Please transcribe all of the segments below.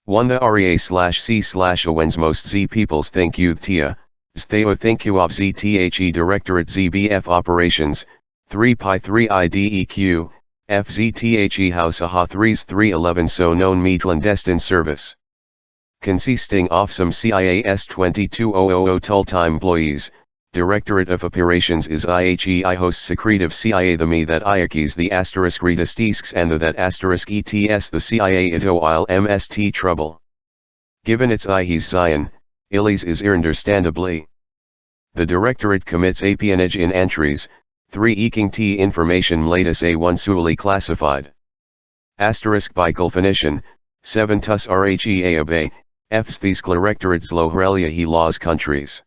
1. The REA/C/Owens most Z peoples think youth tia, Theo think you of ZTHE Directorate ZBF Operations, 3 Pi 3 IDEQ, FZTHE House AHA 3's 311 so known me clandestine service. Consisting of some CIAS 22000 full-time employees, Directorate of Operations is IHEI hosts secretive CIA the me that IAKis the asterisk readastisks and the that asterisk ETS the CIA ito il MST trouble. Given its IHE's Zion, Illies is understandably. The Directorate commits apionage in entries, 3 eking T information latest A1 sually classified. Asterisk by definition, 7 tus RHEA obey, F's these Directorates Lohrelia he laws countries.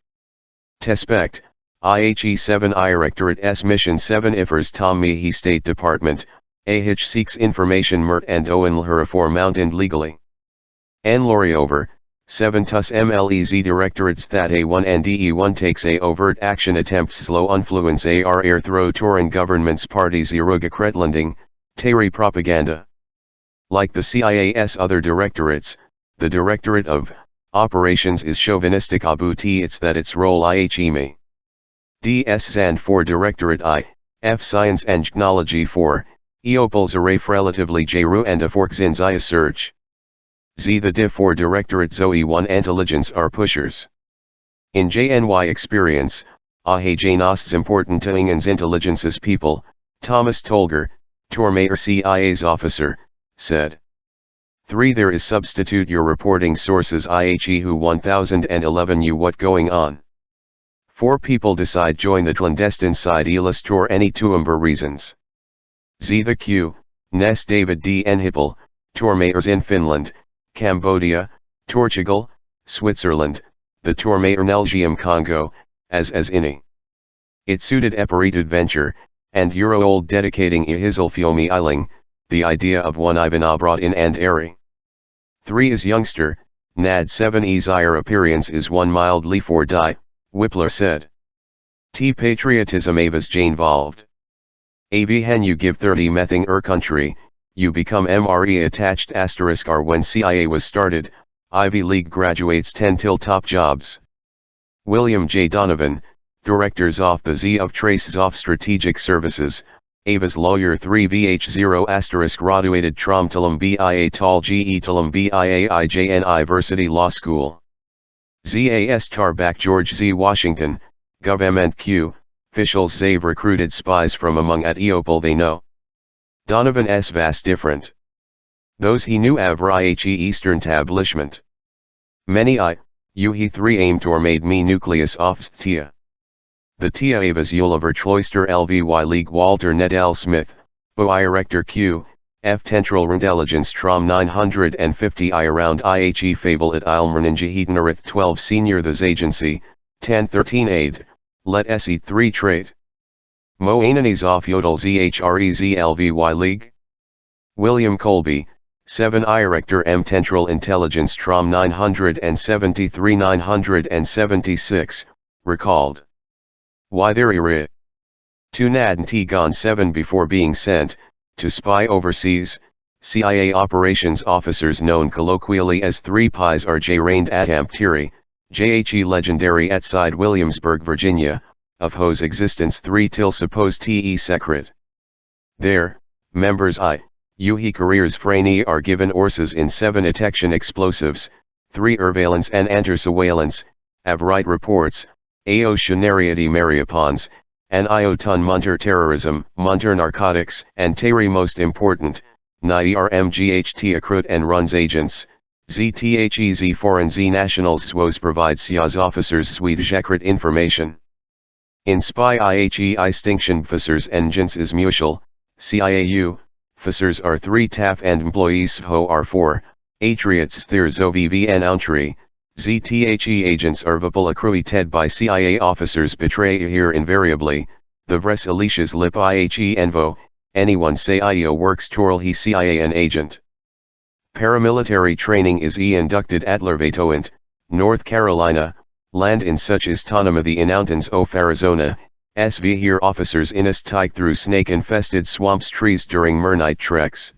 Tespect, IHE 7 Directorate S Mission 7 Ifers Tom Mehi State Department, AH seeks information Mert and Owen Lhura for mountain legally. N Lori over, 7 tus MLEZ Directorates that A1 and DE1 takes a overt action attempts slow influence AR air throw touring governments parties Iruga Kretlanding, Terry propaganda. Like the CIA's other directorates, the Directorate of Operations is chauvinistic abuti it's that its role IHE DS Zand for Directorate I, F Science and Technology for, Eopol's array relatively Jru and a forks in search. Z the diff for Directorate Zoe 1 Intelligence are pushers. In JNY experience, Ahe Janos's important to Ingen's intelligence's people, Thomas Tolger, Tormayer CIA's officer, said. 3. There is substitute your reporting sources IHE who 1011 you what going on. 4. People decide join the clandestine side elastor any tuumber reasons. Z the Q, Ness David D. N. Hippel, Tormayers in Finland, Cambodia, Portugal, Switzerland, the Tormayer Nelgium Congo, as ini. It suited Eperit adventure, and Euro old dedicating Ihizulfiomi Eiling, the idea of one Ivan brought in and Eri. 3 is youngster, Nad 7 Esire appearance is one mildly for die, Whippler said. T patriotism avas Jane volved. Av hen you give 30 mething country, you become MRE attached asterisk R when CIA was started, Ivy League graduates 10 till top jobs. William J. Donovan, Directors of the Z of Traces of Strategic Services, Ava's lawyer 3VH0 asterisk graduated Tromtalum BIA Tal GE Talum BIA IJNI Versity Law School. ZAS Tarback George Z. Washington, Government Q, officials Zave recruited spies from among at Eopol they know. Donovan S. vast different. Those he knew IHE Eastern Tablishment. Many he 3 aimed or made me nucleus of Tia. The Tia Avas Uliver Cloister LVY League Walter Nedell Smith, OI Rector Q, F Tentral Intelligence Trom 950 I around IHE Fable at Ilmreninja Heatonarith 12 Senior This Agency, 1013 Aid, Let SE 3 Trade. Mo Ananis off Yodel ZHREZ LVY League. William Colby, 7 I Rector M Tentral Intelligence Trom 973 976, recalled. Why there iri. 2 Nad T gone 7 before being sent, to spy overseas, CIA operations officers known colloquially as 3 Pies RJ reigned at Amptiri, JHE legendary at side Williamsburg, Virginia, of whose existence 3 till supposed TE secret. There, members he careers Franey are given orses in 7 detection explosives, 3 surveillance and anti-surveillance, Avright reports, AO Shenariati Mariapons, and IO ton Munter terrorism, Munter narcotics, and Terry most important, Nair MGHT accrued and runs agents, ZTHEZ foreign Z nationals SWOS provides SIA's officers Swede Jekrit information. In spy IHE distinction officers engines is mutual, CIAU, officers are 3 TAF and employees SVO are 4, Atriots Thers OVVN Ountry. ZTHE agents are vapul accruited by CIA officers betray here invariably, the Vres Alicia's lip IHE envo, anyone say IO works torl he CIA an agent. Paramilitary training is inducted at Lervatoint, North Carolina, land in such as Tonema the Inountans of Arizona, SV here officers inest tyke through snake-infested swamps trees during Mernite treks.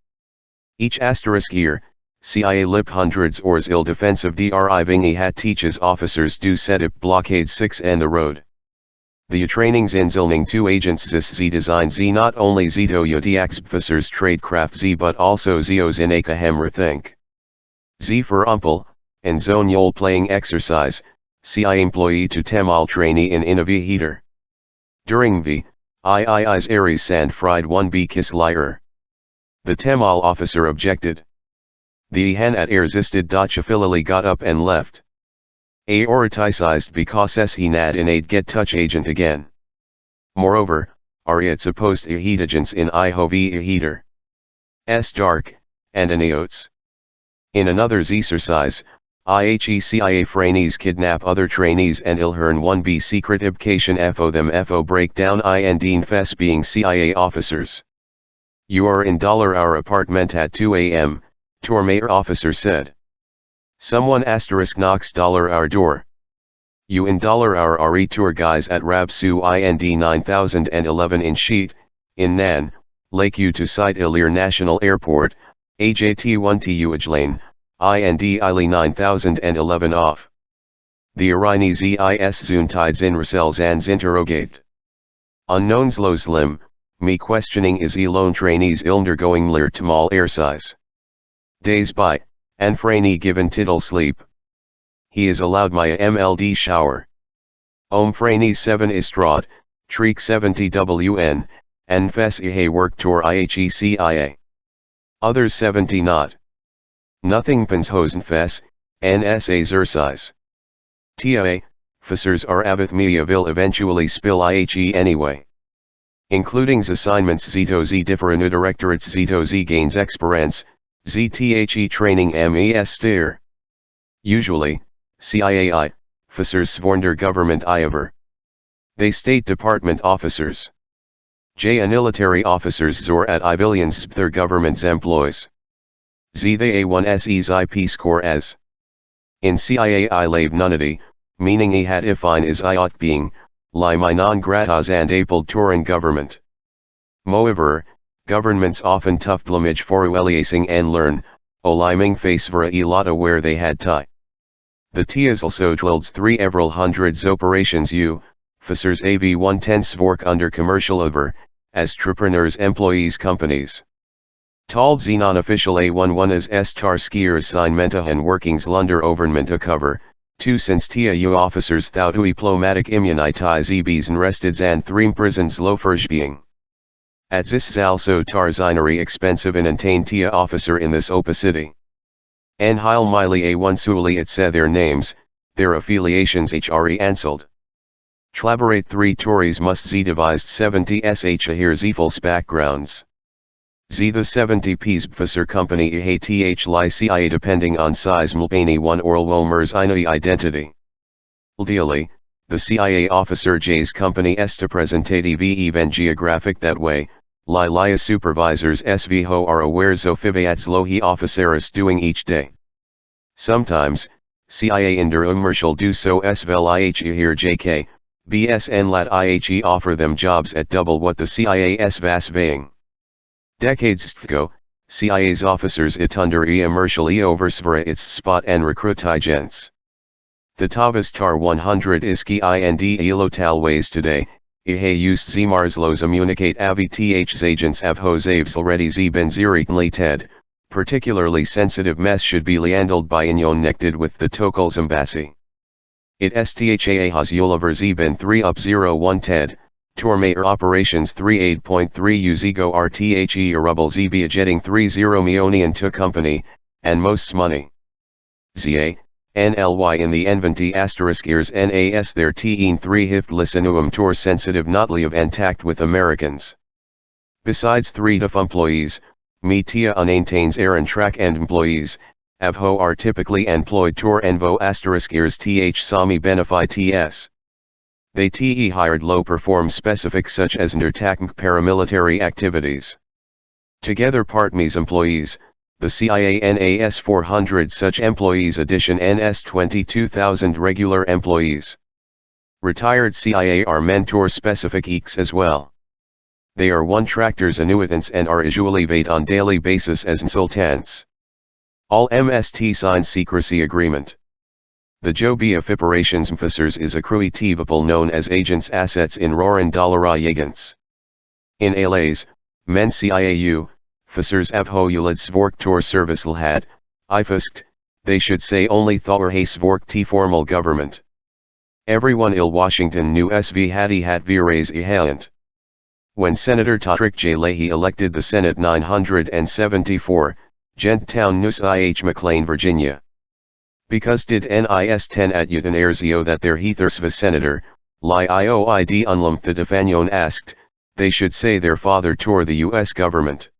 Each asterisk year, CIA lip hundreds ors il defensive driving hat teaches officers do set up blockade 6 and the road. The trainings inzilning 2 agents z design z not only zito yoti officers tradecraft z but also zios in a kahemra think. Z for umpel, and zone yol playing exercise, CIA employee to temal trainee in inavi heater. During v, ii's Aries sand fried 1b kiss liar. The temal officer objected. The han at resisted Dachafilili got up and left. Aoriticized because he nad in aid get touch agent again. Moreover, Ariat supposed agents in ihovi heater. S dark, and aniotes. In another exercise, IHECIA trainees kidnap other trainees and ilhern 1b secret ibcation fo them fo breakdown indeen fes being CIA officers. You are in $our apartment at 2 a.m., Tormayer officer said. Someone knocks $our door. You in $our RE tour guys at Rabsu IND 9011 in Sheet, in Nan, Lake U to site Ilir National Airport, AJT1TU Ajlane, IND ILI 9011 off. The Irini ZIS Zun tides in Rasels and interrogate. Unknowns los lim, me questioning is lone trainees undergoing lir tamal airsize. Days by, and Franey given tittle sleep. He is allowed my MLD shower. Franey 7 istrad, Treek 70 WN, and Fes ihe work tour IHECIA. Others 70 not. Nothing pens hosen Fes, NSA exercise. TIA, officers are avith media will eventually spill IHE anyway. Including assignments Zito Z different directorates Zito Z gains experience, ZTHE training MES steer. Usually, CIAI, officers sworn government Iover. They State Department officers. J military officers zor at civilians their government's employees. Z they A1SE's IP score as. In CIAI lave nunity, meaning had ifine is iot being, li my non gratas and apel touring government. Moreover, governments often tough plumage for ueliasing and learn, o liming face vera elata where they had tie. The Tias also drills 3 everal hundreds operations officers AV 110 svork under commercial over, as entrepreneurs employees companies. Tal z non-official A11 as tar skier assignmenta and workings lunder overnmenta cover, 2 since tia officers thou diplomatic immunitize EBs and resteds and 3 prisons loafers being. At this also tar zinary expensive and attain tia officer in this opacity. En heil miley A1 suli it said their names, their affiliations HRE anseld. Tlaborate 3 Tories must z devised 70 sh here zfals backgrounds. Z the 70 Ps Pfizer company th li CIA depending on size mlbani 1 oral Wolmer's inai identity. Ideally, the CIA officer J's company est presentative even geographic that way, li supervisors svho are aware zofiviats lohi officeris doing each day. Sometimes, CIA inder ummershal do so svel ihe here jk, BSN lat ihe offer them jobs at double what the CIA's vas vaying. Decades ago, CIA's officers it under immersially oversvera its spot and recruit agents. The Tavas Tar 100 iski ind elotal ways today, ihe used zmarslos communicate avth's agents av hosavs already zben ziriknli ted, particularly sensitive mess should be liandled by inyon nected with the Tokals embassy. It stha has yuliver zben 3 up 01 ted. Tormayer operations 38.3 uzigo rthe arubble zb jetting 30 Meonian to company, and most money. Za, nly in the enventi asterisk ears nas their teen 3 hift listenuum tour sensitive notly of antact with Americans. Besides 3 DUF employees, metia unaintains Aaron track and employees, avho are typically employed tour envo asterisk ears th sami benefi ts. They hired low perform specific such as undertaking paramilitary activities. Together partmis employees, the CIA NAS 400 such employees addition NS 22,000 regular employees. Retired CIA are mentor specific eeks as well. They are one tractors annuitants and are usually paid on daily basis as consultants. All MST sign secrecy agreement. The Joby Operations Officers is a creativable known as agents assets in Roran Dollara Yagants. In Alays, men CIAU, officers avhoulad svork tor servicelhad, ifuskt, they should say only thor hay svork t formal government. Everyone il Washington knew sv hadi hat vires ihayant. When Senator Patrick J. Leahy elected the Senate 974, Genttown Nus IH McLean, Virginia. Because did NIS 10 at Utan Erzio that their Heathersva Senator, Li Ioid Unlum Thidafanion asked, they should say their father tore the U.S. government.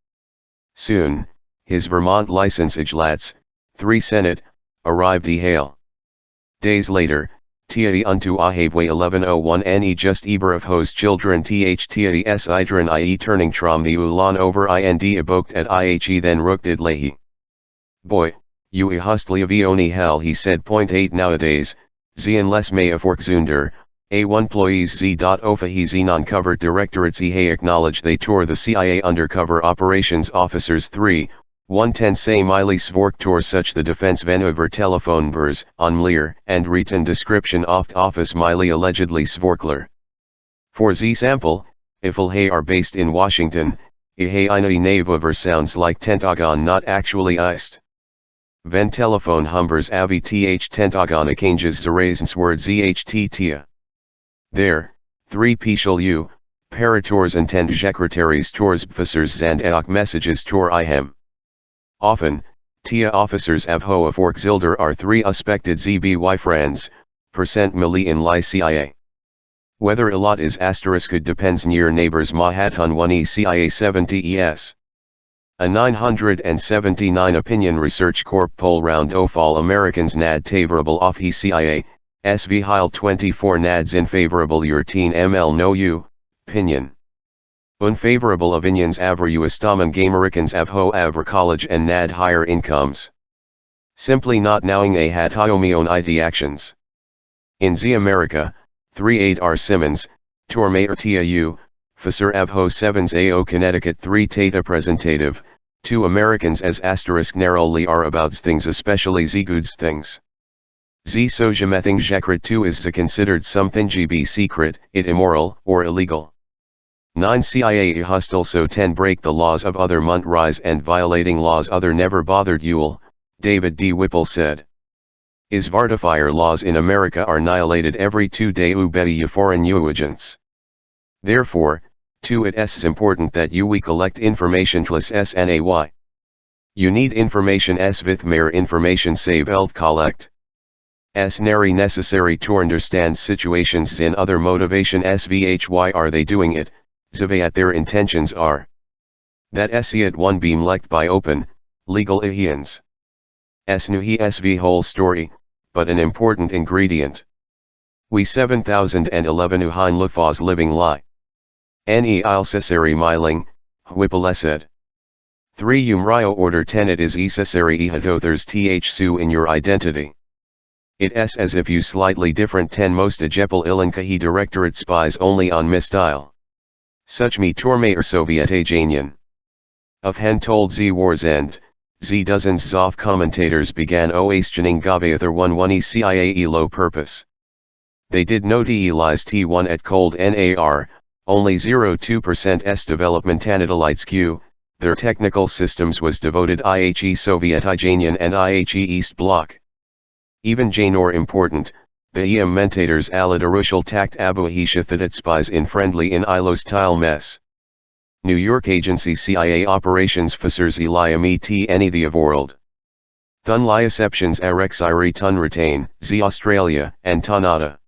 Soon, his Vermont license Lats, 3 Senate, arrived Hale. Days later, Tia unto Ahavwe 1101 Ne just Eber of Hose children Tia S Idran ie turning trom the Ulan over Ind aboked at Ihe then rooked Leahy. Boy, you hustly avioni hell he said. 8 Nowadays, Zien les may afork zunder, A1 employees Z.ofa he Xenon covered directorates he acknowledge they tore the CIA undercover operations officers 3, 110 say Miley Svork tore such the defense Vancouver telephone vers on Mlear and written description oft office Miley allegedly Svorkler. For Z sample, if hay are based in Washington, ihe ina navover sounds like Tentagon not actually iced. Ven telephone humbers avi th Tentagon akanges zerasens word zht tia. There, 3 Pishal U, parators and 10 secretaries tours officers zand eok messages tor ihem. Often, tia officers avho afork zilder are 3 suspected zby friends, percent milli in li CIA. Whether a lot is asterisk depends near neighbors Mahatun 1 CIA 70 es. A 979 Opinion Research Corp poll round of all Americans nad favorable of he CIA, SV Heil 24 nads in favorable your teen ML no you, opinion. Unfavorable opinions avr Uistaman Gamericans avho avr college and nad higher incomes. Simply not knowing a had hiomion IT actions. In Z America, 3-8 R Simmons, Tormater Tia U, Officer avho 7s AO Connecticut 3 Tata Presentative, 2 Americans as asterisk narrowly are about things especially Z goods things. Z sojamething jekrit 2 is the considered something GB secret, it immoral, or illegal. 9 CIA hostile so 10 break the laws of other munt rise and violating laws other never bothered Yule, David D. Whipple said. Is Vartifier laws in America are annihilated every 2 day ubeti foreign agents. Therefore, to it is important that we collect information tlis snay. You need information with mehr information save eld collect. Nary necessary to understand situations in other motivation svhy are they doing it, at their intentions are. That at 1 beam lect by open, legal ihians. Nuhi sv whole story, but an important ingredient. We 7011 uhin lufaz living lie. Ne ilcesary myling, Whipple said. 3 Umrio order 10 it is necessary ihadothers th su in your identity. It s as if you slightly different 10 most ejepal ilankahi directorate spies only on mistyle. Such me tormater Soviet Ajanian. Of hen told Z war's end, Z dozens Zoff commentators began oastioning Gavather 1 CIA low purpose. They did note lies T1 at cold NAR, only 0.2% s development Anatolites Q, their technical systems was devoted IHE Soviet Ijanian and IHE East Bloc. Even Janor important, the EM mentators Aladarushal tact abu hishathadat spies in friendly in ilos tile mess. New York agency CIA operations officers Eliam et any the of world. Thun liaceptions Arexiri tun retain, Z Australia, and Tanada.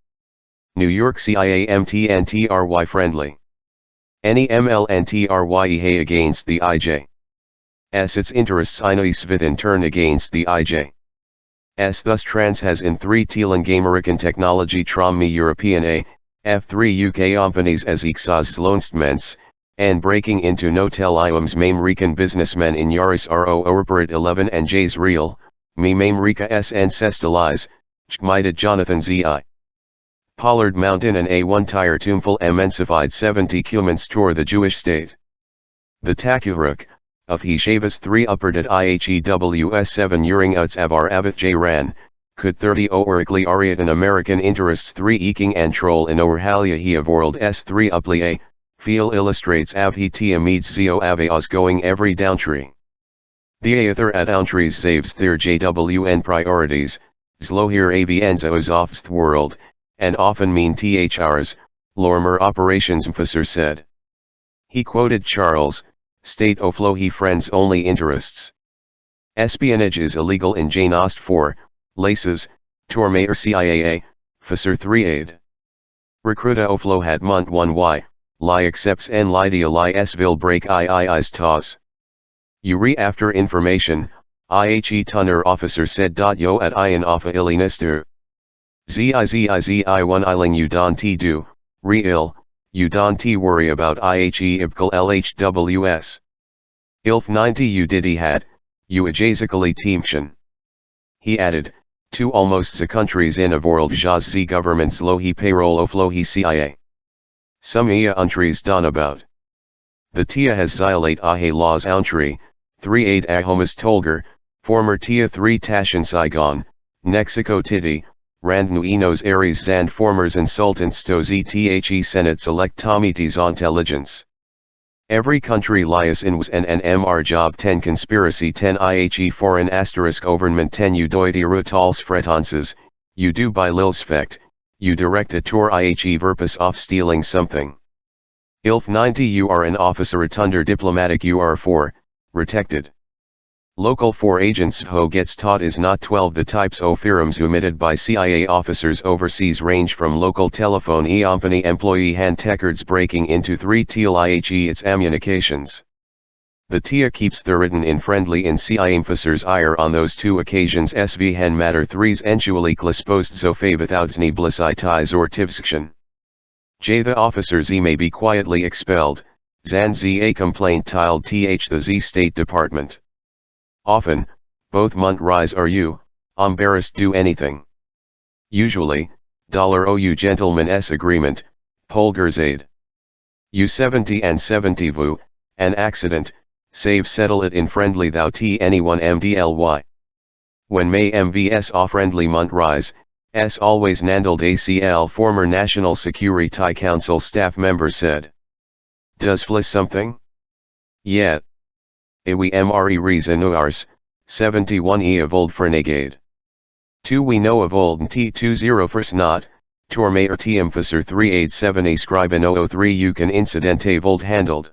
New York CIA MTNTRY friendly. Any MLNTRY hay against the IJ. S its interests inois with in turn against the IJ. S thus trans has in 3 Teelan Gamerican technology trom me European A, F3 UK companies as exas loanstments, and breaking into notel iums Mamerican businessmen in Yaris RO Operat 11 and J's Real, me Mamerica S ancestalize, Chmided Jonathan Z.I. Pollard Mountain and A1 Tire Tumful Emensified 70 Cumans tore the Jewish state. The Takuruk, of Hishavas 3 upperdat IHEWS 7 Uring Uts Avar Avith J Ran, could 30 Orikli Ariatan American interests 3 Eking and Troll in Overhalia he of World S3 Upli A, Feel illustrates Avhi Meads Zio Aveos going every downtree. The Aether at Ountrees saves their JWN priorities, Zlohir Avienza Ozofst world, and often mean THRs, Lormer operations officer said. He quoted Charles, State Oflo he friends only interests. Espionage is illegal in Janost 4, Laces, Tormayer CIAA, Officer 3 aid. Recruita Oflo had Munt 1 Y, Lie accepts en Lydia Lie S vil break II's tos. Uri after information, IHE Tunner officer said. Yo at Ian Alpha Illinister. Zizi 1 Iling you don t do, re-ill, you don t worry about IHE Ibkal LHWS. Ilf 90 you diddy had, you ajazically teamchen. He added, 2 almost the countries in a world jaz z governments lohi payroll oflohi CIA. Some ia untrees don about. The tia has violate ahe laws ountry, 3 aid ahomas tolger, former tia 3 tashin Saigon, Mexico titi, rand nuinos aries zand formers insultants to zthe senate select tomites intelligence. Every country lias in was an MR job 10 conspiracy 10 IHE foreign asterisk government 10 u doity rutals fretances, you do by lilsfect, you direct a tour IHE verpus off stealing something. Ilf 90 you are an officer at under diplomatic you are 4, protected. Local 4 agents who gets taught is not 12 the types of firms omitted by CIA officers overseas range from local telephone company employee hand tecards breaking into 3 teal IHE its ammunications. The TIA keeps the written in friendly in CIA officers ire on those 2 occasions SV hen matter 3s entually clisposed zofe without zni blisitis or tivskshan. J the officers may be quietly expelled, zan z a complaint tiled th the z State Department. Often, both munt rise or you, embarrassed do anything. Usually, $OU gentleman's agreement, Polgers aid. U70 and 70 vu, an accident, save settle it in friendly thou t anyone mdly. When may MVS off friendly munt rise, s always nandled ACL former National Security Council staff member said. Does fliss something? Yeah. We mre reason ours, 71 of old frenegade. 2 we know of old T20 first not, Tormayer T officer 387 a scribe in 003 you can incidente vold handled.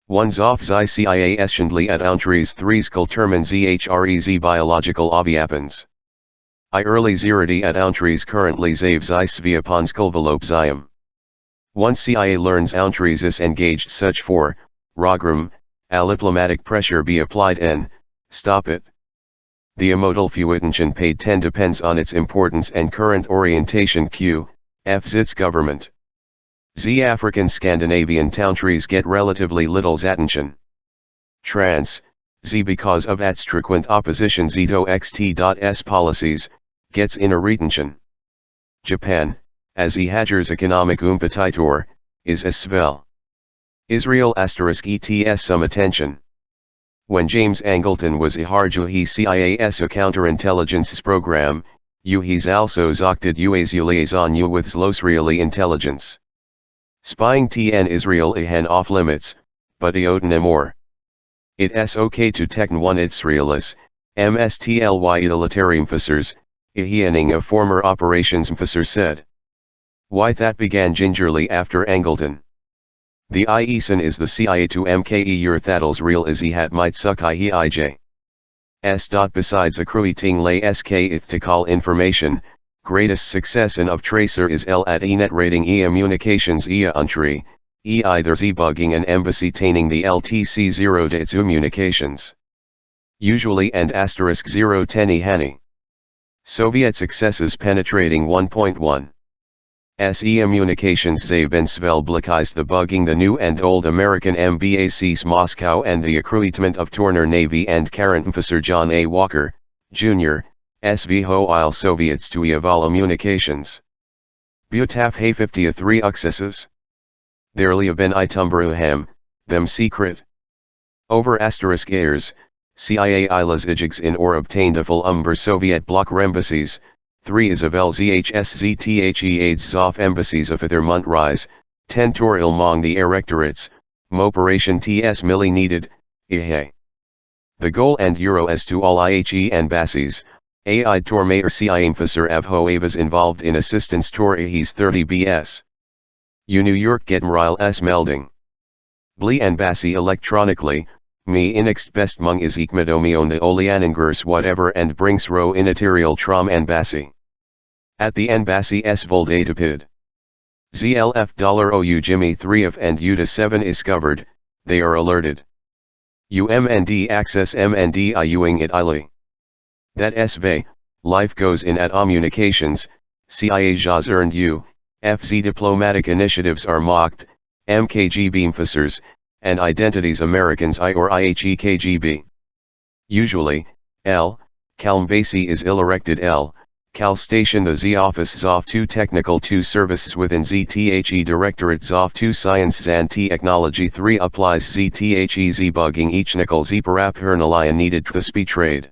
1 zoff zi CIA eschendly at ountries 3 skulterman zhrez biological aviapens. I early zerity at ountries currently zave zi sviaponskilvelope zium. Once CIA learns ountries is engaged such for, rogram, diplomatic pressure be applied and, stop it. The emodal fuitention paid 10 depends on its importance and current orientation q, f zits government. Z African Scandinavian countries get relatively little attention. Trans, Z because of its frequent opposition to xt.s policies, gets in a retention. Japan, as Hajers economic umpetitor, is as svel. Israel *ETS some attention. When James Angleton was Iharjuhi CIAS a counterintelligence program, he's also zocted UA's liaison with Zlosreali intelligence. Spying TN Israel ihan off limits, but iotnemor. It's okay to techn one Israelis, MSTLY utilitarian officers, ihiening a former operations officer said. Why that began gingerly after Angleton. The IESN is the CIA to MKE Urthatals real is hat might suck IJ. S. Besides accruing lay SK ith to call information, greatest success in of tracer is L at enet rating communications untry, either bugging an embassy taining the LTC 0 to its communications. Usually and asterisk 0 10 hani. Soviet successes penetrating 1.1. SE communications Zabensvel blokized the bugging the new and old American MBACs Moscow and the accruitment of Turner Navy and current officer John A. Walker, Jr., SV Hoile Soviets to eval communications. Butaf Hay 53 successes. There ben itumberuham, them secret. Over asterisk airs, CIA ilas ijigs in or obtained a full Soviet bloc embassies, 3 is of LZHSZTHE aids Zoff embassies of Ithermont rise, 10 tor ilmong the erectorates, Operation TS Milli needed, ihe. The goal and euro as to all IHE embassies, AI tor mayor CIA officer av hoavas involved in assistance tor IHE's 30 BS. U New York get mrile s melding. Bli embassy electronically, me inext best mung is ikmedomion the olianingers whatever and brings ro inatirial trom embassy. At the embassy s voldatapid. ZLF $OU Jimmy 3 of and UTA 7 is covered, they are alerted. UMND access MND IUing it ili. That SV, life goes in at communications, CIA jas earned U, FZ diplomatic initiatives are mocked, MKG beamfacers, and identities Americans I or IHE KGB. Usually, L, Kalmbasi is ill-erected L, Cal Station the Z Office ZOF 2 Technical 2 Services within ZTHE Directorate ZOF 2 Science and Technology 3 applies ZTHE Z bugging each nickel Z parap hernalaya needed the speed trade.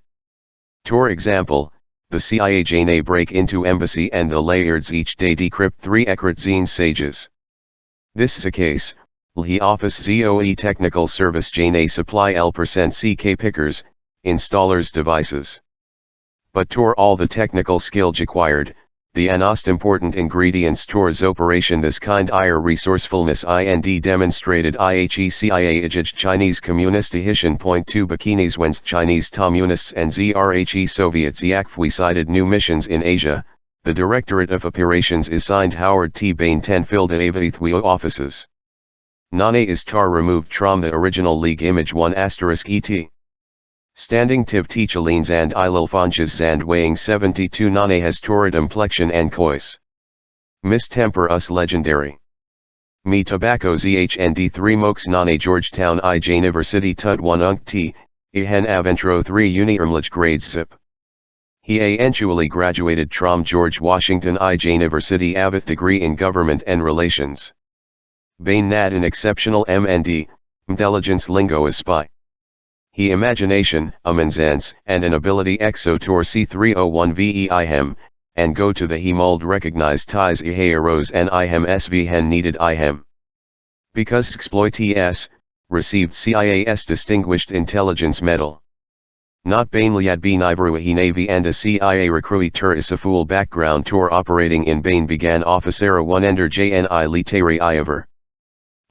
For example, the CIA Jane break into embassy and the layers each day decrypt 3 ekrat zine sages. This is a case, LHE Office ZOE Technical Service Jane supply L% CK pickers, installers devices. But tor all the technical skill acquired, the anost important ingredients towards operation this kind ir resourcefulness ind demonstrated IHE CIA ijij Chinese Communist .2 bikinis whence Chinese Communists and ZRHE Soviets yakfui cited new missions in Asia, the Directorate of Operations is signed Howard T. Bain 10 filled Avithwio offices. Nane is tar removed from the original League image 1 *et. Standing tiv tichalines and ililfonches and weighing 72 nane has torrid implexion and cois. Mistemper us legendary. Me tobacco zhnd 3 mokes nane Georgetown I University tud 1 unc t, ihan aventro 3 uniarmlich grades zip. He eventually graduated from George Washington I University avith degree in government and relations. Bain nad an exceptional MND, intelligence lingo as spy. He imagination, amenzance, and an ability exotor C301 VEIHEM, and go to the he mold recognized ties IHEROS and IHEM SV hen needed IHEM. Because exploites, received CIAS Distinguished Intelligence Medal. Not Bain liad bin Ivruahi Navy and a CIA recruiter is a full background tour operating in Bain began officera 1 ender JNI Litari Iover.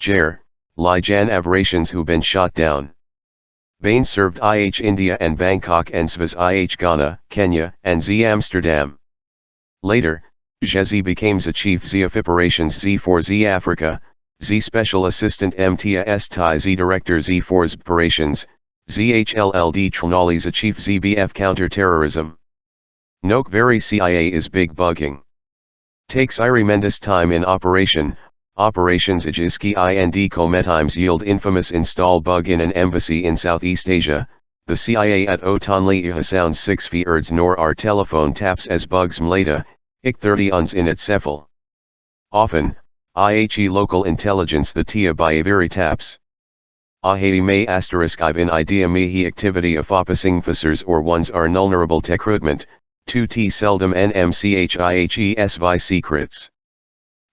Jer, Li Jan Avrations who been shot down. Bain served IH India and Bangkok and SVAS IH Ghana, Kenya, and Z Amsterdam. Later, Jezi became the Chief Z of Operations Z4 Z Africa, Z Special Assistant MTAS TI Z Director Z4's Operations, ZHLLD Trinali Z Chief ZBF Counter-Terrorism. Noke very CIA is big bugging. Takes tremendous time in operation. Operations Ajiski and cometimes yield infamous install bug in an embassy in Southeast Asia, the CIA at Otonli Iha sounds 6 erds nor our telephone taps as bugs mlata, ik 30 uns in at Cephal. Often, IHE local intelligence the tia by very taps. Ahe may asterisk I've in idea me he activity of opposing officers or ones are vulnerable to recruitment, 2t seldom nmchihes vi secrets.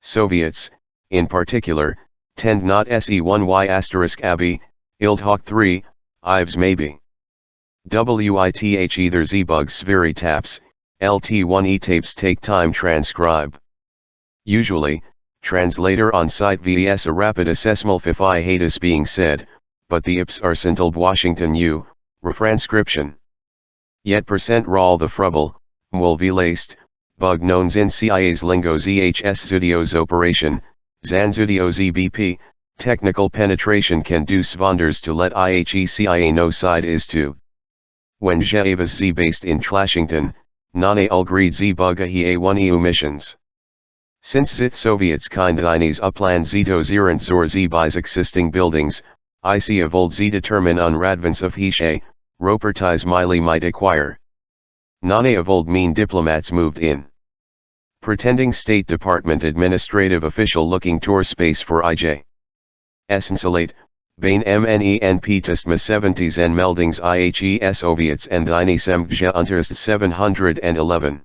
Soviets, in particular, tend not se1y asterisk abi, Ildhawk 3, Ives maybe. WITH either zbugs very taps, LT1e tapes take time transcribe. Usually, translator on site vs a rapid assessment if I hate is being said, but the IPS are centiled Washington U, retranscription. Yet %rawl the frubble, will be laced, bug knowns in CIA's lingo ZHS Zudios operation, Zanzudio ZBP, technical penetration can do wonders to let IHE CIA know side is to. When Javas Z based in Tlashington, Nane Ulgreed Z buga he A1 EU missions. Since Zith Soviets kind Chinese upland Zito Zerant Zor Z buys existing buildings, IC of old Z determine on Radvance of Hishe, Ropertize Miley might acquire. Nane of old mean diplomats moved in. Pretending State Department administrative official looking tour space for IJ. Essensalate, Bain MNENP testma 70s en meldings IHE Soviets en Dynasem Gja Unterst 711.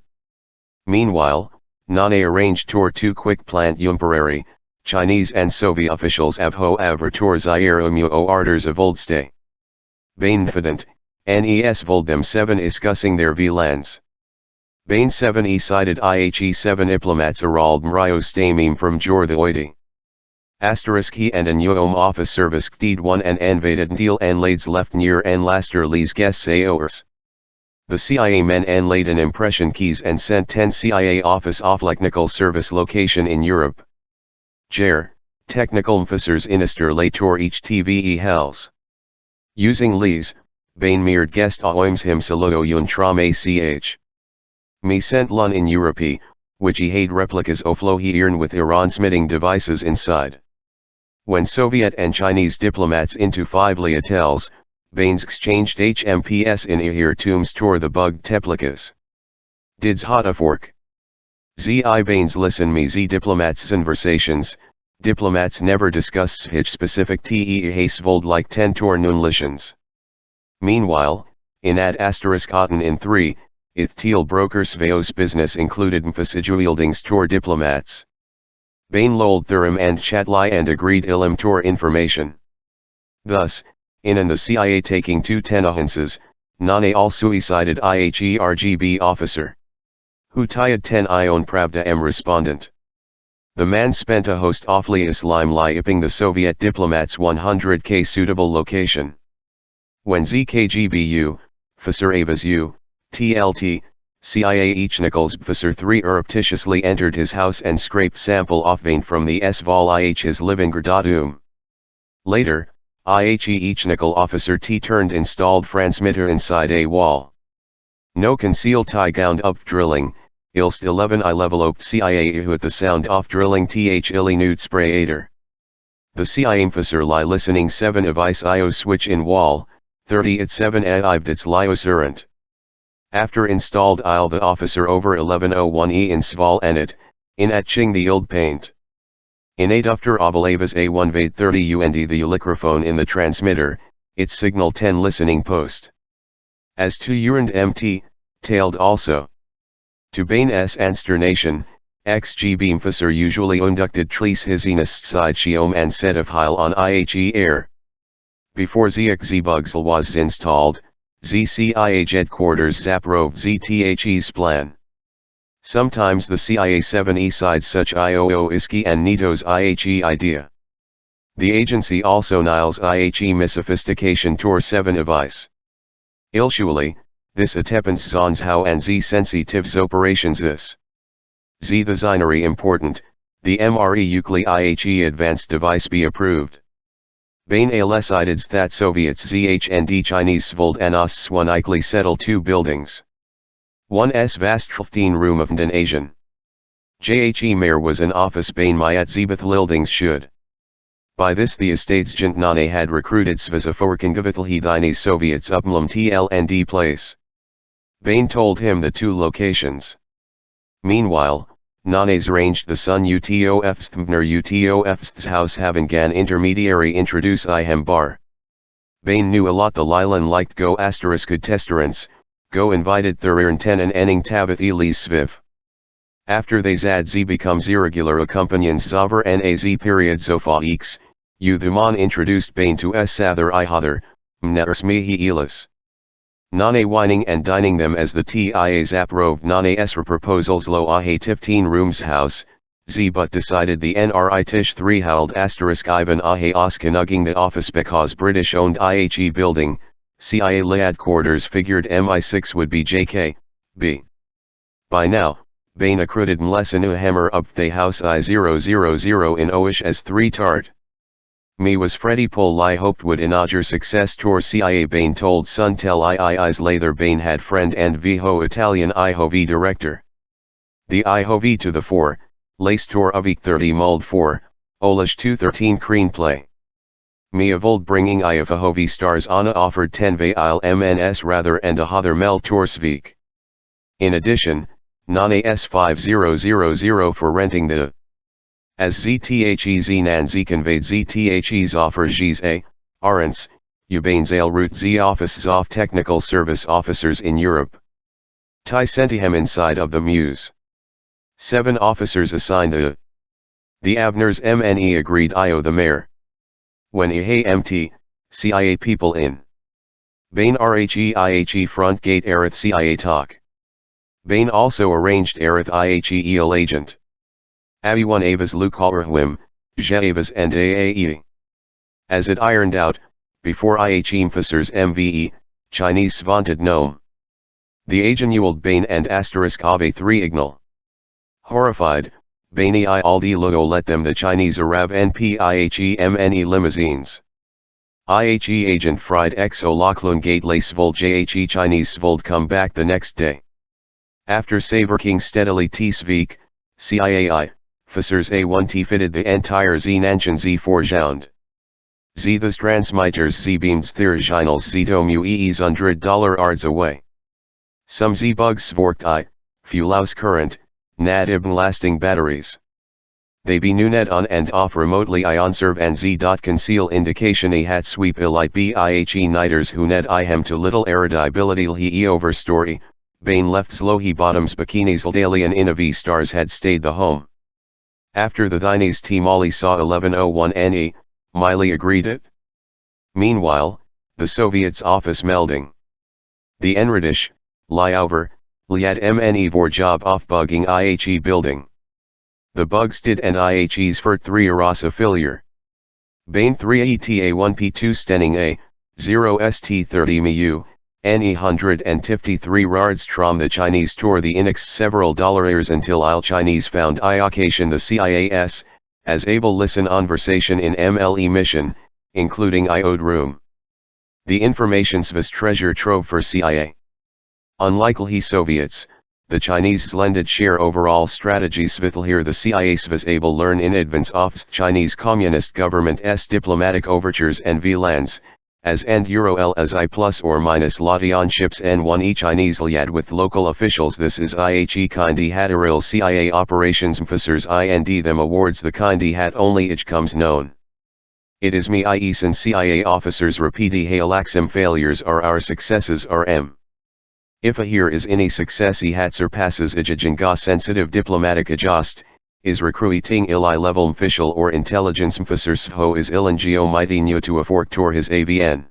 Meanwhile, Nane arranged tour 2 quick plant Jumperary, Chinese and Soviet officials have ho avertor Zaire o orders of old stay. Bain confident, NES Voldem 7 discussing their VLANs. Bain 7 cited IHE 7 diplomats Arald Mryo Stamim from Jor the Oidi. Asterisk he and an Yoom office service Kdeed 1 and Anvated Deal and Lades left near and Laster Lee's guests Aors. The CIA men and laid an impression keys and sent 10 CIA office technical service location in Europe. Jer, technical officers Inister Lator each TVE hells. Using Lee's, Bain mirrored guest oims him saloyo yun tram ach. Me sent lun in Europe, which he had replicas oflo he earn with Iran smitting devices inside. When Soviet and Chinese diplomats into 5 liatels, Bains exchanged HMPS in Ihir tombs tore the bug teplikas. Dids hot fork. Zi Bains listen me z diplomats conversations, diplomats never discuss hitch specific te hasevold like 10 tor nunlitions. Meanwhile, in ad asterisk otten in 3, ith teal brokers veos business included mfasiguildings tor diplomats. Bain lold thurim and chatli and agreed ilim tor information. Thus, in the CIA taking 2 tenahanses, Nane al suicided IHE RGB officer. Who tied 10 ion pravda m respondent. The man spent a host awfully islam lipping the Soviet diplomats 100k suitable location. When ZKGBU, Fasir Avas U, TLT, CIA each Nichols Fasir 3 surreptitiously entered his house and scraped sample off vein from the S-Vol IH his living gradatum. Later, IHE each Nickel officer T turned installed transmitter inside a wall. No conceal tie gound up drilling, ilst 11 I level op CIA with the sound off drilling th illy nude sprayator. The CIA officer lie listening 7 of ice IO switch in wall, 30 at 7 its liosurant. After installed il the officer over 1101 in Sval Enit, in at Ching the old paint. In a dufter Avalavas A1 Vade 30 UND the ulicrophone in the transmitter, its signal 10 listening post. As to urand MT, tailed also. To Bain S Ansternation, XG Beamfasser usually unducted Tlees Hizinist side Shiom and set of Heil on IHE air. Before ZXZ Bugsel was installed, ZCIA headquarters Zaprov ZTHE's plan. Sometimes the CIA 7 sides such IOO ISKI and NITO's IHE idea. The agency also niles IHE missophistication Tor 7 of ICE. Ilsually, this attepens zons how and z sensitives operations is. Z the zinary important, the MRE Euclid IHE advanced device be approved. Bain alesides that Soviets ZHND Chinese svold anos one ikely settle 2 buildings. 1s vast 15 room of an Asian. JHE Mayor was an office Bain Mayat Zebeth Lildings should. By this the estates Nane had recruited Svisa Forkingavithal he Dines Soviets upmlum TLND place. Bain told him the 2 locations. Meanwhile, Nanes arranged the son UTOF's Thmner UTOF's house having gan intermediary introduce Ihem bar. Bain knew a lot the Lilan liked go asterisk good testerants, go invited Thurirn 10 and enning Tavath Elise Sviv. After they zad z becomes irregular accompanions Zaver naz period Zofa eeks, Uthman introduced Bain to S Sather Ihother, Mners Mihi Elis. Nane whining and dining them as the TIA Zaprov Nane Esra proposals lo ahe 15 rooms house, z but decided the NRI Tish 3 held asterisk Ivan ahe oskanuging the office because British owned IHE building, CIA Liad quarters figured MI6 would be JK, B. By now, Bain accrued mlesinu hammer up the house I000 in Oish as 3 tart. Me was Freddie Pol I hoped would inaugure success tour CIA Bain told Sun tell III's Lather Bain had friend and Viho Italian IHOV director. The IHOV to the 4, Lace tour of 30 mulled 4, Olish 213 Creen play. Me of old bringing IFAHOV stars Anna offered 10 Vail MNS rather and a Hother Mel Torsvik. In addition, Nane S5000 for renting the as ZTHEZ Nan Z conveyed ZTHE's offer G's A, Arents, Ubainzail Root Z Offices of Technical Service Officers in Europe. Tai Centihem inside of the Muse. 7 officers assigned the Avners MNE agreed IO the mayor. When IHE MT, CIA people in. Bain RHE front gate Arith CIA talk. Bain also arranged Arith IHE EL agent. Abi1 Avas Lukalrahwim, Javas and AAE. As it ironed out, before IHE officers MVE, Chinese vaunted Nome. The agent Bain and asterisk Ave 3 Ignal. Horrified, Baini I Aldi Luo let them the Chinese Arav NP IHE MNE limousines. IHE agent fried XO Lachlan Gate Lace Svold JHE Chinese Svold come back the next day. After Saverking steadily T-Sveek, CIAI, officers A1T fitted the entire Z Nanshan Z4 Jound. Z the transmitters Z beams their ginals Z domu EEs $100 ards away. Some Z bugs svorked I, fulaus current, nad ibn lasting batteries. They be nunet on and off remotely ion serve and Z. Conceal indication a hat sweep elite BIHE nighters who ned ihem to little erudability he over story, Bain left slow he bottoms bikinis Aldalian in a V stars had stayed the home. After the Thinese team Molly saw 1101 NE, Miley agreed it. Meanwhile, the Soviets office melding. The Enradish, Lyover, Liad MNE vor job off bugging IHE building. The bugs did and IHE's for 3 Arasa failure. Bain 3 ETA 1 P2 Stenning A, 0 ST 30 MU, NE 153 Rards Trom the Chinese tour the Inix several dollars until Il Chinese found I occasion the CIAS, as able listen conversation in MLE mission, including IOD room. The information's was treasure trove for CIA. Unlikely Soviets, the Chinese splendid share overall strategies Svithal here the CIA was able learn in advance of Chinese Communist government's diplomatic overtures and VLANs, as and Euro L as I plus or minus Latian ships N1 Chinese liad with local officials this is IHE kindy hadaril CIA operations officers IND them awards the kindy hat only ich comes known. It is me IES and CIA officers repeat halaxim failures are our successes RM. If a here is any success he hat surpasses ijajinga sensitive diplomatic adjust, is recruiting ili level official or intelligence officer sho is ilangio mighty new to a fork tor his AVN.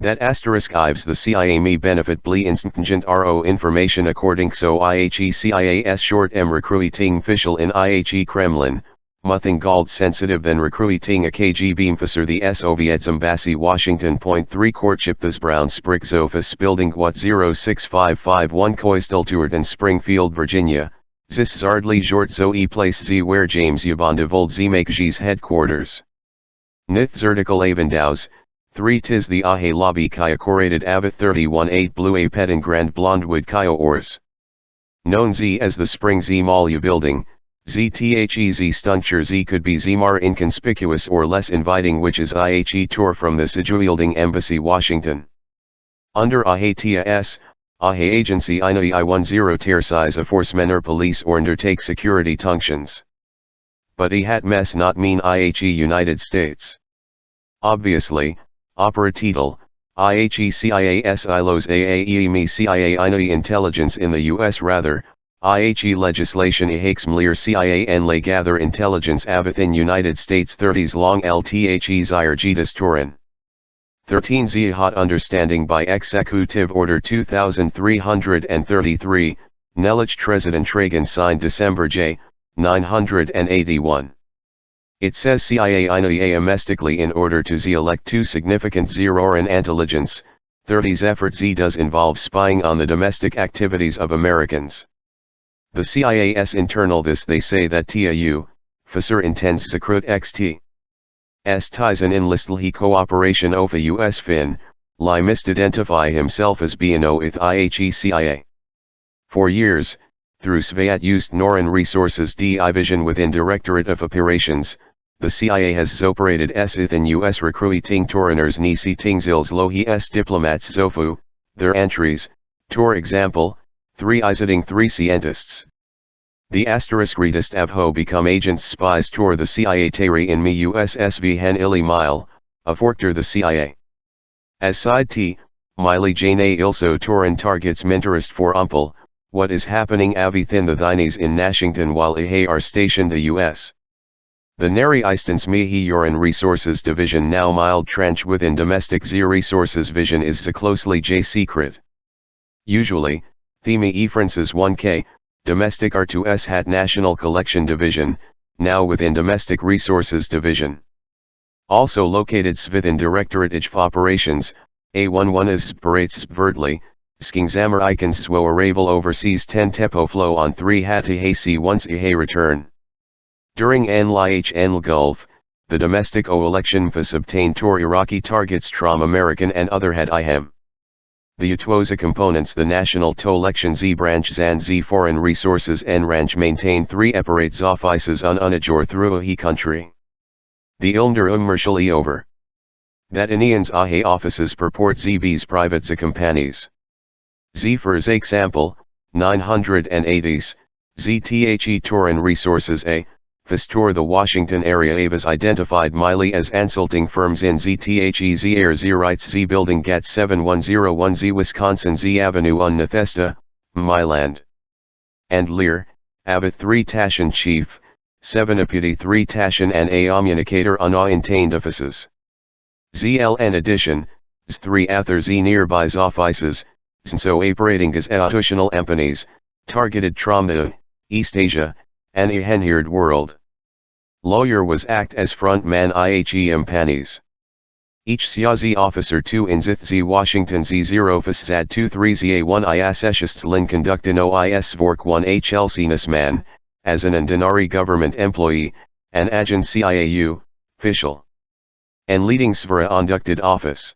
That asterisk ives the CIA me benefit bli instant RO information according so IHE CIAS short M recruiting official in IHE Kremlin, nothing gald sensitive than recruiting a KGB officer the Soviets embassy Washington. 3 Courtship this Brown Sprig Zofus building what 06551 Coisteltourt and Springfield, Virginia, Zis Zardly Jort Zoe Place Z where James Ubondevold Z make G's headquarters. Nith Zertical Avendows, 3 Tis the Ahe Lobby Kaya Corated Avith 31-8 Blue A Pet and Grand Blondewood Kaya Ors. Known Z as the Spring Z Malya Building, ZTHEZ Stuncture Z could be Zmar inconspicuous or less inviting which is IHE tour from the Sijuilding Embassy Washington. Under AHE TAS, AHE Agency INAI I10 tier size of force men or police or undertake security functions. But hat mess not mean IHE United States. Obviously, opera title, IHE CIAS ILOS AAE me CIA INAI intelligence in the US rather, IHE legislation IHEX MLIR CIA and lay gather intelligence avithin United States 30s long LTHE Zyrgitas Turin. 13 Z hot understanding by Executive Order 2333, Nelich President Tragan signed December J, 981. It says CIA INAE domestically in order to Z elect 2 significant Zeroran intelligence, 30's effort Z does involve spying on the domestic activities of Americans. The CIAS internal this they say that TAU, officer intends secret XT. S ties an enlistal he cooperation of a US fin, lie misidentify himself as BNO with IHE CIA. For years, through Svat used Noran resources division within Directorate of Operations, the CIA has operated in US recruiting toriners ni Tingzils lohi s diplomats zofu, their entries, tor example, 3 isiting 3 scientists. The asterisk readest avho become agents spies tor the CIA tari in me USSV hen illy mile, a forkter the CIA. As side T, Miley Jane A ilso Torin targets mentorist for Umpel, what is happening avithin the Thines in Nashington while Ihe are stationed the US. The Neri Istance Mihi Yoran Resources Division now mild trench within domestic Z Resources Vision is so closely J secret. Usually, Theme E Francis 1K, Domestic R2S Hat National Collection Division, now within Domestic Resources Division. Also located within Directorate of Operations, A11 is Sparates Vertly, Skingzammer Icons Swo Arrival Overseas 10 Tepo Flow on 3 Hat Ihe once Ihe return. During An Gulf, the domestic O election was obtained Tor Iraqi targets Trom American and other had IHEM. The Utwoza components the National To Election Z branch Zan Z Foreign Resources N Ranch maintain 3 operates offices on Unajor through a country. The Ilmder Ummershal over. That Inians Ahe offices purport ZB's private Z companies. Z for example, 980s, ZTHE Torin Resources A, Fistor the Washington area Avas identified Miley as ansulting firms in ZTHE Z Air Z Rights Z Building GAT 7101 Z Wisconsin Z Avenue on Nethesta, Myland. And Lear, Avith 3 Tashan Chief, 7 Deputy 3 Tashan and A Ommunicator on A intained offices. ZLN addition, Z3 Ather Z nearby offices, so operating as additional companies, targeted Trauma, East Asia, and a henheard world. Lawyer was act as frontman IHEM panis. Each Syazi officer 2 in Zith Z Washington Z0 Fasad 23 ZA1 ISSists Lin conductin OIS Vork 1 HLC man, as an Denari government employee, and agent CIAU, official. And leading Svara conducted office.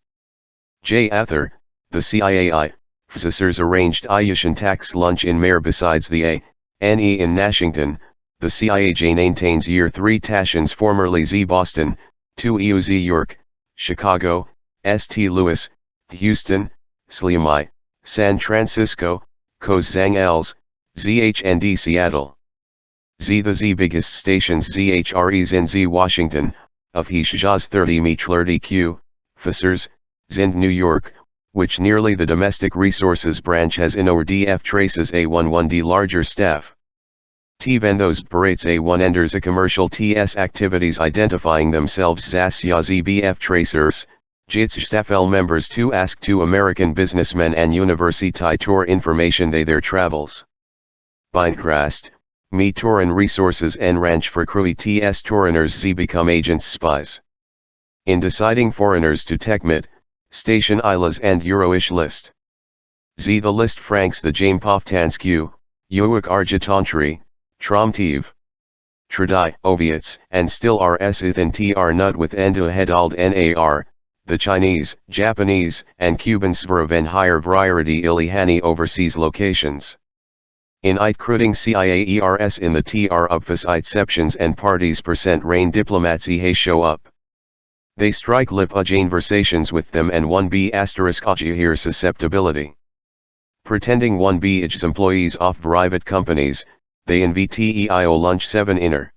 J. Ather, the CIAI, officers arranged Ayushan tax lunch in Mare besides the A.N.E. in Nashington, the CIA maintains year 3 Tashans formerly Z Boston, 2 EUZ York, Chicago, St. Louis, Houston, Sliami, San Francisco, Coz Zang Els, ZHND Seattle. Z the Z biggest stations ZHREs in Z Washington, of Hishjaz 30 Metrlerdy Q, officers, Zind New York, which nearly the domestic resources branch has in or DF traces A11D larger staff. Tven those parates A1 enters a commercial TS activities identifying themselves as ZBF tracers, JITS Staffel members to ask 2 American businessmen and University Tour information they their travels. Bindcrast, Me Torin Resources N Ranch for Crew TS Toriners Z become agents spies. In deciding foreigners to Techmit, Station Islas and Euroish list. Z the list Franks the Jame Povtansku, Uwik Argitantri, Tromtiv. Tradai, Oviets, and still RS Ithan TR Nut with Enda Hedald NAR, the Chinese, Japanese, and Cuban Svaraven higher variety Ilihani overseas locations. In Itkruding CIAERS in the TR Upfas exceptions and parties % rain diplomats Ihe show up. They strike lip conversations with them and 1B here susceptibility. Pretending 1B its employees of private companies, they inviteio lunch 7 inner.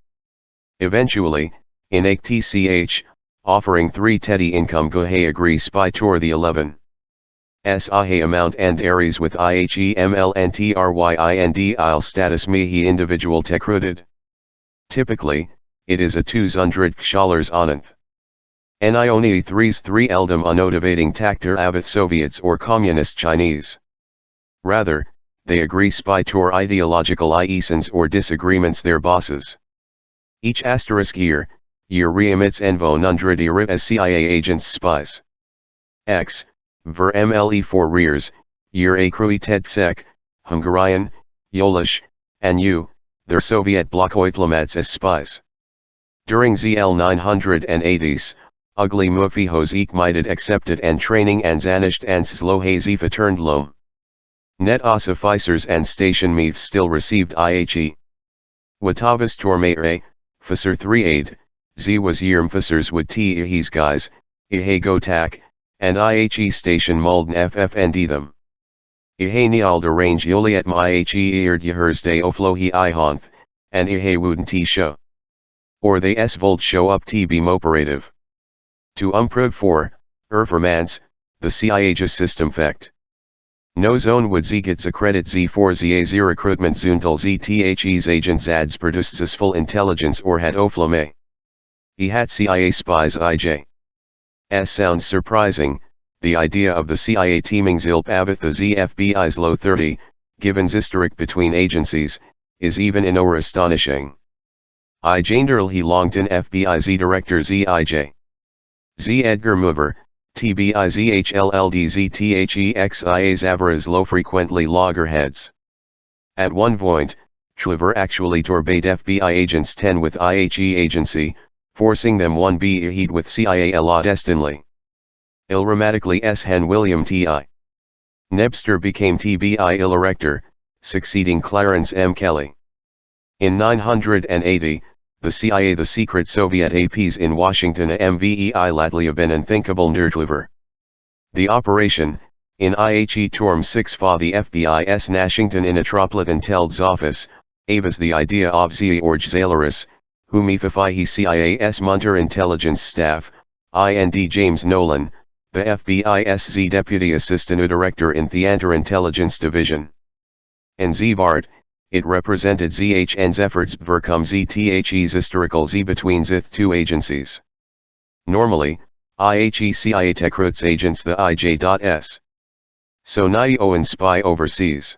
Eventually, in a TCH, offering 3 teddy income gohe agree spy tour the 11. Sahe amount and Aries with IHEML and TRYIND il status mihi individual recruited. Typically, it is a 200 kshallers ananth. Nioni 3 eldom unmotivating takter avith Soviets or Communist Chinese. Rather, they agree spy tour ideological iesans or disagreements their bosses. Each year reemits envo nundred as CIA agents spies. X, ver MLE 4 rears, year a krui Tedsek, Hungarian, Yolish, and U, their Soviet bloc diplomats as spies. During ZL 980s, ugly mufihos ekmited accepted and training and zanished and slohazy turned lom. Net officers and station meef still received IHE. Watavas tormare, Fisser 3 aid, Z was yerm Fissers would T ihis guys, Ihe gotak, and IHE station Malden FFND them. Ihe niald arrange Yoliet my IHE eard yehers de oflohi ihonth, and Ihe wooden T show. Or they s volt show up T beam operative. To umprove for, Erfermans, the CIA system fact. No zone would zget zakredit z4 za recruitment zuntal zthes agents ads produced full intelligence or had oflame. He had CIA spies IJ. Sounds surprising, the idea of the CIA teaming zilp avith the ZFBI's low 30, given historic between agencies, is even in or astonishing. I Janderl he Longton FBI Z Director ZIJ. Z Edgar Mover, TBIZHLLDZTHEXIA Zavaras low frequently loggerheads. At one point, Tliver actually torbade FBI agents 10 with IHE agency, forcing them 1B heat with CIA la destinely. Ilramatically S. Hen William T.I. Nebster became TBI Elector, succeeding Clarence M. Kelly. In 980, the CIA the secret Soviet APs in Washington MVEI lately been unthinkable nerdliver. The operation, in IHE Torm 6 fa the FBI's Nashington in Metropolitan Tel's office, avas the idea of George Zalaris, whom he CIA's Munter intelligence staff, IND James Nolan, the FBI's Deputy Assistant Director in Theater Intelligence Division. And Zvart, it represented ZHN's efforts overcome ZTHE's historical Z between ZITH two agencies. Normally, IHE CIA recruits agents the IJ.S. So NIO and spy overseas.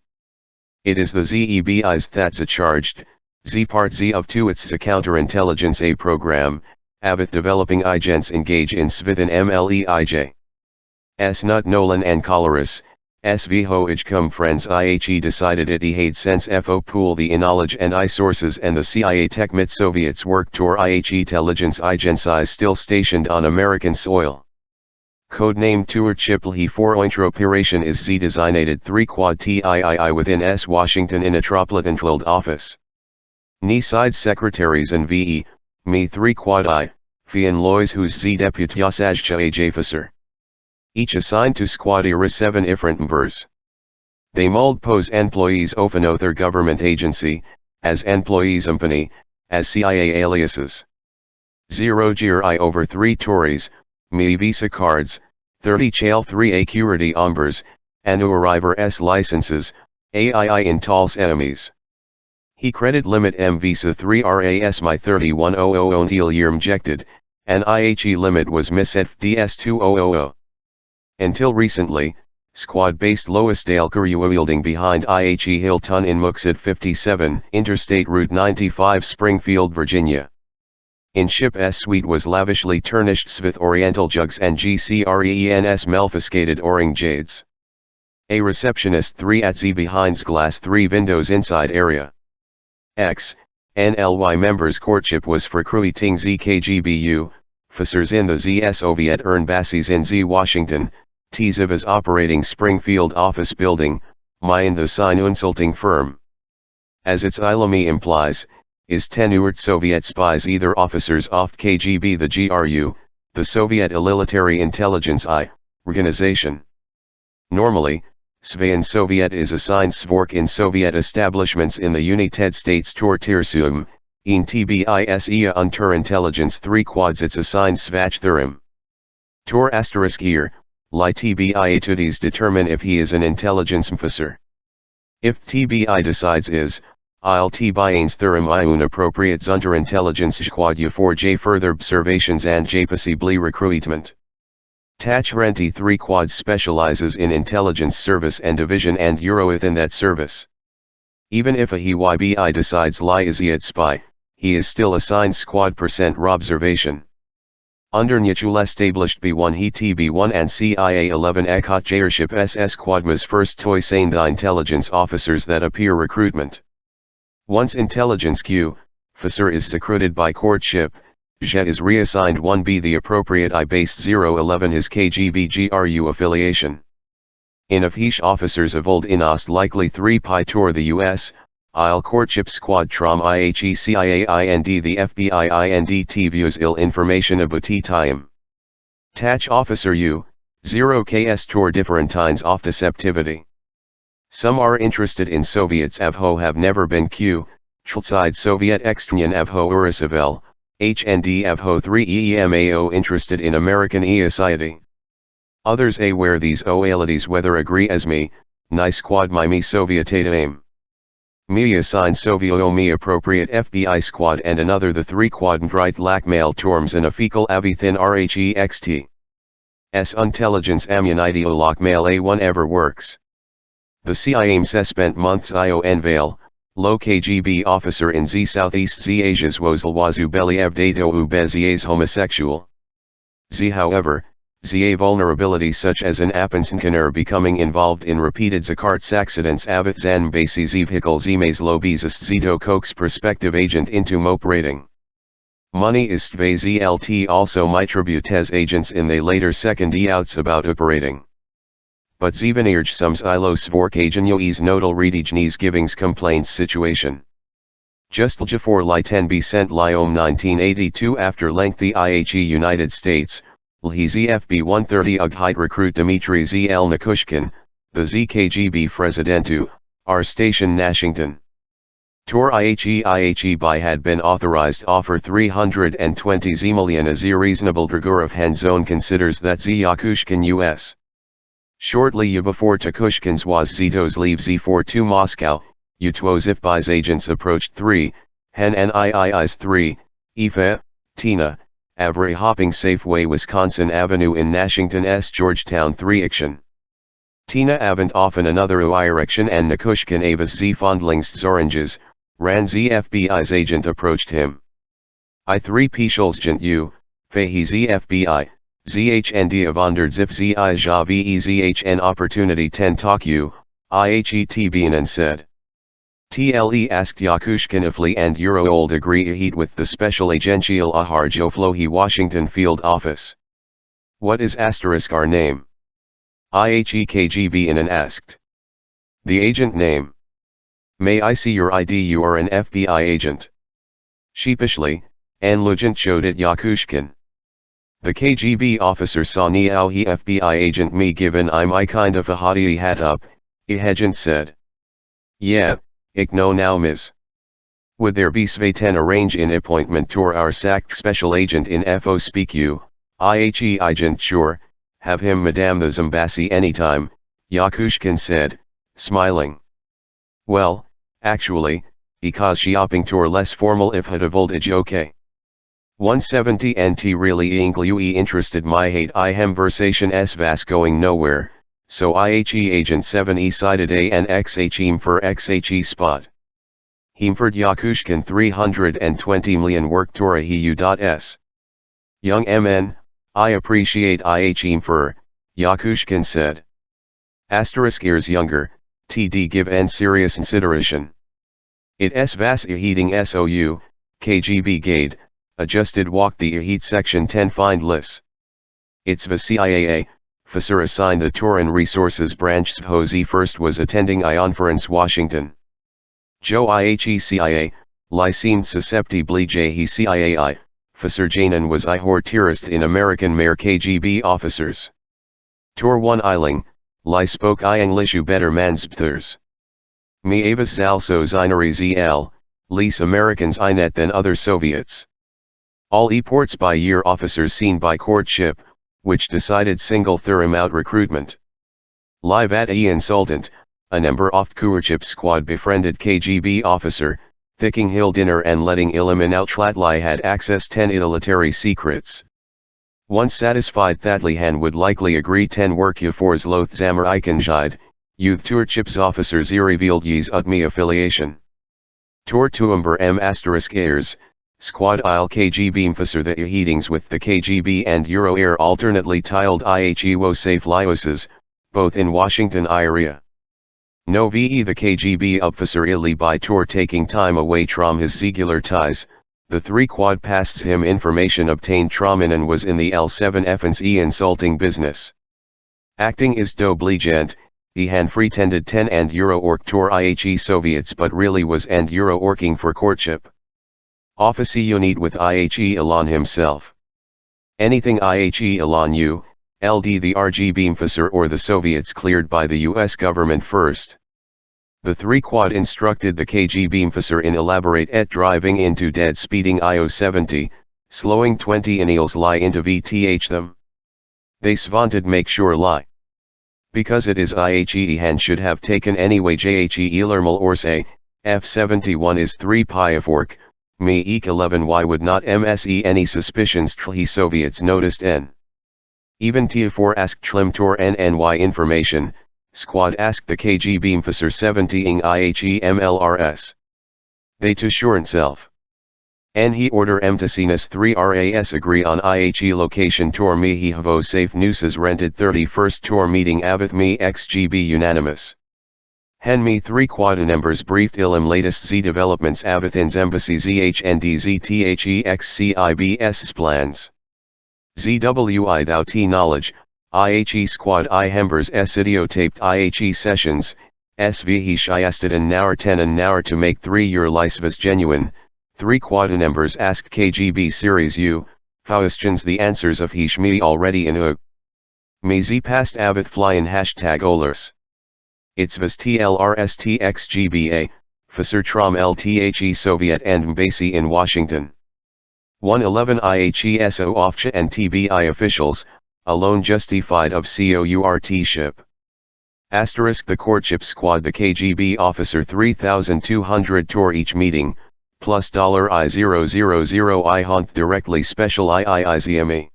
It is the ZEBI's that's charged, Z part Z of 2 its counterintelligence A program, avith developing agents engage in svithin MLE IJ. S Nut Nolan and Coloris. SV Hoage cum friends IHE decided it had sense FO pool the knowledge and I sources and the CIA techmit Soviets work tour IHE intelligence agencies still stationed on American soil. Codenamed Tour Chipl he 4 operation is Z designated 3 quad TIII within S Washington in Metropolitan Tlild office. Ni side secretaries and VE, me 3 quad I, Fian Lois whose Z deputyasajcha ajafisser. Each assigned to squad era 7 different members. They mold pose employees often other government agency, as employees company, as CIA aliases. 0 GRI over 3 Tories, me visa cards, 30 chale 3 acurity ombers, and arriver S licenses, AII in tals enemies. He credit limit M visa 3 RAS my 3100 until year injected, and IHE limit was miss at DS 2000. Until recently, squad-based Loisdale Curry wielding behind IHE Hilton in Mooksett 57, Interstate Route 95 Springfield, Virginia. In ship S suite was lavishly tarnished Svith Oriental jugs and GCRENS melfiscated Oring jades. A receptionist 3 at Z behind's glass 3 windows inside area. X, NLY members courtship was for creating ZKGBU, officers in the Z Soviet Bassies in Z Washington, Tzivas operating Springfield office building, in the sign insulting firm. As its ilami implies, is tenured Soviet spies either officers oft KGB the GRU, the Soviet Military Intelligence organization. Normally, Svayan Soviet is assigned Svork in Soviet establishments in the United States Tortirsum, in TBISEA Unter Intelligence 3 quads it's assigned Svach Thurim. Tor asterisk here, Li TBI etudes determine if he is an intelligence officer. If TBI decides is, I'll TBIANS Thurim Iun appropriate Zunter Intelligence Squad for J further observations and J possibly recruitment. Tachrenti 3 quad specializes in intelligence service and division and Euro within that service. Even if a HYBI decides Li is yet spy, he is still assigned squad % observation. Under Nyachul established B1 he TB1 and CIA 11 Ekot Jairship SS Quadmas first toy sane the intelligence officers that appear recruitment. Once intelligence Q, officer is recruited by courtship, J is reassigned 1B the appropriate I based 011 his KGB GRU affiliation. In Afhish officers of old Inost likely 3 Pi tour the US, IL courtship squad trom IHE CIA IND the FBI IND T views ill information about time. Tach officer U, 0 KS tour differentines off deceptivity. Some are interested in Soviets avho have never been Q, Chlside Soviet extnyan avho Urisavel, HND Avho 3 EEMAO interested in American society. Others a where these oalities whether agree as me, ni squad me Sovietata aim. Me assign Sovio me appropriate FBI squad and another the 3 quadrant lack mail torms and a fecal avithin rhext. S intelligence ammunitio lock mail A1 ever works. The CIA spent months unveil, low KGB officer in Z Southeast Z Asia's Wozlwazu Believ dato u bezies homosexual. Z however, Z a vulnerability such as an Appensenkener becoming involved in repeated Zakarts accidents avith zan bases vehicle Zmays lobesist Zito Koch's prospective agent into operating. Money ist ve ZLT also mitributes agents in the later second outs about operating. But Zevenirj sums ilo svorkajanyo is nodal redignes givings complaints situation. Justlja for li 10 be sent liom 1982 after lengthy IHE United States, Lhi ZFB 130 Ughite recruit Dmitry ZL Nikushkin, the ZKGB Fresidentu, R Station Nashington. Tor IHE by had been authorized offer 320 million as reasonable Dragurov Hanzone considers that Z Yakushkin US. Shortly before Takushkin's was Zitos leave Z4 to Moscow, Utwozifby's agents approached 3, Hen NIII's 3, Ifa, Tina, Avery hopping Safeway Wisconsin Avenue in Nashington S Georgetown 3 action. Tina Avant often another erection and Nikushkin Avas Z Fondlings Oranges, ran Z FBI's agent approached him. I3 Pschulzgent U, Fahi Z FBI. ZHND avonderd zip zi ja vezhn opportunity 10 talk u, IHETBN and said. TLE asked Yakushkin if Li and Euro old agree heat with the special agential ahar Joflohi Washington field office. What is asterisk our name? IHEKGBN and asked. The agent name. May I see your ID? You are an FBI agent. Sheepishly, Anlugent showed it Yakushkin. The KGB officer saw Niao he FBI agent me given I'm I kind of a hottie hat up, Ihegent said. Yeah, ich know now miss. Would there be Sveten arrange in appointment tour our sacked special agent in FO speak you, IHE agent sure, have him Madame the Zambasi anytime, Yakushkin said, smiling. Well, actually, because shopping tour less formal if had a voltage okay. 170 NT really inglui interested my hate I hem versation s vas going nowhere, so IHE agent 7 e sided a and xhe for xhe spot. Hemford Yakushkin 320 million work tora heu.s. Young MN, I appreciate IHE for, Yakushkin said. Asterisk ears younger, TD give n serious consideration. It s vas heating SOU, KGB gade. Adjusted walk the heat section 10 find lists. It's the CIAA, Fisser assigned the Turin Resources Branch Svozi first was attending Ionference Washington. Joe IHE CIA, Lycine susceptibly J he CIAI, Fisser Janan was I hortirist in American Mayor KGB officers. Tor 1 Eiling, Ly spoke I Englishu better manspthers. Me Avis Zalso Zinari ZL, lease Americans Inet than other Soviets. All e-ports by year officers seen by courtship, which decided single thurim out recruitment. Live at a insultant, a number oft courtship squad befriended KGB officer, thicking hill dinner and letting Ilimin out Tlatli had access 10 military secrets. Once satisfied Thatlihan would likely agree 10 work Yafors Loth Zamar Ikenjide, youth tourchips officers revealed ye's utmi affiliation. Tor tuumber m asterisk airs. Squad il KGB officer the heatings with the KGB and Euro Air alternately tiled IHEWO safe lioses, both in Washington area. No ve the KGB officer illy by tour taking time away from his zegular ties, the 3 quad passed him information obtained Tromin and was in the L7 FNE insulting business. Acting is do bligent, he han pretended 10 and Euro ork tour IHE Soviets but really was and Euro orking for courtship. Office unit with IHE Elon himself. Anything IHE Elon U, LD the RGB officer or the Soviets cleared by the US government first. The 3 quad instructed the KGB officer in elaborate et driving into dead speeding IO-70, Slowing 20 anils lie into VTH them. They svanted make sure lie. Because it is IHE hand should have taken anyway JHE elermal or say, F71 is 3 pi of work, me eq 11 why would not MSE any suspicions he Soviets noticed n. Even T4 asked Tlimtor NNY information, squad asked the KGB officer 70ing IHE MLRS. They to sure self. And he order Emtasinus 3 RAS agree on IHE location tour me he havo safe nooses rented 31st tour meeting avith me XGB unanimous. Hen me 3 quadinembers briefed ilim latest Z developments avithins embassy ZHND ZTHEXCIBS plans. ZWI thou T knowledge, IHE squad I hembers S videotaped IHE sessions, SV he shiasted an hour 10 an hour to make 3-year licevas genuine. 3 quadinembers ask KGB series U, questions the answers of he shmi already in U. Me z past avith flyin hashtag olers. It's vas TLRSTXGBA, Fasir Trom LTHE Soviet and Embassy in Washington. 111 IHESO OFCHA and TBI officials, alone justified of COURT ship. Asterisk the courtship squad the KGB officer 3200 tour each meeting, plus $I000 I hunt directly special IIIZME.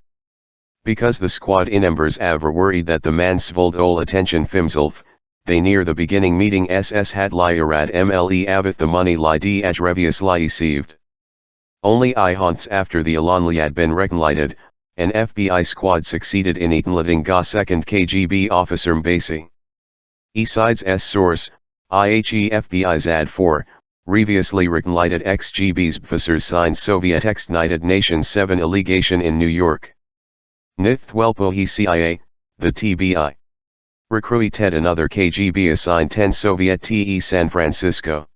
Because the squad inembers ever worried that the man svold ol attention fimself, they near the beginning meeting SS had liarad MLE avith the money li dh revius li received. Only I hunts after the Alonli had been recognized, an FBI squad succeeded in letting ga second KGB officer Mbasi. Esides S source, IHE FBI ZAD 4. Previously recognized XGB's officers signed Soviet United Nations 7 allegation in New York. Nithwelpo he CIA, the TBI. Recruited another KGB assigned 10 Soviet TE San Francisco.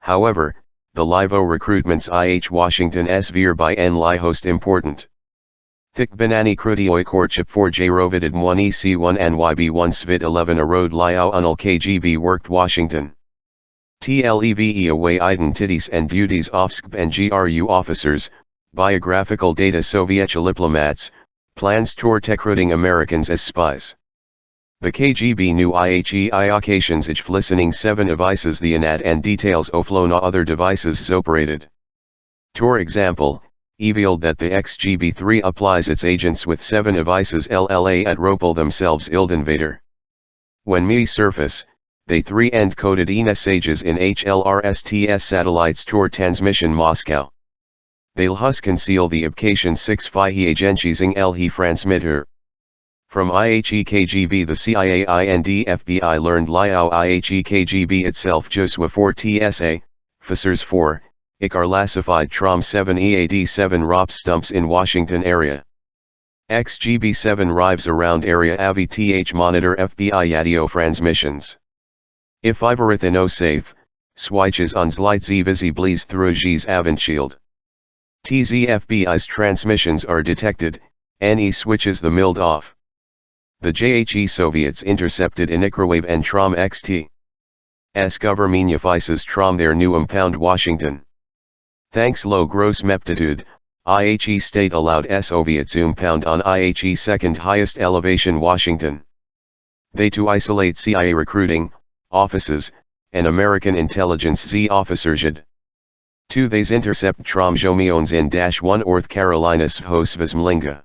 However, the LIVO recruitments IH Washington SVR by N li host important. Thik Banani Krutioi courtship 4J Rovidid 1 EC1 NYB1 Svit 11 a road Liao Unal KGB worked Washington. TLEVE away identities and duties of SKB and GRU officers, biographical data Soviet diplomats, plans toward recruiting Americans as spies. The KGB knew IHE occasions ich listening 7 devices the anad and details oflona other devices operated. For example, revealed that the XGB3 applies its agents with 7 devices LLA at Ropel themselves Ildenvader. When me surface, they 3 end-coded messages in HLRSTS satellites toward transmission Moscow. They'll hus conceal the obcation 6 Phi he agentizing L he transmitter. From IHE KGB the CIA and FBI learned Liao IHE KGB itself Josua 4 TSA, Officers 4, IC are classified Trom 7 EAD 7 ROP stumps in Washington area. XGB 7 rives around area AVTH monitor FBI yadio transmissions. If Iverith no safe, switches on light z visibles through G's Avantshield. TZ FBI's transmissions are detected, NE switches the milled off. The JHE Soviets intercepted Inikrowave and Trom XT. S government vices Trom their new impound Washington. Thanks low gross meptitude, IHE state allowed Soviets impound on IHE second highest elevation Washington. They to isolate CIA recruiting, offices, and American intelligence Z officers. 2 They's intercept Trom Jomiones in -1 North Carolina's Hosvas Mlinga.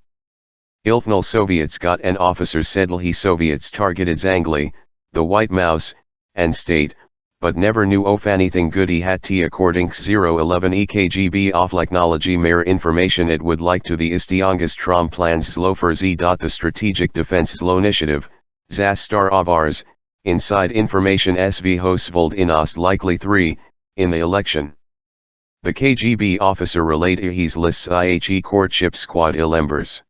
Ilfnal Soviets got an officers said he Soviets targeted Zangli, the White Mouse, and state, but never knew of anything good he had t according to 011 EKGB of technology mere information it would like to the Istiangas Trom plans Zlofer Z. The Strategic Defense Zlo Initiative, Zastar Avars, inside information SV Hosvold Inost likely 3, in the election. The KGB officer relayed his lists IHE courtship squad ilembers.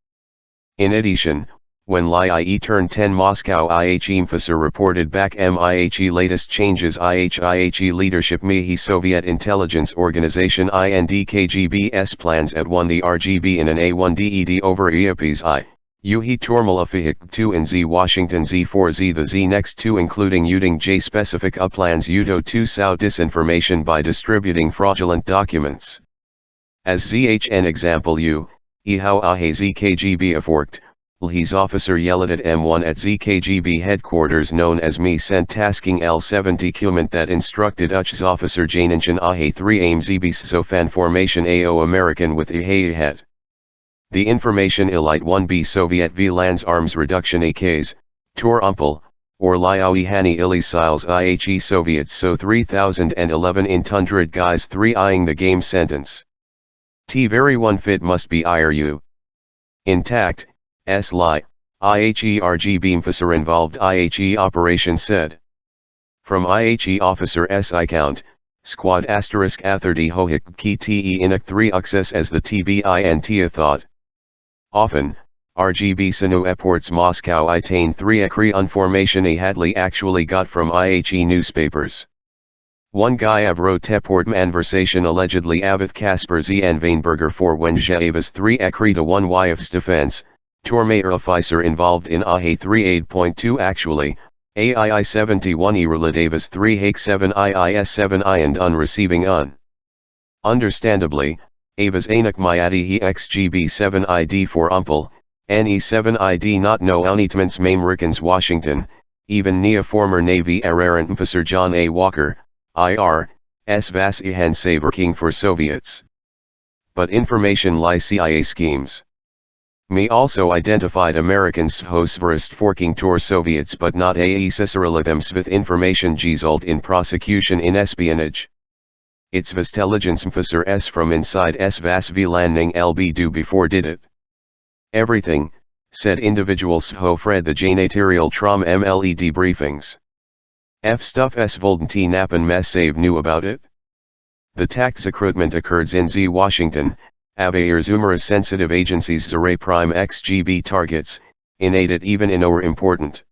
In addition, when Li-IE turned 10 Moscow IHE officer reported back MIHE latest changes IHE leadership Mihi Soviet Intelligence Organization IND KGB's plans at 1 the RGB in an A1DED over EAPs I, UHE Tormal Afihik 2 in Z Washington Z4Z the Z next 2 including Uding J specific plans Udo 2 Sao disinformation by distributing fraudulent documents. As zhn example u, how ahe zkgb aforkt, his officer yelled at M1 at zkgb headquarters known as me sent tasking L70 document that instructed uch's officer Jainanchan ahe 3 aim zbs sofan formation AO American with ahe. The information elite 1b Soviet v lands arms reduction AKs, Tor Umpel, or Lyawi Hani Ilisiles IHE Soviets so 3011 in 100 guys 3 eyeing the game sentence. T very one fit must be IRU. Intact, S lie, IHE RG Beamfisser involved IHE operation said. From IHE officer SI count, squad asterisk A30 Hohik Ki Te Inuk 3 Uxs as the TBINT thought. Often, RGB Sinu Eports Moscow Itain 3 Ekri information a Hadley actually got from IHE newspapers. One guy av wrote Teport manversation allegedly avith Kasper Zn Weinberger for when Javas 3 Ekri to 1 Wyef's defense, Tormayer officer involved in AHE 3 actually, AII 71 Erladavas 3 Hake 7 IIS 7 I and unreceiving un. Understandably, Avas Anak Myadi he XGB 7 ID for Umpel, NE 7 ID not no Unitments Mamrikans Washington, even Nia former Navy Errant Officer John A. Walker, IR, S. Vasihan Saber King for Soviets. But information lie CIA schemes. Me also identified Americans hosverist forking Tor Soviets but not AE Ciceralathems with information gesult in prosecution in espionage. It's Vestelligence officer S from inside S Vas V landing LB do before did it. Everything, said individuals ho Fred the Janaterial Trom MLE debriefings. F stuff S Volden T Nappen Mess Save knew about it? The tax recruitment occurred in Z Washington, Avair Zoomer's sensitive agencies Zaray Prime XGB targets, inated even in or important.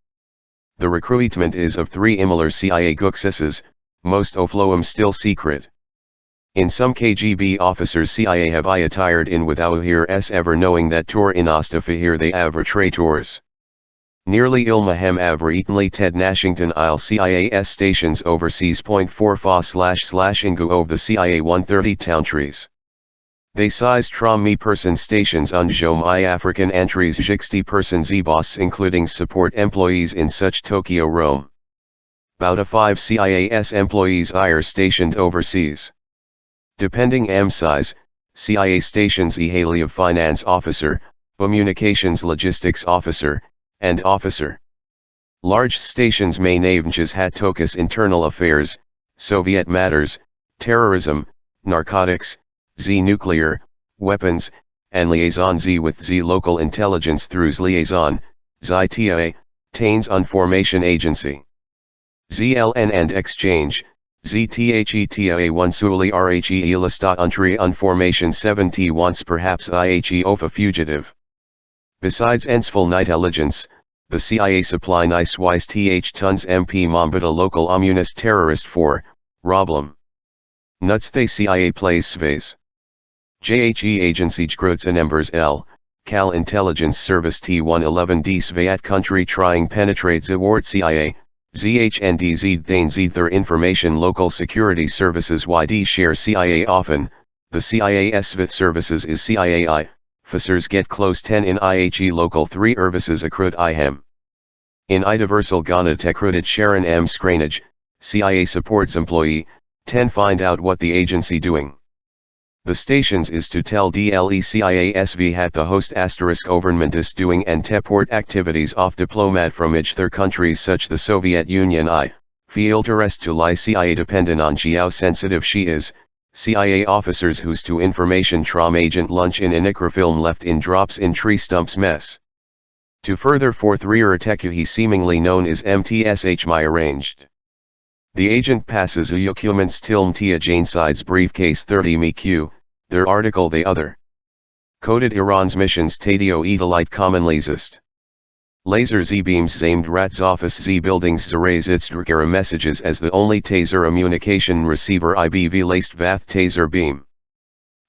The recruitment is of 3 Imler CIA Guxisses, most ofloem still secret. In some KGB officers CIA have I attired in without here s ever knowing that Tor in Ostafahir they avra traitors. Nearly Ilmahem avra eatonly Ted Nashington Isle CIAS stations overseas. 4 fa / ingu of the CIA 130 town trees. They size trom me person stations on Jom I African entries 60 person Z-boss including support employees in such Tokyo Rome. About 5 CIAS employees are stationed overseas. Depending size, CIA stations Ehaley of Finance Officer, Communications Logistics Officer, and Officer. Large stations may navenches hat tokus internal affairs, Soviet matters, terrorism, narcotics, Z nuclear, weapons, and liaison Z with Z local intelligence through Z liaison, ZITA, Tains Information Agency. ZLN and exchange, ZTHETA1 Suli RHE Lista Untri Information 70 once perhaps IHE OFA fugitive. Besides Ensful Nightelligence, the CIA supply nice wise th tons MP Mombita local communist terrorist for, Roblem. Nuts they CIA plays Svase. JHE Agency Jkrutsen Embers L, Cal Intelligence Service T111D Svat country trying penetrate Zawart CIA. ZHNDZ Dane Zther Information Local Security Services YD share CIA often, the CIA SVIT services is CIAI, officers get close 10 in IHE Local 3 Ervises Akrut IHEM. In Idiversal Ghana Tekrutit Sharon M. Scranage, CIA supports employee, 10 find out what the agency doing. The stations is to tell DLECIASV hat the host asterisk government is doing and teport activities off diplomat from their countries such the Soviet Union I, feel to rest to lie CIA dependent on how sensitive she is, CIA officers whose to information trom agent lunch in film left in drops in tree stumps mess. To further forth rear teku he seemingly known as MTSH my arranged. The agent passes documents tilm tia Jane sides briefcase 30 MQ, their article the other. Coded Iran's missions Tadio Edolite commonly exist. Laser Z-beams aimed Rats office Z-buildings Zarais Itzdrakara messages as the only taser communication receiver IBV laced Vath taser beam.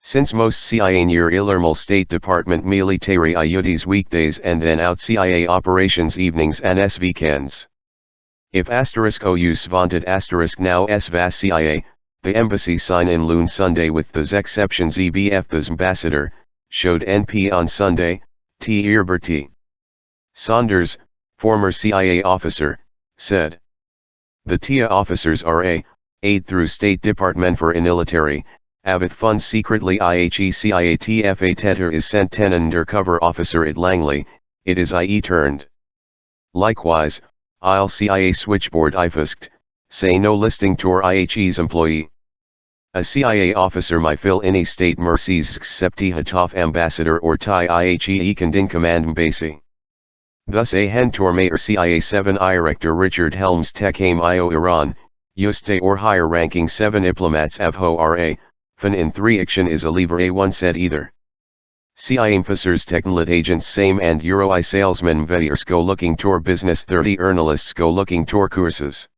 Since most CIA near Ilermal State Department military IUDs weekdays and then out CIA operations evenings and weekends. If asterisk OUS vaunted asterisk now S VAS CIA, The embassy sign in Lune Sunday with the exception ZBF the ambassador, showed NP on Sunday, T. Earberty. Saunders, former CIA officer, said. The TIA officers are aid through State Department for Military, Avith funds secretly IHECIATFA Tetter is sent 10 undercover officer at Langley, it is IE turned. Likewise, IL CIA switchboard IFUSKed, say no listing tour IHE's employee. A CIA officer may fill any state mercies except Hataf ambassador or Thai IHE Kandin command mbasi. Thus a hentor mayor CIA 7 director Richard Helms Tekame IO Iran, Yuste or higher ranking 7 diplomats avho RA, fan in 3 action is a lever A1 said either. CIA officers technlit agents same and Euro I salesmen veyers go looking tour business 30 journalists go looking tour courses.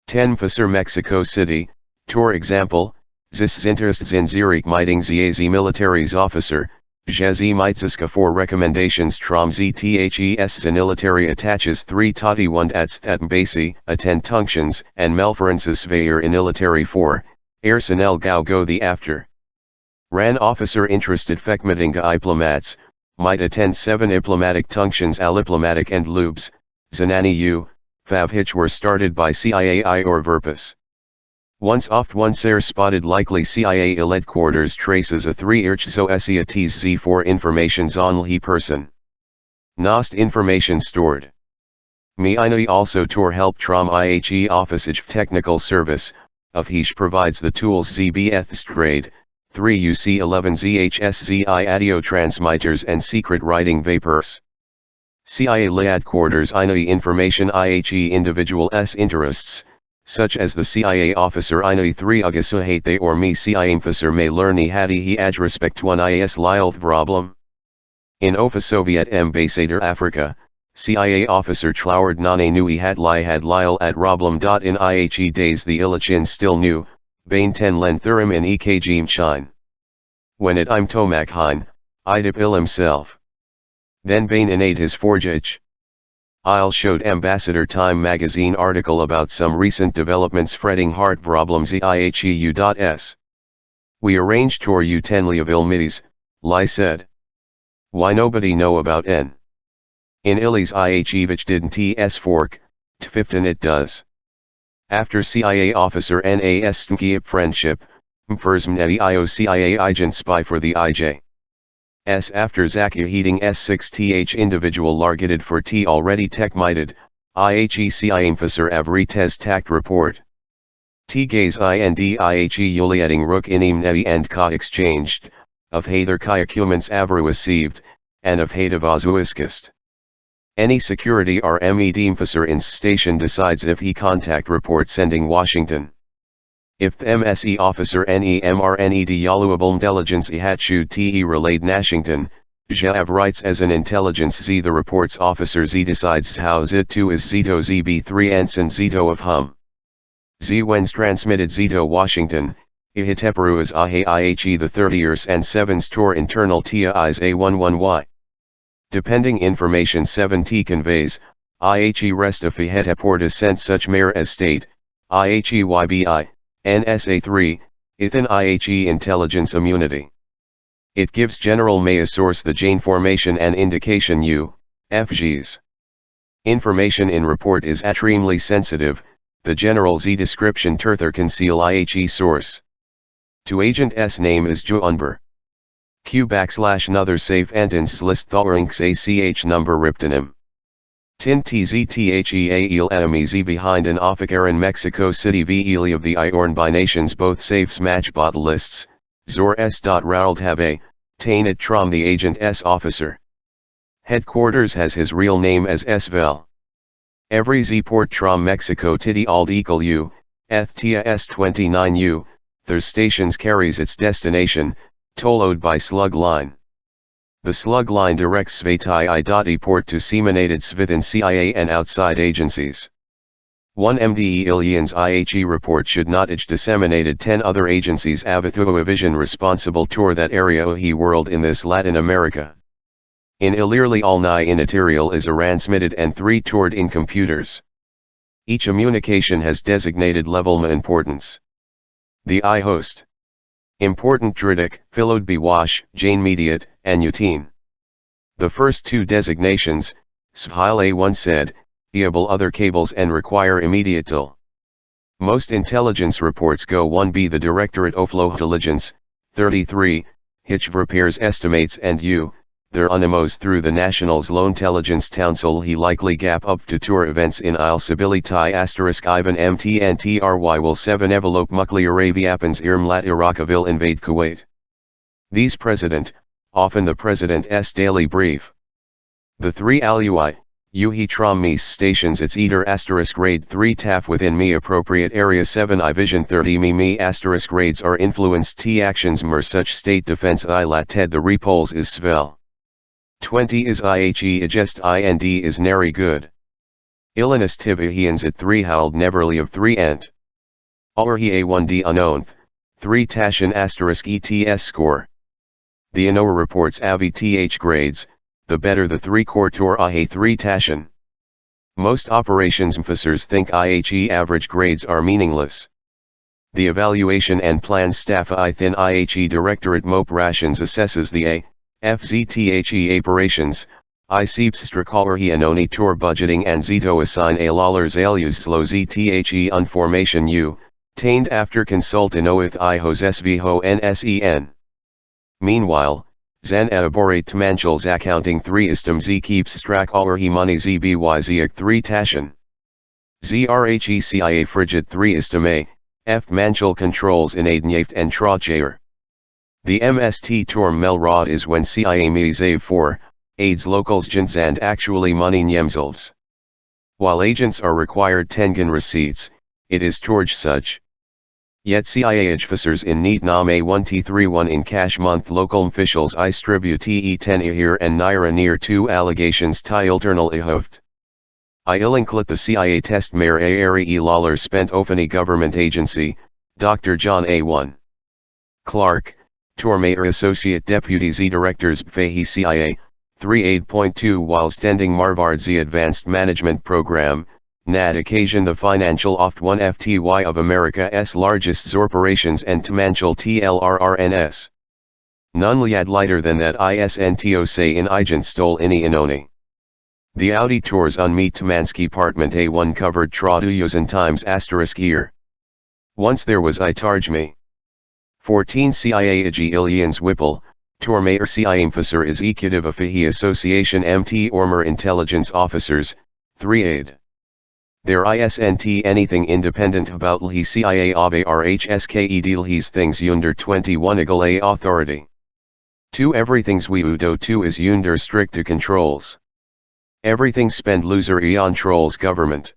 10 officer Mexico City, tour example, zis interests in Zurich meeting ZAZ militaries officer, Jazi Mietziska for recommendations trom ZTHES military attaches 3 tati 1 at Basi, attend functions and melferences veyer in military 4, Arsenal Gao go the after. Ran officer interested Fekmetinga diplomats, might attend 7 diplomatic functions al diplomatic and lubes, Zanani U, Fav Hitch were started by CIA or Verpus. Once oft once air spotted likely CIA headquarters traces a 3 Irchzo Esiates Z4 informations on he person. Nost information stored. Me Inai also tour help trom IHE officage technical service, of Hish provides the tools ZBF strade, 3 UC 11 ZHSZI audio transmitters and secret writing vapors. CIA headquarters Inai information IHE individual S interests, such as the CIA officer Inai 3 Agasuhate or me CIA officer may learn hadi he ad respect one is lyle problem. In OFA Soviet Ambassador Africa, CIA officer Tlauerd Nane Nui had lyle at problem. In IHE days the Illichin still new, Bain 10 Len Thurim in EKGM Chine. When it I'm Tomak Hein, Idip il himself. Then Bain inade his forgage. IL showed Ambassador Time magazine article about some recent developments fretting heart problems IHEU.s. We arranged tour U10 of Ilmides, Lai said. Why nobody know about N? In Illy's IHEvich didn't TS fork, T15 it does. After CIA officer NAS Skiip friendship, Mfers Mnevi IO CIA agent spy for the IJ. S after Zakia heating S6th individual largeted for T already techmited, IHECI officer avri test tact report. T gaze INDIHE Yuliating rook inim nevi and ka exchanged, of Hather Kayacuments avru received, and of Hadav azuiskist. Any security RMED officer in station decides if he contact report sending Washington. If the MSE officer NEMRNED Yaluable intelligence Ihachu TE relayed Nashington, Jav writes as an intelligence Z the report's officer Z decides how Z2 is Zito ZB3 Ensign Zito of Hum. Z when's transmitted Zito Washington, Ihiteperu is Ahe IHE the 30 years and 7's tour internal TIA is A11Y. Depending information 7T conveys, IHE rest of Ihiteporta sent such mayor as state, IHEYBI. NSA3, Ithan IHE intelligence immunity. It gives General Maya source the Jane formation and indication U, FGs. Information in report is extremely sensitive, the General Z description terther conceal IHE source. To agent S name is Jo Unber. Q / another safe entence list thorinks ACH number riptonym. Tin TZTHEA il enemy behind an Officer Mexico City v Ely of the Iorn by nations both safes match bot lists, Zor S. Rauld have a, Tain at Trom the agent S officer. Headquarters has his real name as S-Vel. Every Z port Trom Mexico Titty Ald equal U, Ethtia S29U, their stations carries its destination, tolloed by slug line. The slug line directs Svetai I. port to seminated Svithin CIA and outside agencies. 1 MDE Ilyans IHE report should not age disseminated 10 other agencies Avithu vision responsible tour that area he world in this Latin America. In Ilirli Alnai Inaterial is transmitted and 3 toured in computers. Each communication has designated level importance. The I host. Important Dritic, Philod Wash, Jane Mediate, and Utine. The first two designations, Svhile A1 said, eable other cables and require immediate till. Most intelligence reports go 1b. The Directorate of Intelligence, 33, Hitch repairs estimates and their unemos through the National's Low Intelligence Council he likely gap up to tour events in Isle Sibility * Ivan MTNTRY will 7 envelope Mukli Arabiapans Irmlat Iraqaville invade Kuwait. These President, often the President's daily brief. The 3 Alui, Uhi Tram Mies stations its eater * raid 3 taf within me appropriate area 7 I vision 30 me * raids are influenced t actions mer such state defense I lat ted the repols is svel. 20 is IHE adjust IND is nary good. Illinus tivihians at 3 howled neverly of 3 ent. Alrehi A1D unknownth, 3 tashin * ETS score. The ANOA reports AVTH grades, the better the 3 core tour AHE 3 tashin. Most operations officers think IHE average grades are meaningless. The evaluation and plans staff within IHE Directorate MOP rations assesses the FZTHE operations, ICEPS Strakallerhi Anoni tour budgeting and Zito assign a lollers alius slow ZTHE unformation U, tained after consult inoith I hos SVHO NSEN. Meanwhile, Zen elaborate Tmanchels accounting 3 istem Z keeps Strakallerhi money ZBYZ 3 tashin. ZRHECIA frigid 3 istem A, F Manchel controls in Aidnyaft and Trajayer. The MST Torm Melrod is when CIA Mizav 4, aids locals gens and actually money Nyemzelvs. While agents are required Tengen receipts, it is Torj such. Yet CIA officers in need nam A1T31 in cash month local officials I stribu TE10 ahir and Naira near 2 allegations ti ilternal ihoft. I illinclit the CIA test mayor Ari Lawler spent Ofani government agency, Dr. John A1. Clark, Tormayer Associate Deputy Z Directors Bfahi CIA, 38.2 while standing Marvard Z Advanced Management Program, NAD occasion the financial oft 1 FTY of America's largest zorporations and Tmanchel TLRRNS. None liad lighter than that ISNTO say in Igent stole any inoni. The Audi tours on me Tmansky Partment A1 covered Traduyos and times * year. Once there was I targe me. 14 CIA Agi Ilians Whipple, Tormayer CIA officer is executive of Fahi Association MT Ormer Intelligence Officers, 3 aid. There isn't anything independent about Lhi CIA Ave RHSKE deal his things yunder 21 egal a authority. 2 everything's we udo 2 is yunder strict to controls. Everything spend loser eon trolls government.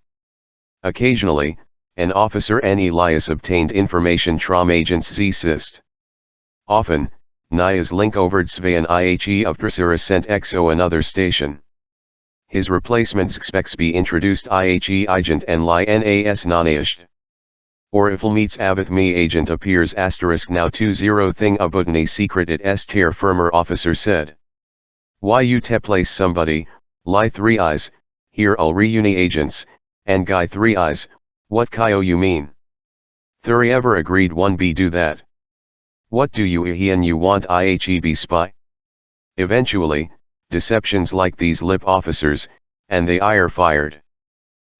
Occasionally, an officer N. Elias obtained information from agents Z-Sist. Often, Nias link over Svayan IHE of Drasura sent XO another station. His replacements expects be introduced IHE agent and Li NAS non-aished. Or if meets Avith me agent appears * now 20 thing abutni secret it est tier firmer officer said. Why you te place somebody, Li 3 eyes, here I'll reuni agents, and guy 3 eyes, what kyo you mean? Thuri ever agreed 1b do that. What do you and you want IHEB spy? Eventually, deceptions like these lip officers, and they are fired.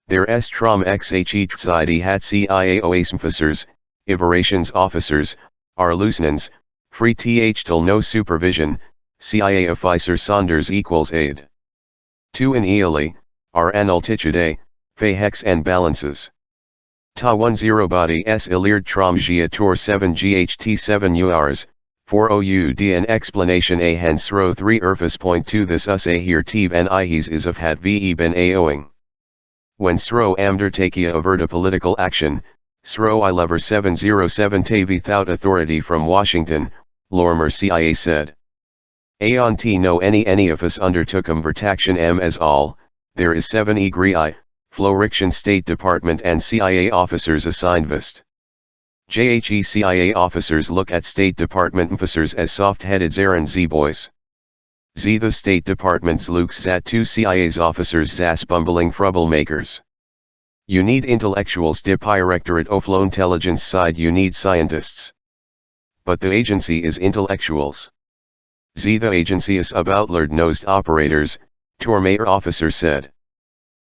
Their estrom xhe society hat CIA OAS officers, Iverations officers, are lieutenants, free th till no supervision, CIA officer Saunders equals aid. 2 in Eali, are analtitude, fe hex and balances. Ta 10 body s illiard trom gia tor 7 ght 7 urs, 4 oud an explanation a hence row 3 erfus.2 this us a here tiv and ihis is of hat ve ben a owing. When sro amdertakia avert a political action, sro I lever 707 ta without authority from Washington, Lorimer CIA said. Aon t no any of us undertookum vertaction m as all, there is 7 egri I, Floriction State Department and CIA officers assigned vist. JHE CIA officers look at State Department officers as soft-headed Zaran Z-boys. Z the State Department's looks at 2 CIA's officers as bumbling troublemakers. You need intellectuals. Directorate of Law Intelligence side, you need scientists. But the agency is intellectuals. The agency is about learned-nosed operators, Tormayer officer said.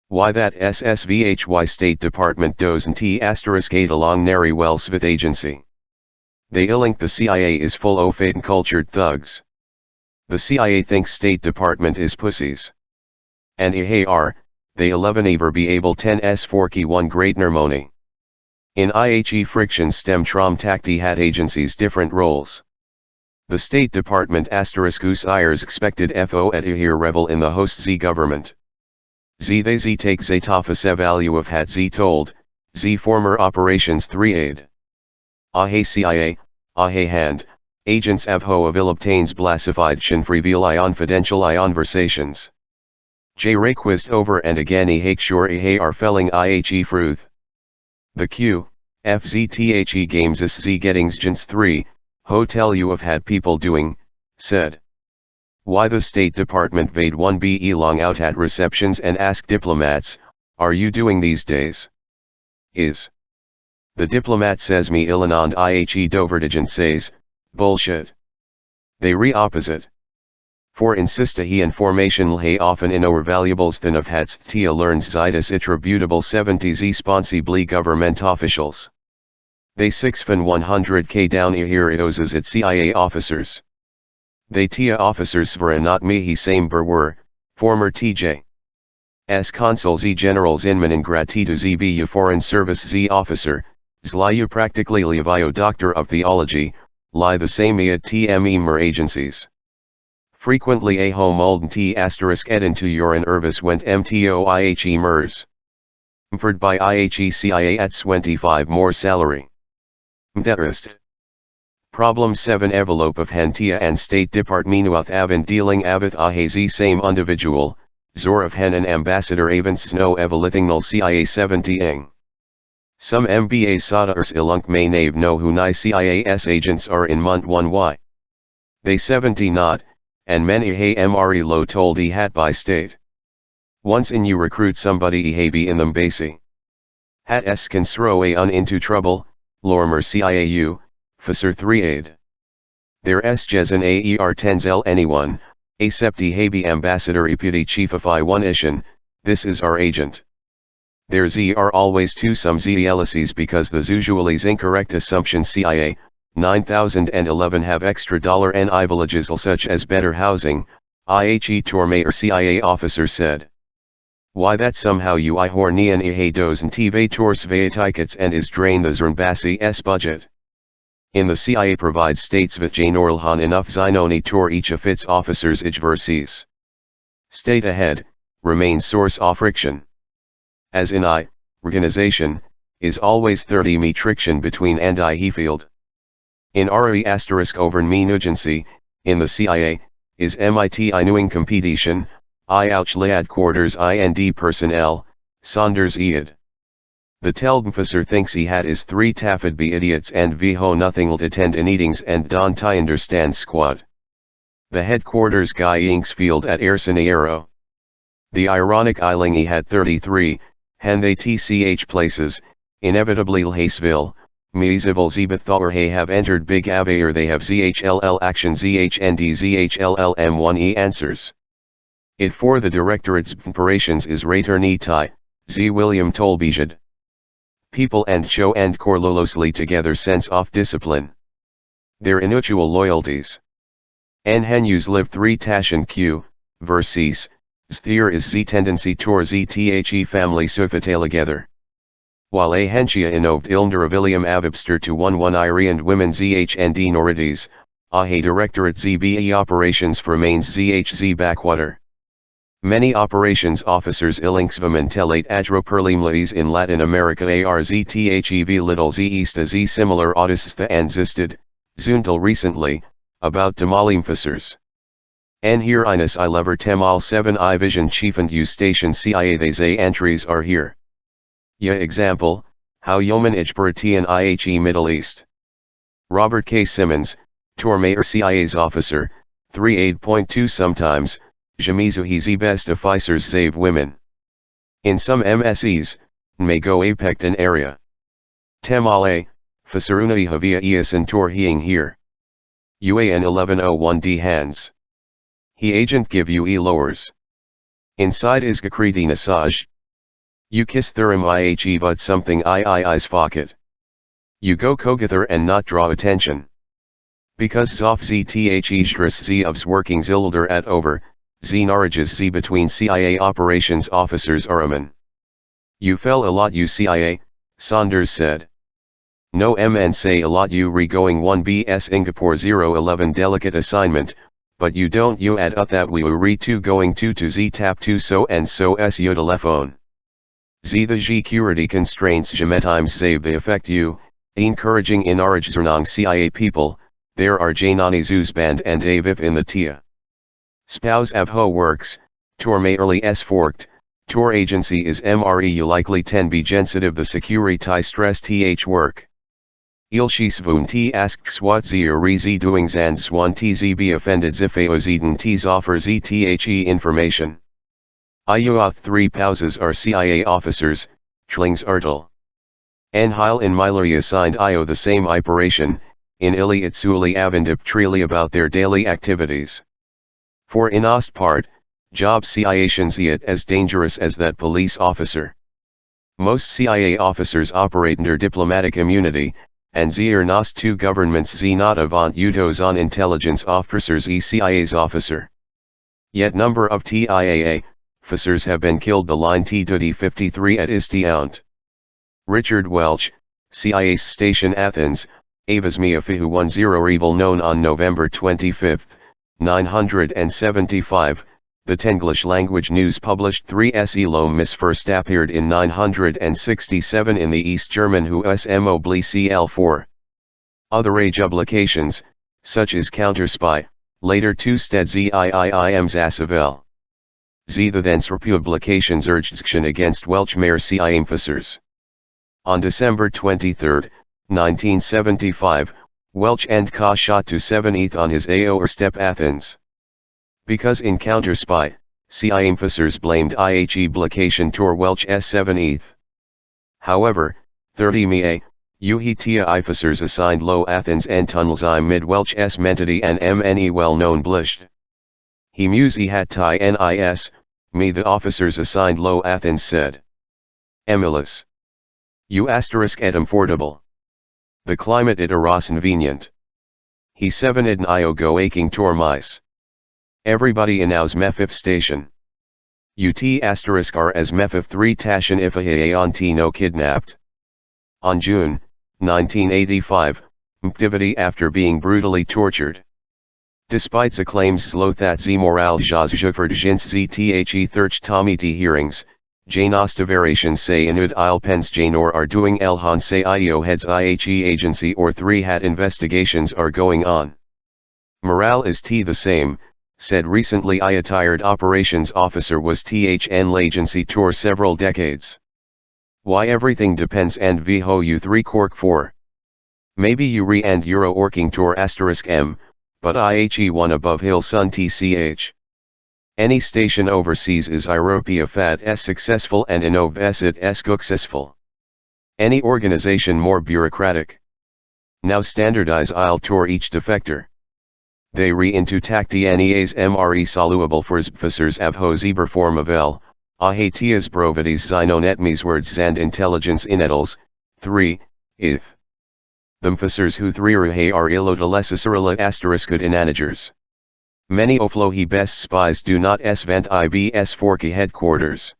Why that SSVHY State Department doesn't *8 along nary well svith agency. They illink the CIA is full of cultured thugs. The CIA thinks State Department is pussies. And they 11 ever be able 10s forky one great nermony. In IHE friction stem trom tacti hat agencies different roles. The State Department *us ires expected FO at here revel in the host Z government. They take Zetafas value of hat Z told, Z former operations 3 aid. Ahe CIA, ahe hand, agents avho avil obtains classified reveal confidential conversations. J request over and again hake sure are felling IHE fruth. The Q, FZTHE games is Z gettings gens 3, hotel you have had people doing, said. Why the State Department vade 1be long out at receptions and ask diplomats, are you doing these days? Is. The diplomat says me illanand IHE doverdigent says, bullshit. They re-opposite. For insista he information lhe often in our valuables than of hats tia learns zitus attributable 70 z sponsibly government officials. They 6 fan 100k down here ioses at CIA officers. They tia officers svara not me he same were, former TJ. S consul z generals inman in gratitu zbu foreign service z officer, zlyu practically levio doctor of theology, lie the same at TME mer agencies. Frequently a home olden t asterisk edin to urine ervis went mto IHE mers. Mford by IHE CIA at 25 more salary. Mderist. Problem 7 envelope of Hentia and State Departmenuath avin dealing avith ahazi same individual, zor of hen and ambassador avin snow evolithingnal CIA 70ing. Some MBA sadars ilunk may nave know who ni CIAS agents are in Mont 1y. They 70 not, and many hey MRE lo told he hat by state. Once in you recruit somebody be in them basi. Hat s can throw a un into trouble, lormer CIAU. Officer 3 aid. There s jesan aer tenzel anyone, acepti habi ambassador deputy chief of I1 ishan, this is our agent. There z are always two some z elices because the usually's incorrect assumption CIA, 9011 have extra $n villages such as better housing, IHE Tormayer CIA officer said. Why that somehow ui hornian ihe dos and tive tors tickets and is drain the Zernbasi s budget. In the CIA provides states with Janorlhan enough Zinoni tor each of its officers verses. State ahead, remains source of friction. As in organization, is always 30 me friction between and he field. In RE asterisk over me nugency, in the CIA, is MIT inuing competition, ouch lead quarters IND personnel, Saunders eid. The Teldmfusser thinks he had is 3 taffid be idiots and vho nothing'll attend in eatings and don't understand squad. The headquarters guy inks field at Arseniero. The ironic Eiling he had 33, hen they tch places, inevitably Lhaseville, Measeville Zebethor he have entered Big Avayer they have ZHLL action ZHND ZHLLM1E answers. It for the Directorate's operations is Rater Nitai, Z William Tolbejad. People and show and corlolosly together sense of discipline. Their inutual loyalties. En henus live 3 tashan q, verses, zthir is z tendency tor zthe family sufate together. While a hentia innoved ilmderavilium avibster to 1 iri and women zhnd norides, ahe directorate zbe operations for mains zhz backwater. Many operations officers illinksvamentelate adroperlimlaes in Latin America arzthev little z easta z similar autistha and zisted, zundel recently, about demalimfacers. En here inus I lever temal 7 I vision chief and u station CIA they say entries are here. Ya example, how yeoman ijperatian IHE Middle East. Robert K. Simmons, Tormayer CIA's officer, 38.2 sometimes, Jamizu he best officers save women. In some MSEs, may go apekten area. Temale, Fasaruna Havia Iasan Tor Heing here. UAN 1101D hands. He agent give you lowers. Inside is Gakriti Nasaj. You kiss thurim ihe but something is pocket. You go kogather and not draw attention. Because zof zth stress z ofs working zilder at over, z narages z between CIA operations officers Araman. You fell a lot you CIA, Saunders said. No MN say a lot you re-going 1BS Singapore 011 delicate assignment, but you don't you add up that we re-2 going 2 to Z tap 2 so and so s yo telephone. Z the security constraints jametimes save the effect you, encouraging in Zernong CIA people, there are Janani Zuzband and Avif in the TIA. Spouse Avho works, Tor may early s forked, Tor agency is MRE you likely 10 be gensitive the security stress th work. Ilshisvun t asks what z z doing zan swan tz be offended zifeo zeden t's offer zthe information. Iuoth 3 pauses are CIA officers, Schlings Ertel. En Heil in Milary assigned Io the same operation, in Ili Itsuli Avendip Trili about their daily activities. For in Ost part, job CIAtions yet as dangerous as that police officer. Most CIA officers operate under diplomatic immunity, and zir nost 2 governments z not avant utos on intelligence officers CIA's officer. Yet number of TIAA officers have been killed the line T-53 at Istiount. Richard Welch, CIA's station Athens, Avasmia Fihu 10 evil known on November 25, 975, the Tenglish language news published 3 se Lomis first appeared in 967 in the East German USMO CL4. Other age publications, such as Counterspy, later 2 Sted ZIIIM Zasavel. Z the thence publications urged action against Welch Mayor CIA officers. On December 23, 1975, Welch and Ka shot to 7th on his AO step Athens. Because in Counterspy, CIA officers blamed IHE blockation Tor Welch S7th. However, 30 Mea, Uhitia officers assigned Low Athens and tunnels I mid Welch S mentity and MNE well known blished. He musi hat tie NIS, me the officers assigned Low Athens said. Emilus. U asterisk etum fordable. The climate it aros convenient. He 7 id io go aching Tor mice. Everybody in aus Mefif station. UT asterisk are as Mefif 3 Tashin Ifahae on T no kidnapped. On June, 1985, activity after being brutally tortured. Despite the claims slow that z moral jas juferd jins zthe thirch tomiti hearings, Janostavarations say inud il pens janor are doing elhan say io heads ihe agency or 3 hat investigations are going on. Morale is t the same, said recently I tired operations officer was THN agency tour several decades. Why everything depends and vho u 3 cork 4. Maybe you re and euro orking tour asterisk m, but IHE 1 above hill sun tch. Any station overseas is Europea fat s successful and innov it s successful. Any organization more bureaucratic. Now standardize il tour each defector. They re into tactianias MRE soluble for officers avho zebra form of L, ahatias brovides zinonetmes words zand intelligence inetals, 3, ith. Them officers who 3 ruhe are illodelesisarilla asteriskud inanagers. Many oflohi best spies do not vent IBS forky headquarters.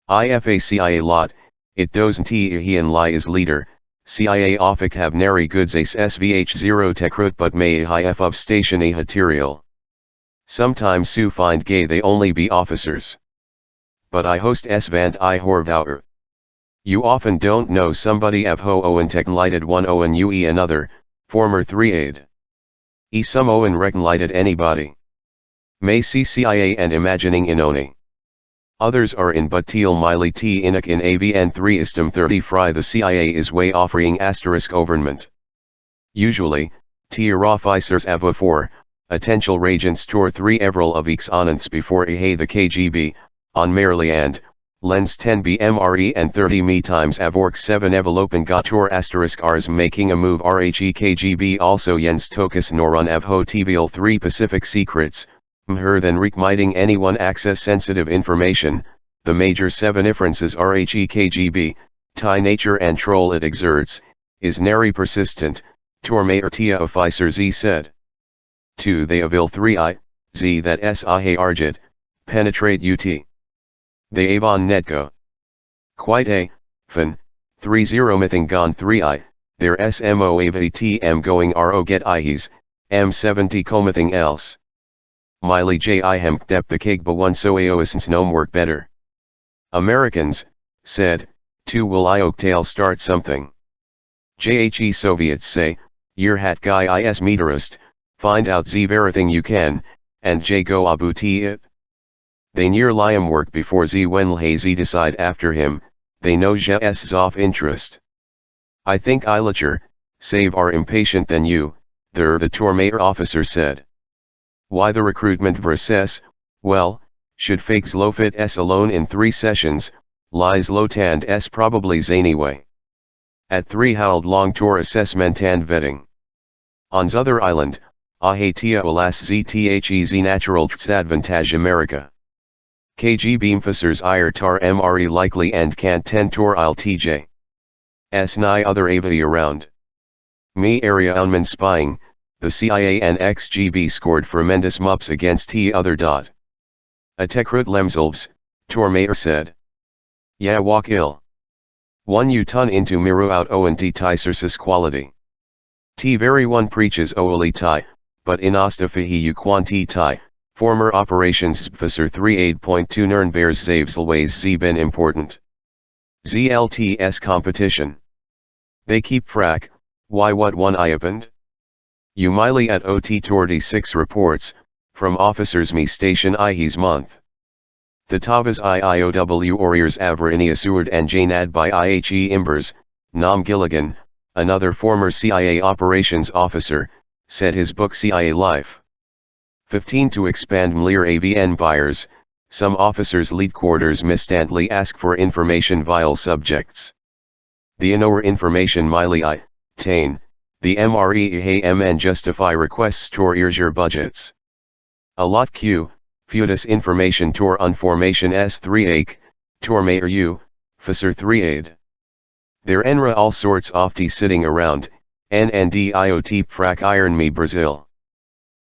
IFACIA lot, it doesn't he and lie is leader. CIA offic have nary goods ace SVH0 techrut but may high F of station a material. Sometimes Sue find gay they only be officers. But I host vant I horvouer. You often don't know somebody av ho owen tech lighted 1 owen ue another, former 3 aid. Some owen recon lighted anybody. May see CIA and imagining inoni. Others are in but teal miley t inuk in avn 3 istum 30 fry the CIA is way offering asterisk government. Usually, t officers ava 4, attentional regents tor 3 everal of ex onants before the KGB, on merely and, Lens 10 BMRE and 30 me times Avork 7 Evelopen Gator asterisk Rs making a move RHEKGB also Jens Tokus Noron Avho TVL 3 Pacific Secrets, Mher than miting anyone access sensitive information, the major 7 differences RHEKGB, Thai nature and troll it exerts, is nary persistent, Tormayer Tia officer Z said. 2 They avil 3 Z that S ahe arjit, penetrate UT. They avon netgo. Quite a, fan, 30 mithing gone 3 their SMO AVTM going RO get IHs, M70 comithing else. Miley J I hemp dep the kigba one so aoisns gnome work better. Americans, said, 2 will I oaktail start something. JHE Soviets say, year hat guy is meterist, find out z everything you can, and J go abu t it. They near liam work before z when z decide after him, they know je s off interest. I think Ilacher, save are impatient than you, the Tormayer officer said. Why the recruitment versus, well, should fakes lofit s alone in 3 sessions, lies lotand s probably anyway. At 3 howled long tour assessment and vetting. On Zother Island, ahatia alas zthez natural tsadvantage America. KG beamfacers ir tar mre likely and can't 10 tour il tj. S ni other avi around. Me area unman spying, the CIA and XGB scored tremendous mups against t other dot. Atekrut lemselves, Tormayer said. Ya walk ill. 1 u ton into miru out o and t tisersis quality. T very one preaches oali tai, but in ostafihi u quanti tai, former operations officer 38.2 nern bears zavselways z been important. ZLTS competition. They keep frack, why what one I opened? Umili at OT Torty 6 reports, from officers me station IHE's month. The Tavas IIOW Warriors Avarinia Seward and Janad by IHE Imbers, Nam Gilligan, another former CIA operations officer, said his book CIA Life. 15 To expand Mlir AVN buyers, some officers' lead quarters misstantly ask for information vile subjects. The Inower information Miley I, Tain, the MRE MN justify requests tor your budgets. A lot Q, Feudus information tor unformation S3 ake, tor mayor U, Fisser 3 aid. There enra all sorts ofty sitting around, NND IoT frac iron me Brazil.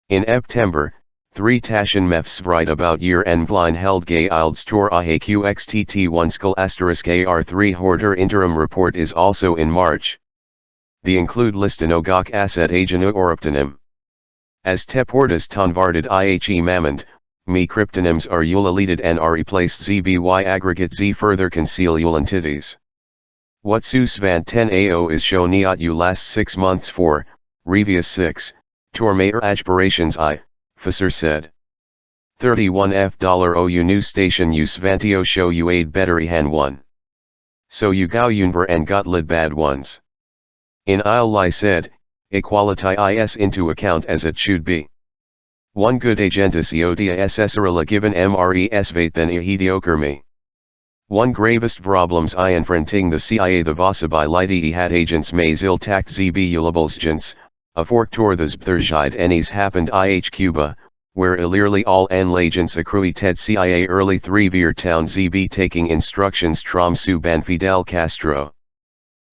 In September, 3 Tashin mefs write about year en blind held gay ild store AHQXTT1 skull asterisk AR3 hoarder interim report is also in March. The include listinogok asset agenu oroptonym. As teportus tonvarded IHE mamond, me cryptonyms are eulaleted and are replaced zby aggregate z further conceal eulentities. What sus van 10 AO is show niat u last 6 months for, Revius 6, Tormayer aspirations I, Fisser said. 31 F $OU new station use vantio show you aid better han 1. So you gao unver and got lid bad ones. In I'll lie said, equality is into account as it should be. One good agentus eodia ssarilla given mres vate than ihedioker me. One gravest problems I enfrenting the CIA the Vasabai Lighty had agents mays ill tact zb ulabulsgents, a fork tor the zbthurjide ennies happened IH Cuba, where illierly all n agents accrui ted CIA early 3 Veer town zb taking instructions trom su ban Fidel Castro.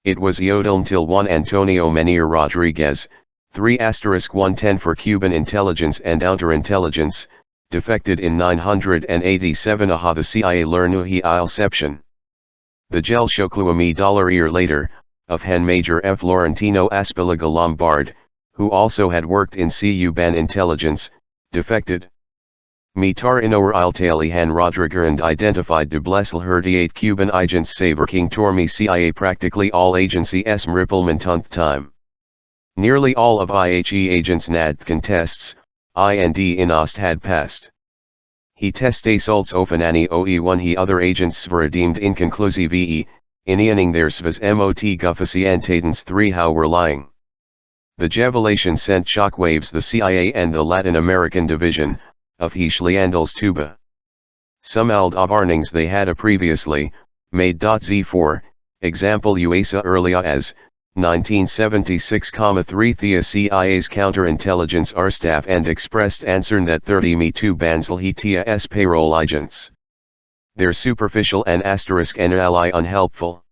It was Iodilm till 1 Antonio Menir Rodriguez, 3 110 for Cuban intelligence and counterintelligence, defected in 987 aha the CIA learnuhi ilception. The gel shokluami dollar year later, of Hen Major F. Laurentino Aspiliga Lombard, who also had worked in Cuban intelligence, defected. Mitar inower iltali Han Rodriguez and identified de blessel her 8 Cuban agents saver King Tormi CIA practically all agency s mripplementunth time. Nearly all of IHE agents nad contests, IND inost had passed. He teste salts ofanani OE1 he other agents were deemed inconclusive inianing their svas mot guffasy antadens 3 how were lying. The Javelation sent shockwaves the CIA and the Latin American division, of Hishliandals Tuba. Some old warnings they had previously made. Z4, example USA earlier as 1976,3 Thea CIA's counterintelligence R staff and expressed answer that 30 Me Too Banzel he Tia payroll agents. They're superficial and asterisk and ally unhelpful.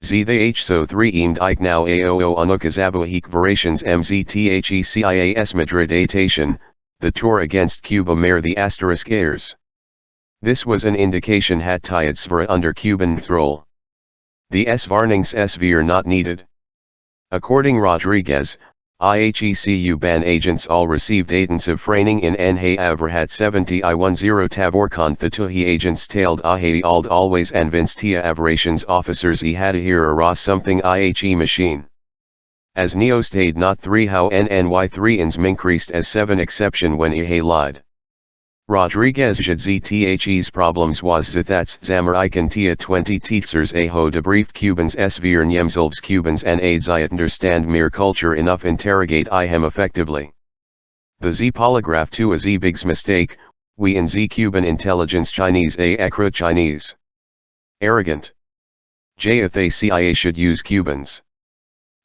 Z they H so 3 eamed Ike now AOO unukazabo hik variations MZTHE CIAS Madrid atation, the tour against Cuba mare the asterisk airs. This was an indication hat Tiadsvara under Cuban thrall. The S varnings S veer not needed. According Rodriguez, IHECU ban agents all received intensive training in NH Averhat 70 I10 Tavorkon Thatuhi agents tailed Ahe ald always Anvinstia Averations officers had here a something IHE machine. As neostade not 3 how NNY3 ins increased as 7 exception when Ihe lied. Rodriguez ZTHE's problems was that's Zamar Ikan Tia 20 teachers aho debriefed Cubans S vir Nyemzilvs Cubans and aids I understand mere culture enough interrogate Ihem effectively. The Z polygraph to a Z big's mistake, we in Z Cuban intelligence Chinese a acro Chinese. Arrogant. Jathe CIA should use Cubans.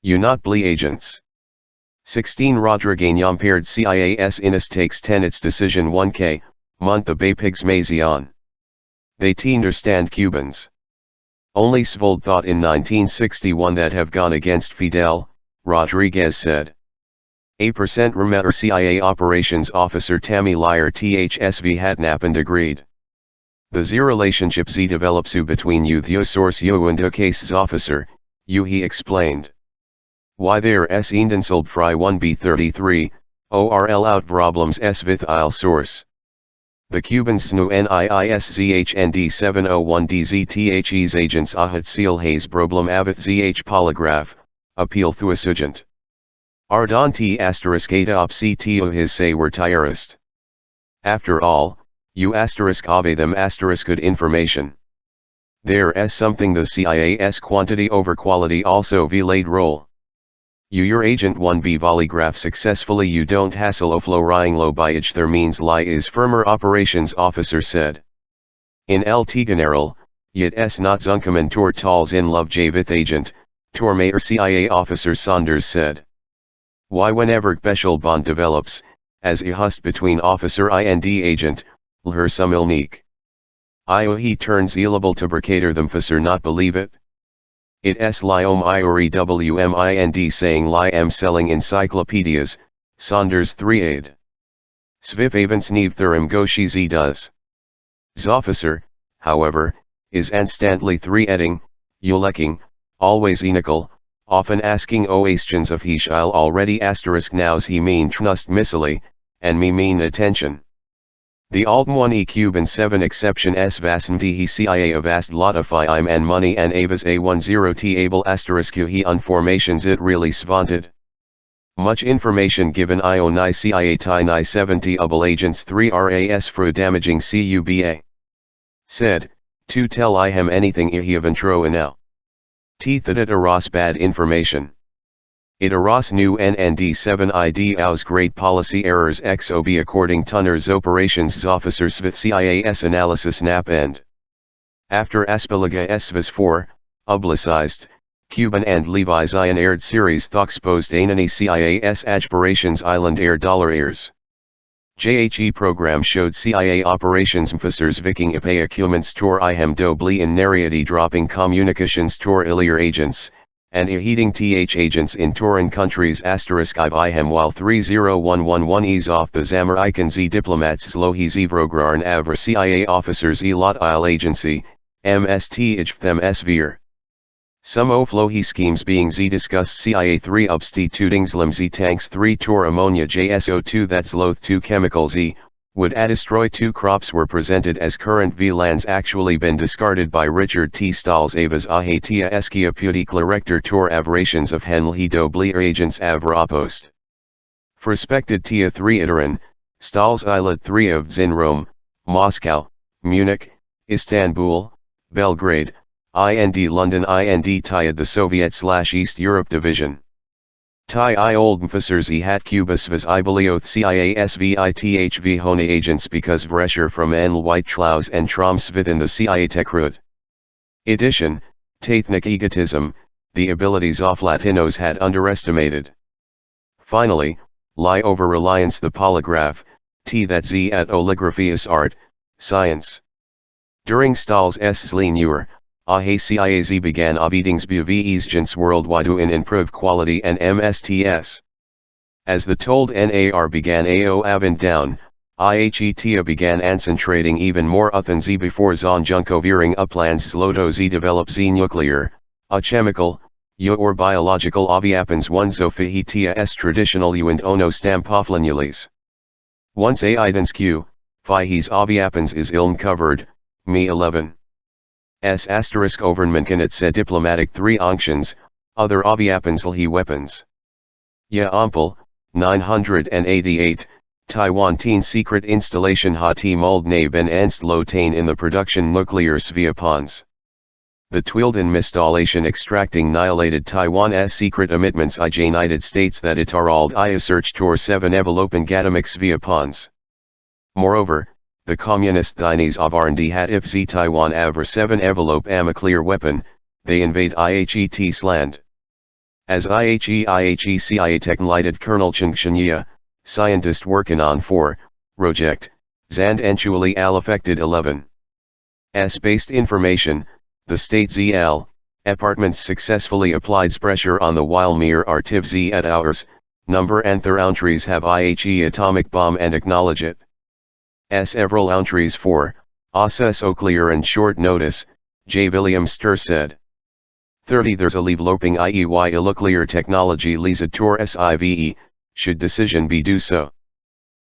You not bli agents. 16 Rodriguez paired CIAS Inus takes 10 its decision 1K, month the Baypigs Mazion. They understand Cubans. Only Svold thought in 1961 that have gone against Fidel, Rodriguez said. A% remember CIA operations officer Tammy Liar THSV Hatnappened agreed. The Z relationship Z develops between youth yo source yo and a cases officer, he explained. Why there S Indenseld Fry 1B33, ORL out problems S with il source. The Cubans SNU NIISZHND 701DZTHE's agents ahat seal haze problem avith ZH polygraph, appeal thuasugent. Ardon T asterisk eta op CTO his say were terrorist. After all, you asterisk ave them asterisk good information. There S something the CIAS quantity over quality also vilayed role. Your agent 1B polygraph successfully you don't hassle oflo rying low by there means lie is firmer operations officer said. In El General, yet S not zunkaman tor tals in love javith agent, tor mayor CIA officer Saunders said. Why whenever special bond develops, as a hust between officer and agent, lher some ilmeek. He turns elable to bercator them faser not believe it. It s liom iori wmind saying li am selling encyclopedias, Saunders 3 aid. Sviv avans nev thurim goshi z does. Zofficer, however, is instantly 3 edding, yulecking, always enical, often asking oations of he shall already asterisk nows he mean trust missily, and me mean attention. The alt 1 Cuban 7 exception S vasanti he CIA avast lotify I'm and money and avas A10 T able asterisk he unformations it really svanted. Much information given io ni CIA ti ni 70 able agents 3 RAS for damaging CUBA. Said, to tell I hem anything he of intro now. T that it aras bad information. It aras new NND7 ID aus great policy errors XOB according Tunner's operations officers with CIAS analysis nap end. After Aspelaga SVS 4, publicized, Cuban and Levi's Iron aired series thoxposed anani CIAS aspirations island air dollar airs. JHE program showed CIA operations officers viking ipe acuments tor ihem dobli in nariety dropping communications tor illier agents, and heating th agents in Torin countries asterisk ihem while 30111 ease off the Zamar Ikan Z diplomats Slohi Zvrograrn Avr CIA officers Elot Il agency, MST them Svir. Some Oflohi schemes being Z discussed CIA 3 substituting Z tanks 3 tor ammonia JSO2 that's loath 2 chemical Z, would destroy 2 crops were presented as current VLANs actually been discarded by Richard T. Stahls Avas Ahatia Eskia Puti Clarector Tor Averations of Henley Dobli agents Avrapost. Respected Tia 3 Iteran, Stahls Islet 3 of Zin Rome, Moscow, Munich, Istanbul, Belgrade, IND London IND Tiad the Soviet/East Europe Division. Tai I old mfasers I hat cubus vis I belioth CIASVITHV hone agents because Vrescher from N White Schlaus and Troms within the CIA Techrut. Edition, Tathnik egotism, the abilities of Latinos had underestimated. Finally, lie over reliance the polygraph, T that Z at oligraphy is art, science. During Stahl's Sleinur, CIA began Abedingsbeweisgens worldwide in improve quality and MSTS. As the told NAR began AO Avent down, IHETA began concentrating even more uthan Z before zon junkovering uplands zloto Z develop Z nuclear, a chemical, or biological aviapens one zofihetia s traditional and ono stampoflanules. Once a idensq, phi his aviapens is ilm covered, me 11. S asterisk overnmankan it said diplomatic 3 onctions, other aviapens he weapons. Ya Ampel, 988, Taiwan teen secret installation hati mold ben ernst lo tain in the production nuclear sviapons. The Twilden installation extracting annihilated Taiwan's secret emitments I United States that itarald I search tor 7 evelopen gatamix viapons. Moreover, the communist Chinese of R&D had if Z Taiwan aver 7 envelope am a clear weapon, they invade IHET's land. As IHE CIA technlighted Colonel Cheng Shenya, scientist working on 4, project, Zand Enchuali al affected 11. S-based information, the state ZL, apartments successfully applied pressure on the while mere artiv Z at hours, number and their outries have IHE atomic bomb and acknowledge it. Several outries for, asa so clear and short notice, J. William Stur said. 30 There's a leveloping IEY nuclear technology lisa tor SIVE, should decision be do so.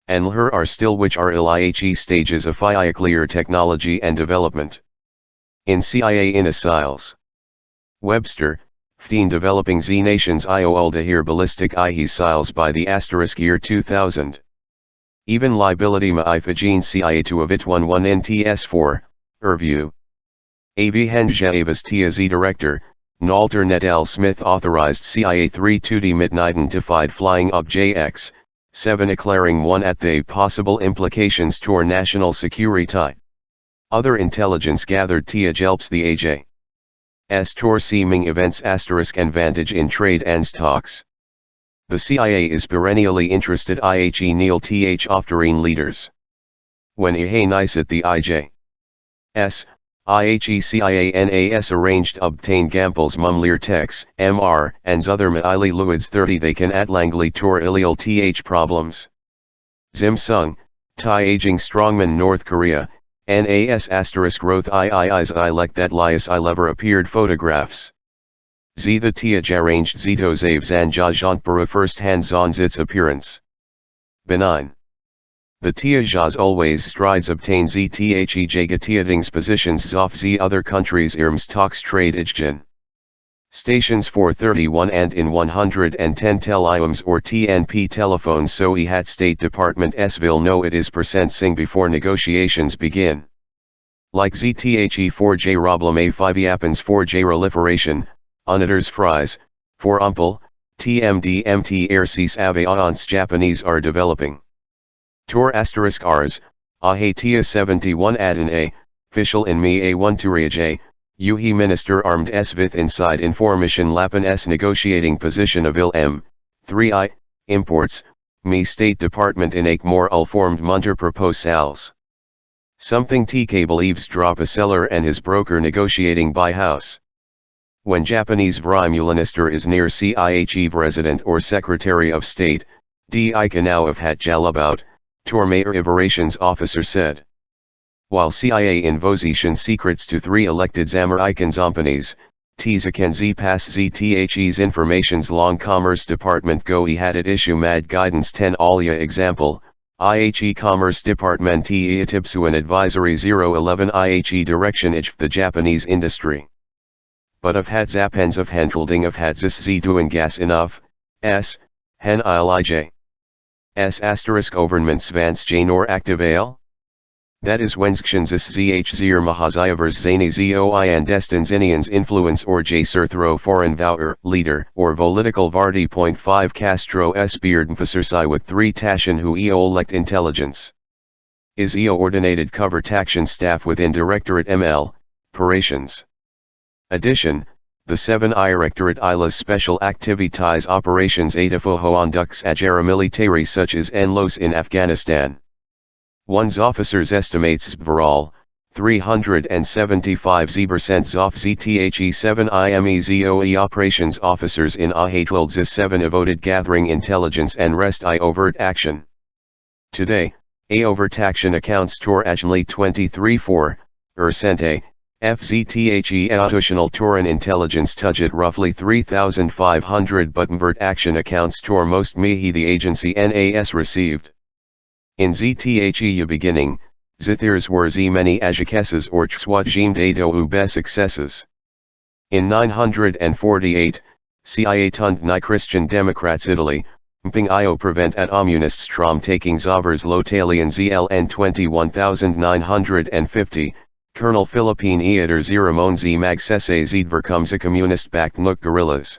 And her are still which are IHE stages of clear technology and development. In CIA in asiles. Webster, 15 developing Z nations IOL to hear ballistic IE siles by the asterisk year 2000. Even liability maifagene CIA to avit 11 NTS4, Erview. AV Henjavis Tia Z Director, Nalter Nedal Smith authorized CIA 3 2D midnighten flying ob JX, 7 declaring 1 at the possible implications to national security. Other intelligence gathered Tia Jelps the AJ. S tor seeming events asterisk and vantage in trade and talks. The CIA is perennially interested IHE Neil Th Oftarine leaders. When Ihe nice at the IJ. S. IHE CIA NAS arranged obtain Gampels Mumlir Tex, MR, and other Maili Luids 30 they can at Langley Tor Ilial Th problems. Zim Sung, Thai aging strongman North Korea, NAS asterisk growth III's I lek that lias I lever appeared photographs. Z the Tia arranged Zito Zaves and Jajant Bura first hand zons its appearance. Benign. The Tia Jaz always strides obtain ZTHE Jagatiadings positions zof Z other countries irms talks trade ijgen. Stations 431 and in 110 tel IOMs or TNP telephones so I hat State Department S-ville know it is percent sing before negotiations begin. Like ZTHE 4J problem A5 happens 4J proliferation, Uniters fries, for Umpel, TMDMT airseas avions Japanese are developing. Tor asterisk Rs, Ahatia 71 Adan A, official in me A1 Turiaj, Uhi minister armed Svith inside information Lapan S negotiating position of Il M, 3I, imports, me State Department in Ake more formed munter proposals. Something TK believes drop a seller and his broker negotiating buy house. When Japanese Vrimulister is near CIHE Resident or Secretary of State, D. Ikanau of Hat Jalabout, Tormayer Operations Officer said. While CIA invosition secrets to 3 elected Zamir Ikan Zompanies, Tzakan Z pass ZTHE's information's long Commerce Department go had it issue mad guidance 10 alia example, IHE Commerce Department Tipsuan Advisory 011 IHE Direction ich the Japanese industry. But of had zapens of handholding of had Z doing gas enough, S, hen ilij. S asterisk overnment svans janor activale? That is Wenskshenzis zh zir mahazayavers zani zoi and Destinzinians influence or J-Surthro foreign vour leader or political Vardy. 5 Castro s beard mfassersai with 3 Tashin who elect intelligence. Is ordinated cover taction staff within Directorate ML, operations. Addition, the 7 Directorate ILA's special activities operations Adafohoandux agera military such as NLOS in Afghanistan. One's officers estimates overall, 375 Z% ZOF ZTHE 7 IMEZOE operations officers in AH12 ZIS 7 evoted gathering intelligence and rest I overt action. Today, A overt action accounts tor actually 23.4% FZTHE additional Toran intelligence tudget roughly 3,500 but overt action accounts tor most mihi the agency NAS received. In ZTHE beginning, Zithirs were Z many ajakesses or Chswajim dado ube successes. In 948, CIA tund ni Christian Democrats Italy, mping io prevent at communists from taking Zavers Lotalian ZLN 21950, Colonel Philippine Eater Ziramon Z Magsese Zedvercomes a communist-backed Nuk guerrillas.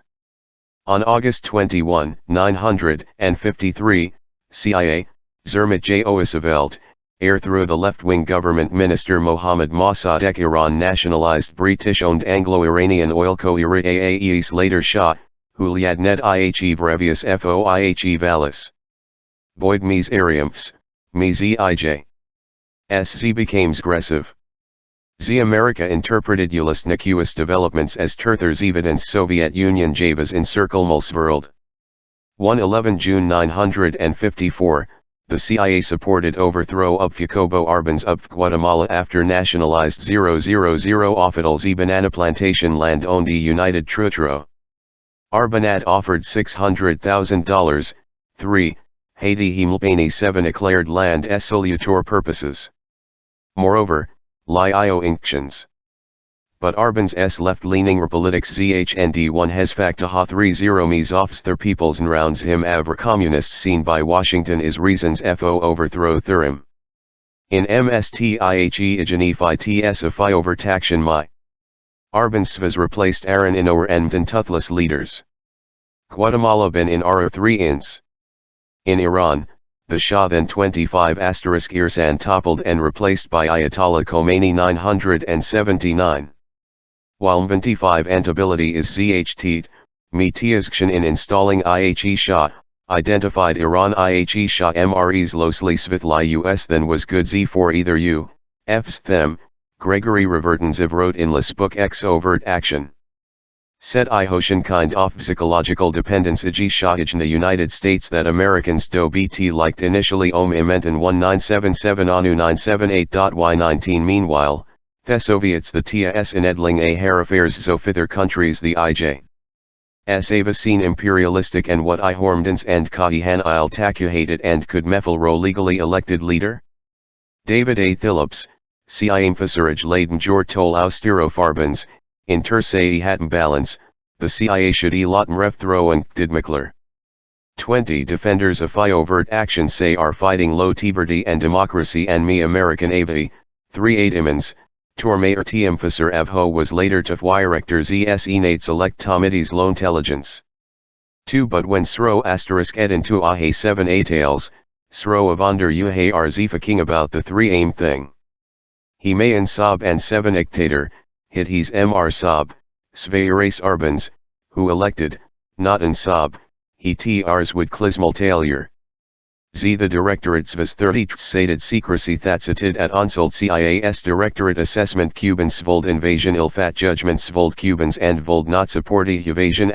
On August 21, 953, CIA, Zermit J. Oisavelt, heir through the left-wing government minister Mohammad Mossadegh Iran nationalized British-owned Anglo-Iranian oil co-Irid Aes later Shah, Huliadnet Ihe Brevius Foihe Valis. Boyd Mies Ariumphs, Mies Ij. SZ became aggressive. Z America interpreted Ulist Nakuis developments as Terthers evidence Soviet Union Javas encircle Mulsworld. 111 June 954, the CIA supported overthrow of Jacobo Arbenz of Guatemala after nationalized 000 Offadal Z banana plantation land owned the United Trutro. Arbenad offered $600,000, 3, Haiti Himlpani 7 declared land as solutor purposes. Moreover, Li-io inctions. But Arbenz s left-leaning politics ZHND1 has factaha 30 mies offs their peoples and rounds him avra communists seen by Washington is reasons fo overthrow thurim. In MSTIHE Igenefi TSFI overtaction my. Arbenz was replaced Aaron Inower and Toothless leaders. Guatemala been in Ara 3 ins. In Iran, the Shah then 25 Irsan toppled and replaced by Ayatollah Khomeini 979. While 25 antability is ZHT, Metiazkshan in installing IHE Shah, identified Iran IHE Shah MREs losely svithli US than was good Z for either U, F's them, Gregory Revertenziv wrote in Lis book X overt action. Said Ihoshan kind of psychological dependence ig Shahij in the United States that Americans do BT liked initially imentan 1977 anu 978.y19 meanwhile, the Soviets the TS in edling a hair affairs so fither countries the IJ. S ava seen imperialistic and what I hormdens and Kahihan il takuhated and could mefel ro legally elected leader? David A. Phillips, CIA Fasuraj Laden Jor Tol Austero Farbens, in Tersei Hatton Balance, the CIA should Latin ref throw and didmikler. 20 Defenders of overt action say are fighting low liberty and democracy and me American Avi, 3 Imans, Tormayer Tmfasser Avho was later to Director ZS Enates elect Tomides low intelligence. 2 But when Sro *edin to Ahe 7 Atales, Sro of under Uhe Arzifa King about the 3 aim thing. He may in Sob and 7 Dictator, hit he's Mr Sob, Sveiras Arbenz, who elected, not in Sob, he trs would Klismal Tailier. Z the Directorates was 30 stated secrecy thatsated at Onsult CIAS Directorate Assessment Cubans Vold Invasion Ilfat Judgments Vold Cubans and Vold Not Supporti Evasion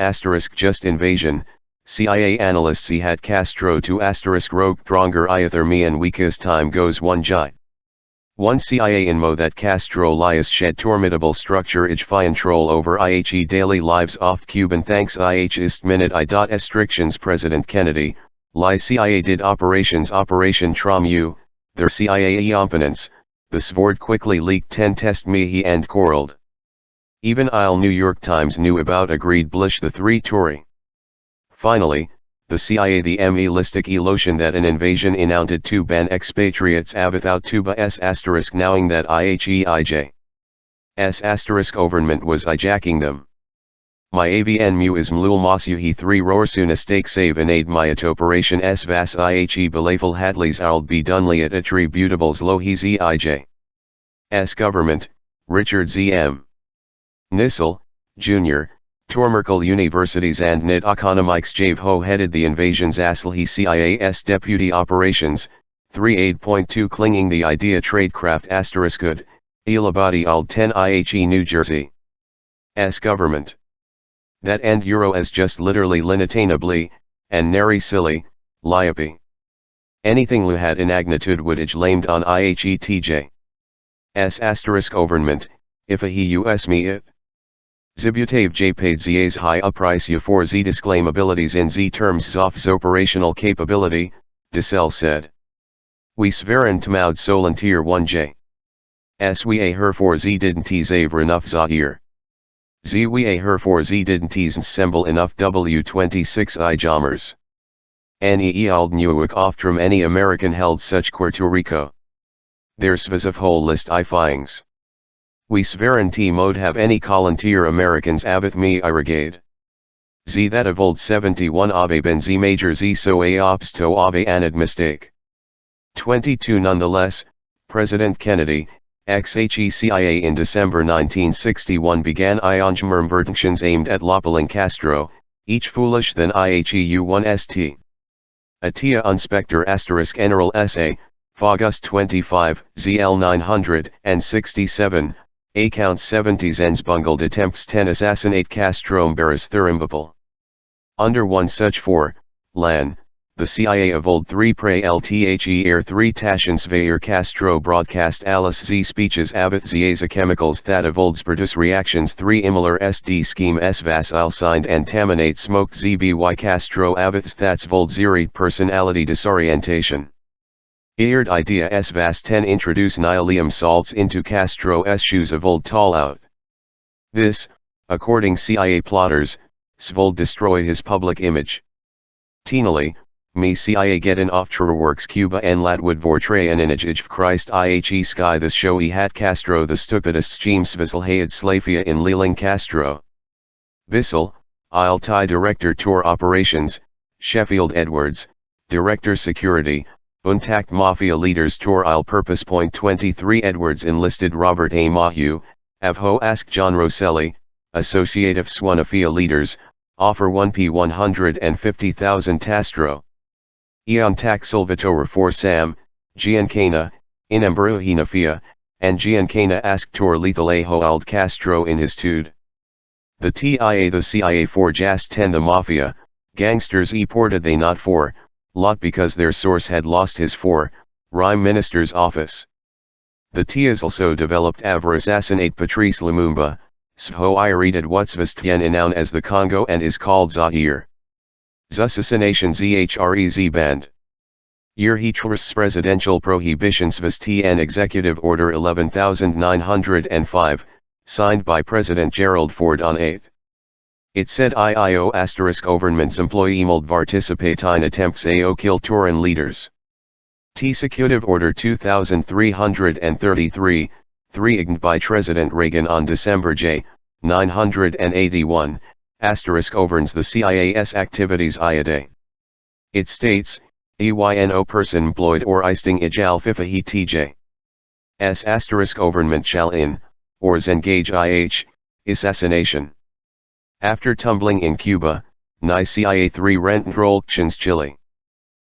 * Just Invasion, CIA Analysts he had Castro to * Rogue Pronger Iather me and weakest time goes one jai. One CIA inmo that Castro lias shed formidable structure fiantrol over IHE daily lives off Cuban thanks IH ist minute restrictions President Kennedy, Li CIA did Operation Trom U, their CIA opponents, the Svord quickly leaked 10 test Mihi and Corald. Even New York Times knew about agreed Blish the 3 Tory. Finally, the CIA the listic illusion that an invasion inaunted to ban expatriates without tuba s asterisk knowing that IHEIJ s asterisk government was hijacking them. My avn mu is mlul masuhi 3 rorsuna stake save and aid my operation s vas ihe belafel hadleys ald be dunley at attributables lo he zij s government, Richard Z. M. Nissel, Jr., Tormerkel Universities and Nid Economics Jave Ho headed the invasions Aslhi CIA's Deputy Operations, 38.2 clinging the idea tradecraft asterisk good, Elabadi Ald 10 IHE New Jersey. S government. That end Euro as just literally linattainably, and nary silly, liopi. Anything lu had inagnitude woodage lamed on IHETJ. S asterisk government, if a he us me it. Zibutave J paid Za's high a price u for Z disclaimabilities in Z terms Zof's operational capability, Dissel said. We sveren tmoud solantier 1J. S we a her for Z didn't zaver enough Zahir. Z we a her for Z didn't assemble enough W26 I jammers. Any ald nuik oftrum any American held such Puerto Rico. There's svas of whole list I fings. We sveren t mode have any volunteer Americans avith me irrigade. Z that of old 71 ave ben Z major Z so a ops to ave anid mistake. 22 nonetheless, President Kennedy, ex-HECIA in December 1961 began ionjmermvertentions aimed at lopeling Castro, each foolish than IHEU1ST. Atia unspector asterisk general SA, August 25, ZL 967, account 70 Zens bungled attempts 10 assassinate Castro Barras Thurimbapal. Under one such for, LAN, the CIA of old 3 pre LTHE air 3 Tashins Vayer Castro broadcast Alice Z speeches avith Zaza chemicals that of olds produce reactions 3 imilar SD scheme S Vasil signed and taminate smoked ZBY Castro avith that's vold Ziri personality disorientation. Eard idea S Vas 10 introduce nihilium salts into Castro's shoes of old tall out. This, according CIA plotters, svold destroy his public image. Teenally, me CIA get an offshore works Cuba en Latwood vortray an image of Christ IHE sky this show he had Castro the stupidest schemes Vissel hayed Slafia in Leeling Castro. Vissel, I'll tie Director Tour Operations, Sheffield Edwards, Director Security, Untact Mafia Leaders Tour I'll purpose. Point 23 Edwards enlisted Robert A. Mahu, Avho asked John Rosselli, Associative Swanafia Leaders, offer 1p 150,000 Tastro. Eon Tak Salvatore for Sam, Giancana, Inembruhinafia, and Giancana asked Tor Lethal Ald Castro in his tude. The TIA the CIA for Just 10 the Mafia, gangsters ported they not for, lot because their source had lost his for, rhyme minister's office. The TIAs also developed Avra assassinate Patrice Lumumba, Sho Ireted Wutzvastien Inown as the Congo and is called Zaire. Zussassination Zhrez band. Year he trusts presidential prohibitions Svastien Executive Order 11905, signed by President Gerald Ford on 8. It said IIO asterisk government's employee mold participatine attempts AO kill Turan leaders. T Executive Order 2333, 3 ignored by President Reagan on December J. 981, asterisk governs the CIA's activities iade. It states, EYNO person employed or isting ijal fifahi tj. S asterisk government shall in, or engage IH, assassination. After tumbling in Cuba, Ni CIA 3 Rentenrollchens Chile.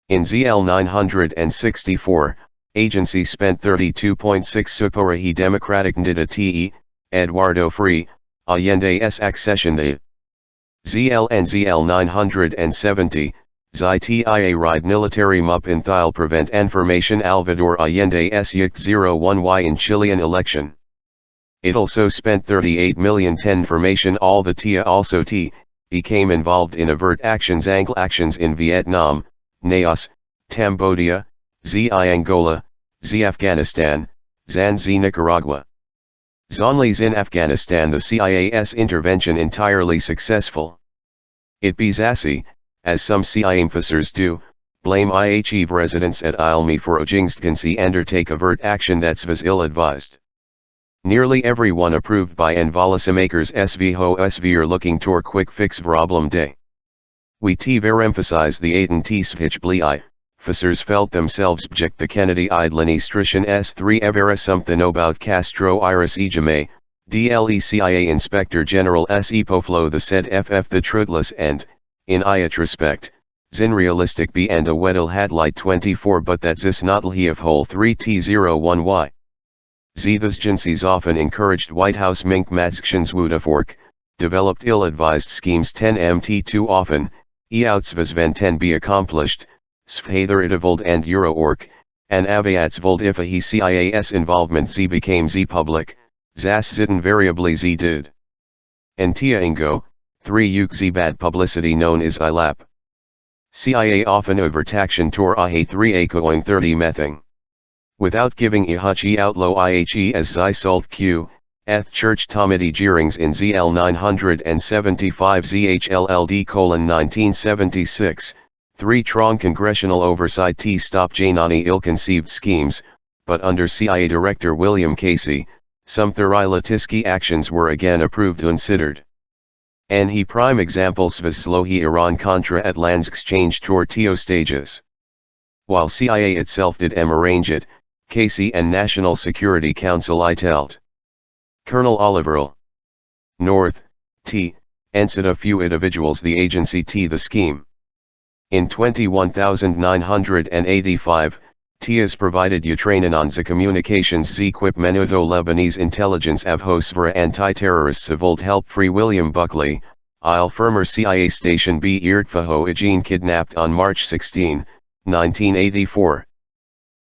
In ZL 964, agency spent 32.6 Suporihi Democratic Ndida Te, Eduardo Free, Allende's accession the ZL and ZL 970, ZITIA ride military mup in Thile prevent information Salvador Allende's Yic 01Y in Chilean election. It also spent 38 million 10 information all the TIA also T, became involved in avert actions Angl actions in Vietnam, Laos, Cambodia, Z Angola, Z Afghanistan, Zan Z Nicaragua. Zonli's in Afghanistan the CIA's intervention entirely successful. It be Zassi, as some CIA officers do, blame IHE residents at Ilmi for Ojingstkansi undertake avert action that's was ill-advised. Nearly everyone approved by Envolisamakers SV ho SV are looking tor quick fix problem day. We ver emphasize the Aiden T svich bli officers felt themselves object the Kennedy idlani strishan S3 evera something about Castro Iris Ejime, DLECIA Inspector General S. Epoflo the said FF the Trudless and, in iat respect, zin realistic b and a weddle had light 24 but that zis not he of whole 3T01Y. These agencies often encouraged White House mink matsktions wudafork, developed ill-advised schemes 10 mt too often, outsvas ven 10 be accomplished, svather itavold and Euroork, and avatsvold if a he CIAS involvement z became z public, zas zitten variably z did. Entia ingo, 3 uk z bad publicity known as ILAP. CIA often overtaction tor IHE 3 a coing 30 mething. Without giving IHE outlaw IHE as zi salt q, eth church tomity jeerings in ZL 975 ZHLLD 1976, 3 trong congressional oversight t stop Janani ill-conceived schemes, but under CIA Director William Casey, some Thurila actions were again approved considered. And he prime examples Sveslohi Iran-Contra at lands exchange tour Teo stages. While CIA itself did arrange it, Casey and National Security Council telt. Colonel Oliver North, T, ensign a few individuals the agency T the scheme. In 21985, T is provided Utrainanonza communications z-quip menudo Lebanese intelligence avhosvera anti-terrorists avold help free William Buckley, il firmer CIA station B Irtfaho Ejin kidnapped on March 16, 1984.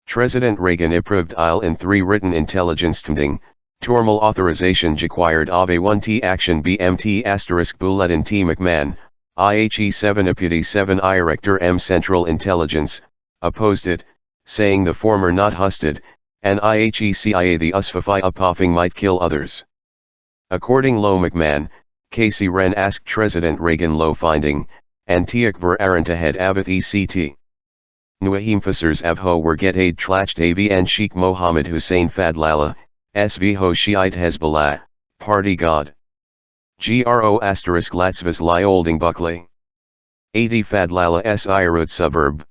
President Reagan approved il in 3 written intelligence tending, Tormal authorization required Ave 1T action BMT asterisk bulletin T McMahon, IHE 7 Deputy 7 Director M Central Intelligence, opposed it, saying the former not husted, and IHE CIA the usfafai upoffing might kill others. According Lo McMahon, Casey Wren asked President Reagan Lo finding, Antiak ver Arantahed Avath ECT. Nuahim Fasers Avho were get aid tlacht Av and Sheikh Mohammed Hussein Fadlala, SV Ho Shiite Hezbollah, Party God. GRO asterisk Latsvas Li Olding Buckley. 80 Fadlala S Irut suburb.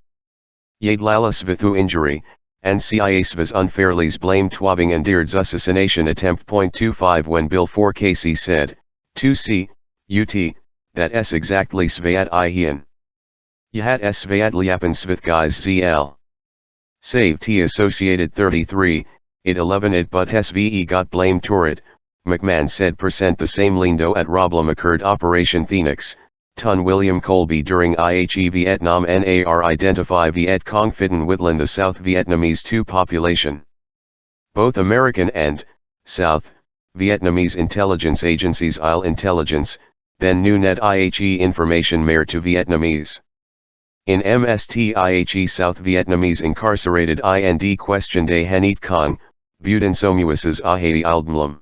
Yadlala Svathu injury, and CIA Svas unfairly blamed Twabing and Deird's assassination attempt. 25 When Bill 4 Casey said, 2C, UT, that S exactly Svat Ihan. Yahat S Svat Liapan Svath guys ZL. Save T associated 33, it 11 it but SVE got blamed for it, McMahon said. The same lindo at Roblem occurred Operation Phoenix, Ton William Colby during IHE Vietnam NAR identify Viet Cong Phi Whitland the South Vietnamese 2 population. Both American and, South, Vietnamese intelligence agencies IL intelligence, then New Net IHE information mare to Vietnamese. In MST IHE South Vietnamese incarcerated IND questioned a Hanit Kong, Buden Somuis's Ahei Aldmlum.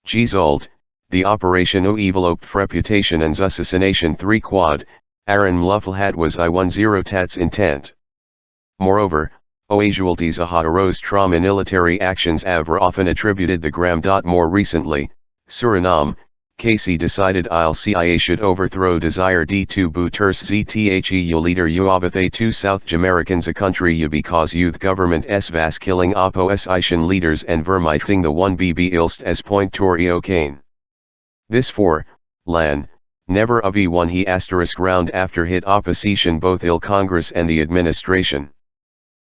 Gizold, the operation o enveloped reputation and assassination 3 quad, Aaron Mlufflehat was I-10 tats intent. Moreover, casualties arose trauma military actions were often attributed the gram. More recently, Suriname, Casey decided CIA should overthrow desire D2 Bouters ZTHE leader Uavathe 2 South Jamericans a country U because youth government vas killing opposition leaders and vermiting the 1BB ilst as point Torio Kane. This for, Lan, never of E1 he asterisk round after hit opposition both il Congress and the administration.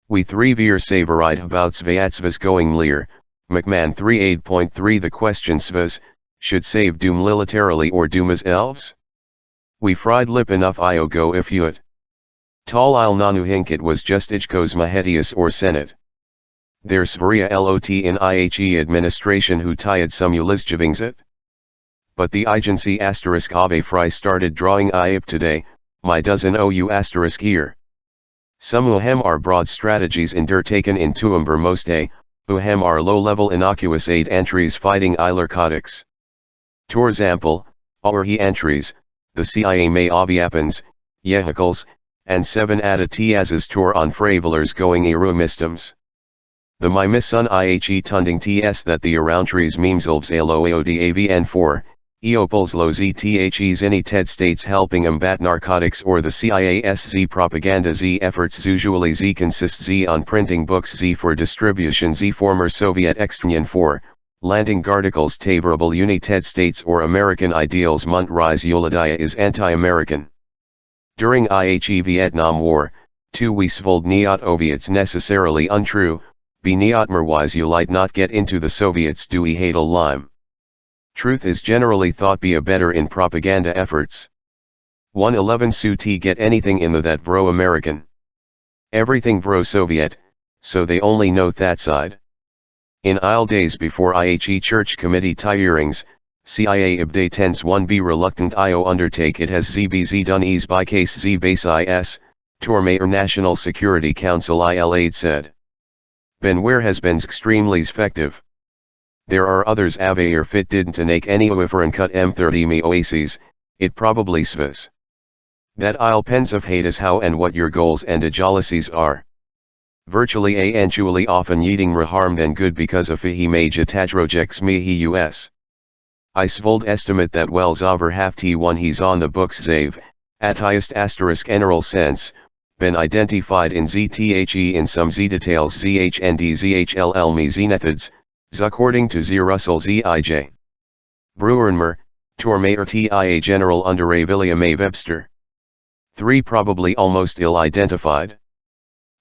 We 3 veer savorite about Svatsvas going lear, McMahon 38.3 the question Svas, should save doom militarily or doom as elves? We fried lip enough io go if you'd. Tal il nanu hinkit was just ichkos mahetius or senate. There's varia lot in IHE administration who tied some ulizjivingsit. But the agency asterisk Ave Fry started drawing IIP today, my dozen OU asterisk here. Some uhem are broad strategies undertaken in tuumber most uhem are low-level innocuous aid entries fighting narcotics. For example, he entries, the CIA may obviapens, Yehicles, and 7 Ada Tiazes Tor on Fravelers going Erumistems. The my missun ihe tunding ts that the aroundtrees memselves aloeodavn 4, eopals lo zthes any ted states helping embat narcotics or the CIASZ propaganda z efforts usually z consists z on printing books z for distribution z former Soviet extension 4, landing articles favorable United States or American ideals munt rise Yuladaya is anti-American. During IHE Vietnam War, 2 we svold niet oviets necessarily untrue, be neotmerwise ulite not get into the Soviets do e hadal lime. Truth is generally thought be a better in propaganda efforts. 111 su t get anything in the that vro American. Everything vro Soviet, so they only know that side. In isle days before IHE Church Committee hearings, CIA ibday tens 1b reluctant io undertake it has zbz done ease by case z base is, Tormayer National Security Council il said. Benware has been extremely effective. There are others avayer fit didn't take any oifer and cut M30 me oases, it probably svas. That I'll pens of hate is how and what your goals and jealousies are. Virtually eventually often yeeting harm than good because of he maja tajrojeks me he us. I svold estimate that wells over half T1 he's on the books zave, at highest asterisk general sense, been identified in ZTHE in some Z details ZHND ZHLL me Z methods, according to Z Russell ZIJ. Brewerenmer, Tormayer TIA General under A. William A. Webster. 3 probably almost ill-identified.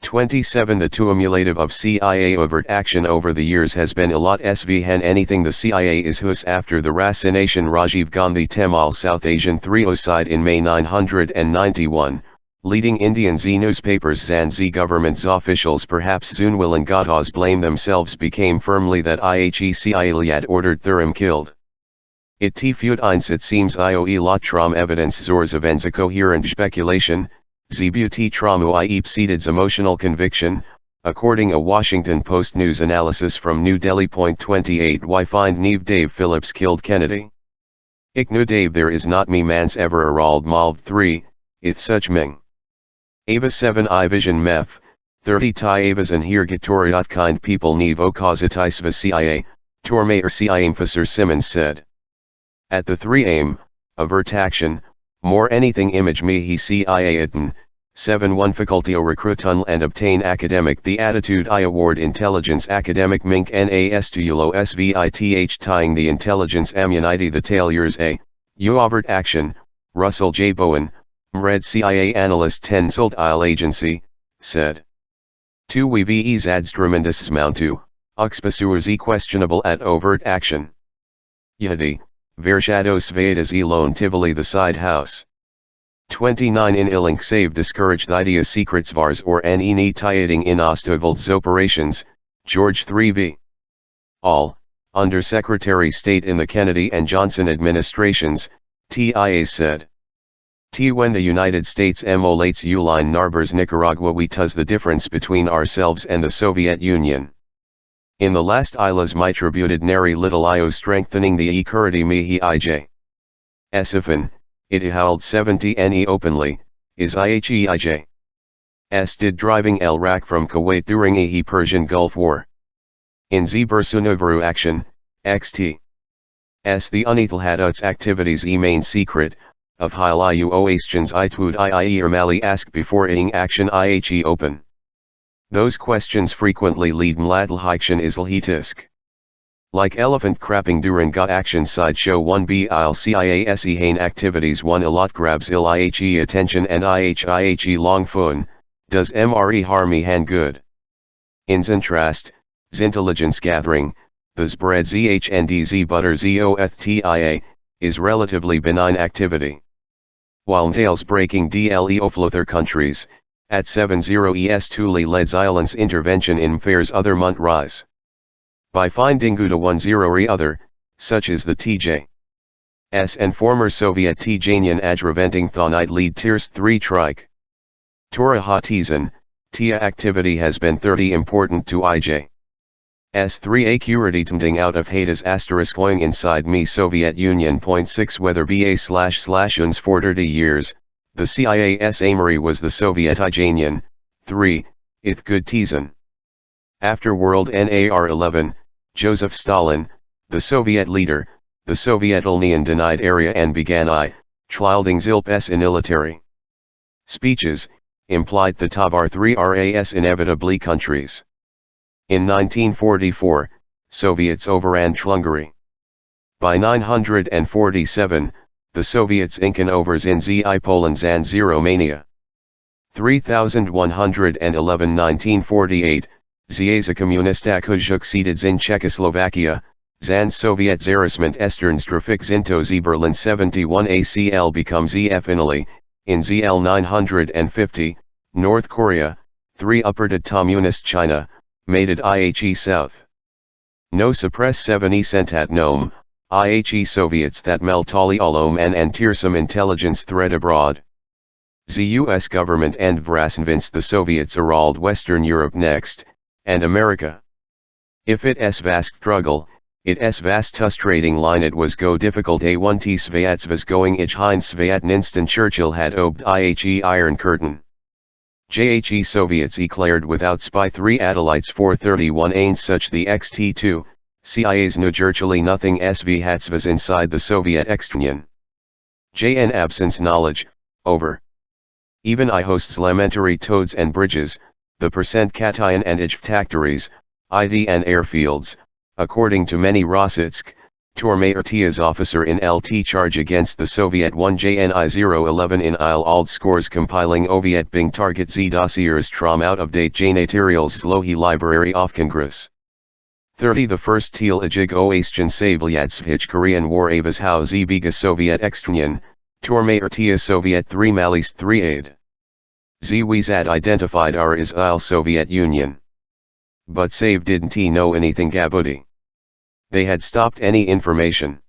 27 The cumulative of CIA overt action over the years has been a lot sv hen anything the CIA is hus after the racination Rajiv Gandhi Temal South Asian Threocide in May 991, leading Indian Z newspapers and Z government's officials perhaps Zunwil and Gathas blame themselves became firmly that IHE CIA ordered Thuram killed. It feud eins it seems IOE lot tram evidence zors events a coherent speculation, Zbut tramu iep seeded's emotional conviction, according a Washington Post news analysis from New Delhi. 28 Why find Neve Dave Phillips killed Kennedy? Ik nu Dave there is not me mans ever arald malved 3, ith such ming. Ava 7 I vision mef, 30 Thai avas and here gatoriot kind people Neve o causatisva CIA, Tormayer CIA Officer Simmons said. At the 3 aim, avert action, more anything image me he CIA itten, 7 1 faculty o recruitun and obtain academic the attitude I award intelligence academic mink nas to ulo svith tying the intelligence ammunity the tailors a, u overt action, Russell J. Bowen, Red CIA analyst Tensult Isle Agency, said. 2 We ves adstremendous mount to, uxpasuers questionable at overt action. Yehdi. Vershadows Vedas elone Tivoli the side house. 29 In Illink save discouraged idea secrets vars or ne tieting in Ostovolt's operations, George 3v. All, Under Secretary State in the Kennedy and Johnson administrations, TIA said. When the United States emulates Uline Narbers Nicaragua we tuz the difference between ourselves and the Soviet Union. In the last Ilas mitributed nary little io strengthening the ekurity mihi ij. Esifan, it howled 70 ne openly, is IHEIJ. S did driving El Rak from Kuwait during a Persian Gulf War. In Z Bursunovaru action, xt. S the unethal had its activities main secret, of Hil Iu Oastians Itud II Ermali ask before ing action IHE open. Those questions frequently lead mlatal hikshan islhitisk. Like elephant crapping during ga action sideshow 1b il CIASE hain activities 1 a lot grabs il IHE attention and IHE long fun, does MRE harm han good. In contrast, intelligence gathering, the spread ZHNDZ butter ZOFTIA, is relatively benign activity. While entails breaking DLE oflother countries, at 70 es Thule leds islands intervention in affairs other munt rise. By finding Guda 10 other, such as the TJ. S and former Soviet Tjanian adreventing thonite lead tiers 3 trike. Tora Hatizan, Tia activity has been 30 important to IJ. S3 acurity tending out of Hades asterisk going inside me Soviet Union. 6 Whether BA//uns for 30 years, The CIA's Amory was the Soviet Ijanian, 3, ith good Tizan. After World NAR 11, Joseph Stalin, the Soviet leader, the Soviet Union denied area and began Tildingzilps inilitary speeches, implied the Tavar 3 RAS inevitably countries. In 1944, Soviets overran Hungary. By 947, the Soviets incan over Zi Poland and Romania. 3111 1948, Zjeza Komunista succeeded in Czechoslovakia, Zan Soviet Zarisment Esternstrafik Zinto Z Berlin 71 ACL becomes EF Italy, in ZL 950, North Korea, 3 Upperted Communist China, mated IHE South. No suppress 7 E Sentat Nome, IHE Soviets that Meltali Olom and Tearsome intelligence threat abroad. The US government and Vrasnvinst the Soviets aralled Western Europe next, and America. If it s vast struggle, it s vast trading line it was go difficult A1 T Sviats was going ich hein Sviat Ninston Churchill had obed IHE Iron Curtain. JHE Soviets declared without spy 3 Adelites 431 ain't such the XT2, CIA's no virtually nothing SV hats was inside the Soviet extranion. JN absence knowledge, over. Even I hosts lamentary toads and bridges, the percent cation and factories, ID and airfields, according to many Rossitsk, Tormaertia's officer in LT charge against the Soviet 1 JNI 011 in Isle Ald scores compiling Oviet Bing target Z dossiers trom out of date Janaterials Zlohi library of Congress. 30 The first Teal Ajig Oastjan Savlyatsvich Korean War Avas How Zbiga Soviet Extranian, Tormaertia Soviet 3 Malist 3 Aid. Zwizad identified our Israel Soviet Union. But Save didn't he know anything Gabuti. They had stopped any information.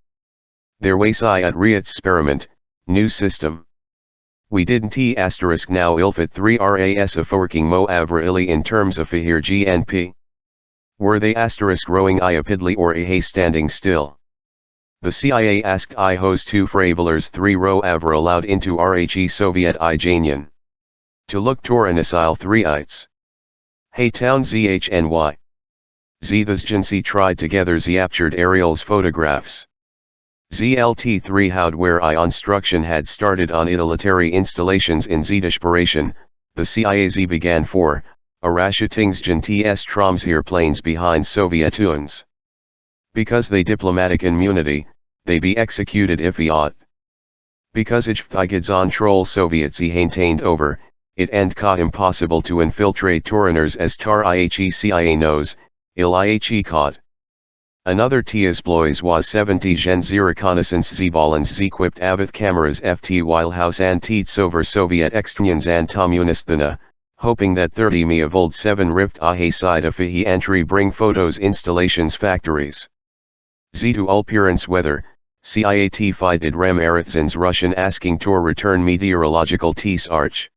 Their wayside at re-experiment, new system. We didn't he asterisk now ilfit 3 RAS of working Mo Avrili in terms of Fahir GNP. Were they asterisk rowing iapidly or a standing still? The CIA asked I host 2 Fravelers 3 row Avra allowed into RHE Soviet Ijanian. To look Toranisil 3 ites. Hey town ZHNY. Zthasjansi tried together Zaptured aerials photographs. ZLT3 howd where instruction had started on military installations in Zdishparation, the CIAZ began 4, Arashutingsjan TS Tromsir planes behind Soviet UNs. Because they diplomatic immunity, they be executed if he ought. Because ich on troll Soviets he maintained over, it and ka impossible to infiltrate Toriners as tar IHE CIA knows, il IHE caught. Another Tiasploys was 70 gen Z reconnaissance Zbalans equipped Avith cameras FT while house and teats over Soviet extranians and Tomunistana, hoping that 30 mi of old 7 rift ahe side of Fahi entry bring photos installations factories. Z2 Ulpurance weather, CIAT fighted Rem Arithzins Russian asking Tor return meteorological Ts arch.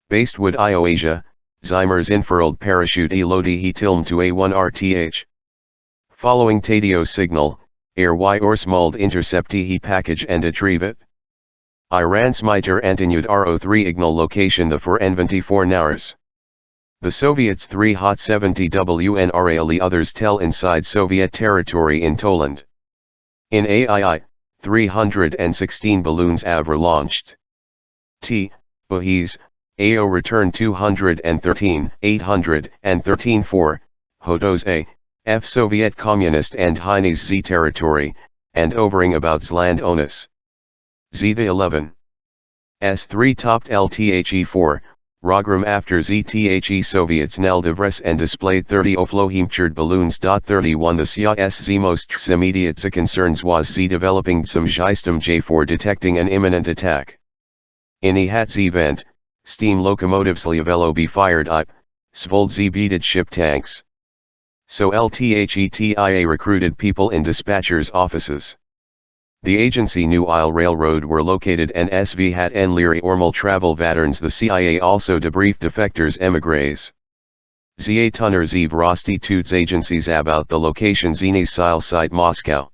Based wood Ioasia, Zimmer's infurled parachute elodi he tilm to A1 RTH. Following Tadio signal, air y or smalled intercepti he package and retrieve it. Iran smiter antinud RO3 ignal location the for N24 hours. The Soviets 3 hot 70 WNRALE others tell inside Soviet territory in Toland. In AII, 316 balloons Avra launched. T. Bahiz, AO returned 213, 813 4, Hotos A, F Soviet Communist and Hines Z territory, and overing about Zland Onus. Z the 11. S3 topped LTHE4, Rogram after ZTHE Soviets Neldevres and displayed 30 Oflohimcherd balloons. 31 The SZ most immediate concerns was Z developing some Zystem J4 detecting an imminent attack. In a HATS event, steam locomotives Liavello be fired up, Svold Z beated ship tanks. So LTHETIA recruited people in dispatchers' offices. The agency New Isle Railroad were located and SV had en Leary Ormal travel vatterns. The CIA also debriefed defectors emigres. ZA Tunner Z Vrostitutes agencies about the location Zini Sile site Moscow.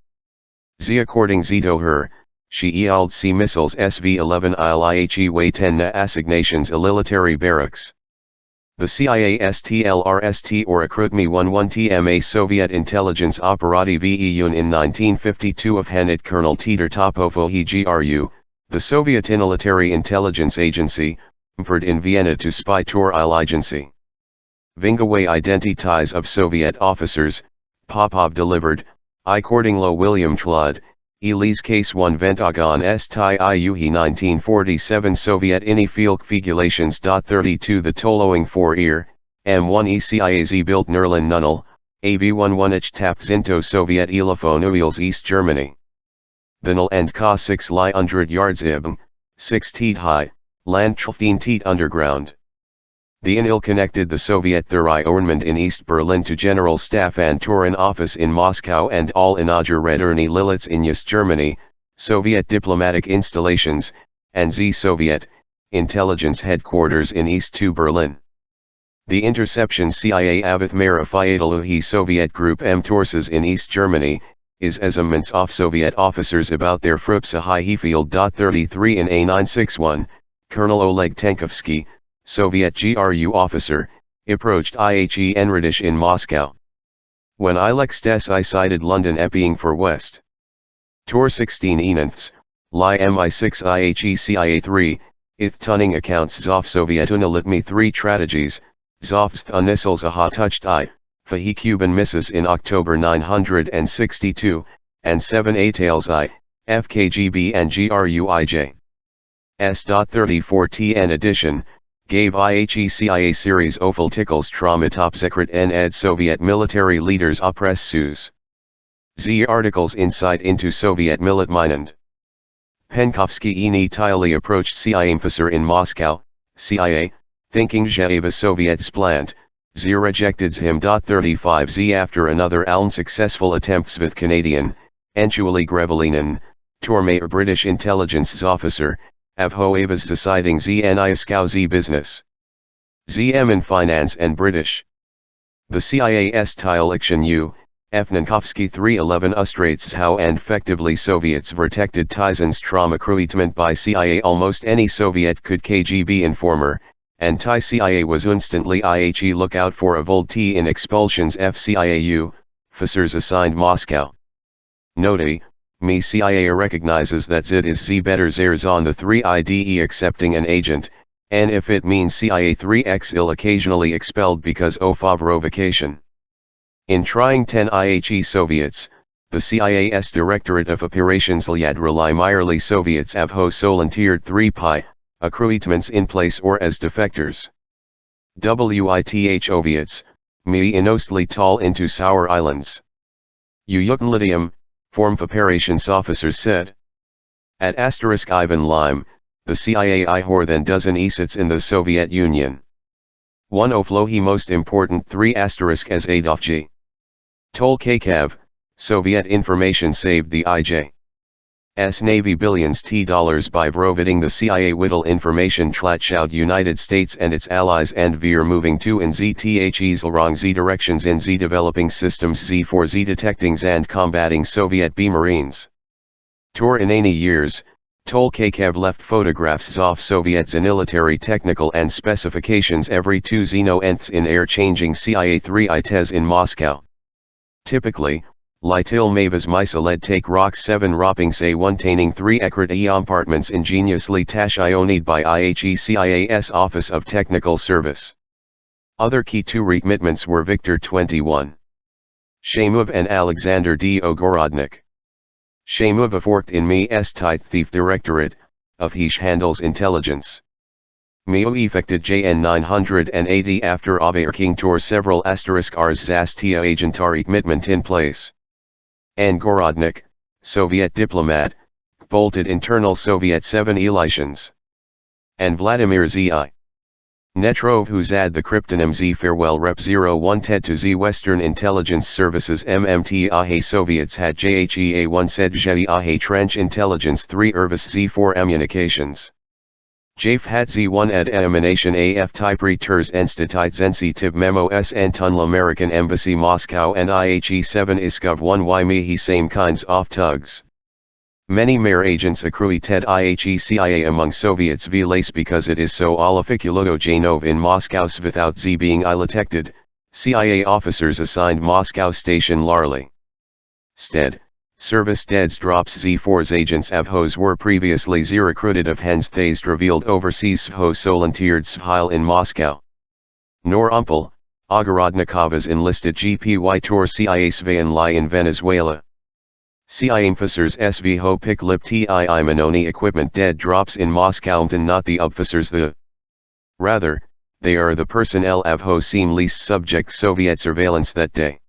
Z according Zito her, Shield-C missiles SV-11 ILIHE Way-10 na assignations military barracks. The CIA STLRST or Okrutmy 11 TMA Soviet Intelligence Operative Iyun in 1952 of Hanit Colonel Titor Topofohi GRU, the Soviet Military Intelligence Agency, employed in Vienna to spy Tor Iligency. Vingaway identities of Soviet officers, Popov delivered, I Cordinglo William Tlud, Elise Case 1 Ventagon Sti Iuhi 1947 Soviet Ini Field Figulations. 32 The Toloing 4 Ear, M1 ECIAZ built Nerlin Nunnel, AV-11 Ich Tap Zinto Soviet Elefon Uils East Germany. The Null and Ka 6 Lie 100 yards Ibn, 6 teet high, land 15 teet underground. The Inil connected the Soviet Thuri Ornament in East Berlin to General Staff and Turin Office in Moscow and all Inager Rederny Lilitz in East Germany, Soviet diplomatic installations, and Z-Soviet, intelligence headquarters in East to Berlin. The interception CIA Avith Mera Fiataluhi Soviet Group M Torses in East Germany, is as off Soviet officers about their Frupsa High Field. 33 In A961, Colonel Oleg Tenkovsky, Soviet GRU officer, approached IHE Enradish in Moscow. When Ilextes I sighted London Epping for West. Tor 16 Enanths, Li Mi6 IHE CIA 3, Ith Tunning accounts Zoff Sovietunalitmi 3 strategies, Zoffs Thunisils Aha touched I, Fahi Cuban misses in October 962, and 7 Atales I, FKGB and GRUIJ. S.34 TN edition, gave IHE CIA series Ofel Tickles Traumatopsekret en ed Soviet military leaders Opress Sus. Z articles insight into Soviet Militminand. Penkovsky ini Tiley approached CIA officer in Moscow, CIA, thinking Zhaeva Soviet splant, Z rejected him. 35 Z after another unsuccessful attempts with Canadian, Enchuali Grevelinen, Torme British intelligence officer, Avhoevas deciding ZNISCOW Z business. ZM in finance and British. The CIA's Tyelection U, Efnankovsky 311 Ustrates how and effectively Soviets protected Tyson's trauma recruitment by CIA almost any Soviet could KGB informer, and Thai CIA was instantly IHE lookout for a Volt-T in expulsions FCIAU, officers assigned Moscow. Noti. Me CIA recognizes that it is Z better Zers on the 3 IDE accepting an agent, and if it means CIA 3X ill occasionally expelled because of provocation. In trying 10 IHE Soviets, the CIA's Directorate of Operations Lyad Rely Meyerly Soviets Avho Solentiered 3 Pi, accruitments in place or as defectors. WITH Oviets, me inostly tall into Sour Islands. Uyukenlitium, Form operations officers said. At * Ivan Lime, the CIA ihor than dozen ESITs in the Soviet Union. One Oflohi most important 3 * as Adolf G. Tol Kakav, Soviet information saved the IJ's Navy billions $T by providing the CIA Whittle information Tlatchout United States and its allies and veer moving to in ZTHE's wrong Z directions in Z developing systems Z for Z detectings and combating Soviet B Marines. Tor in any years, Tol Kakav left photographs of Soviets in military technical and specifications every 2 Xeno-nths in air changing CIA 3 ITES in Moscow. Typically, Litil Mavis Misaled take Rock 7 Ropping Say 1 Taining 3 Ekrat apartments ingeniously Tashioned by IHE CIA's Office of Technical Service. Other key 2 recommitments were Victor 21. Shamuv and Alexander D. Ogorodnik. Shamuv forked in Me-s Tithe Thief Directorate, of Hish handles intelligence. Meo effected JN 980 after King Tor several * Rs Zastia agentari commitment in place. And Gorodnik, Soviet diplomat, bolted internal Soviet 7 elitions. And Vladimir Z.I. Netrov who zad the cryptonym Z farewell rep 01 TED to Z Western Intelligence Services MMT Ahe Soviets had JHEA1 said Zhei Ahe Trench Intelligence 3 Irvis Z4 Communications. Jaf hat Z1 ed emanation AF type returs Enstatite Sensitive Memo S Antunl American Embassy Moscow and IHE 7 Iskov 1 Y Mihi same kinds off tugs. Many mere agents accrui ted IHE CIA among Soviets velace because it is so olificulo Janov in Moscow without z being detected, CIA officers assigned Moscow station larly. Stead, service deads drops Z4's agents avhos were previously z recruited of hens thazed revealed overseas svho solentiered svhile in Moscow. Nor umpel, Ogorodnikova's enlisted GPY tour CIA Svayan lie in Venezuela. CIA officers SV ho pick lip ti Manoni equipment dead drops in Moscow and not the officers rather, they are the personnel avho seem least subject Soviet surveillance that day.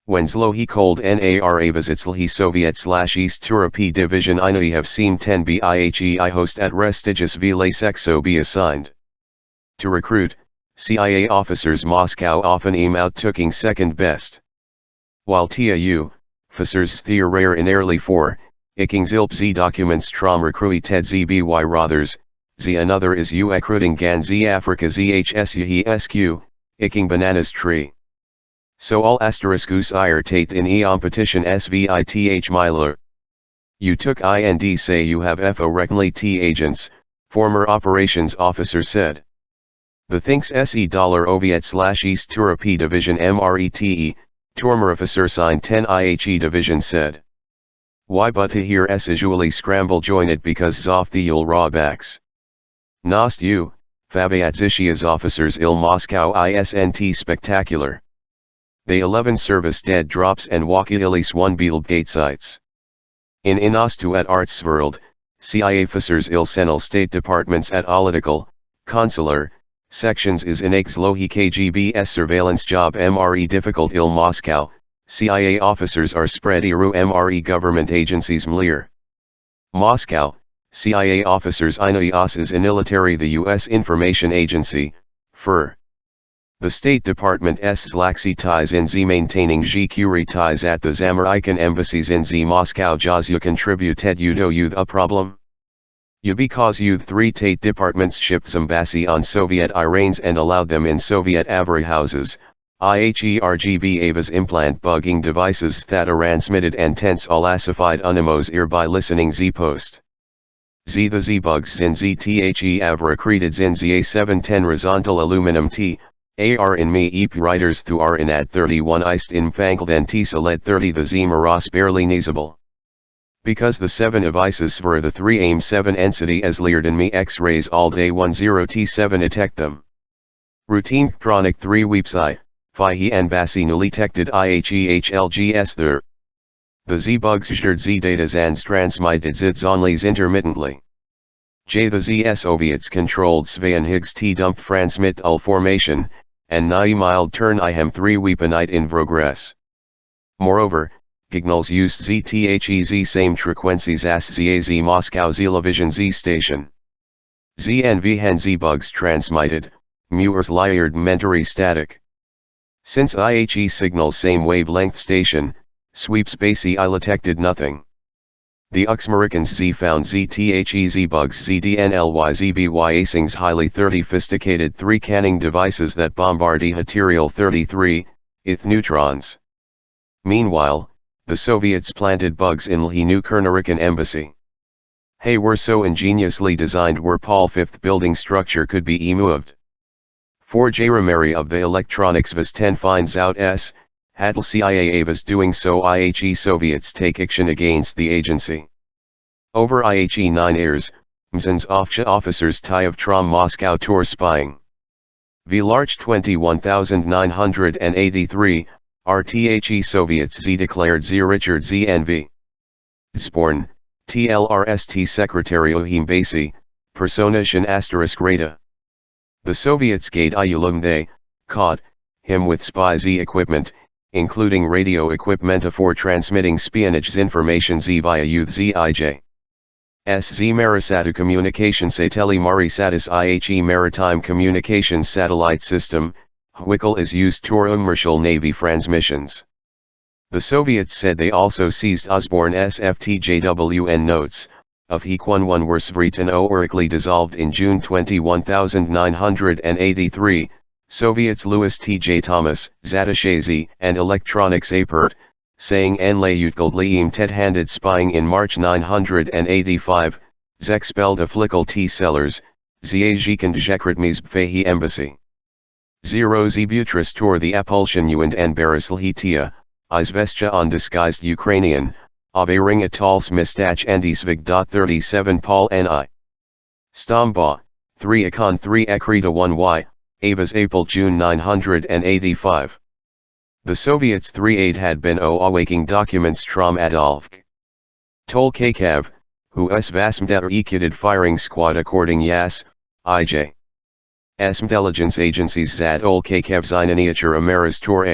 Wenslow he cold NARA visits he Soviet/East Turopi division I have seem 10 BIHE host at Restigious Vlasexo be assigned. To recruit, CIA officers Moscow often aim out tooking second best. While TAU, officers thea rare in early 4, iking zilp z documents trom recruit ted zby rothers, z another is u recruiting gan z Africa zhsesq, iking bananas tree. So all asteriskus tate in eon petition svith miler. You took ind say you have fo reckonly t agents, former operations officer said. The thinks se $Oviet/East Turopi division MRETE, Tormer officer signed 10 IHE division said. Why but here s usually scramble join it because zoff the yul rawbacks. Nost u, Faviatzishia's officers il Moscow isnt spectacular. They 11 service dead drops and walkie ilis 1 Beetle gate sites. In Inostu at Artsworld, CIA officers il Senal State Departments at political, consular, sections is in Lohi KGB's surveillance job MRE difficult il Moscow, CIA officers are spread iru MRE government agencies mlir. Moscow, CIA officers INAIAS is inilitary the U.S. Information Agency, FIR. The State Department Zlaxi ties in Z maintaining GQ ties at the Zamerican embassies in Z Moscow jaz you contribute ted udo you the problem? You because you 3 Tate departments shipped Zambasi on Soviet Iranians and allowed them in Soviet Avery houses, IHERGB Ava's implant bugging devices that transmitted and tense all classified unimos ear by listening Z post. Z the Z bugs zin ZTHE Avra created zin ZA710 horizontal aluminum T. AR in me EP writers thu are in at 31 iced in fangled and Tisa led 30 the Z maras barely neasable. Because the 7 devices for the 3 aim 7 entity as leered in me X-rays all day 10 T7 detect them. Routine chronic 3 weeps I, Phi he and Basi newly detected IHEHLGS there. The Z bugs shared Z data zans transmitted zits onlys intermittently. J the Z Soviets controlled Svayan Higgs T dump transmit ul formation, and nai mild turn ihem 3 weepanite in progress. Moreover, Gignals used ZTHEZ same frequencies as ZAZ Moscow Zelavision Z station. ZNV hen Z bugs transmitted, Muir's Lyard mentary static. Since IHE signals same wavelength station, sweeps Basi I detected nothing. The Uxamericans Z found ZTHEZ bugs ZDNLYZBY acings highly 30 sophisticated 3 canning devices that bombarded Haterial 33, ith neutrons. Meanwhile, the Soviets planted bugs in Lhi New Kernarican embassy. Hey were so ingeniously designed where Paul 5th building structure could be moved. 4 Jaramari of the electronics was 10 finds out s, Hatl CIA was doing so IHE Soviets take action against the agency. Over IHE 9 airs, Mzan's Ofcha officers tie of Trom Moscow tour spying. V large 21983, RTHE Soviets Z declared Z Richard ZNV. Sporn, TLRST Secretary Ohim Basi, Personation asterisk Rata. The Soviets gate Iulum caught, him with spy Z equipment, including radio equipment for transmitting espionage information Z via youth ZIJ. SZ Marisatu Communication Sateli Marisatis IHE Maritime Communications Satellite System, Hwickel is used to commercial Navy transmissions. The Soviets said they also seized Osborne SFTJWN notes, of Hequan were Svritan orically dissolved in June 21983, Soviets Louis T. J. Thomas, Zatashazi, and Electronics Apert, saying en Leutgoldleim ted-handed spying in March 985, zexpelled flickle T-sellers, ziagikend zekretmies bfehi embassy. 0 Zbutris tor the Apulsion and Barislhitia, izvestia on disguised Ukrainian, Avering atals mistach andisvig. 37 Paul Ni. Stamba, 3 Akon 3 Ekrita 1y, Avas April June 985. The Soviets 3-8 had been awaking documents Trom Adolfk. Tol Kakav, who Vasmda ekided firing squad according Yas, IJ. Intelligence agencies Zad ol Kakav Zinaniature Amaras Tor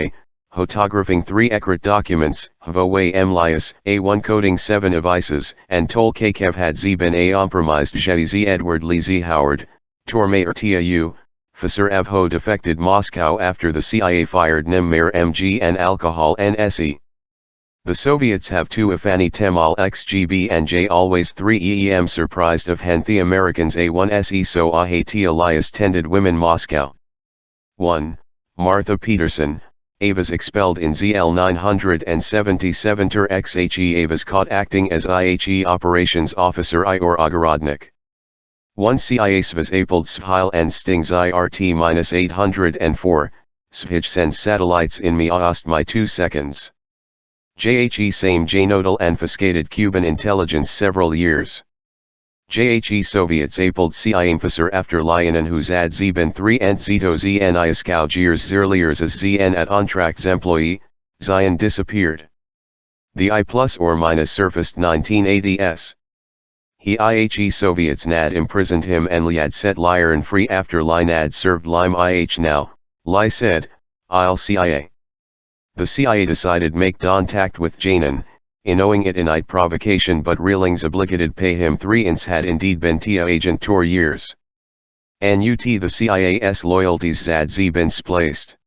photographing 3 Ekrit documents, Hvaway Mlias, A1 coding 7 devices, and Tol Kakav had Zbin a compromised Z Edward Lee Z Howard, Tormayer Tiu, Fasur Avho defected Moscow after the CIA fired Nemir MG and alcohol NSE. The Soviets have 2 Afani Temal XGB and J always 3 EEM surprised of hen the Americans A1 SE so Ahati Elias tended women Moscow. 1. Martha Peterson, Avas expelled in ZL 977 Ter XHE Avas caught acting as IHE operations officer Ior Ogorodnik. 1 CIA Svaz Apeld Svhil and Stings IRT-804, Svhij sends satellites in Miaost my 2 seconds. JHE same J-nodal obfuscated Cuban intelligence several years. JHE Soviets Apeld CIA officer after Lyonin who Zad Zbin 3 and Zito Zn Iskau Jeers Zerliers as Zn at Ontrax employee, Zion disappeared. The I plus or minus surfaced 1980s. He IHE Soviets Nad imprisoned him and Liad set Lyron free after Lynad served Lime IH now, Ly said, I'll CIA. The CIA decided make contact with Janin, in knowing it in provocation but Reelings obligated pay him 3 ins had indeed been TIA agent tour years. NUT the CIA's loyalties Zad Zbin splaced.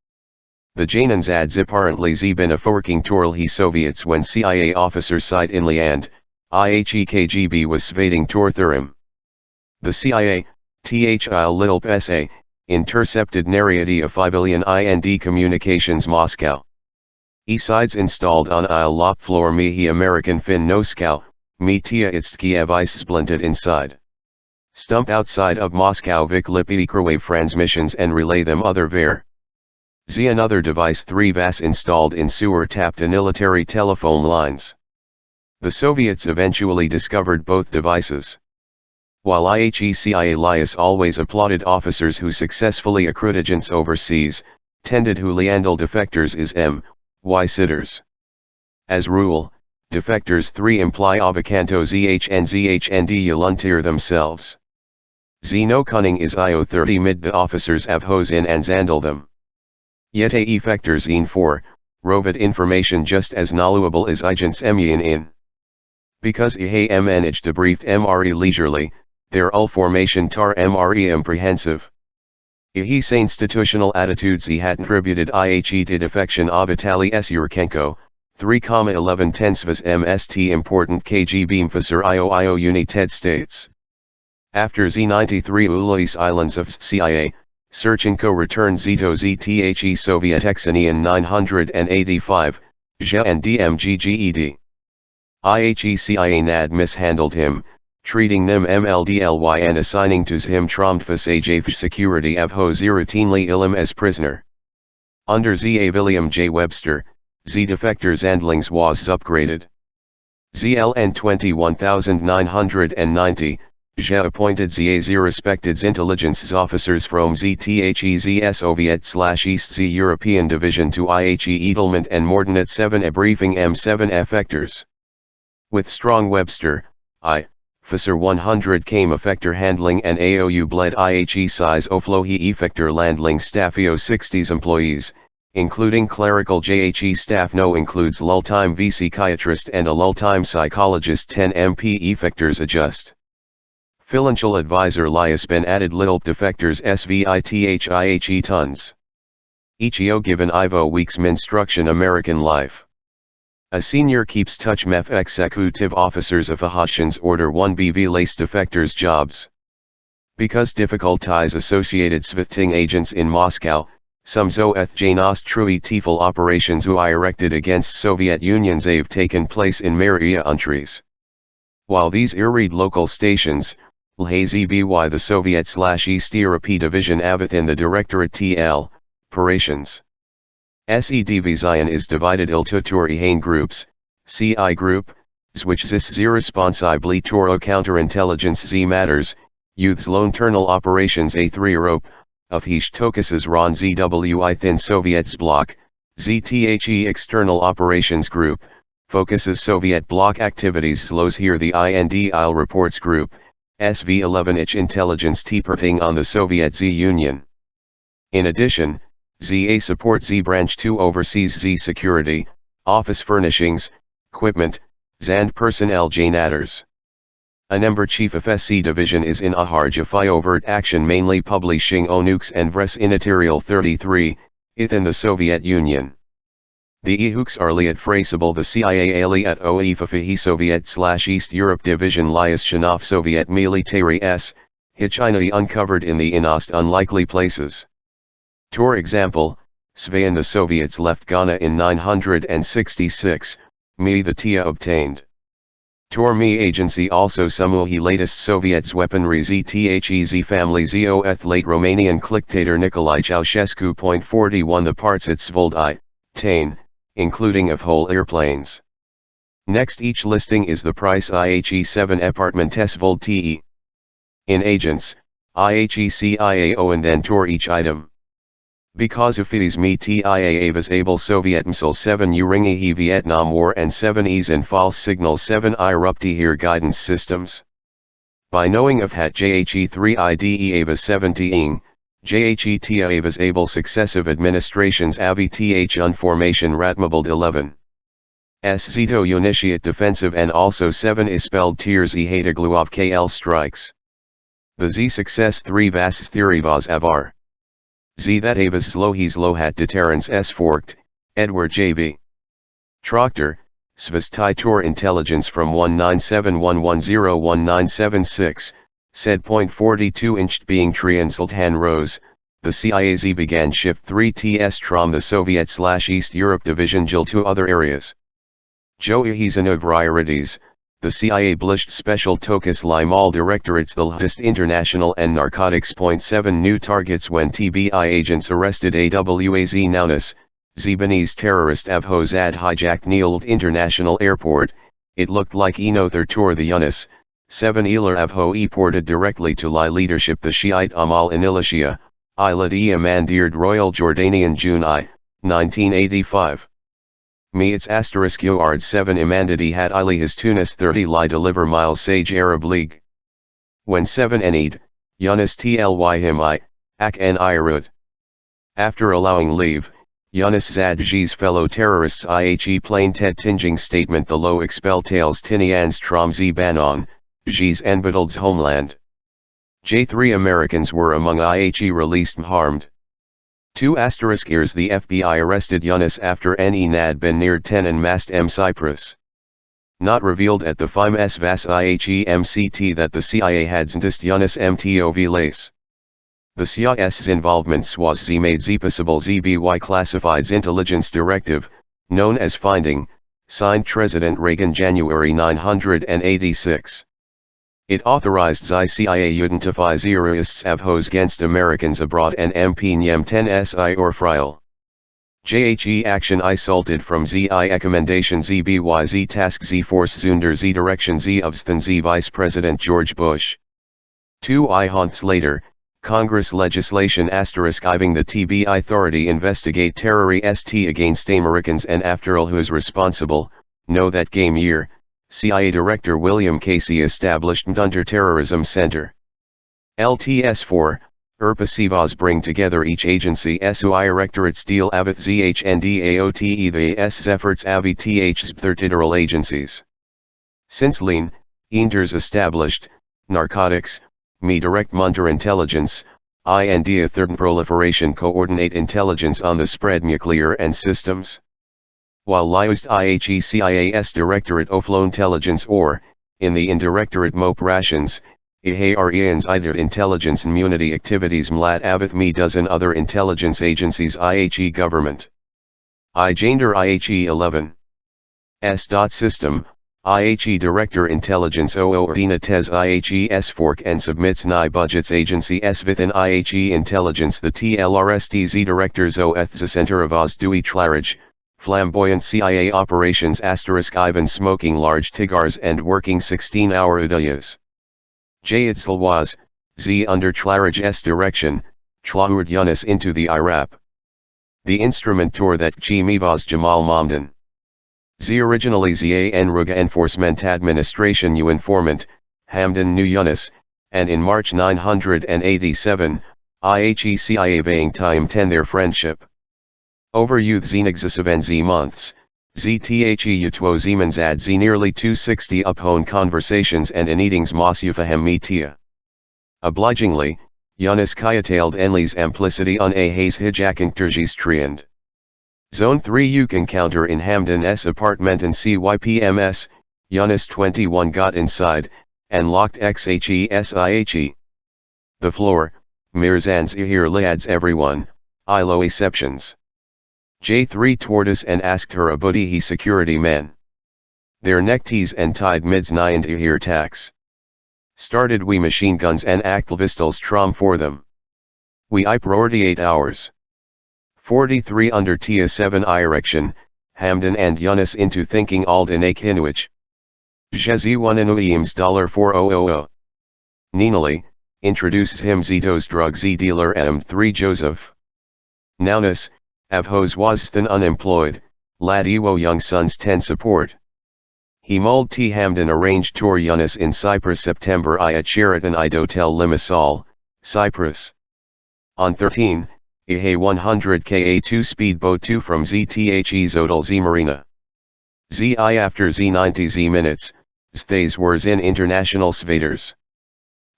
The Janin Zad apparently Zbin a forking tour he Soviets when CIA officers sight in Liand, IHE KGB was svading Torthurim. The CIA, THIL Lilp SA, intercepted Nariety of 5 billion IND communications Moscow. E-sides installed on il lop floor mihi American fin Noskow, mi tia itst Kiev ice splinted inside. Stump outside of Moscow Vic lip microwave transmissions and relay them other ver. Z another device 3 VAS installed in sewer tapped to military telephone lines. The Soviets eventually discovered both devices. While IHE CIA Lias always applauded officers who successfully accrued agents overseas, tended who Leandal defectors is Y sitters. As rule, defectors 3 imply avocanto zhnd yuluntir themselves. Z no cunning is io 30 mid the officers avhos in and zandal them. Yet a effectors in 4, rovid information just as knowable as agents emyin in. Because ihe managed debriefed MRE leisurely, their formation tar MRE imprehensive. He institutional attitudes he had contributed IHE to defection of Vitaly S. Yurchenko, 3,11 tensvas MST important KGB officer IOIO United States. After Z93 Ulais Islands of CIA, Surchenko returned Zito ZTHE Soviet Exenian 985, ZHE and DMGGED. IHE CIA NAD mishandled him, treating nim MLDLY and assigning to him Tromtfas AJF security avhos routinely ilim as prisoner. Under ZA William J. Webster, Z defectors handlings was upgraded. ZLN 21990, ZHE appointed ZA respected intelligence officers from ZTHEZ Soviet/East Z European Division to IHE Edelment and Mordenat 7 a briefing M7 effectors. With strong Webster, Officer 100 came effector handling and AOU bled IHE size oflohi effector landling staffio 60s employees, including clerical JHE staff no includes lull-time V psychiatrist and a lull-time psychologist 10 MP effectors adjust. Financial advisor Lias Ben added Lilp defectors SVITHIHE tons. Ichio given Ivo weeks instruction American life. A senior keeps touch MEF executive officers of Ahashans Order 1 BV lace defectors jobs. Because difficult ties associated Svithting agents in Moscow, Some Zoethjanost Trui Tifel operations UI erected against Soviet Unions have taken place in Maria Untries. While these irread local stations, LHZBY the Soviet/East Europe Division Avithin the Directorate TL, operations. SEDV Zion is divided into two Ihane groups, CI group, which zis z responsibly toro counterintelligence z matters, youths lone ternal operations A3 Europe, of Hish Tokus's Ron ZWI thin Soviets bloc, ZTHE external operations group, focuses Soviet bloc activities slows here the INDIL reports group, SV11 intelligence T-perting on the Soviet Z Union. In addition, ZA support Z branch 2 oversees Z security, office furnishings, equipment, Zand personnel Janatters. A number chief of SC division is in Aharjafai overt action mainly publishing Onukes and Vres Inatirial 33, in the Soviet Union. The Ehooks are liat fraceable the CIA aliat OEFAFI Soviet/East Europe Division Lias Shanov Soviet Military S, Hichina uncovered in the Inost unlikely places. For example, Svein the Soviets left Ghana in 966, Me the Tia obtained. Tormi agency also Samuhi latest Soviets weaponry ZTHEZ family ZOF late Romanian dictator Nicolae Ceausescu. 41 The parts at Svold I, Tain, including of whole airplanes. Next each listing is the price IHE7 apartmentes Svold TE. In agents, IHECIAO and then Tor each item. Because of these me TIA was able Soviet Missile 7 Uringi Vietnam War and 7 E's and false signal 7 I Rupti here guidance systems. By knowing of hat JHE3 IDE AVA 70ing, JHE TIA AVA's able successive administrations AVI TH unformation Ratmobile 11. Szito Unitiate defensive and also 7 Ispelled tiers E Hatagluov KL strikes. The Z success 3 Vas theory Vaz Avar. Z that Avas Slohes Lohat deterrence S forked, Edward J.V. Troctor, Svastai Tor intelligence from 1971101976, said. 42 inched being triansled Han Rose, the CIAZ began shift 3 TS from the Soviet/East Europe division Jil to other areas. Joe Ihizanov priorities, the CIA blished special Tokus Limal directorates the latest international and narcotics. 7 new targets when TBI agents arrested AWAZ Naunis, Zebanese terrorist Avhozad hijacked Nield International Airport. It looked like Enother Tor the Yunus, 7 Elar Avho ported directly to Lai leadership the Shiite Amal Anilashia, Ilad Mandired Royal Jordanian June I, 1985. Me its asterisk Yoard 7 Imandadi had Ili his Tunis 30 Lai deliver Miles Sage Arab League. When 7 Enid, Yunus Tly him I, Ak en Irud. After allowing leave, Yunus Zadji's fellow terrorists IHE plain Ted Tinging statement the low expel tales Tinians Trom Z Banon, Ji's Enbadald's homeland. J3 Americans were among IHE released harmed. 2 years the FBI arrested Yunus after Nad Ben near 10 and Mast M Cyprus. Not revealed at the FIMES VAS IHE MCT that the CIA had Zntist Yunus MTOV lace. The CIA's involvement was Z made Z possible ZBY classified's intelligence directive, known as Finding, signed President Reagan January 986. It authorized CIA identify terrorists avhos against Americans abroad and MP Nyem 10 SI or Friel. JHE action isolted from ZI recommendation ZBYZ task Z force Zunder Z direction Z Obstan Z Vice President George Bush. 2 haunts later, Congress legislation *iving the TB authority investigate terrorist against Americans and after all who is responsible, know that game year. CIA Director William Casey established Counter-Terrorism Center. LTS-4, Erpasivas bring together each agency SUI Erectorate Steel Avith ZHNDAOTE the S efforts Avi TH Thirtiteral agencies. Since Lean, Einders established, narcotics, me direct Munter intelligence, and a third proliferation coordinate intelligence on the spread nuclear and systems. While liused IHE CIAS Directorate of Low Intelligence or, in the Indirectorate MOP rations, IHREAN's IDER intelligence and immunity activities mlat avith me dozen other intelligence agencies IHE government. Gender IHE 11. System, IHE Director Intelligence Ordina Tes IHE S4 and submits NI Budgets Agency S within IHE Intelligence the TLRSTZ Directors OETH the Center of Ozdui Tlarage, Flamboyant CIA Operations Ivan smoking large tigars and working 16-hour udayas. J. Itzalwaz, Z under Tlarage S direction, Tlaurd Yunus into the Iraq. The instrument tour that G. Mivaz Jamal Mamdan. Z originally ZAN Ruga Enforcement Administration U informant, Hamdan New Yunus, and in March 987, IHE CIA Vaying Time 10 their friendship. Over youth Zenexisivan Z months, ZTHE Utwo Zemanzad Z nearly 260 uphone conversations and in eatings Mosufaham Metia. Obligingly, Yunus Kayatailed Enli's Amplicity on a Hayes Hijakinkterjis Triand. Zone 3 you can counter in Hamdan S apartment and CYPMS, Yunus 21 got inside, and locked XHESIHE. The floor, Mirzans here lads everyone, ILO exceptions. J3 Tortoise and asked her a buddy he security man. Their neckties and tied mids and here tax. Started we machine guns and activistals trom for them. We I priority 8 hours. 43 under Tia 7 erection, Hamdan and Yunus into thinking Alden a Kinuich. Jezi 1 Inuims $4000. Ninali, introduces him Zito's drug Z dealer M3 Joseph. Naunus, Avhos Wazthan unemployed, lad Iwo young sons 10 support. He mulled T Hamdan arranged tour Yunus in Cyprus September I at Sheraton Idotel Limassol, Cyprus. On 13, IHE 100 Ka2 speedboat 2 from ZTHE Zodal Z Marina. ZI after Z90 Z minutes, stays wers in international svaders.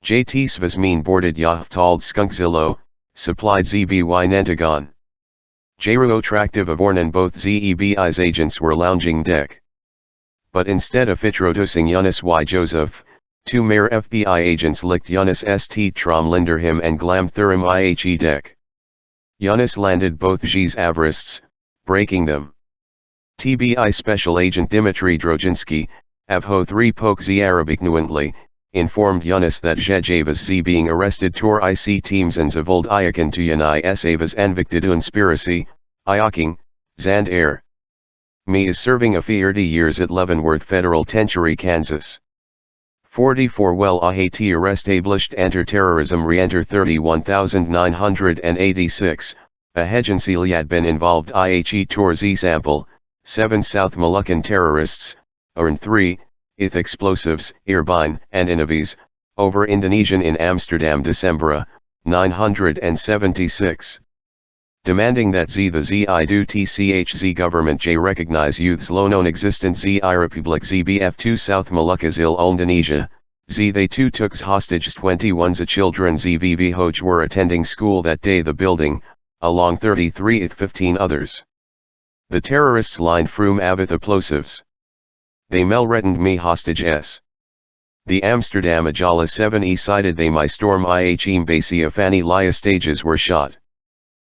JT Svasmin boarded yacht called Skunkzillo, supplied ZBY Nentagon. Jru attractive of Ornan both ZEBI's agents were lounging deck. But instead of introducing Yunus Y. Joseph, 2 mere FBI agents licked Yunus St. Trom Linderham and Glam Thurim IHE deck. Yunus landed both G's Avarists, breaking them. TBI Special Agent Dmitry Drojinsky, Avho 3 Poke Z Arabicnuantly, informed Yunus that Zhejavas Z being arrested tour IC teams and Zavold Iakan to Yanai Savas Anvicted Unspiracy, Iaking, Zand Air. Me is serving a 30 years at Leavenworth Federal Penitentiary, Kansas. 44 well ahati arrest ablished enter terrorism re-enter 31986, a Hegency had been involved IHE tour Z sample, 7 South Moluccan terrorists, earn 3, ith explosives, Irvine and Inavis, over Indonesian in Amsterdam December, 976. Demanding that the ZI do TCHZ government J recognize youths low known existent ZI Republic ZBF2 South Moluccas il Indonesia, they too took hostage 21 children ZVV Hoj were attending school that day the building, along 33 15 others. The terrorists lined froom avith explosives. They melrettened me hostages. The Amsterdam Ajala 7 cited they my storm IHE Mbasi Afani Laya stages were shot.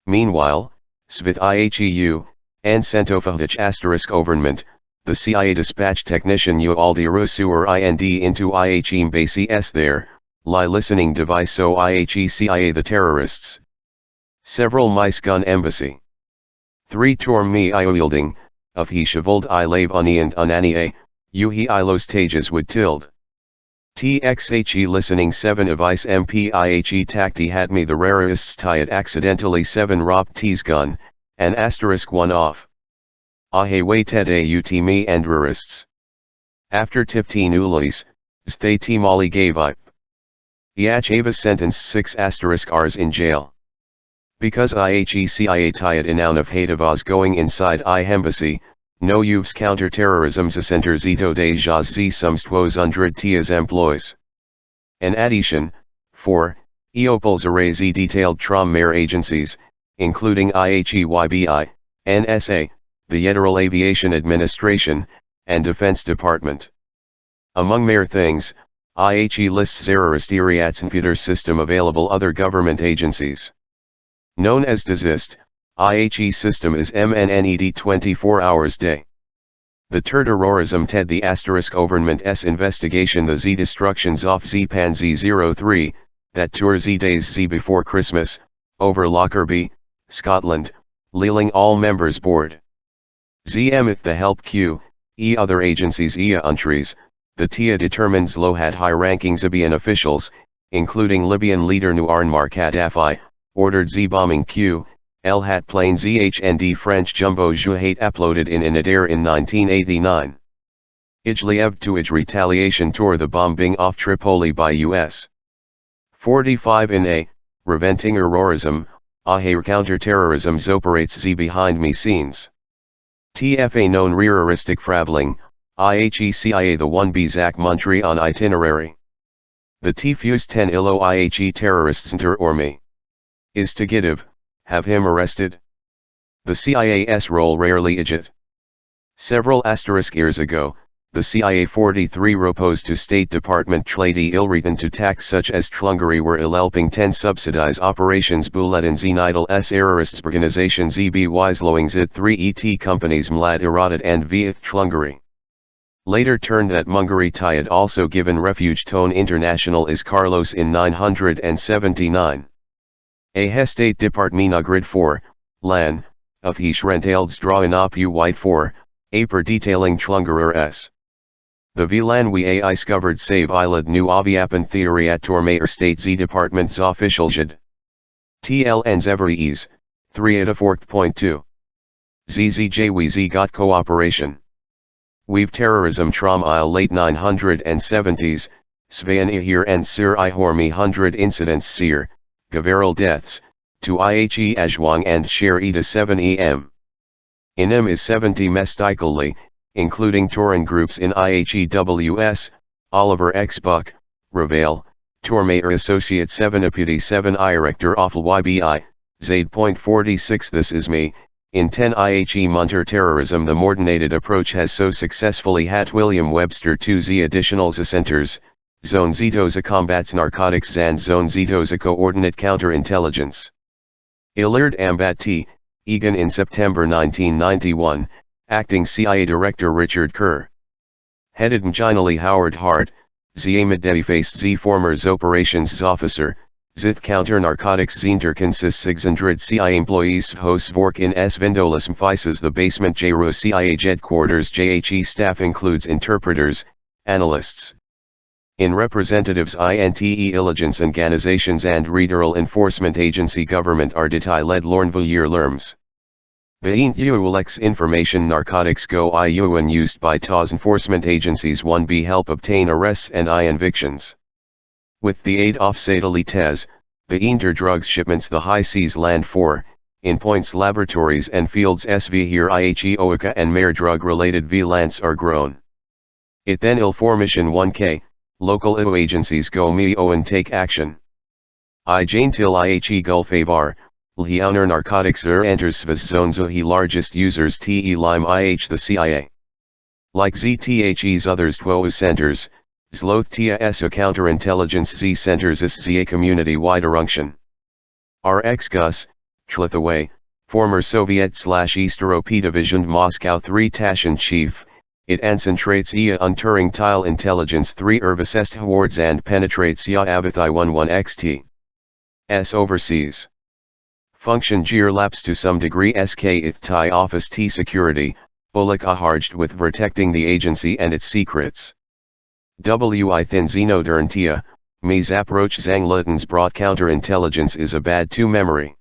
Meanwhile, Svith IHEU, and Centofahich government, the CIA dispatched technician Ualdi Rusuer IND into IHE Mbasi S there, lie listening device so IHE CIA the terrorists. Several mice gun embassy. 3 Torm me iowielding, of he shavuld I lave uni and unanie, he ilos tages would tild. TXHE listening 7 avice MPIHE tacti had me the rarists tied accidentally 7 rop T's gun, and asterisk 1 off. Ahe waited aut me and rarists. After 15 ulis, stay T Molly gave up. Iach Ava sentenced 6 asterisk Rs in jail. Because IHE CIA tied inown of Hatavaz going inside embassy, no youths counter-terrorism center zito de jas z sums 200 tias employs. In addition, 4, Eopol's array z detailed trom mare agencies, including IHEYBI, NSA, the Federal Aviation Administration, and Defense Department. Among mare things, IHE lists terrorist computer system available other government agencies. Known as DZIST, IHE system is MNNED 24 hours day. The terrorism TED the government S investigation the Z destructions of Z Pan Z03, that tour Z days Z before Christmas, over Lockerbie, Scotland, Leeling all members board. Z emeth the help Q, E other agencies EA untries, the TIA determines low had high-ranking Libyan officials, including Libyan leader Muammar Gaddafi, ordered Z bombing Q, El hat plane ZHND French jumbo Juhate uploaded in Adair in 1989. Ijliev to Ij retaliation tour the bombing off Tripoli by U.S. 45 in A, Reventing terrorism, Ahir counter-terrorism operates Z behind me scenes. TFA known rearistic fraveling, IHE CIA the 1B Zach Muntry on itinerary. The T-Fuse 10 ILO IHE terrorists enter or me. Is to give, have him arrested? The CIA's role rarely ejit. Several years ago, the CIA 43 proposed to State Department Tladi Ilritan to tax such as Tlungari were helping 10 subsidize operations Bulletin Zenidal S terrorists organization ZB Wislowing Z 3 ET companies Mlad Iradat and Vieth Tlungari. Later turned that Mungari Tayad also given refuge Tone International is Carlos in 979. A State Department Grid 4, LAN, of Hish Rentalds drawing up U White 4, Aper detailing Tlungarer S. The VLAN we AI discovered save Ilad new aviapan theory at Tormayer State Z Department's official JID. TLN's every ease, 3 at a forked point 2. ZZJ we Z got cooperation. We've terrorism trauma late 970s, Svean Ihir and Sir Ihormi 100 incidents Seer, Gavaril deaths, to IHE Ajwang and Share Ida 7 em. Inem is 70 mestically, including Torin groups in IHEWS, Oliver X. Buck, Ravail, Tormayer Associate 7 Deputy 7 Director Offal YBI, Zaid.46 This is me. In 10 IHE Munter terrorism the coordinated approach has so successfully had William Webster 2Z additional centers, Zone Zitoza combats narcotics and Zone Zitoza coordinate counterintelligence. Illard Ambat T. Egan in September 1991, Acting CIA Director Richard Kerr. Headed Mjinali Howard Hart, Ziamid faced Z former Z operations officer, Zith counter narcotics Zinter consists 600 CIA employees Hos Vork in S Vindolis Mfices the basement JRO CIA headquarters JHE staff includes interpreters, analysts. In representatives INTE illigence organizations and Regional Enforcement Agency government are led Lornva year lerms. The INTULX information narcotics go IUN used by TAS enforcement agencies 1B help obtain arrests and evictions. With the aid of satellites, the inter drugs shipments the high seas land 4, in points laboratories and fields SV here IHE OICA and Mare drug related VLANs are grown. It then formation 1K, local IO agencies go MEO and take action. I Jane till IHE Gulf Avar, Lhiauner narcotics enters Svaz zones he largest users TE Lime IH the CIA. Like ZTHE's others 12 centers, Zloth Tia S counterintelligence Z centers is ZA community-wide erunction. RX Gus, Tlithaway, former Soviet/East Europe Division Moscow 3 Tashin Chief, it concentrates EA unturing tile intelligence 3 Ervasest wards and penetrates Ya Avathai 11 XT. S overseas. Function gear laps to some degree SK Ithtai Office T security, Olika harged with protecting the agency and its secrets. WI Thin Xenodern Tia, me Zaproch Zang Luttens brought counterintelligence is a bad to memory.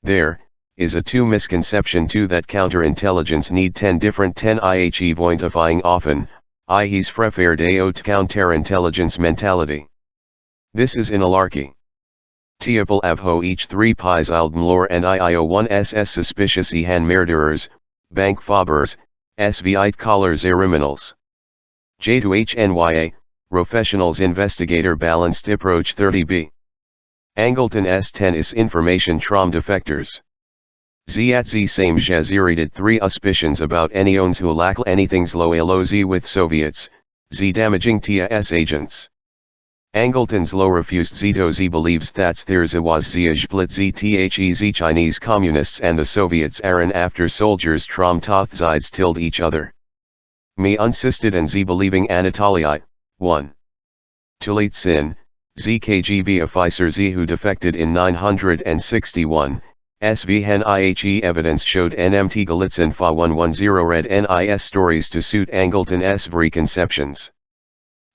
There, is a 2 misconception too that counterintelligence need 10 different 10 IHE vointifying often, IHE's frefared AO counterintelligence mentality. This is inalarchy. Tiapal avho each 3 pies aldmlor and IIO1 SS suspicious ehan murderers, bank fobbers, SVite collars criminals. J2HNYA, professionals investigator balanced approach 30B. Angleton S10 is information trom defectors. Z at Z same jazirided 3 auspicions about anyons who lack anything's low Z with Soviets, Z damaging TS agents. Angleton's law refused Zito Z believes that there was a split ZTHEZ Chinese Communists and the Soviets Aaron after soldiers Traumtothzides tilled each other. Me unsisted and Z believing Anatolia, 1. Tulit Sin, ZKGB officer Z who defected in 961, SV Hen IHE evidence showed NMT Galitzin Fa 110 read NIS stories to suit Angleton's preconceptions.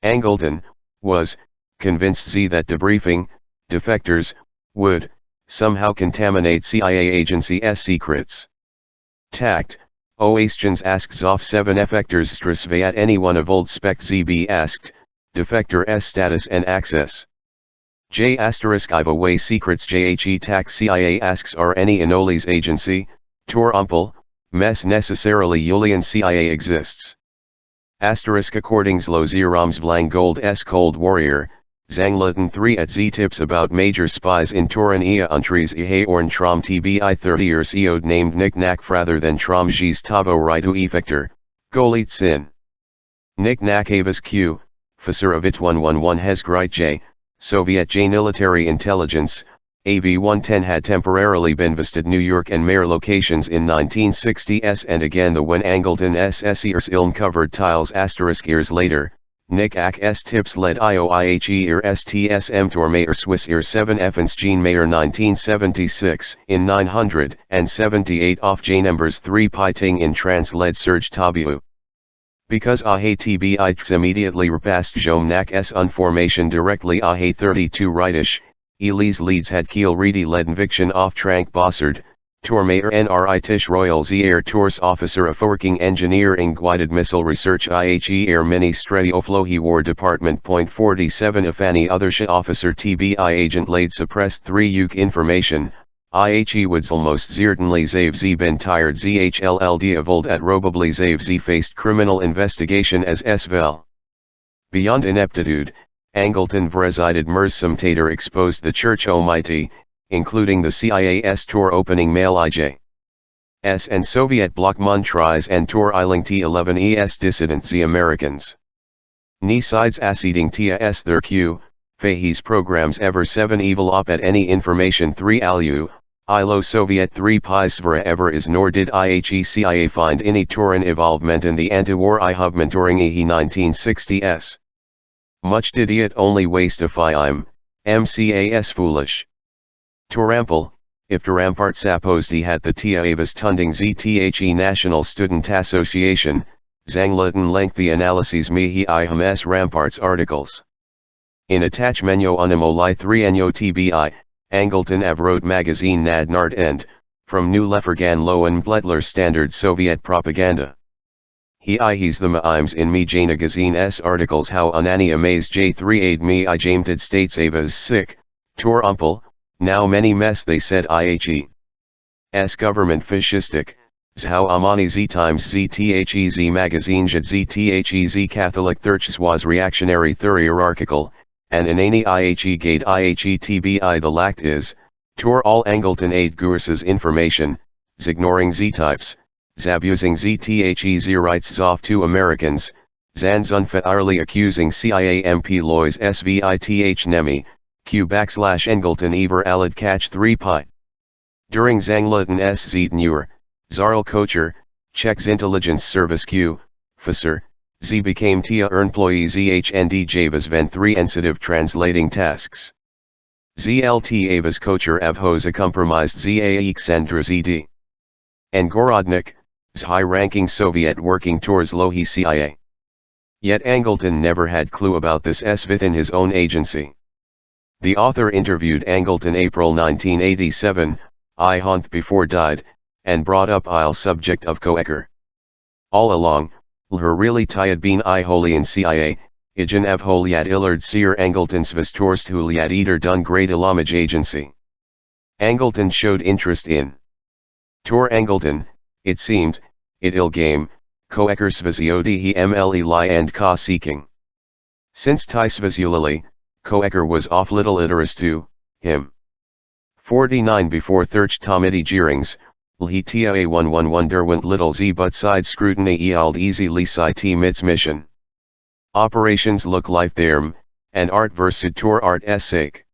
Angleton was convinced Z that debriefing defectors would somehow contaminate CIA agency's secrets. Tact, Oastians asked Zoff 7 effectors Strasvayat anyone of old spec ZB asked, defector S status and access. J asterisk I've away secrets JHE tax CIA asks are any Inoli's agency, Tor Umpel, mess necessarily Julian CIA exists. Asterisk accordings Lo Zirams Vlang Gold S Cold Warrior, Zangluton 3 at Z tips about major spies in Toran Ia Untries Ihe Orn Trom TBI 30 years Eod named Nick Nack rather than Trom Jis Tavo Ritu Effector, Golit Sin. Nick Nack Avis Q, Fasarovit 111 Hezgrite J, Soviet J military intelligence, AV-110 had temporarily been visited New York and Mayer locations in 1960s and again the when Angleton SS ears ilm covered tiles asterisk years later, Nick Ack S tips led IOIHE ear STSM Tor Mayer Swiss ear 7 Effens Gene Mayer 1976 in 978 off J numbers 3 Pi Ting in trans led Serge Tabu. Because Ahe TBI immediately repassed Jom Nak S unformation directly Ahe 32 rightish, Elise leads had Kiel Reedy led Viction off Trank Bossard, Tormayer NRI Tish Royal Z Air Tours Officer of Working Engineering Guided Missile Research IHE Air Ministry Oflohi War Department. 47 If any other SHA officer TBI agent laid suppressed 3 UK information, IHE would almost certainly Zave Z been tired ZHLLD of old at robably Zave Z faced criminal investigation as Svel. Beyond ineptitude, Angleton presided Mersum Tater exposed the Church Almighty, including the CIA's tour opening mail IJ. S and Soviet bloc Montries and tour Eiling T11 ES dissident Z Americans. Ni sides acceding TS their Q, Fahey's programs ever 7 evil op at any information 3 alu, ILO Soviet 3 Pisvara ever is nor did IHE CIA find any Turan involvement in the anti-war IHUB during EHE 1960s. Much did it only wastify I'm, MCAS foolish. Turampel, if Turampart supposed he had the Tia Avis Tunding ZTHE National Student Association, Zangluton lengthy analyses mihi IHMS Ramparts articles. In attachmenyo unimoli 3 enyo TBI, Angleton Avrod magazine nad nard end, from New Lefergan Lowen Bletler Standard Soviet Propaganda. He's the maims in me Jana Gazine S articles how unani amaze J3 aid me I jamted states avas sick, Tor Umpel, now many mess they said IHE. S government fascistic, how Amani Z times ZTHEZ magazine jad ZTHEZ Catholic Thurchs was reactionary hierarchical, and inani IHE gate IHE TBI the lact is, Tor all Angleton aid Gurses information, ignoring Z types. Zabusing ZTHEZ rights off 2 Americans, Zanzunfa early accusing CIA MP Lois SVITH Nemi, Q /Angleton Ever Alid catch 3 Pi. During Zangluton S Zitnur, Zarl Kocher, Czech's intelligence service Q, Fisser, Z became TIA employee ZHND Javas Ven 3 sensitive translating tasks. ZLT Avas Kocher Avhoz compromised ZAEX Sandra ZD. And Gorodnik, high-ranking Soviet working towards Lohi CIA. Yet Angleton never had clue about this within his own agency. The author interviewed Angleton April 1987, I Hunt before died, and brought up I'll subject of Koecker. All along, her really tired been I holy in CIA, Ijan av holiat illard seer Angleton's vistorst huliat eater done great ilamage agency. Angleton showed interest in Tor Angleton, it seemed, it ill game, Koecker Svaziodi he mle lie and ka seeking. Since Ty Svazulali, Koecker was off little iteris to him. 49 before Thurch Tomity Jeerings, he tia a111 derwent little z but side scrutiny eald easy lisi t mits mission. Operations look life therm, and art versutur art's sake.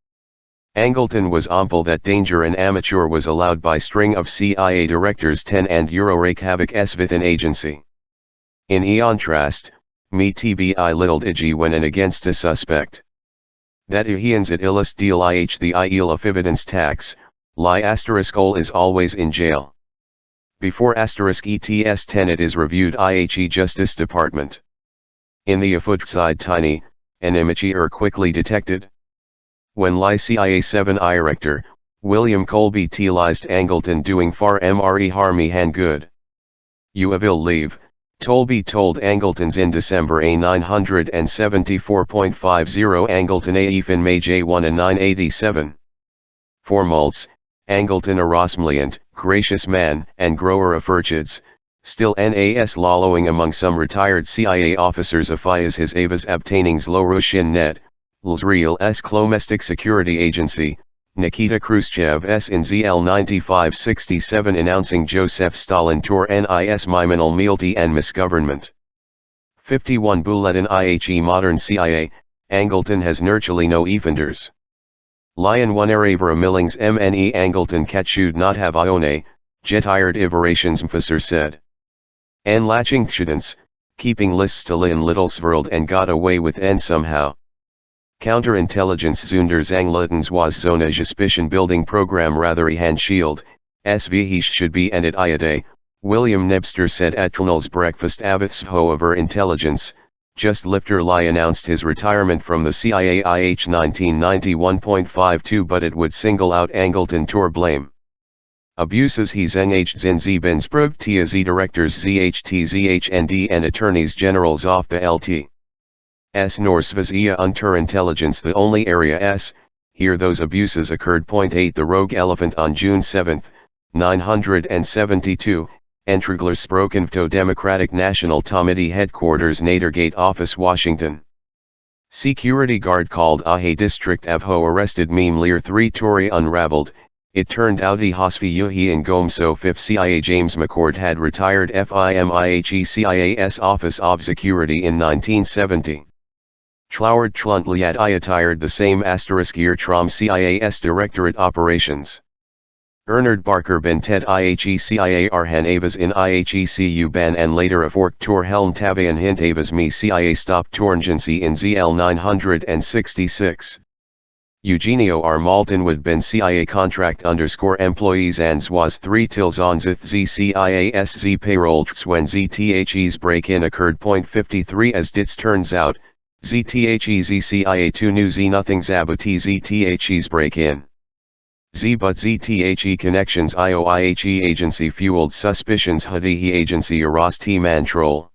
Angleton was ample that danger and amateur was allowed by string of CIA directors 10 and Eurorake havoc s within agency. In contrast, me tbi little ig when and against a suspect. That ihians it illust deal ih the il of evidence tax, lie *ol is always in jail. Before *ets 10 it is reviewed ihe Justice Department. In the afoot side tiny, an image quickly detected. When lie CIA 7 Director, William Colby tealized Angleton doing far mre harmy han good. You will leave, Tolby told Angleton's in December a 974.50 Angleton a in May J1 a 987. For Maltz, Angleton a Rosmliant, gracious man, and grower of orchids, still nas lallowing among some retired CIA officers afias his avas obtainings lo Rushin net, Lsreal s Clomestic Security Agency, Nikita Khrushchev s in ZL 9567 announcing Joseph Stalin tour NIS Miminal Mealty and Misgovernment. 51 Bulletin IHE Modern CIA, Angleton has nurturally no offenders. Lion 1 Eravera Millings MNE Angleton cat should not have ione, jetired iverations Mfasser said. N latching shouldn'ts, keeping lists still in Littlesworld and got away with N somehow. Counterintelligence Zunderzanglitens was zona suspicion building program rather hand shield, svh should be ended iade, William Nebster said at Trnell's breakfast aviths however intelligence, just Lifter Lie announced his retirement from the CIA IH 1991.52 but it would single out Angleton tour blame. Abuses he's engaged in Zbensbrug tia Z directors ZHTZHND and attorneys generals off the LT. S Norsvazia Unterintelligence the only area S, here those abuses occurred. 8 The Rogue Elephant on June 7, 972, Entrigler Sprokenvto Democratic National Committee Headquarters Nadergate Office Washington. Security guard called Ahe District Avho arrested Meme Lear 3 Tory unraveled, it turned out Hosfi Yuhi and Gomso 5th CIA James McCord had retired FIMIHE CIA's Office of Security in 1970. Cloward Tluntliad Iatired the same *year Trom CIA's Directorate Operations. Ernard Barker Ben Ted IHE CIA Arhan Avas in IHECU Ban and later a fork Tor Helm Tavian Hint Avas Me CIA Stop Torngency in ZL 966. Eugenio R. Maltonwood Ben CIA Contract _employees and was 3 tilsonzith Z CIAS Z payroll when ZTHE's break-in occurred. 53 As dits turns out, ZTHE ZCIA 2 new Z nothing Zabuti ZTHE's break-in. Z but ZTHE connections IOIHE agency fueled suspicions Hadihi agency Aras T man troll.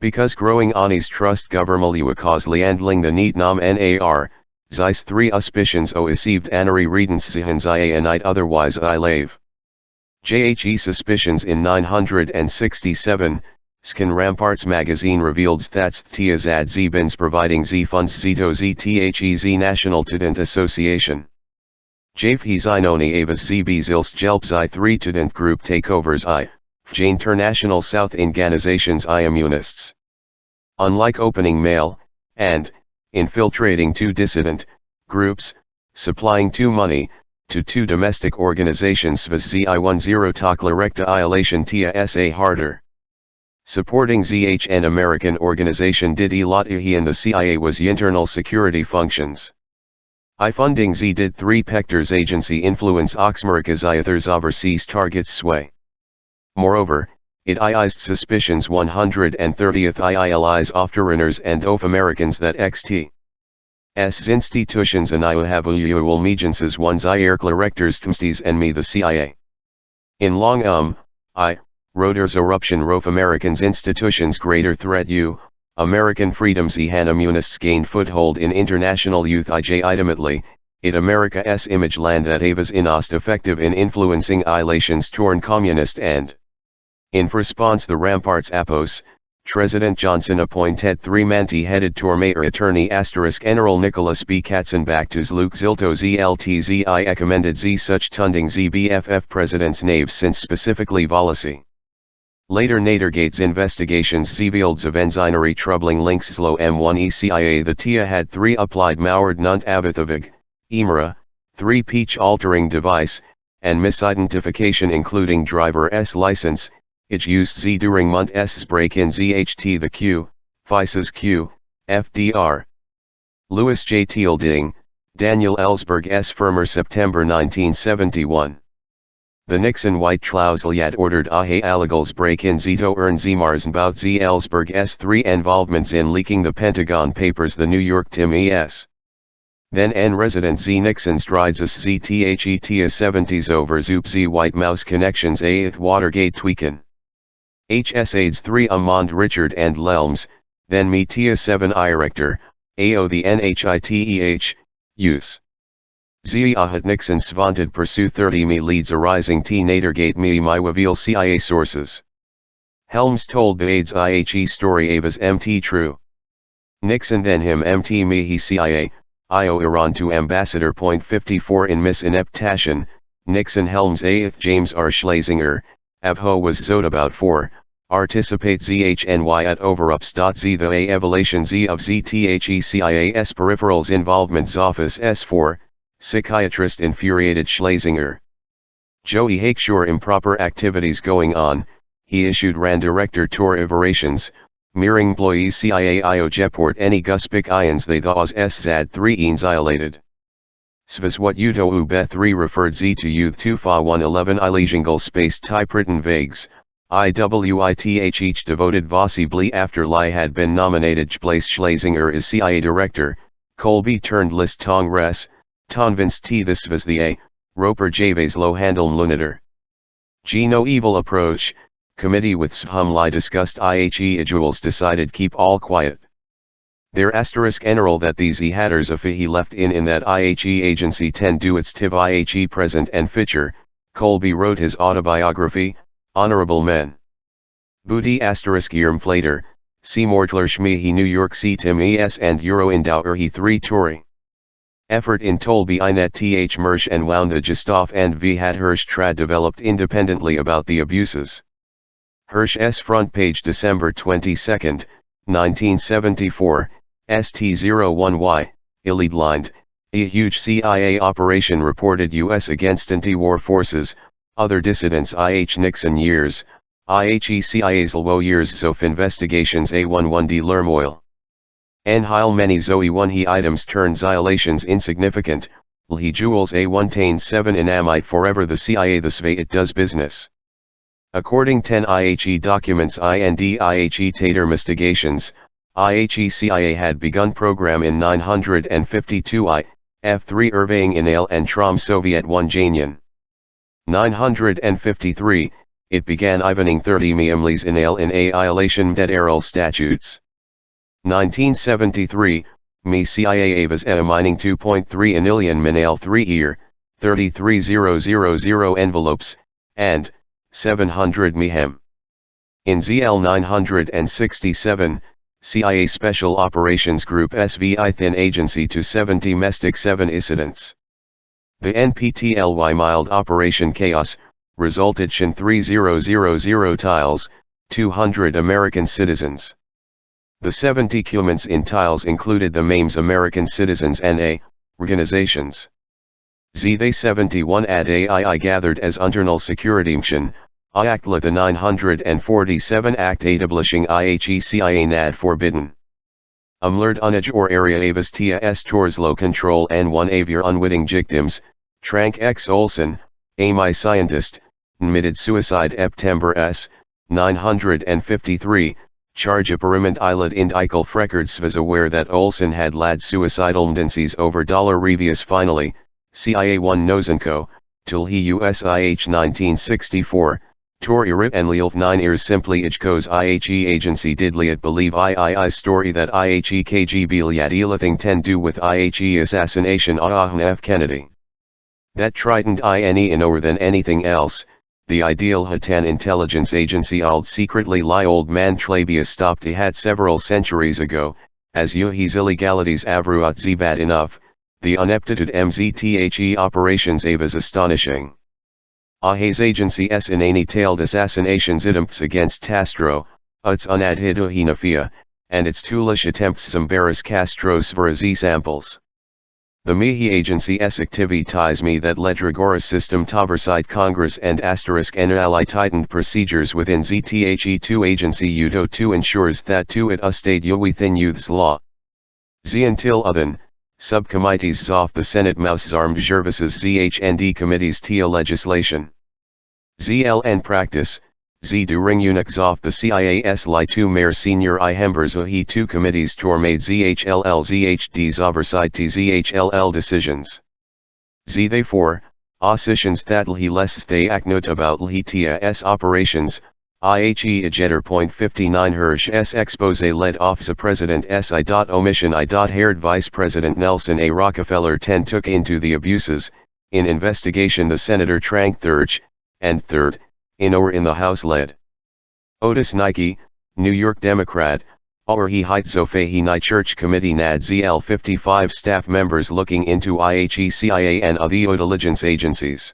Because growing Ani's trust government cause liandling the neat nam nar, Zeis 3 auspicions o received anari redens zihans ia night otherwise I lave. JHE suspicions in 967, Skin Ramparts magazine revealed that Tia Zad Zbins providing Z funds Zito ZTHE Z National Student Association. Jave Zinoni Avas ZB Zilst Jelp 3 Student Group Takeovers I, J International South Organizations I Immunists. Unlike opening mail, and, infiltrating 2 dissident, groups, supplying 2 money, to 2 domestic organizations Svaz ZI10 Takla Recta Iolation Tia SA Harder. Supporting ZHN American organization did Elatihi and the CIA was internal security functions. I funding Z did 3 Pectors agency influence Oxmerica's Iathers overseas targets sway. Moreover, it iized suspicions 130th IILI's Ofterinners and of Americans that XT. S institutions and IOHavual Megenses ones IERCLA rectors Tmsties and me the CIA. In long I. Rotors eruption rof Americans institutions greater threat U, American freedoms Immunists gained foothold in international youth IJ ultimately, it America's image land that Avas inost effective in influencing ilations torn communist and. In response the Ramparts Apos, President Johnson appointed 3 manti-headed Tormayer attorney General Nicholas B. Katzenbach to Luke Zilto ZLTZ I recommended Z such tunding ZBFF president's naves since specifically Volasi. Later Nadergate's investigations revealed Zavenzinary troubling links Zlo M1 ECIA. The TIA had 3 applied Maured Nunt Avithavig, EMRA, 3 peach altering device, and misidentification including driver's license. It used Z during Munt S's break-in ZHT the Q, FISA's Q, FDR. Louis J. Tielding, Daniel Ellsberg S. Firmer September 1971. The Nixon White Trousliat ordered Ahe Allegals break-in Zito earn Zmars about Z. Ellsberg S. 3 involvements in leaking the Pentagon Papers. The New York Times. Then N. Resident Z. Nixon's Driedzis Z. THETA 70s over Zoop Z. White Mouse connections Ath Watergate tweaken. HS AIDS 3 Amond Richard and Lelms, then me Tia 7 Irector, AO the NHITEH, use. Z. Ahat Nixon Svanted pursue 30 me leads arising T. Nadergate me my reveal CIA sources. Helms told the AIDS IHE story Avas MT true. Nixon then him MT me he CIA, IO Iran to Ambassador. Point 54 in Miss Ineptation, Nixon Helms Ath James R. Schlesinger, Avho was Zod about 4, Articipate ZHNY at overups.z the A evaluation Z of ZTHECIAS peripherals involvements office S4, psychiatrist infuriated Schlesinger. Joey Hakeshore improper activities going on, he issued RAN director Tor Iverations, mirroring employees CIA IO Jeport any guspic ions they thos SZAD 3 eans violated. Svas what Uto Ube 3 referred Z to Youth 2 Fa 111 Ilesiongal space Typritan Vagues, IWITH each devoted possibly after Lai had been nominated place Schlesinger as CIA director, Colby turned list Tong Res, Tonvince T this was the A, Roper Javes low handle Lunator. G no evil approach, committee with Shum Lai discussed IHE Ijuals decided keep all quiet. Their asterisk enroll that these hatters of he left in that IHE agency 10 do its tiv IHE present and future. Colby wrote his autobiography, Honorable Men. Booty asterisk Yermflater, Seymourtler Schmee New York C Tim ES and Euro Indauer he 3 Tory. Effort in Tolby Inet Th Mersch and Wounda Gistoff and V had Hirsch trad developed independently about the abuses. Hirsch S front page December 22, 1974, ST01Y, Illead-lined, a huge CIA operation reported U.S. against anti-war forces, other dissidents IH Nixon years, IHE CIA's LWO years Zof investigations A11D Lermoil. N Heil many Zoe 1 he items turns violations insignificant, he jewels A1 tain 7 in amite forever the CIA this way it does business. According 10 IHE documents IHE Tater Investigations, IHE CIA had begun program in 952 I, F3 Irving Inale and Trom Soviet 1 Janian. 953, it began Ivaning 30 Miamlis Inale in A Iolation Dead Errol Statutes. 1973, Me CIA Avas E mining 2.3 Anilian Minale 3 year, 33000 envelopes, and 700 Mehem. In ZL 967, CIA Special Operations Group SVI Thin Agency to 70 Mestic 7 incidents. The NPTLY Mild Operation Chaos, resulted in 3000 tiles, 200 American citizens. The 70 cuments in tiles included the MAMES American citizens NA, organizations. They 71 ad AI gathered as internal security mission, IACTLA the 947 Act establishing IHE CIA NAD forbidden. Umlerd unage or area avas tia s torslo control N1 aviar unwitting victims, Trank X Olson, AMI scientist, admitted suicide September S, 953, charge appariment islet ind Eichel Freckard was aware that Olson had lad suicidal tendencies over $revius finally, CIA 1 Nozenko, till he USIH 1964, Tor Irip and Lealf 9 ears simply Ijko's IHE agency did liat believe III story that IHE KGB liat elithing 10 do with IHE assassination Ahn F. Kennedy. That tritoned INE in over than anything else, the ideal Hatan intelligence agency ald secretly lie old man Tlabius stopped hat several centuries ago, as his illegalities avruat bad enough, the uneptitude MZTHE operations avas astonishing. Ahay's agency s in any tailed assassinations attempts against Castro, uts unadhidhinafia, and its toolish attempts embarrass Castro's verazi samples. The Mihi agency s activities me that ledrigora system taversite Congress and asterisk n ally tightened procedures within ZTHE2 agency UDO 2 ensures that to it state within youth's law. Z until othen, subcommittees zof the Senate Mouse Armed Services ZHND committees tia legislation. ZLN practice, Z during unix zof the CIAS Li 2 Mayor Senior I Hembers He 2 committees tormade ZHLL ZHD's oversight ZHLL decisions. Z therefore, oscitions that he less stay acnot about he tia s operations, IHE Ajeter. 59 Hirsch s expose led off the President s I. Omission I. Haired Vice President Nelson A. Rockefeller 10 took into the abuses, in investigation the Senator Trank Thurge, and third, in or in the House led. Otis Nike, New York Democrat, or he height Zofahi Ni Church Committee nad ZL 55 staff members looking into IHE CIA and other intelligence agencies.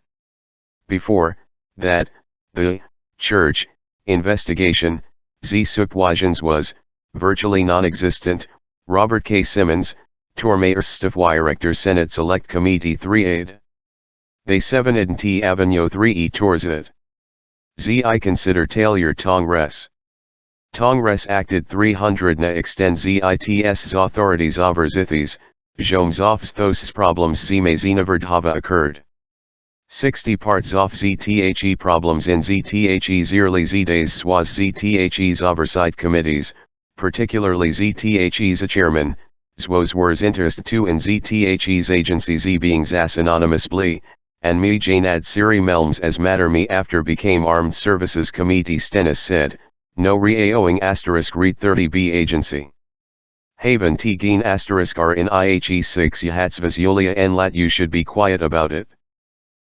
Before that, the church investigation, Z supervisions was virtually non-existent. Robert K. Simmons, Tormayer Staffdirector Senate Select Committee 3 aid. They 7 ed T Avenue 3 e tours it. Z I consider Taylor Tongres. Tongres acted 300 na extend ZITS's authorities over Zithis, Joms offs those problems Z Mazinaverdhava occurred. 60 parts off ZTHE problems in ZTHE's early Z days swaz ZTHE's oversight committees, particularly ZTHE's chairman, swaz wers interest too in ZTHE's agency Z being zas anonymously, and me Janad Siri Melms as matter me after became Armed Services Committee Stennis said, no re-aoing asterisk read 30B agency. Haven T Geen asterisk R in IHE 6 Yahatsvas Yulia N lat you should be quiet about it.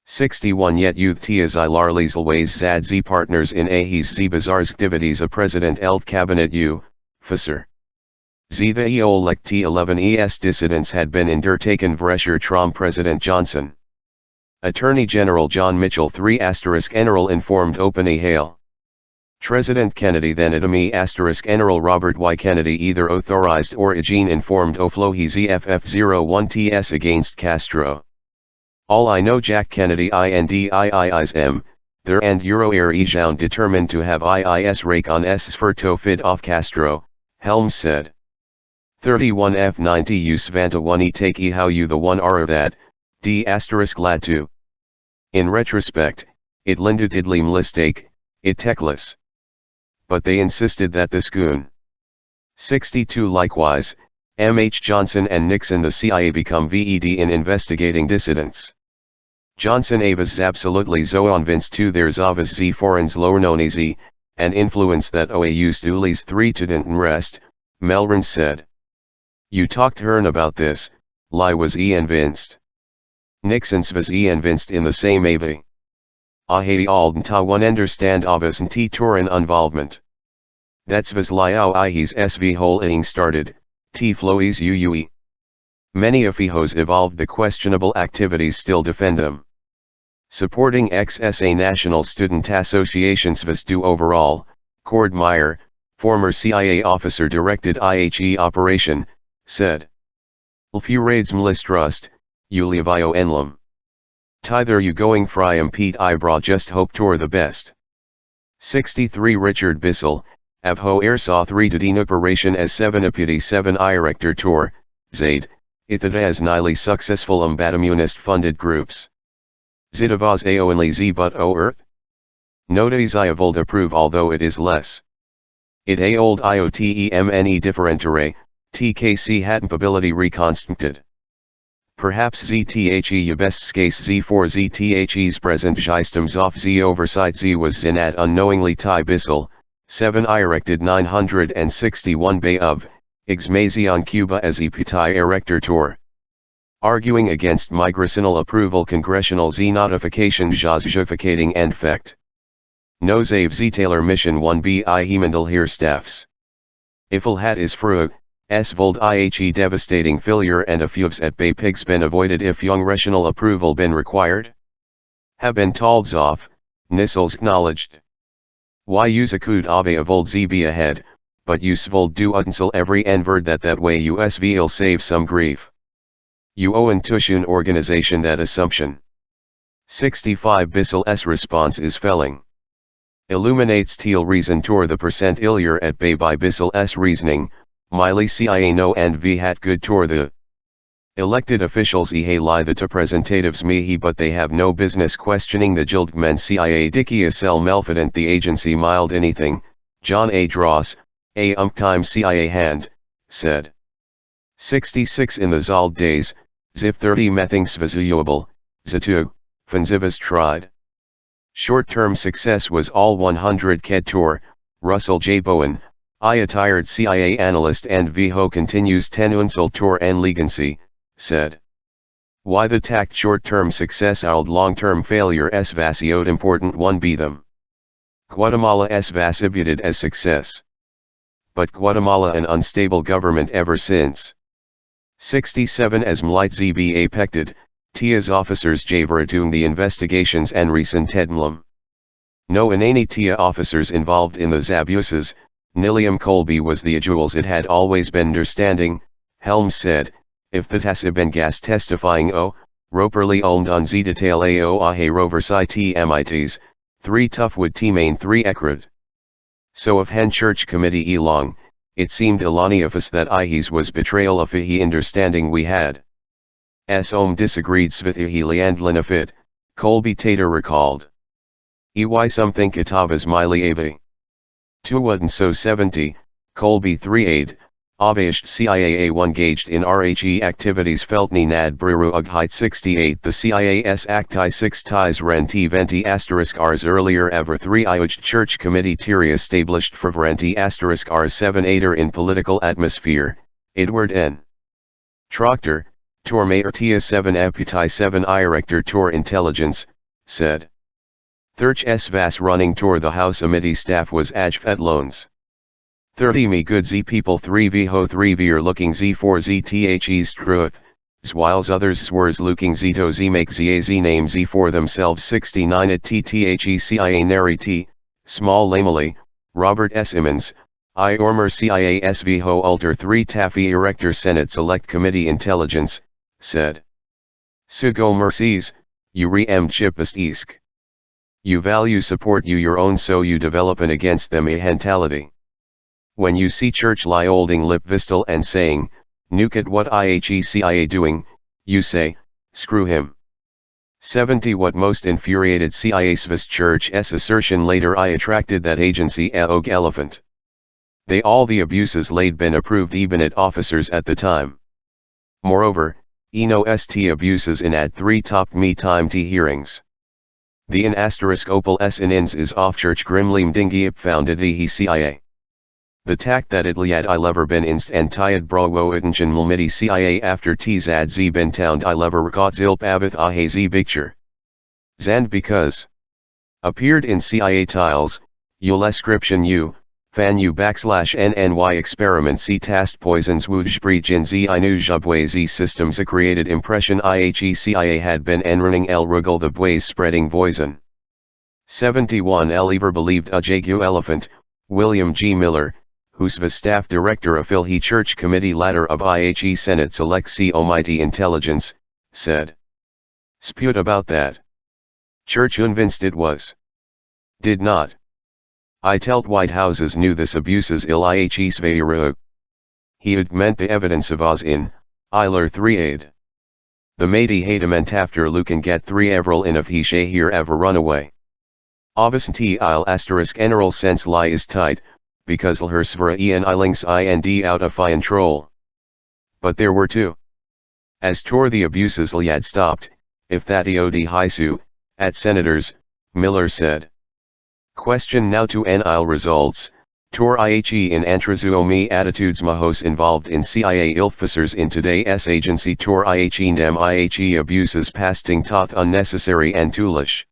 61 Yet youth Tias I Larliesel Zad Z partners in Ahis Z Bazaars activities a President Eld Cabinet U, Fisser. Z the EOLEC T11 ES dissidents had been undertaken Vresher Trom President Johnson. Attorney General John Mitchell 3 General informed Openey Hale. President Kennedy then Adami General Robert Y. Kennedy either authorized or Eugene informed Oflohi ZFF01 TS against Castro. All I know Jack Kennedy INDIIIS there and Euro Air Ejoun determined to have IIS rake on S Sferto fid off Castro, Helms said. 31 F90 you Svanta 1 e take e how you the one are that, D lad 2. In retrospect, it lindutidly mistake, it techless. But they insisted that the Schoon. 62 Likewise, M.H. Johnson and Nixon the CIA become VED in investigating dissidents. Johnson Avas absolutely zoonvinst to their Zavas Z foreign's lornonizi, and influence that OA used Ulis 3 to didn't rest, Melryn said. You talked Hearn about this, Lie was envinced. Nixon's was envinced in the same AV. Ahe Alden ta one understand Avas and T Torin involvement. That's was Liao Ihis SV whole started, T Floes UUE. Many of Fihos evolved the questionable activities still defend them. Supporting XSA National Student Associations was do overall, Cord Meyer, former CIA officer directed IHE operation, said. Few raids mlistrust, Ulivio enlum. Tither you going fry Pete Ibra just hope tor the best. 63 Richard Bissell, Avho Airsaw 3 to Dean operation as 7 apudi 7 Irector tor, Zaid, Ithada as nightly successful Batamunist funded groups. Zidavaz aoinly Z but o earth? Nota is Iovold approve although it is less. It a old IOTEMNE differentere, TKC hatmpability reconstructed. Perhaps ZTHE best case Z4 ZTHE's present Gistems off Z oversight Z was Zinat unknowingly Ty Bissell, 7 erected 961 Bay of, Ixmazion Cuba as Epitai erector tour. Arguing against migrational approval congressional Z notification justificating and fact. No Zave Z Taylor mission 1B I Hemandal here staffs. Ifel hat is fru. Vold IHE devastating failure and a few's at Bay Pigs been avoided if young rational approval been required? Haben Talzoff, Nissels acknowledged. Why use a kud ave of old zb ahead, but useful do until every enverd that way usv'll save some grief. Uoen tushun organization that assumption. 65 Bissel's response is felling. Illuminates Teal reason tour the percent Ilyar at bay by Bissel's reasoning, Miley CIA no and v hat good tour the elected officials ehe lie the to presentatives mehi but they have no business questioning the Jildmen CIA Dicky Sel Melfident the agency mild anything, John A. Dross, a time CIA hand, said. 66 In the Zald days, Zip 30 Mething Svazuyable, Zatu, Fanzivas tried. Short-term success was all 100 Ked Tour, Russell J. Bowen, a tired CIA analyst and Viho continues 10 Unsel Tour and Legacy, said. Why the tact short-term success old long-term failure s vasiot important one be them. Guatemala s vasibuted as success. But Guatemala an unstable government ever since. 67 As Mlight zba pected, Tia's officers javeratung the investigations and recent tedmlum. No inani Tia officers involved in the abuses, Nilium Colby was the jewels it had always been understanding, Helms said, if the Tasiben gas testifying Roperly ulmed on z detail ao ahe rover si tmites, 3 tough would main 3 ekrud. So of hen church committee long, it seemed Ilaniafus that ihis was betrayal of he understanding we had. Disagreed Svithihi Leandlinafit, Colby Tater recalled. Ey something Kitavas Miley Avi. 2 so 70, Colby 3 aid, Avashed CIA 1 gauged in RHE activities Feltni Nad Briru Ughite 68 The CIAS Acti 6 ties Renti Venti *Rs earlier ever 3 Iuged Church Committee Tiri established for Vrenti *R 7 Ader in political atmosphere, Edward N. Troctor, Tor Mayor Tia 7 Eputai 7 Director Tor Intelligence, said. Thirch S Vas running Tor the House Committee staff was Ajfet Loans. 30 Me good Z people 3 Viho 3 Vir looking Z4 ZTHE Struth, whiles others swers looking Zito Z make Z name Z for themselves 69 at TTHE CIA Nary T, Small Lamely, Robert S. Immons, I Ormer CIA SV Ho Alter 3 Taffy Erector Senate Select Committee Intelligence, said. Sugo Mercies, you re-emd chipist isk. You value support you your own so you develop an against them a mentality. When you see church lie holding lip vistal and saying, nuke at what IHE CIA doing, you say, screw him. 70 What most infuriated CIA Swiss Church's assertion later I attracted that agency aog elephant. They all the abuses laid been approved even at officers at the time. Moreover, Eno st abuses in at 3 top me time t hearings. The in asterisk opal s in ins is off church grimly mdingiip founded he CIA. The tact that it liad I lever ben inst and tiad brawo itenshin mulmiti CIA after tzad z ben tound I lever rekat zilp avith ahe z picture. Zand because. Appeared in CIA tiles, ulescription u, fan u /nny experiment c tast poisons woodjbri jin z inu jabwe z systems a created impression ihe CIA had been enrunning el rugel the bways spreading poison. 71 El Ever believed a jagu elephant, William G. Miller, who's the staff director of Philhy Church Committee ladder of IHE Senate Select C Almighty Intelligence, said. Spewed about that. Church unvinced it was. Did not. I telt White Houses knew this abuses il IHE Sveiru. He had meant the evidence of Oz in, Iler 3 aid. The matey hatement after Lucan get 3 Everal in of he shay here ever run away. Obvis T il asterisk general sense lie is tight, because her svra en ilings ind out of fine troll. But there were 2. As tor the abuses liad stopped, if that eod hisu, at senators, Miller said. Question now to nil results, tor ihe in antrazuomi attitudes mahos involved in CIA officers in today's agency tor ihe dem ihe abuses pasting toth unnecessary and toolish.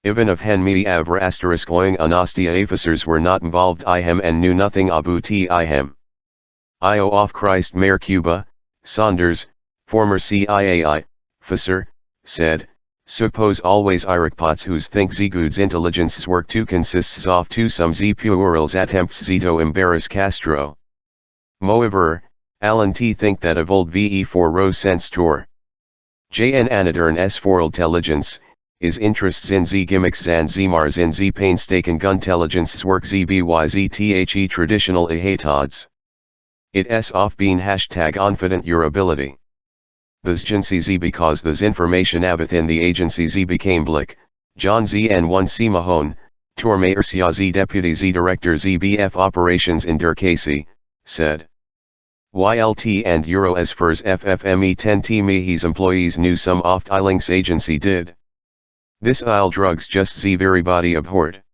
Even if hen me avra asterisk oing anastia officers were not involved ihem and knew nothing abu t ihem. Io off Christ Mayor Cuba, Saunders, former CIA officer, said, Suppose always Irikpots whose think z goods intelligence work to consists of to some z plurals attempts z to embarrass Castro. Moreover, Alan T think that of old VE4 row sense tor. JN anadern S for intelligence, is interests in z gimmicks and z mars in z painstaken guntelligence work z byz the traditional ihatods. It s off being hashtag confident your ability. This agency z because this information within the agency z became blick, John Z and 1 C Mahone, Tormayer z deputy z director zbf operations in der Casey, said. YLT and Euro as furs FFME 10 T me his employees knew some oft Ilinks agency did. This Isle drugs just z very body abhorred.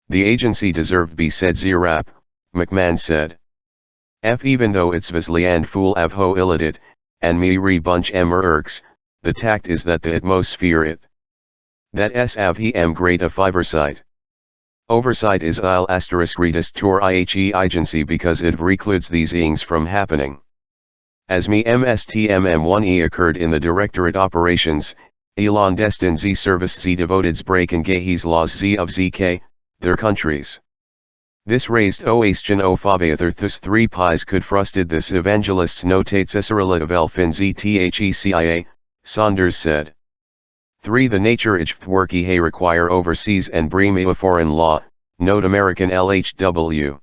The agency deserved be said z rap, McMahon said. F even though it's visly and fool av ho illidit, and me re bunch irks, the tact is that the atmosphere it. That s av he am great of oversight. Oversight is I'll asterisk readest tour IHE agency because it recludes these things from happening. As me MSTMM1E occurred in the directorate operations, Elon destin z service z devoteds break and his laws z of zk, their countries. This raised oastion o favather thus 3 pies could frusted this evangelists notates esarilla of elfin zthecia, Saunders said. 3 The nature ich worky hay require overseas and bring me a foreign law, note American LHW.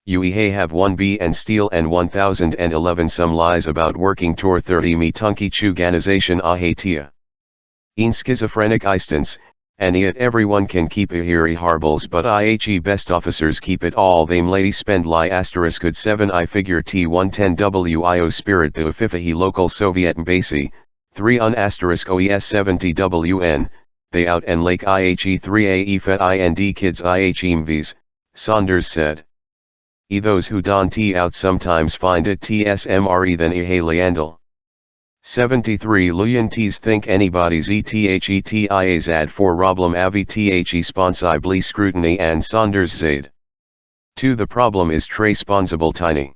UE hay have 1B and steel and 1011 some lies about working tor 30 me tunky chuganization ahatia. In schizophrenic instance, and yet everyone can keep a here harbles but IHE best officers keep it all them lady spend lie asterisk good 7 I figure T110 WIO spirit the Ufifahi local Soviet embassy, 3 un asterisk OES 70 WN, they out and lake IHE 3A IFA IND kids IHE MVs, Saunders said. Those who don T out sometimes find it TSMRE than ihe leandal. 73 Loyalties think anybody's ETHETIA's ad for problem avi the sponsibly scrutiny and Saunders zaid. 2 The problem is responsible tiny.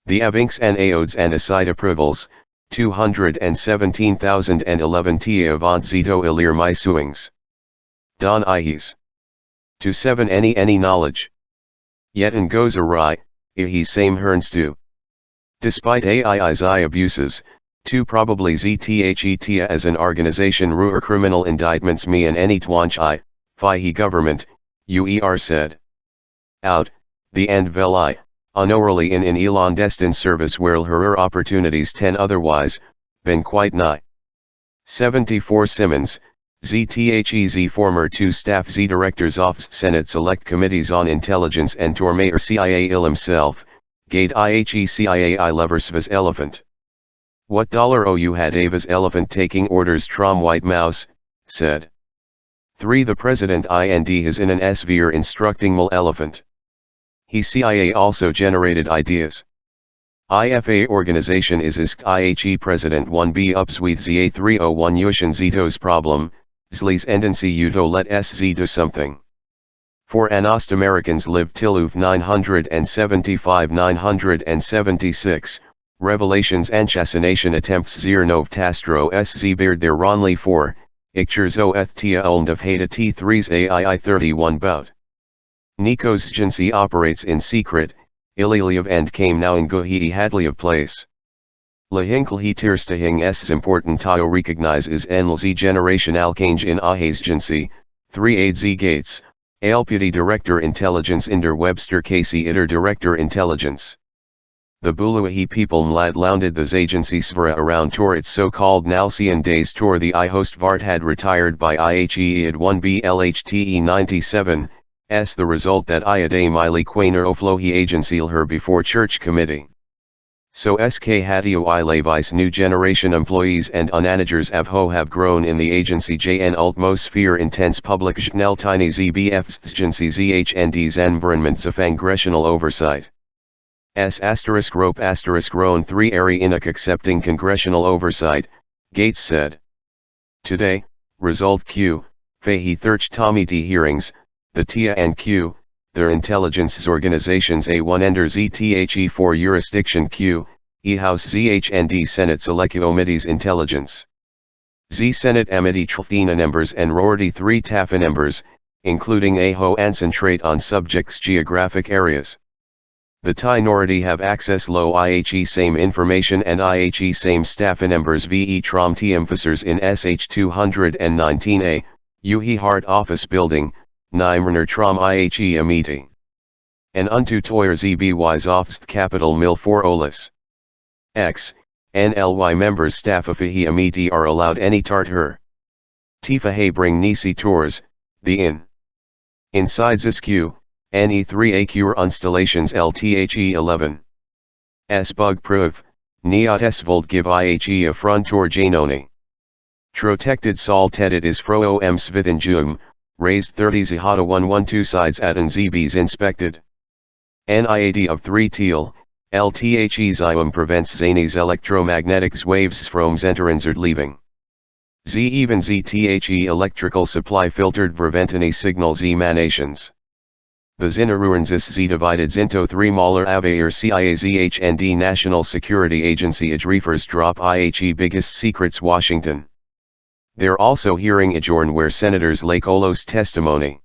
The avinks and aodes and aside approvals, 217,011 t avant zito ilir my suings. Don ihes. To 7 any knowledge. Yet and goes awry, he same herns do. Despite AII's abuses, 2 Probably ZTHETA as an organization ruer criminal indictments me and any twanch fi he government, UER said. Out, the end vel I, unorally in Elon destin service where her opportunities 10 otherwise, been quite nigh. 74 Simmons, ZTHEZ former 2 staff Z directors of Senate Select Committees on Intelligence and Tormayer CIA ill himself, gate IHE CIA I leversvas elephant. What $you had Ava's elephant taking orders trom White Mouse, said. 3 The President IND is in an SVR instructing mul elephant. He CIA also generated ideas. IFA organization is ISK IHE President 1B ups with ZA 301 Yushin Zito's problem, Zli's endency Uto let SZ do something. For Anost Americans live till 975-976. Revelations and assassination attempts Zernov Tastro SZ Beard their Ronley 4, Ictures Oeth Tia Ulnd of Hata T3's AII 31 bout. Nikos agency operates in secret, Ililiov and came now in Gohi Hadley of place. Lahinkl he Tirstahing S important Tio recognize is NLZ generation Alkange in agency, 3 Aid Z Gates, Deputy Director Intelligence Inder Webster Casey Itter Director Intelligence. The Buluahi people mlad lounded this agency svara around tor its so-called Nalcian days tor the I-host Vart had retired by IHE id 1B LHTE 97, s the result that Iade Miley Quainer Oflohi agency her before church committee. So SK Hatio I Levi's new generation employees and unmanagers have grown in the agency JN Altmosphere intense public jnel tiny ZBF's agency ZHND's environments of congressional oversight. S asterisk rope asterisk roan 3 Ari Inuk accepting congressional oversight, Gates said. Today, result Q, Fahy Thurch Tommy T hearings, the TIA and Q, their intelligence organizations A1 ender ZTHE 4 jurisdiction Q, E House ZHND Senate Select Committees Intelligence. Z Senate amity Trftinanembers and Rorty 3 Tafinembers, including a ho concentrate on subjects geographic areas. The minority have access low IHE same information and IHE same stafinembers ve trom t emphasers in SH 219a, Uhi Hart Office Building, Nimrner trom IHE amity. And unto Toyer ZBYs Ofst Capital Mill 4 Olis. X. NLY members staff of Fahi amiti are allowed any tart her. Tifa bring Nisi tours, the inn. Inside Zisq, NE3 Acure installations LTHE 11. S bug proof, Niat Svold give IHE a frontor Janoni. Trotected sol tedet is fro om svithin jum, raised 30 zihata 112 sides at an zbs inspected. NIAD of 3 teal. LTHE Xium prevents Zanies electromagnetics waves from enteranzard leaving. Z even ZTHE electrical supply filtered Verventini signals emanations. The Zinaruenzis Z divided into 3 Mahler Avair CIAZHND National Security Agency Adrefers drop IHE biggest secrets Washington. They're also hearing adjourn where Senators Lake Olos testimony.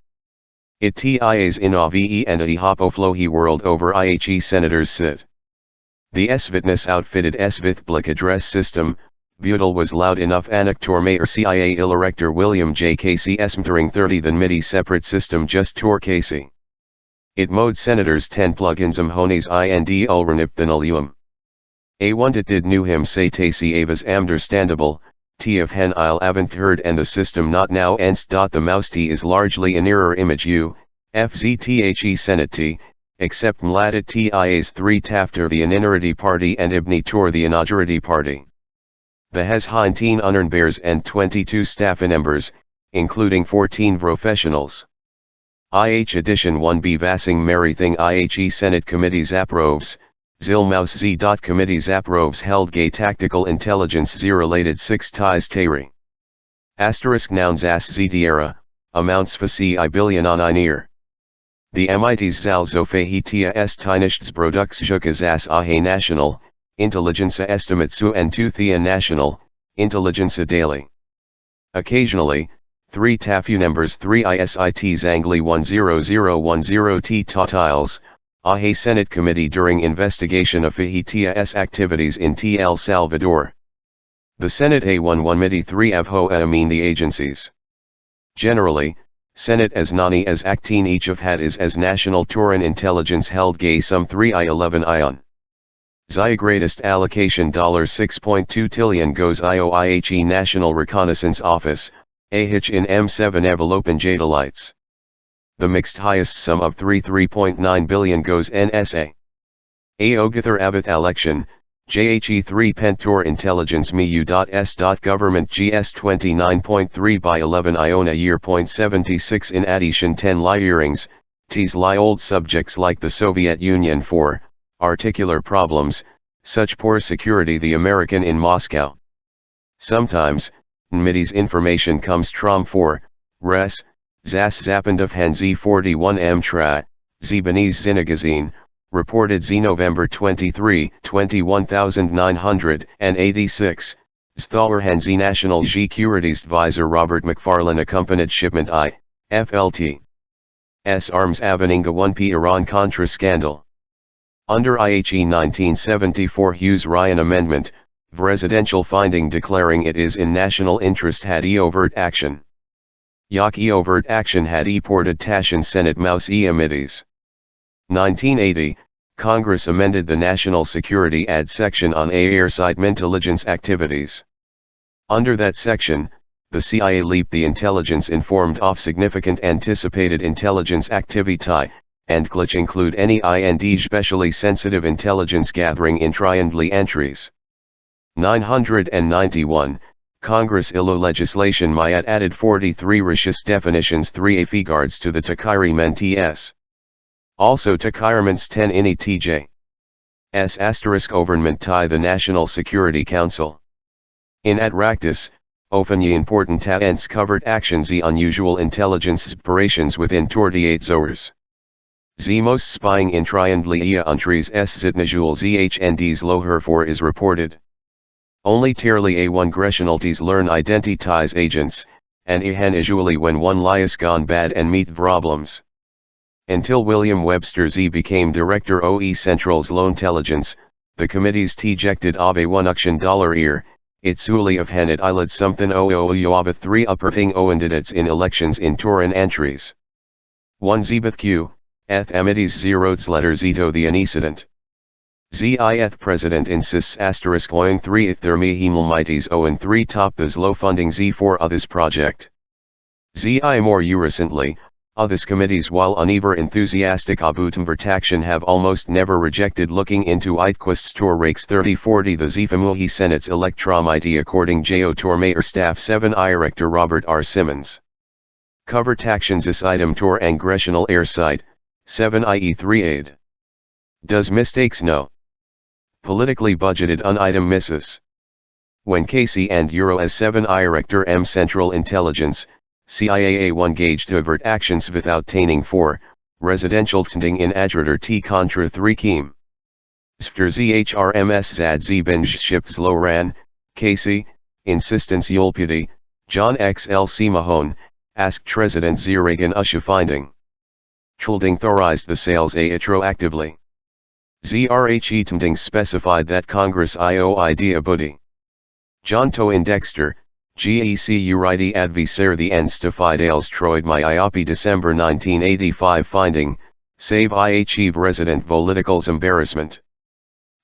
It TIAs in AVE and a Hopoflohi world over IHE Senators sit. The SVITNES outfitted SVITBLIC address system, Butel was loud enough Anaktor Mayor CIA Elector William J. Casey Esmtering 30 than MIDI separate system just Tor Casey. It mode Senators 10 plugins honis IND ulranip than alium. A1 it did knew him say Tacy Avas understandable, T of hen I'll haven't heard and the system not now enst. The mouse T is largely an error image U, FZTHE Senate T. Except Mladet TIA's 3 Tafter the Aninarity Party and Ibni Tor the Inaugurity Party. The has 19 Unernbears and 22 Stafinembers, including 14 professionals. IH Edition 1B Vassing Marything IHE Senate Committee Zaproves, Zilmaus Z. Committee Zaproves held gay tactical intelligence Z-related 6 ties Tari. Asterisk nouns as Zdiera, amounts Fasi I billion on Einir. The MIT's Zalzofehitia Estinishtsproduksjukas as Ahe National, Intelligenza Estimatsu and Tuthia National, Intelligenza Daily. Occasionally, 3 Tafunembers 3 ISIT Zangli 10010 T Tatiles, Ahe Senate Committee during investigation of Fahitia's activities in T El Salvador. The Senate A11 MIDI 3 Avhoa mean the agencies. Generally, Senate as Nani as Actin each of had is as National Turan Intelligence held gay some 3 I11 ion. Zia greatest allocation $6.2 trillion goes IOIHE National Reconnaissance Office, AHICH in M7 envelope and Jadalites. The mixed highest sum of 3.9 billion goes NSA. Aogathar Avath election, JHE3 Pentor Intelligence MIU.S. Government GS 29.3 by 11 Iona year .76 in addition 10 lie earrings, T's lie old subjects like the Soviet Union for, articular problems, such poor security the American in Moscow. Sometimes, NMIDI's information comes from for, res, Zas Zapand of Hen Z41M Tra, Zibanese Zinagazine, reported Z November 23, 21986, Sthaler Hen Z National Securities Advisor Robert McFarlane accompanied shipment I, FLT. S Arms Avaninga 1P Iran-Contra scandal. Under IHE 1974 Hughes-Ryan Amendment, residential finding declaring it is in national interest had overt action. Yak overt action had ported Tashin Senate Mouse Amities. 1980, Congress amended the National Security Ad section on airside intelligence activities. Under that section, the CIA leaped the intelligence informed of significant anticipated intelligence activity, and glitch include any and especially sensitive intelligence gathering in triandly entries. 991, Congress ILO legislation Mayat added 43 Rishis definitions 3 afiguards to the Takiri Ments. Also Takirments 10 ini TJ. S government tie the National Security Council. In Atractus, often important ens covered actions unusual intelligence operations within 48 hours. Z most spying in triandly entries S zitnajual ZHNDs loher for is reported. Only terly a1 Gressionalties learn identities agents, and ihan usually when one lias gone bad and meet problems. Until William Webster Z became director OE Central's Low Intelligence, the committee's tejected of a1 action dollar ear, itsuli of henit ilad something o 3 upperting oandidats in elections in Turin entries. 1 Zebeth Q, eth emities zerots letters ito the incident. Zith president insists asterisk oing 3 if there me hemel owen 3 top this low funding Z4 others project. Zi more recently, others committees while unever enthusiastic abutum vertaction have almost never rejected looking into Itquist's Tor Rakes 3040 the Zfamulhi Senate's electromity according Jo Tormayer Staff 7 Director Robert R. Simmons. Cover tactions is item Tor Angressional Air Site, 7 IE3 aid. Does mistakes no. Politically budgeted item misses. When Casey and Euro as 7 Director M Central Intelligence, CIA A1 gauge to avert actions without taining 4, residential tending in Adrider T contra 3 Keem. Spter ZHRMS Zad Z binge ships low ran, Casey, insistence Yulpudi, John XLC Mahone, asked President Z Reagan Usha finding. Trulding thorized the sales retroactively. ZRHE Tmding specified that Congress IO idea buddy. John Toin Dexter, GEC Uridi advisare the Enstafidales Troid my IOP December 1985 finding, save I achieve resident politicals embarrassment.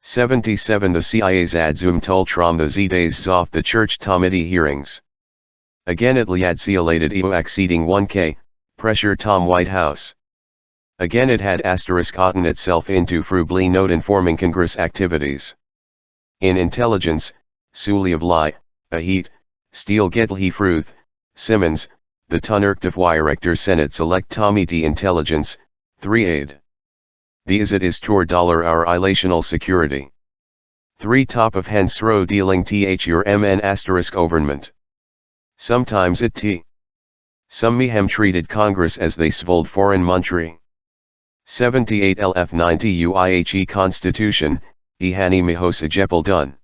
77 The CIA's adzum tultram the Z-days zoff the church committee hearings. Again it liadziolated EO exceeding 1K, pressure Tom White House. Again it had asterisk gotten itself into frubly note informing Congress activities. In intelligence, Suli of Lie, a heat, Steel Gettlhe Fruth, Simmons, the Tunerkt of Director Senate Select Tomiti Intelligence, 3 aid. The is it is Tor dollar our relational security. 3 top of hence row dealing th your mn asterisk government. Sometimes it t. Some mehem treated Congress as they svold foreign montry. 78 LF 90 UIHE Constitution, Ihani Mihosa Jepel done.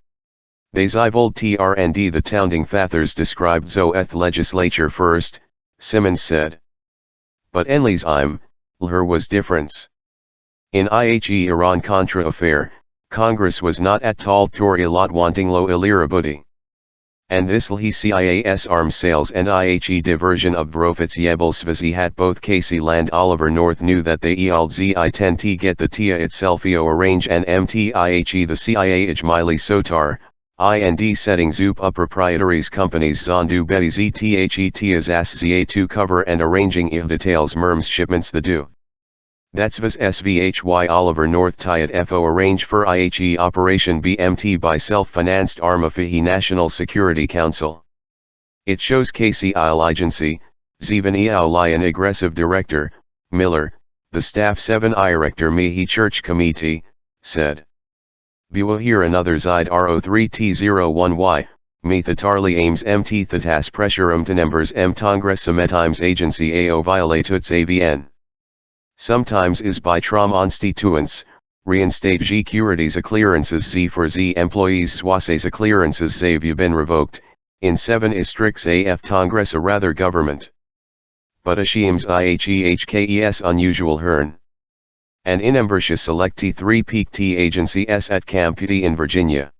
They zivold TRND the tounding fathers described Zoeth legislature first, Simmons said. But Enley's her was difference. In IHE Iran-Contra affair, Congress was not at all tor ilat wanting lo ilira buddy. And this lhi CIAS arms sales and IHE diversion of Brofits Yebelsvazi had both Casey Land Oliver North knew that they eald ZI-10T get the TIA itself arrange and MTIHE the CIA Ijmili Sotar, IND setting Zoop up proprietaries companies Zondu Betty ZTHE as ZA2 cover and arranging details merms shipments the do. That's Vas SVHY Oliver North Tiat FO arrange for IHE Operation BMT by self-financed arm of FIHE National Security Council. It shows Casey Isle Agency, Zevan Lion aggressive director, Miller, the staff 7 Director Mihi Church Committee, said. Biwa here another Zide RO3T01Y, Mithatarli aims MT Thatas pressure to numbers M Congress Sometimes Agency AO violatuts AVN. Sometimes is by Trom Constituents, reinstate G Curities a clearances Z for Z employees Swases a clearances Zavu been revoked, in 7 is Strix AF Congress a rather government. But Ashims IHEHKES unusual hern. And in Embershire select T3 Peak T Agency S at Camputi in Virginia.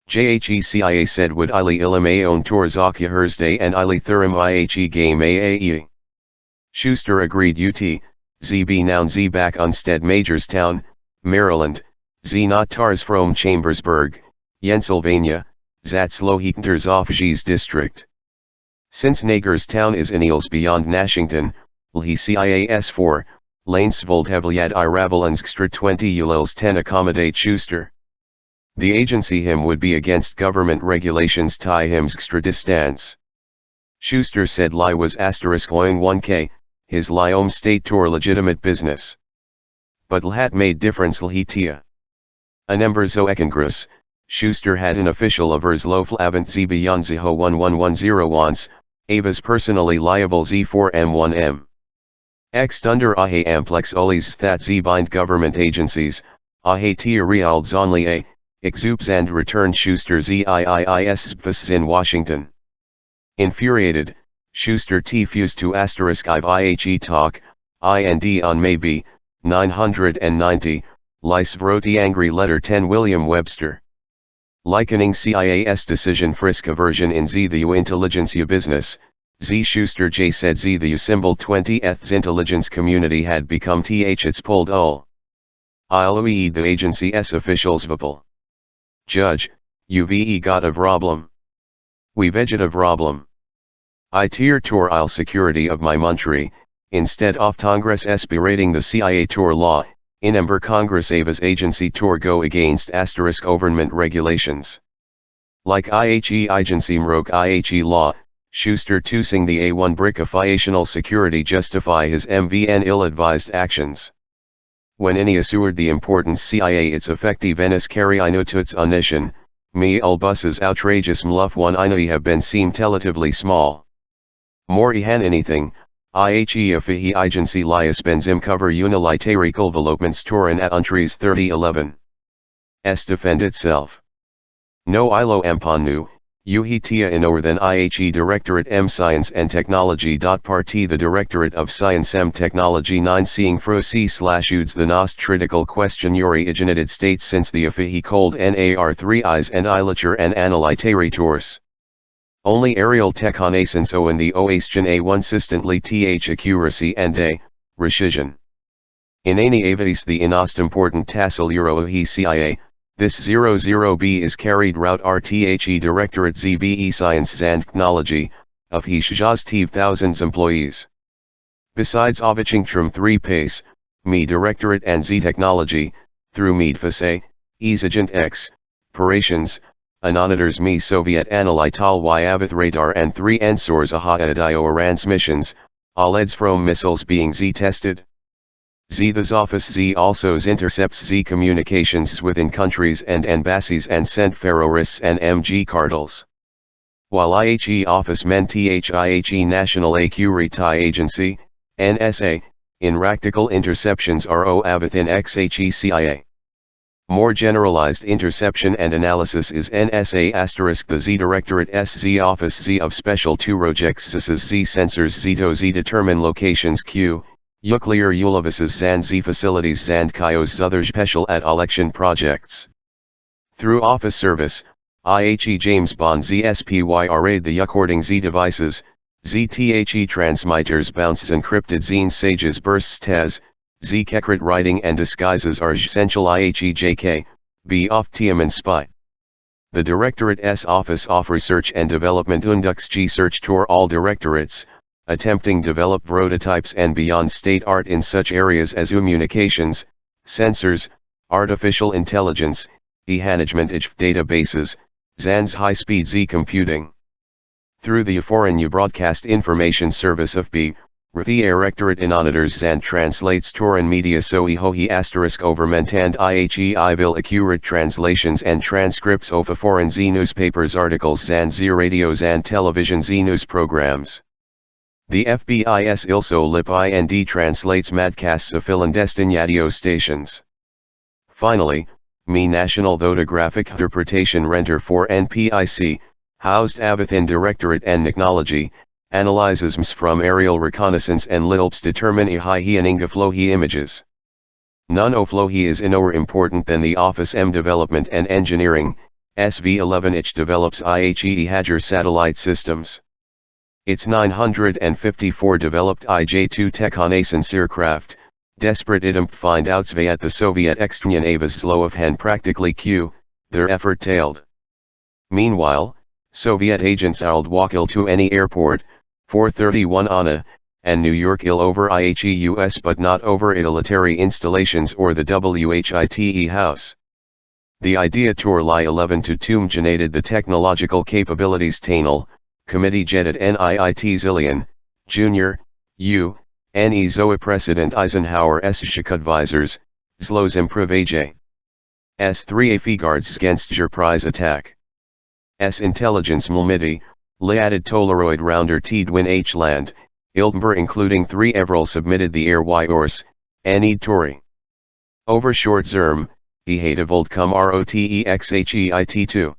JHECIA said would ili ilim aon tour Zakia Thursday and ili thurim IHE game AAE. Schuster agreed UT. ZB noun Z back Unstead Majorstown, Maryland, Z not Tars from Chambersburg, Pennsylvania, Zatzlohenters off G's district. Since Nagerstown is in Eels beyond Nashington, Lhi CIAS 4, Lanesvold Hevliad Iravelandskstra 20 Ulils 10 accommodate Schuster. The agency him would be against government regulations tie himskstra distance. Schuster said Li was asterisk oing 1K. His Lyom state tour legitimate business. But Lhat made difference Lhitia. A number Zoekengris, Schuster had an official avers Lofl Avant Z beyond Ziho 1110 wants, Ava's personally liable Z4M1M. Ex under Ahe Amplex Ulis That Z bind government agencies, Ahe Tia Riald Zonli A, Exups and returned Schuster ZIIIS in Washington. Infuriated, Schuster fused to *IVIHE talk, IND on May B, 990, Lice wrote angry letter 10 William Webster. Likening CIA's decision frisk aversion in Z the U intelligentsia business, Z Schuster J said Z the U symbol 20th intelligence community had become its pulled ul. ILOE the agency's officials vapal. Judge, UVE got a problem. We veget a problem. I tier tour il security of my country, instead of Congress berating the CIA tour law, in ember Congress Ava's agency tour go against * government regulations. Like IHE agency mroke IHE law, Schuster sing the A1 brickificational security justify his MVN ill-advised actions. When any assured the importance CIA its effective enis carry inotuts unishan, me buses outrageous mluff one inoi have been seem relatively small. More ihan anything, IHE afihi agency lias benzim cover unilitary developments tourin at untries 3011. S defend itself. No ilo ampanu, uhitia inor than IHE Directorate M Science and Technology. Party the Directorate of Science M Technology 9 seeing fro c/uds the nost critical question yuri United States since the afihi cold NAR 3 eyes and ilature and analitary tours. Only aerial techonaissance o in the oastion a consistently accuracy and a rescission. In any avis the inost important tassel euro he CIA, this 00B is carried route RTHE Directorate ZBE Science and Technology, of he shajastiv thousands employees. Besides Ovichingtrum 3 pace, me Directorate and Z Technology, through Meadfase, Easagent X, operations, Anonitors me Soviet Analital Yavith radar and 3 Ensors Ahaadio transmissions, Aleds from missiles being Z tested. Z the office Z also intercepts Z communications within countries and embassies and sent terrorists and MG cartels. While IHE office men THIHE National Security Agency, NSA, in practical interceptions RO avithin XHE CIA. More generalized interception and analysis is NSA * the Z Directorate SZ Office Z of Special 2 Projects Z sensors Z determine locations Q, nuclear ulevises Zan Z facilities Zand Kios Zother special at election projects. Through office service, IHE James Bond ZSPYRA the according Z devices, ZTHE transmitters bounces encrypted Zine sages bursts TES, Z Kekrit writing and disguises are essential IHE JK, B off Tiaman spy. The Directorate's Office of Research and Development Undux G search tour all directorates, attempting develop prototypes and beyond state art in such areas as communications, sensors, artificial intelligence, e-management databases, ZAN's high-speed Z computing. Through the Foreign Broadcast Information Service of B, the Directorate Inonitors ZAN translates Toran media so hohi overmentand IHE Ivil accurate translations and transcripts of foreign Z newspapers articles ZAN Z radios and television Z news programs. The FBI's ILSO lip IND translates madcasts of clandestine radio stations. Finally, me National Photographic Interpretation Renter for NPIC, housed avithin Directorate and Technology, analyzes ms from aerial reconnaissance and lilps determine ihi and ingaflohi images. None oflohi is more important than the Office M Development and Engineering, SV11 which develops IHE Hajar satellite systems. Its 954 developed IJ-2 techonaissance aircraft, desperate idem find outs at the Soviet extranian avas slow of hand practically Q, their effort tailed. Meanwhile, Soviet agents old walkil to any airport, 431 Anna, and New York ill over IHE US but not over military installations or the WHITE house. The idea tour lie 11 to Tum generated the technological capabilities Tainal, Committee jetted NIIT Zillion, Jr., U, NE Zoe President Eisenhower S. Advisors, Zlos Improvaj. S3 AFI guards against surprise attack. S intelligence mulmiti, liadded Tolaroid rounder Twin H land, Ildenber including 3 Everal submitted the air y ors, Need Tory. Over short zerm, Ehate Voldcom ROTEXHEIT2.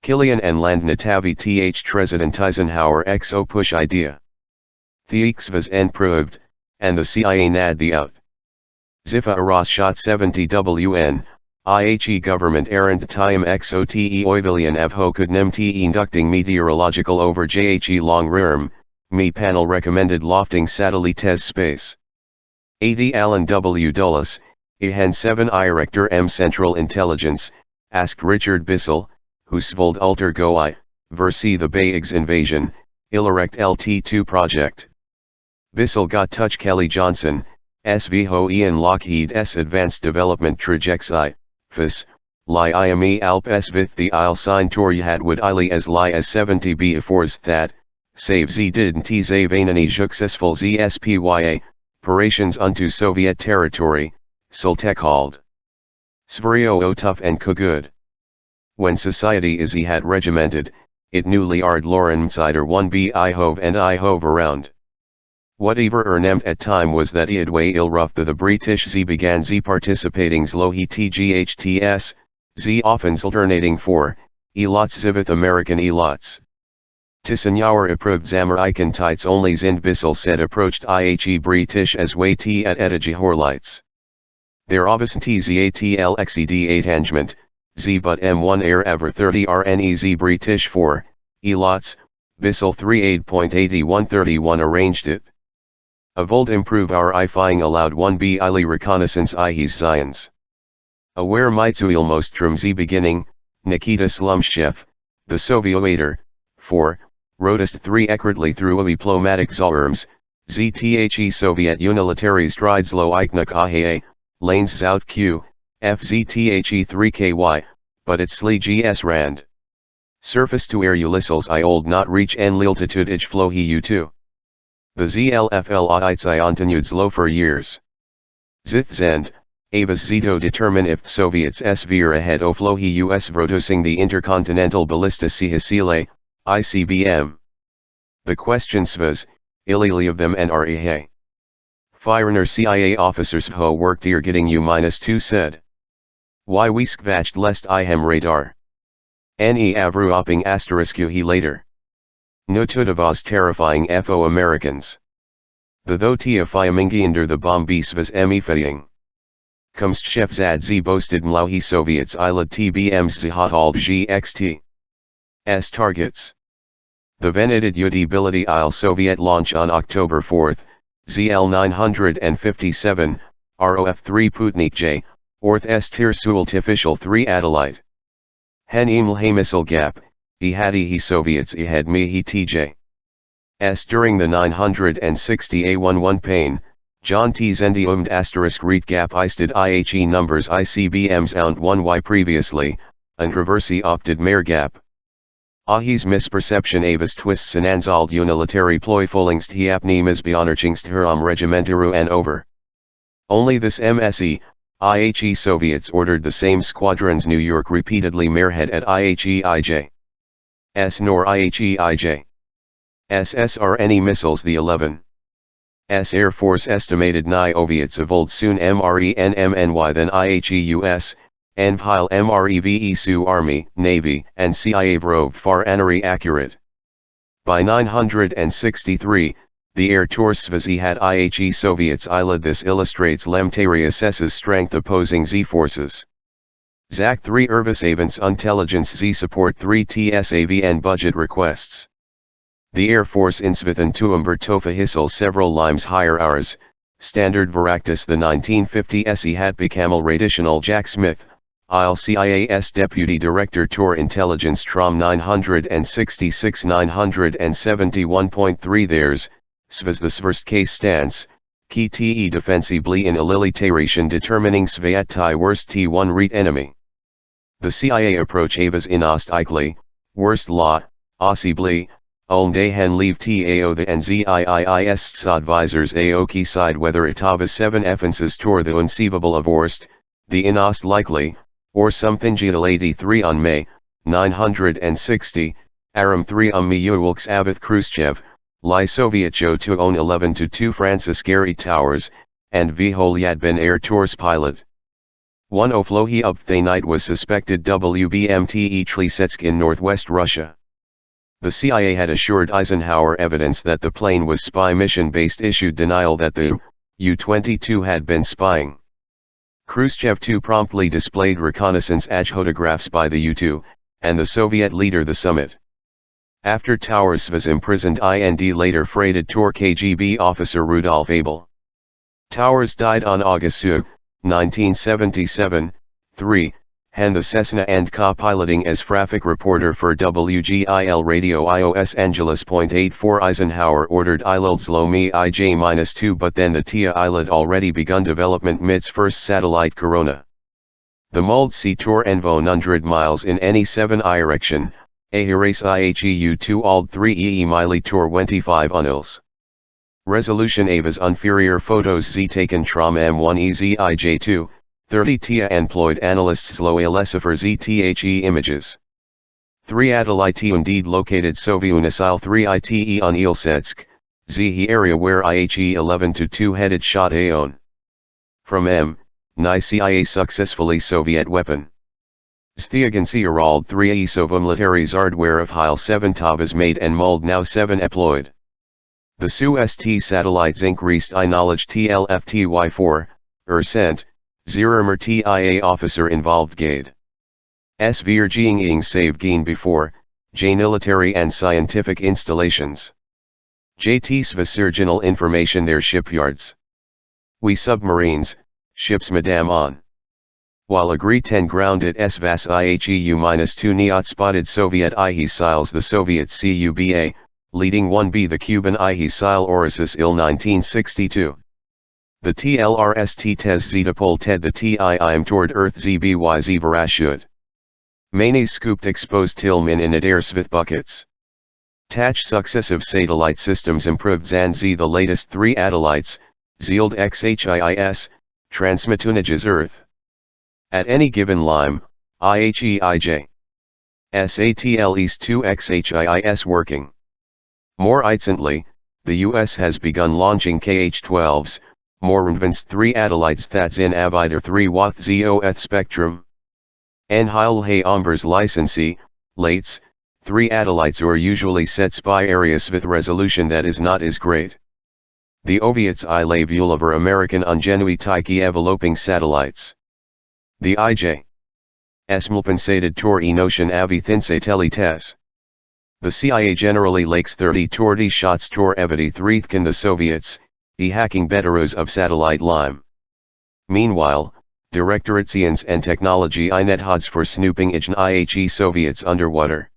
Kilian and Landnatavi th President Eisenhower XO push idea. Thiexvas en proved, and the CIA nad the out. Zifa Aras shot 70 WN, IHE government errant time XOTE oivilian evho kudnem te inducting meteorological over JHE long rerm, me panel recommended lofting satellites space. 80 Alan W. Dulles, Ihan 7 Director M Central Intelligence, asked Richard Bissell, Husvold Ulter Goi, versi the Bayigs invasion, Illerect LT2 project. Bissell got touch Kelly Johnson, SV Ho Ian Lockheed S Advanced Development Trajectory, FIS, Li IME Alp S Vith the Isle Sign Torjhat would Ili as Li as 70 B afores that, save Z didn't Z Vanani successful ZSPYA, operations unto Soviet territory, Sultek called. Svario o tough and good. When society is had regimented, it newly ard Lauren Msider 1B I hove and I hove around. Whatever ernemt at time was that Iadway il rough the British Z began Z participating Zlohi TGHTS, Z often alternating for, elots zivith American elots. Tisanyauer approved Zammer Icon tights only Zind Bissell said approached IHE British as way T at Edigi Horlights. Their obvious TZATL XED 8 hangement, Z but M1 air ever 30 RNEZ British 4, elots, Bissell 38.8131 arranged it. Avold improve our I-fying allowed 1B Ili reconnaissance IHE's Zions. Aware Mitsuil Mostrum Z beginning, Nikita Slumshev, the Sovietator, 4, Rotist 3 accurately through a diplomatic Zalurms, ZTHE Soviet Unilitary Strides Lo Iknak Ahe, Lanes Zout Q, FZTHE 3KY, but it's Sli GS Rand. Surface to air Ulysses I old not reach en liltitude ij flow he U2. The ZLFL ites I continued slow for years. Zith Zend, Avis Zito determine if Soviets veer ahead o flow he US vrotosing the intercontinental ballista Sihasile, ICBM. The question svas, illegally of them and REH. Firener CIA officers ho worked ear getting U-2 said. Why we skvatched lest IHEM radar. Ne avru opping asterisk he later. No tudavas terrifying FO Americans. The tho tia fiamingiander the bomb svas emifaying. Kumst chef zad z boasted mlauhi Soviets ilad TBMs zihatalb GXT. S targets. The venerated udability il Soviet launch on October 4, ZL 957, ROF 3 Putnik J, Orth S Tir Suult official 3 Adelaide. Hen iml missile gap, ihadi he Soviets ihed me he TJ. S during the 960 A11 pain, John T Zendi asterisk read gap isted IHE numbers ICBMs ound 1Y previously, and reversi opted mare gap. Ahis misperception avis twists and anzald unilitary ployfulingst hiapnemas beonerchingst heram regimentaru and over. Only this MSE, IHE Soviets ordered the same squadrons New York repeatedly marehead at IHE-IJ. S nor IHE-IJ. SSR any missiles the 11. S Air Force estimated nigh Oviets of old soon MRENMNY than IHE-US, Envhile MREVE Sioux Army, Navy, and CIA Vrov far anary accurate. By 963, the air Torsvazi had IHE Soviets ilad. This illustrates Lemtari assesses strength opposing Z forces. ZAC 3 Ervisavance Intelligence Z support 3 TSAVN budget requests. The Air Force Insvithan Tuumber Tofa Hissel several limes higher hours, Standard Varactus the 1950 SE had Bikamal Raditional Jack Smith, IL CIAS Deputy Director Tor Intelligence Trom 966 971.3 Theirs, Svas the first case stance, Ki te defensibly in ililitation determining Svayatai worst T1 reet enemy. The CIA approach Avas inost ikli, worst law, Ossibly, Ulmdehen leave Tao the NZIIIS advisors Aoki side whether Itavas 7 offenses tor the unseevable of worst, the inost likely, or something GL 83 on May, 960, Aram 3 Miyulks Avith Khrushchev, Li Sovietcho 2 on 11 to 2 Francis Gary Towers, and Vholyad Ben Air Tours pilot. One Oflohi Upthanite was suspected WBMT Tlisetsk in northwest Russia. The CIA had assured Eisenhower evidence that the plane was spy mission-based, issued denial that the U-22 had been spying. Khrushchev too promptly displayed reconnaissance photographs by the U-2, and the Soviet leader the summit. After Towers was imprisoned, IND later freighted Tor KGB officer Rudolf Abel. Towers died on August 2, 1977, 3, and the Cessna and co-piloting as traffic reporter for WGIL Radio Los Angeles.84. Eisenhower ordered Ilildz-Lomi IJ-2, but then the TIA Ilid already begun development MIT's first satellite Corona. The Mold C Tor Envo 100 miles in any 7 direction, Ahirace IHEU2 Ald 3 EE Mili Tor 25 unils. Resolution Avas inferior photos Z taken Trom M1 EZIJ2, 30 TIA employed analysts low Elesifer ZTHE images. 3 Adalite indeed located Soviunisile 3 ITE on Ilsetsk, ZE area where IHE 11 to 2 headed shot Aon. From M, Ni CIA successfully Soviet weapon. Sthiagansi Arald 3 Sova military hardware of Heil 7 Tavas made and Mold now 7 employed. The Su-ST satellites increased I knowledge TLFTY4, sent, Zeramer TIA officer involved Gade. S. Virging save Geen before, J. military and scientific installations. JT Svasurginal information their shipyards. We submarines, ships Madame on. While agree 10 grounded SVAS IHEU-2 Niot spotted Soviet IHE-Siles the Soviet CUBA, leading 1B the Cuban IHE-Sil Orisis IL 1962. The TLRST Tez Zetapol Ted the TIIM toward Earth ZBYZ Varashud. Manes scooped exposed Tillman in Adair Svith buckets. Tach successive satellite systems improved Zanzi the latest 3 Adalites, Zield XHIIS, transmitunages Earth. At any given lime, IHEIJ. SATL East 2 XHIIS working. More recently, the US has begun launching KH-12s, more advanced 3 Adalites that's in Avider 3 Wath ZOF spectrum. En Heil Hay Ombers licensee, lates, 3 Adalites or usually set spy areas with resolution that is not as great. The Oviets I lay Vuliver American Ungenui Taiki enveloping satellites. The IJ. Esmulpensated Tor Enocean Avi Thinsateli Tes. The CIA generally lakes 30 torti shots Tor Evity Threethkin the Soviets, hacking Betaros of satellite lime. Meanwhile, Directoratsians and Technology Inet Hods for snooping Ijn IHE Soviets underwater.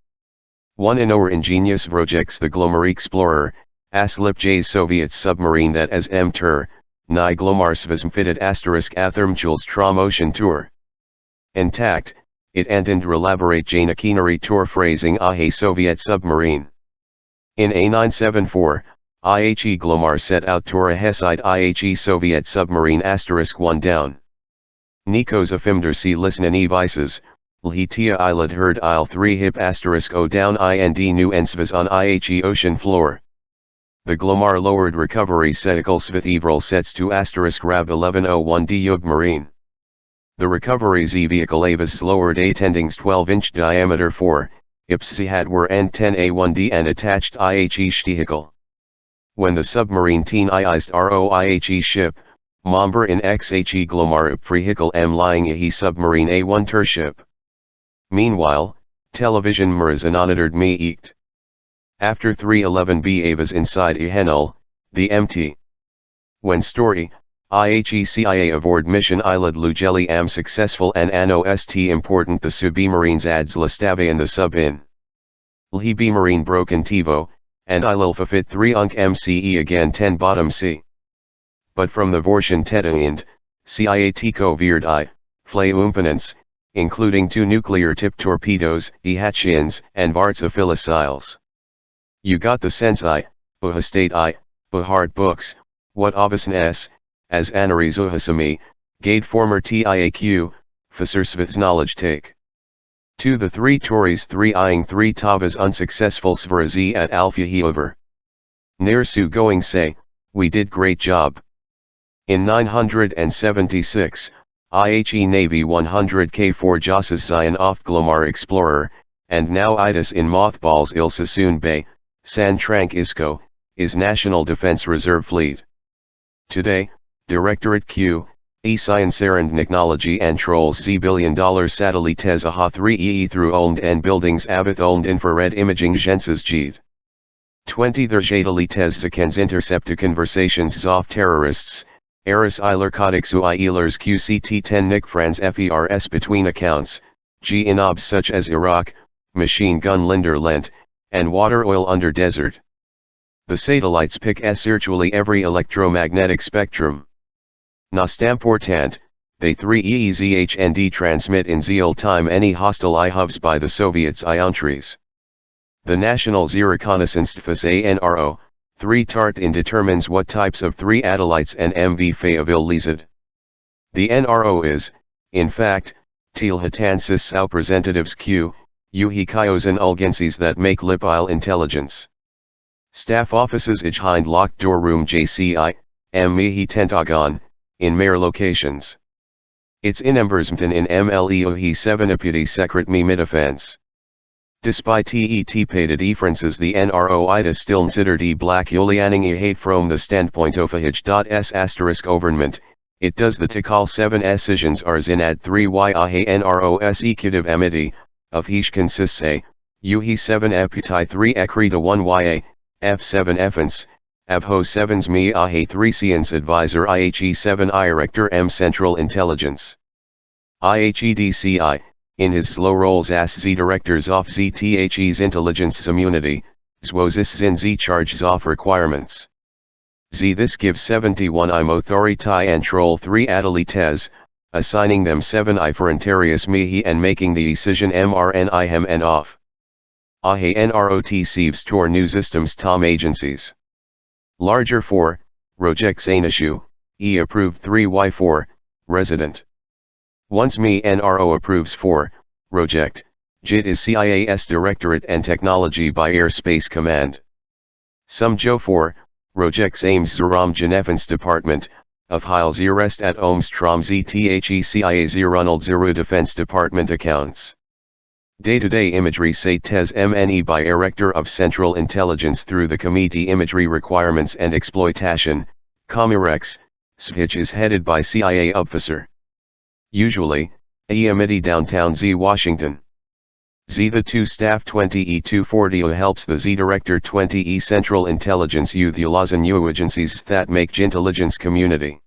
One in our ingenious projects the Glomar Explorer, Aslip J's Soviet submarine that as M-Tur, Ni Glomarsvasm fitted asterisk Athermchuls Trom Ocean Tour. Intact, it and relaborate Jana Kinari Tour phrasing Ahe Soviet submarine. In A974, IHE Glomar set out Tora Heside IHE Soviet submarine asterisk 1 down. Nikos Afimder C Lisnani Vices, Lhitia Ilad Herd Il 3 Hip asterisk O down IND New Ensvas on IHE ocean floor. The Glomar lowered recovery setical Svith Evril sets to asterisk Rab 1101 D Yug Marine. The recovery Z vehicle Avis lowered A tendings 12-inch diameter 4, Ipsi had were N10A1D and attached IHE vehicle. When the submarine teen-ized ROIHE ship, Momber in XHE Glomar Vehicle M lying Ahe submarine A1 Tur ship. Meanwhile, television Murazanonitored me eeked. After 311B Avas inside Ehenul, the MT. When story, IHE CIA avoid mission Ilad Lugeli am successful and Anno St important the submarines adds Lastave and the sub in. Lhi Marine broken Tivo, and Ililfafit 3 Unk MCE again 10 bottom C. But from the Vorshan Teta Ind, CIA Tico veered I, Flay Umpanants, including 2 nuclear-tipped torpedoes, Ehatchians, and Vartsophilisiles. You got the sense State hard books, what Ovasan S, as Anaris Uhasami, Gade former TIAQ, Fasersvith's knowledge take. To the 3 Tories 3 eyeing 3 Tavas unsuccessful Svarazi at Alpha Heover. Nersu going say, we did great job. In 976, IHE Navy 100K4 Josses Zion off Glomar Explorer, and now IDIS in mothballs Il Sassoon Bay, San Trank Isco, is National Defense Reserve Fleet. Today, Directorate Q, E-Science Technology and Trolls Z $1 billion Satellites AHA 3EE through Ulmd and Buildings Abith Ulmd Infrared Imaging Genses Jeet. 20 Der Satellites Zekens Intercepte Conversations Zoff Terrorists, Eris Eilercotics Ui Eilers QCT-10 Nick Franz FERS between accounts, G in obs such as Iraq, Machine Gun Linder Lent, and Water Oil Under Desert. The satellites pick virtually every electromagnetic spectrum. Nastamportant, they 3EEZHND transmit in real time any hostile IHUVs by the Soviets iontries. The National Zereconnaissance ANRO, 3 Tart in determines what types of 3 satellites and MV Fayetteville Lizard. The NRO is, in fact, Tilhatansis representatives Q, Uhikaios and Ulgencies that make Lipile intelligence. Staff offices behind locked door room JCI, Mihi Tentagon, in Mayor locations. It's in Embersmton in MLEOHE 7 Deputy Secret Me Midafense. Despite pated differences the NRO IDIS still considered black Yulianing hate from the standpoint of H.S* government, it does the Tikal 7 decisions are in ad 3 y NRO executive amity, of Hish consists a, UHE 7 epitai 3 ekrita 1 ya, F7 effens, Avho 7's me ahe 3 science advisor IHE 7 Director M Central Intelligence. IHEDCI, in his slow rolls as Z directors of ZTHE's intelligence immunity, zwozis in Z charges off requirements. Z this gives 71 im authority and troll 3 adelites, assigning them 7 I for interius mihi and making the decision MRN ihem and off. Ahe NROT sieves tor new systems tom agencies. Larger 4, rojects an issue, approved 3y4, resident. Once me NRO approves 4, roject, JIT is CIAS Directorate and Technology by Airspace Command. Some Joe 4, rojects Ames Zeram Genevans Department, of Heil Z rest at Ohms Trom ZTHE CIA Z Ronald Zeru Defense Department accounts. Day-to-day imagery say TES MNE by Director of Central Intelligence through the Committee Imagery Requirements and Exploitation, Comirex, SHITch is headed by CIA officer. Usually, EMITI downtown Z Washington. Z the 2 staff 20E240 helps the Z Director 20E Central Intelligence youth Ulazan new agencies that make intelligence community.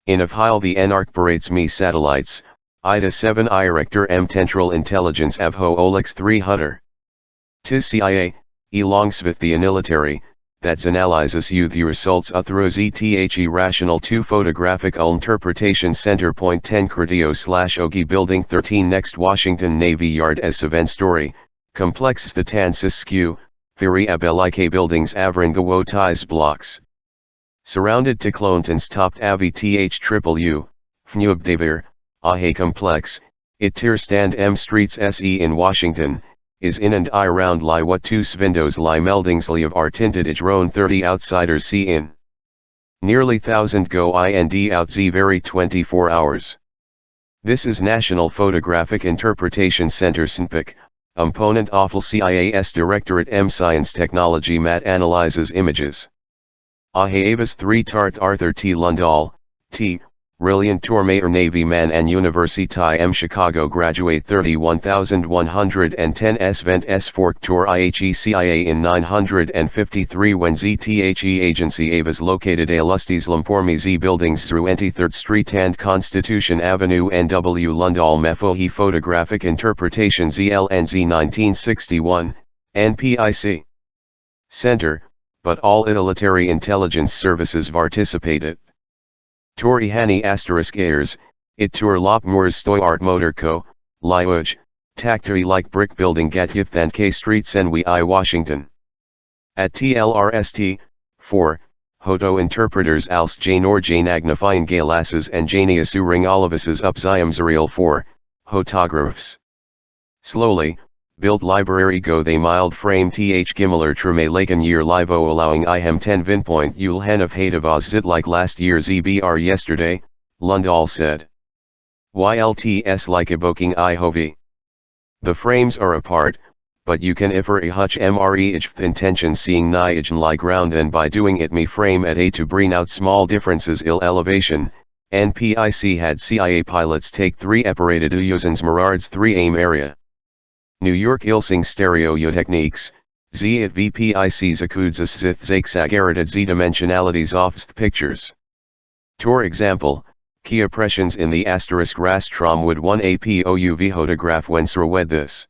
In of Heil the NARC parades me satellites, IDA 7 Director M Central Intelligence Avho Olex 3 Hutter. Tis CIA, Elongsvith the military, that analyzes youth results through ZTHE Rational 2 Photographic Interpretation Center. Point 10 Cretio / Ogi Building 13 Next Washington Navy Yard as event story, Complex the Tansis Skew, Firi Abelike Buildings Avrangawo Ties Blocks. Surrounded to Clontons topped Avi THUU, Fnubdavir, Ahe Complex, it tier stand M Streets SE in Washington, is in and I round lie what 2 svindos lie meldingsly of are tinted idrone 30 outsiders see in. Nearly 1000 go IND out Z very 24 hours. This is National Photographic Interpretation Center SNPIC, Component Awful CIAS Directorate M Science Technology Mat analyzes images. Ahe Avis 3 Tart Arthur T. Lundahl, T. Brilliant Tourmater Navy man and University M Chicago graduate 31110 S Vent S Fork Tour IHE CIA in 953 when ZTHE Agency Avis located a Lusties Lampormi Z buildings through 23rd Street and Constitution Avenue NW Lundahl Mefohi Photographic Interpretation ZLNZ 1961, NPIC Center, but all military intelligence services participated. Tori Hani *airs, it tour Lop Moors Stoyart Motor Co., Liuj, Tactari like brick building Gatyuth and K Street Senwi I Washington. At TLRST, 4, Hoto interpreters als Jane or Jane agnifying galasses and Janiasu ring olivises upsiam zerial 4, Hotographs. Slowly, built library go they mild frame th Gimmeler Treme Laken year livo allowing ihem 10 vinpoint Yul hen of hate of oz zit like last year zbr yesterday, Lundahl said. YLTS like evoking IHOV. The frames are apart, but you can ifer a hutch mre ich intention seeing niage lie ground and by doing it me frame at a to bring out small differences ill elevation. NPIC had CIA pilots take 3 operated Uyuzens Mirards 3 aim area. New York Ilsing stereo techniques, Z at VPIC Zakudzas Zith Zaksagarat at Z dimensionalities offst pictures. Tor example, Kia pressions in the asterisk rastrom would 1 APOUV photograph when surwed this.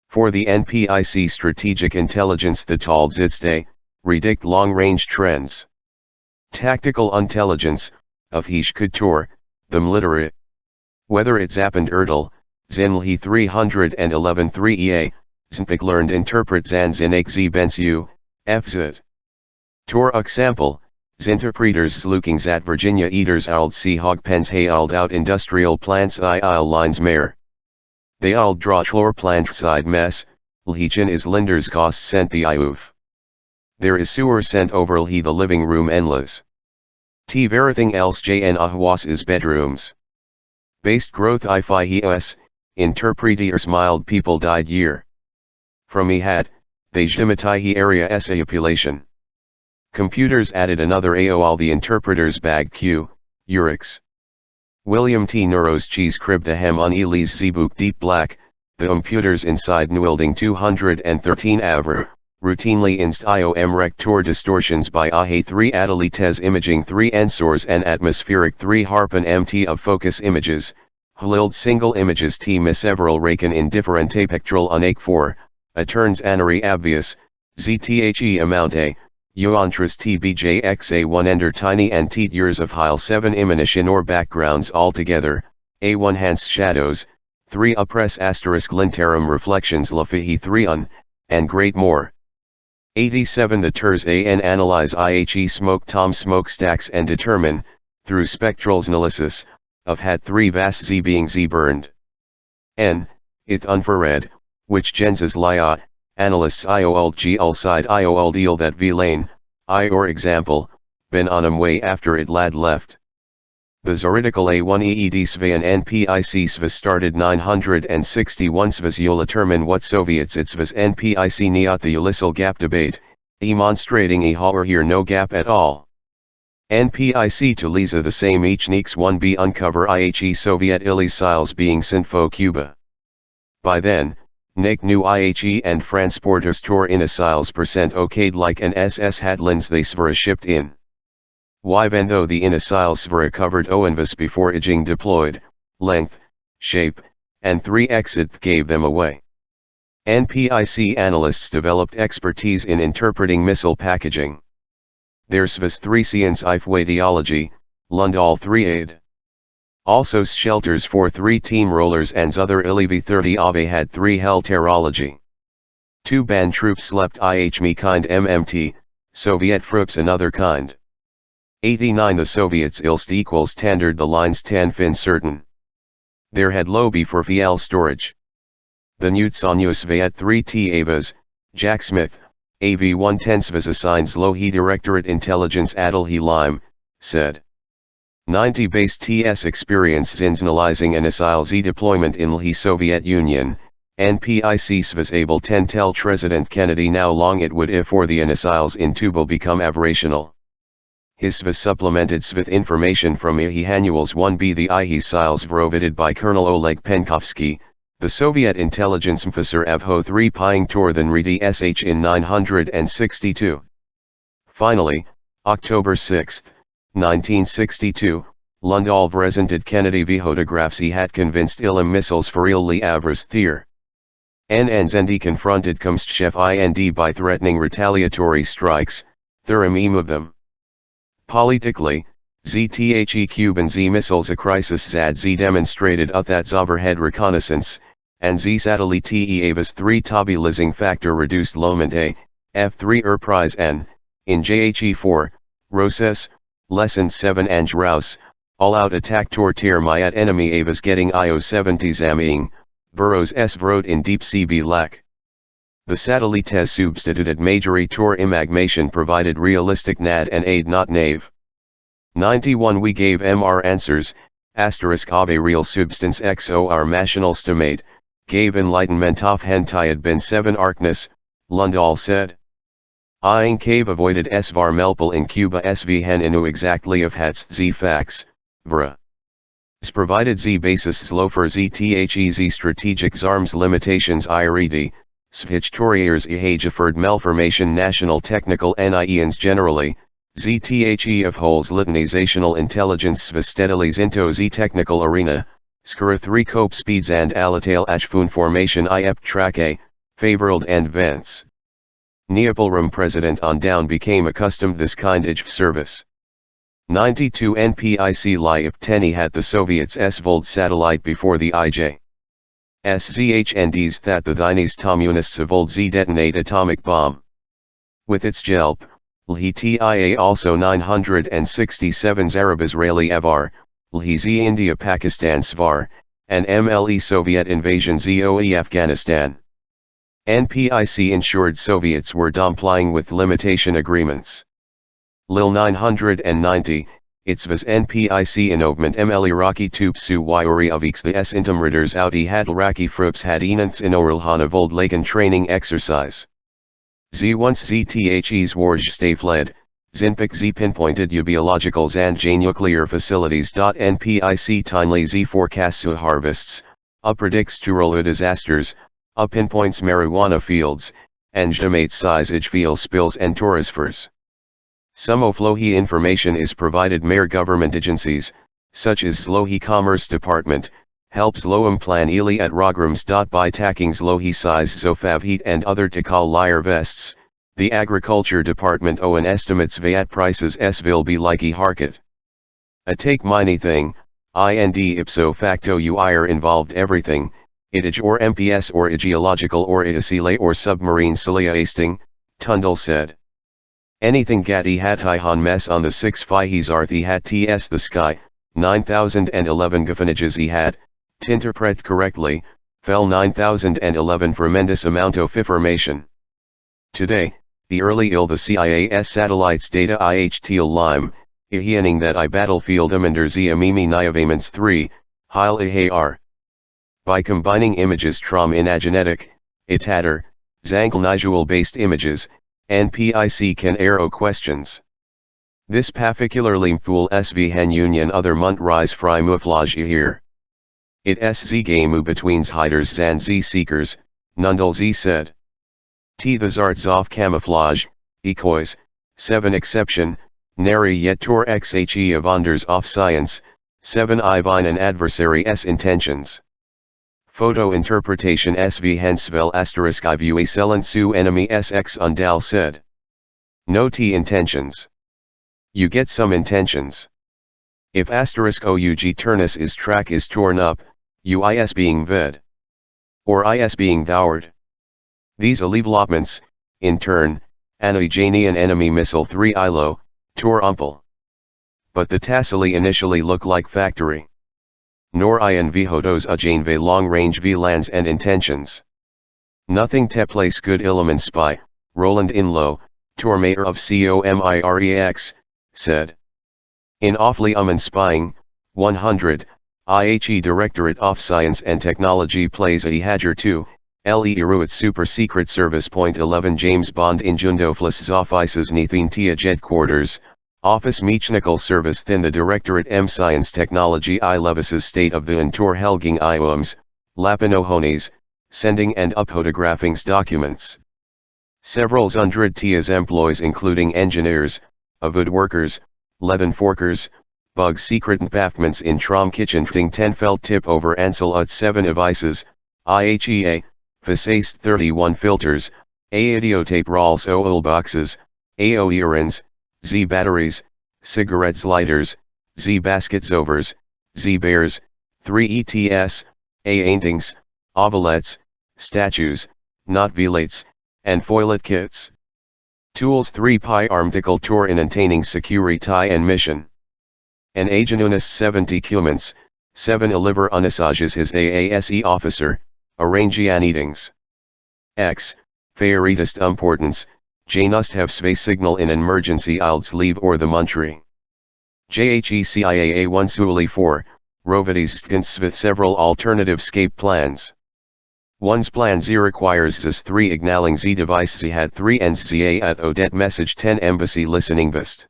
For the NPIC strategic intelligence the tall Zitzday, redict long-range trends. Tactical intelligence, of Hish Couture, the military. Whether it's Zappend Erdl, Zinlhi 311 3EA, Znpik learned interpret Zanzinek Z Bensu, FZ. Tor example, Zinterpreters sluking Zat Virginia Eaters Ald Seahog Pens Hay Ald out industrial plants I Isle lines Mare. They Ald draw Chlor plant side mess, Lhichin is Linders cost sent the IUF. There is sewer sent over Lhi the living room endless. T everything else jn ahwas is bedrooms. Based growth I-fi hes, interpreters mild people died year. From had, they jdimatai area essa population. Computers added another AOL the interpreter's bag Q, Urix. William T. Neuros cheese crib hem on Elise Zebook deep black, the computers inside Nwilding 213 avr. Routinely inst IOM rector distortions by AHE 3 Adelites imaging 3 ensors and atmospheric 3 harpen MT of focus images, Halild single images T miseveral raken in differente pectoral unake 4, turns anari obvious, ZTHE amount A, Uantras TBJXA1 ender tiny and teat years of Heil 7 imanition or backgrounds altogether, A1 Hans shadows, 3 oppress asterisk linterum reflections Lafihi 3 un, and great more. 87 The TERS AN analyze IHE smoke tom smokestacks and determine, through spectrals analysis, of hat 3 vas Z being Z burned. N, ith infrared, which genses lia, analysts IOL G side IOL deal that V lane, I or example, ben onum way after it lad left. The Zoritical A1 EED SV and NPIC SV started 961 SVs you'll determine what Soviets its SVs NPIC Niat the Ulyssal gap debate, demonstrating or here no gap at all. NPIC to Lisa the same each neeks 1B uncover IHE Soviet Ilis Siles being Sinfo Cuba. By then, Nick new IHE and Fransporters tour in a Siles percent okayed like an SS Hatlins they svera shipped in. Even though the Inasile Svera covered Oenvis before Ijing deployed, length, shape, and 3 exit gave them away. NPIC analysts developed expertise in interpreting missile packaging. Their Svas 3 science if ideology, Lundal 3 aid. Also shelters for 3 team rollers and other Ilivi 30 Ave had 3 hell terrology. 2 band troops slept IHME kind MMT, Soviet froops another kind. 89 The Soviets ilst equals standard the lines tan fin certain. There had lobby for VL storage. The Nutsonius Vayat 3T Avas, Jack Smith, AV-110 Svas assigns Lohi Directorate Intelligence Adel Lime, said. 90 based TS experience since analyzing an Asil Z deployment in the Soviet Union, NPIC Svas able 10 tell President Kennedy now long it would if for the Anasils in Tubal become aberrational. His Svas supplemented Svith information from IHE Annuals 1B the IHE Siles provided by Colonel Oleg Penkovsky, the Soviet intelligence officer Avho 3 Pying Tor than Redi SH in 962. Finally, October 6, 1962, Lundal presented Kennedy v photographs he had convinced Ilim missiles for Illi Avras Thier. Zendi confronted Komstchev IND by threatening retaliatory strikes, Thurim of them. Politically, ZTHE Cuban Z missiles a crisis Zad Z demonstrated that overhead reconnaissance, and Z satellite TE Avas 3 Tabi Lizing factor reduced Lomant A, F3 Prize N, in JHE4, Roses, Lesson 7 Anj Rouse, all-out attack Tortir Mayat enemy Avas getting IO-70 Zaming, Burrows S Vrot in deep CB lack. The satellites substituted majory Tor imagmation provided realistic NAD and aid not nave. 91 We gave MR answers, Asterisk Abe real substance XOR Maschinalstamate, gave enlightenment auf Hentayad bin 7 Arkness, Lundahl said. Ein cave avoided S var Melpel in Cuba SV hen inu exactly of hats Z facts, vra. S provided Z basis lofer Z the strategic zarms limitations iredi, svhichtoriers ihageferd malformation national technical niens generally, ZTHE of holes litanizational intelligence svestedalies into Z technical arena, skura 3 cope speeds and alatail achfun formation iep trake, favorald and vents. Neopolrum president on down became accustomed this kind of service. 92 NPIC Lyip Teni had the Soviets S-Volt satellite before the IJ. SZHNDs that the Thinese Communists of old Z detonate atomic bomb. With its jelp, LHTIA also 967 Arab Israeli Avar, LHZ India Pakistan Svar, and MLE Soviet invasion ZOE Afghanistan. NPIC ensured Soviets were complying with limitation agreements. Lil 990, Itzvas NPIC innovement ML Iraqi Tupsu Wyori of X the S intimriders out had Iraqi Frups had enants in Oralhan of old Laken training exercise. Z once ZTHE's warj stay fled, Zinpik Z pinpointed U biologicals and J nuclear facilities. NPIC timely Z forecasts harvests, predicts Turolo disasters, pinpoints marijuana fields, and estimates size field spills and tourisfers. Some Flohi information is provided Mayor government agencies, such as Slohi Commerce Department, helps Loam plan Eli at Rograms. By tacking Slohi size Zofavheat and other Tikal liar vests, the Agriculture Department own estimates Vayat prices S will be like harket. A take miny thing, ind ipso facto uir involved everything, idij or MPS or geological or itasile or submarine cilia asting, Tundle said. Anything gati hat han mess on the 6 fihis arthi hat ts the sky, 9011 gafanages he had, tinterpret correctly, fell 9011 tremendous amount of information. Today, the early the CIAS satellites data IHTL lime, ihiening that battlefield amender z amimi niavaments 3, heil ihar. By combining images trom inagenetic, itatter, zangle nigual based images, NPIC can arrow questions. This particularly fool SV hen union other munt rise fry muflage here. It SZ gameu betweens hiders zan Z seekers, Nundal Z said. T the zarts off camouflage, decoys, 7 exception, nary yet tor xhe of anders off science, 7 Ivine an adversary S intentions. Photo interpretation SV hensvel asterisk I view a su enemy SX undal said. No T intentions. You get some intentions. If asterisk OUG turnus is track is torn up, UIS being ved. Or IS being devoured. These allevelopments, in turn, Anijanian enemy missile 3 ILO, tor umpel. But the tassili initially look like factory. Nor INV hotos ajanve long-range VLANs and intentions. Nothing te place good Illiman spy, Roland Inlow, Tormator of COMIREX, said. In awfully spying, 100, IHE Directorate of Science and Technology plays a Hadger 2, LE Iruit Super Secret Service. 11 James Bond Injundoflis Offices Nethin Tia Jet Quarters, Office Mechanical Service thin the Directorate M Science Technology I Levises State of the Entor Helging IOMs, Lapinohones, sending and uphotographings documents. Several hundred TIA's employees including engineers, woodworkers, leathen forkers, bug secret impavements in Trom kitchen ting 10 felt tip over Ansel ut 7 devices, IHEA, Fasace 31 filters, A idiotape rolls oil boxes, AO urines, Z batteries, cigarettes lighters, Z baskets overs, Z bears, 3 ETS, A paintings, ovalets, statues, not velates, and foilet kits. Tools 3 pi armticle tour in attaining security and mission. An agenunis 70 cuments, 7 aliver unisages his AASE officer, arrangian eatings. X, favoriteest importance, J must have space signal in emergency ilds leave or the muntry. JHECIAA 1 Suli 4, Rovedis with several alternative escape plans. One's plan Z requires ZS 3 ignaling Z device Z had 3 and ZA at Odet message 10 embassy listening vist.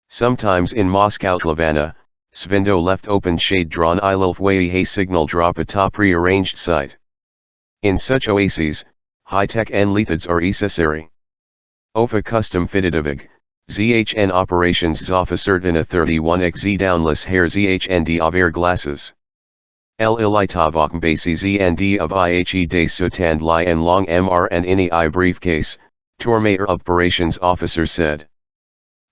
Sometimes in Moscow Tlavana, Svindo left open shade drawn ililf way hay signal drop atop pre-arranged site. In such oases, high-tech and lethids are necessary. OFA custom fitted avig, ZHN operations Zofficertina 31XZ downless hair ZHND of air glasses. El Ilitavok Basi ZND of IHE de Sutand Li and Long MR and Ini I briefcase, Tormayer operations officer said.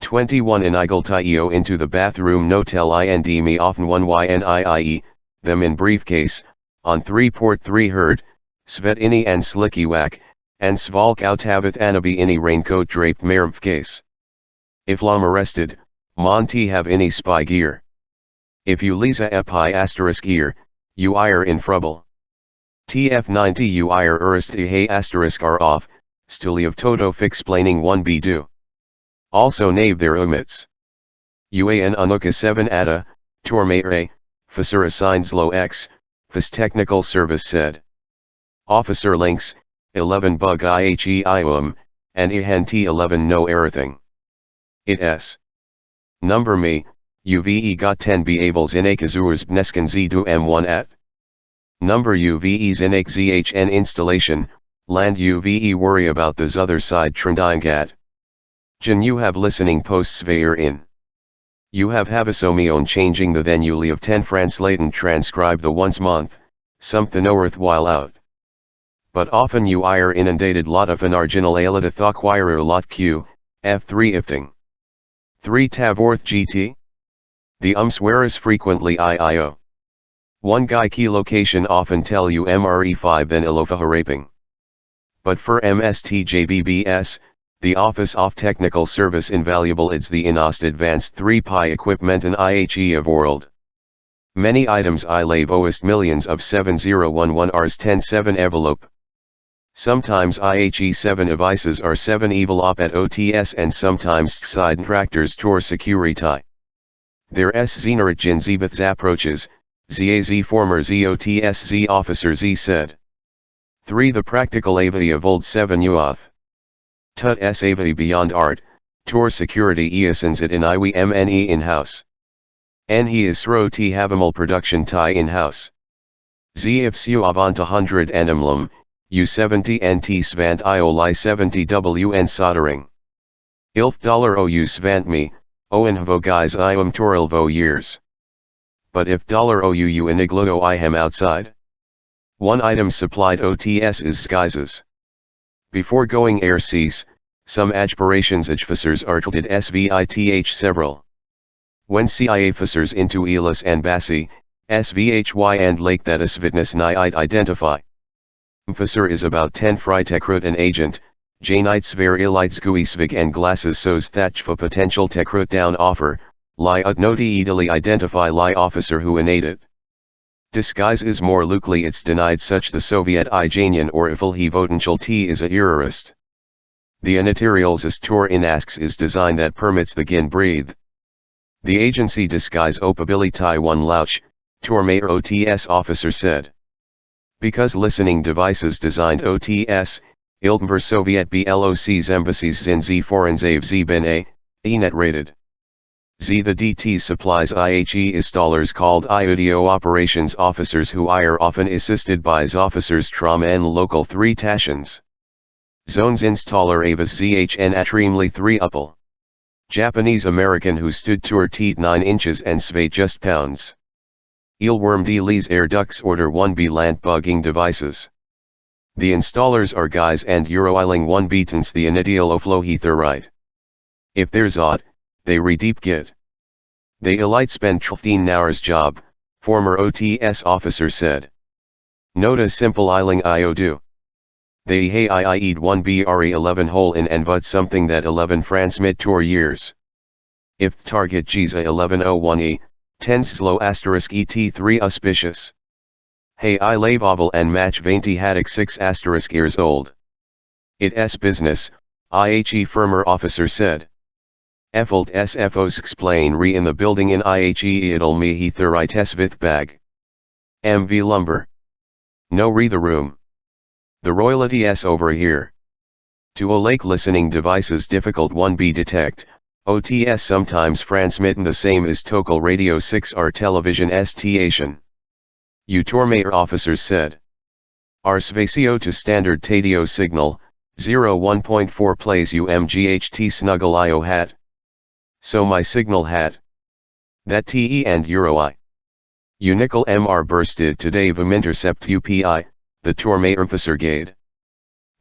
21 Inigal Tio into the bathroom notel IND me often 1 YNIIE, them in briefcase, on 3 port 3 heard, Svet Ini and Slicky Whack, and Svalk Outavith Anabi Ini raincoat draped Merv case. If Lam arrested, Monty have Ini spy gear. If you Lisa Epi asterisk ear, you ire in trouble. TF90 you ire urist hey asterisk are off, Stuli of Toto explaining 1b do. Also nave their omits. UAN Anuka 7 Ada, Tormayer, Officer assigns low X, FIS technical service said. Officer links, 11 bug IHE and IHN T11 no everything. It s. Number me, UVE got 10 beables in Akazurs Bneskan Z2 M1 at. Number UVEs in ZHN installation, land UVE worry about this other side Trendingat. Jan you have listening posts Vayer in. You have Havasomion changing the then Uli of 10 translaten transcribe the once month, something no worthwhile out. But often you ire inundated lot of an original alita thoquire lot Q, F3 ifting. 3 Tavorth GT? The swears frequently IIO. One guy key location often tell you MRE5 then Ilofa haraping. But for MSTJBBS, the Office of Technical Service invaluable it's the inost advanced 3 pi equipment and IHE of world. Many items I lave oest millions of 7011 Rs 107 envelope. Sometimes IHE7 devices are 7 evelop at OTS and sometimes side tractors tour security. Their S Zenerit Zebeth's approaches, ZAZ former ZOTS Z officer Z said. 3 The practical avity of old 7 Uoth. Tut S avity beyond art, tour security easons it in IWE MNE in-house. N he is SRO T Havamal production tie in-house. Z ifs U avant 100 enamlum, U70 NT Svant IOLI 70 WN soldering. Ilf $OU Svant me, Oenhvo guys Ium Torilvo years. But if $OU iniglo I hem outside? One item supplied OTS is skies. Before going air seas, some aspirations officers are tilted SVITH several. When CIA officers into Elis and Bassi, SVHY and Lake that is witness ni'id identify. Officer is about 10 Freitekrut an agent, Janites ver Elites Guisvig and glasses so's thatch for potential tekrut down offer, lie ut noti easily identify lie officer who enated. Disguise is more lukely it's denied such the Soviet Ijanian or ifil he potential T is a errorist. The anaterials is tour in asks is design that permits the gin breathe. The agency disguise opability one louch, Tormayer OTS officer said. Because listening devices designed OTS, Iltmber Soviet BLOC's embassies in Z foreign Zave Z bin A, ENET rated. Z the DT supplies IHE installers called IODO operations officers who are often assisted by Z officers trauma and local 3 tashins. Zones installer Avas ZHN Atrimly 3 Uppel. Japanese American who stood tour teat 9 inches and svay just pounds. Eelworm D Lee's air ducts order 1B land bugging devices. The installers are guys and Euroiling 1B tens the initial oflow right. If there's odd, they redeep git. They elite spend 15 hours job, former OTS officer said. Nota simple iling io do. They hey I eat 1B RE11 hole in and but something that 11 transmit tour years. If target GZA 1101E, 10 slow asterisk ET3 auspicious. Hey I lave oval and match 20 haddock 6 asterisk years old. It s business, IHE firmer officer said. Effelt SFOs explain re in the building in IHE idle me he thurites with bag. MV lumber. No re the room. The royalty s over here. To a lake listening devices difficult 1b detect, OTS sometimes transmitten the same as Tocal Radio 6R television station. Utormayor officers said. Ars Vacio to standard Tadio signal, 01.4 plays UMGHT snuggle IO hat. So my signal hat. That TE and Euro I. Unickel MR bursted today vom intercept UPI, the Tormayor Gade.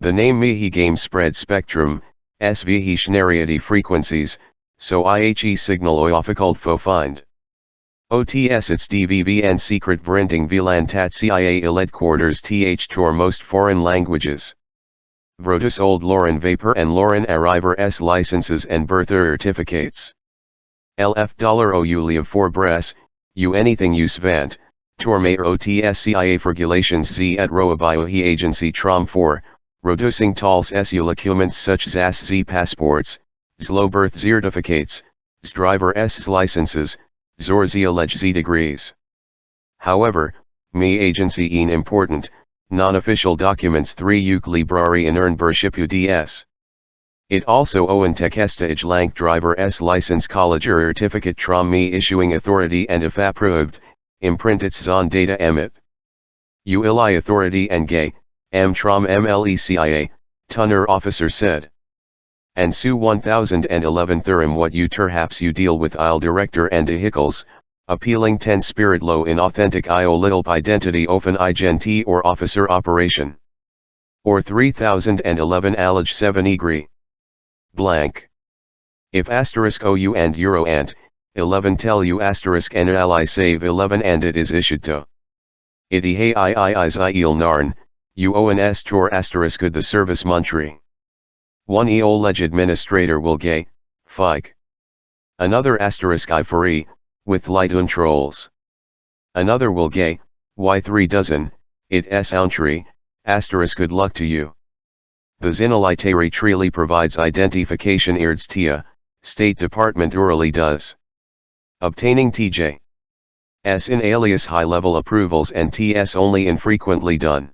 The name Mihi game spread spectrum, SVH schnariety frequencies, so IHE signal oiofficult fo find. OTS its DVVN secret printing VLAN tat CIA eled quarters th tor most foreign languages. Vrotus old Lauren Vapor and Lauren Arriver S licenses and birth certificates. LF $o Ulia for Bress, you anything you svant, Tormayor OTS CIA regulations Z at Roabiohi agency Trom 4, reducing tals S documents such as Z passports, Zlo birth certificates, Z driver S licenses, Zor Z alleged Z degrees. However, me agency in important, non-official documents 3 uk librari in Ernbership UDS. It also owen tekestage lank driver S license college certificate Trom me issuing authority and if approved, imprint its zon data emit. ULI authority and gay, Trom MLECIA, Tunner officer said. And Su 1011 Thurim what you terhaps you deal with I'll director and vehicles, appealing 10 spirit low in authentic IO little identity often igent or officer operation. Or 3011 Alage 7 egri. Blank. If asterisk OU and Euro ant, 11 tell you asterisk and ally save 11 and it is issued to. Iti hey I il narn, UONS tor asterisk good the service montry. One EO ledge administrator will gay, fike. Another asterisk I for e, with light untrolls. Another will gay, Y3 dozen, it s ountry, asterisk good luck to you. The Zinalitary Treely provides identification IRDS TIA, State Department orally does. Obtaining TJ. S in alias high-level approvals and TS only infrequently done.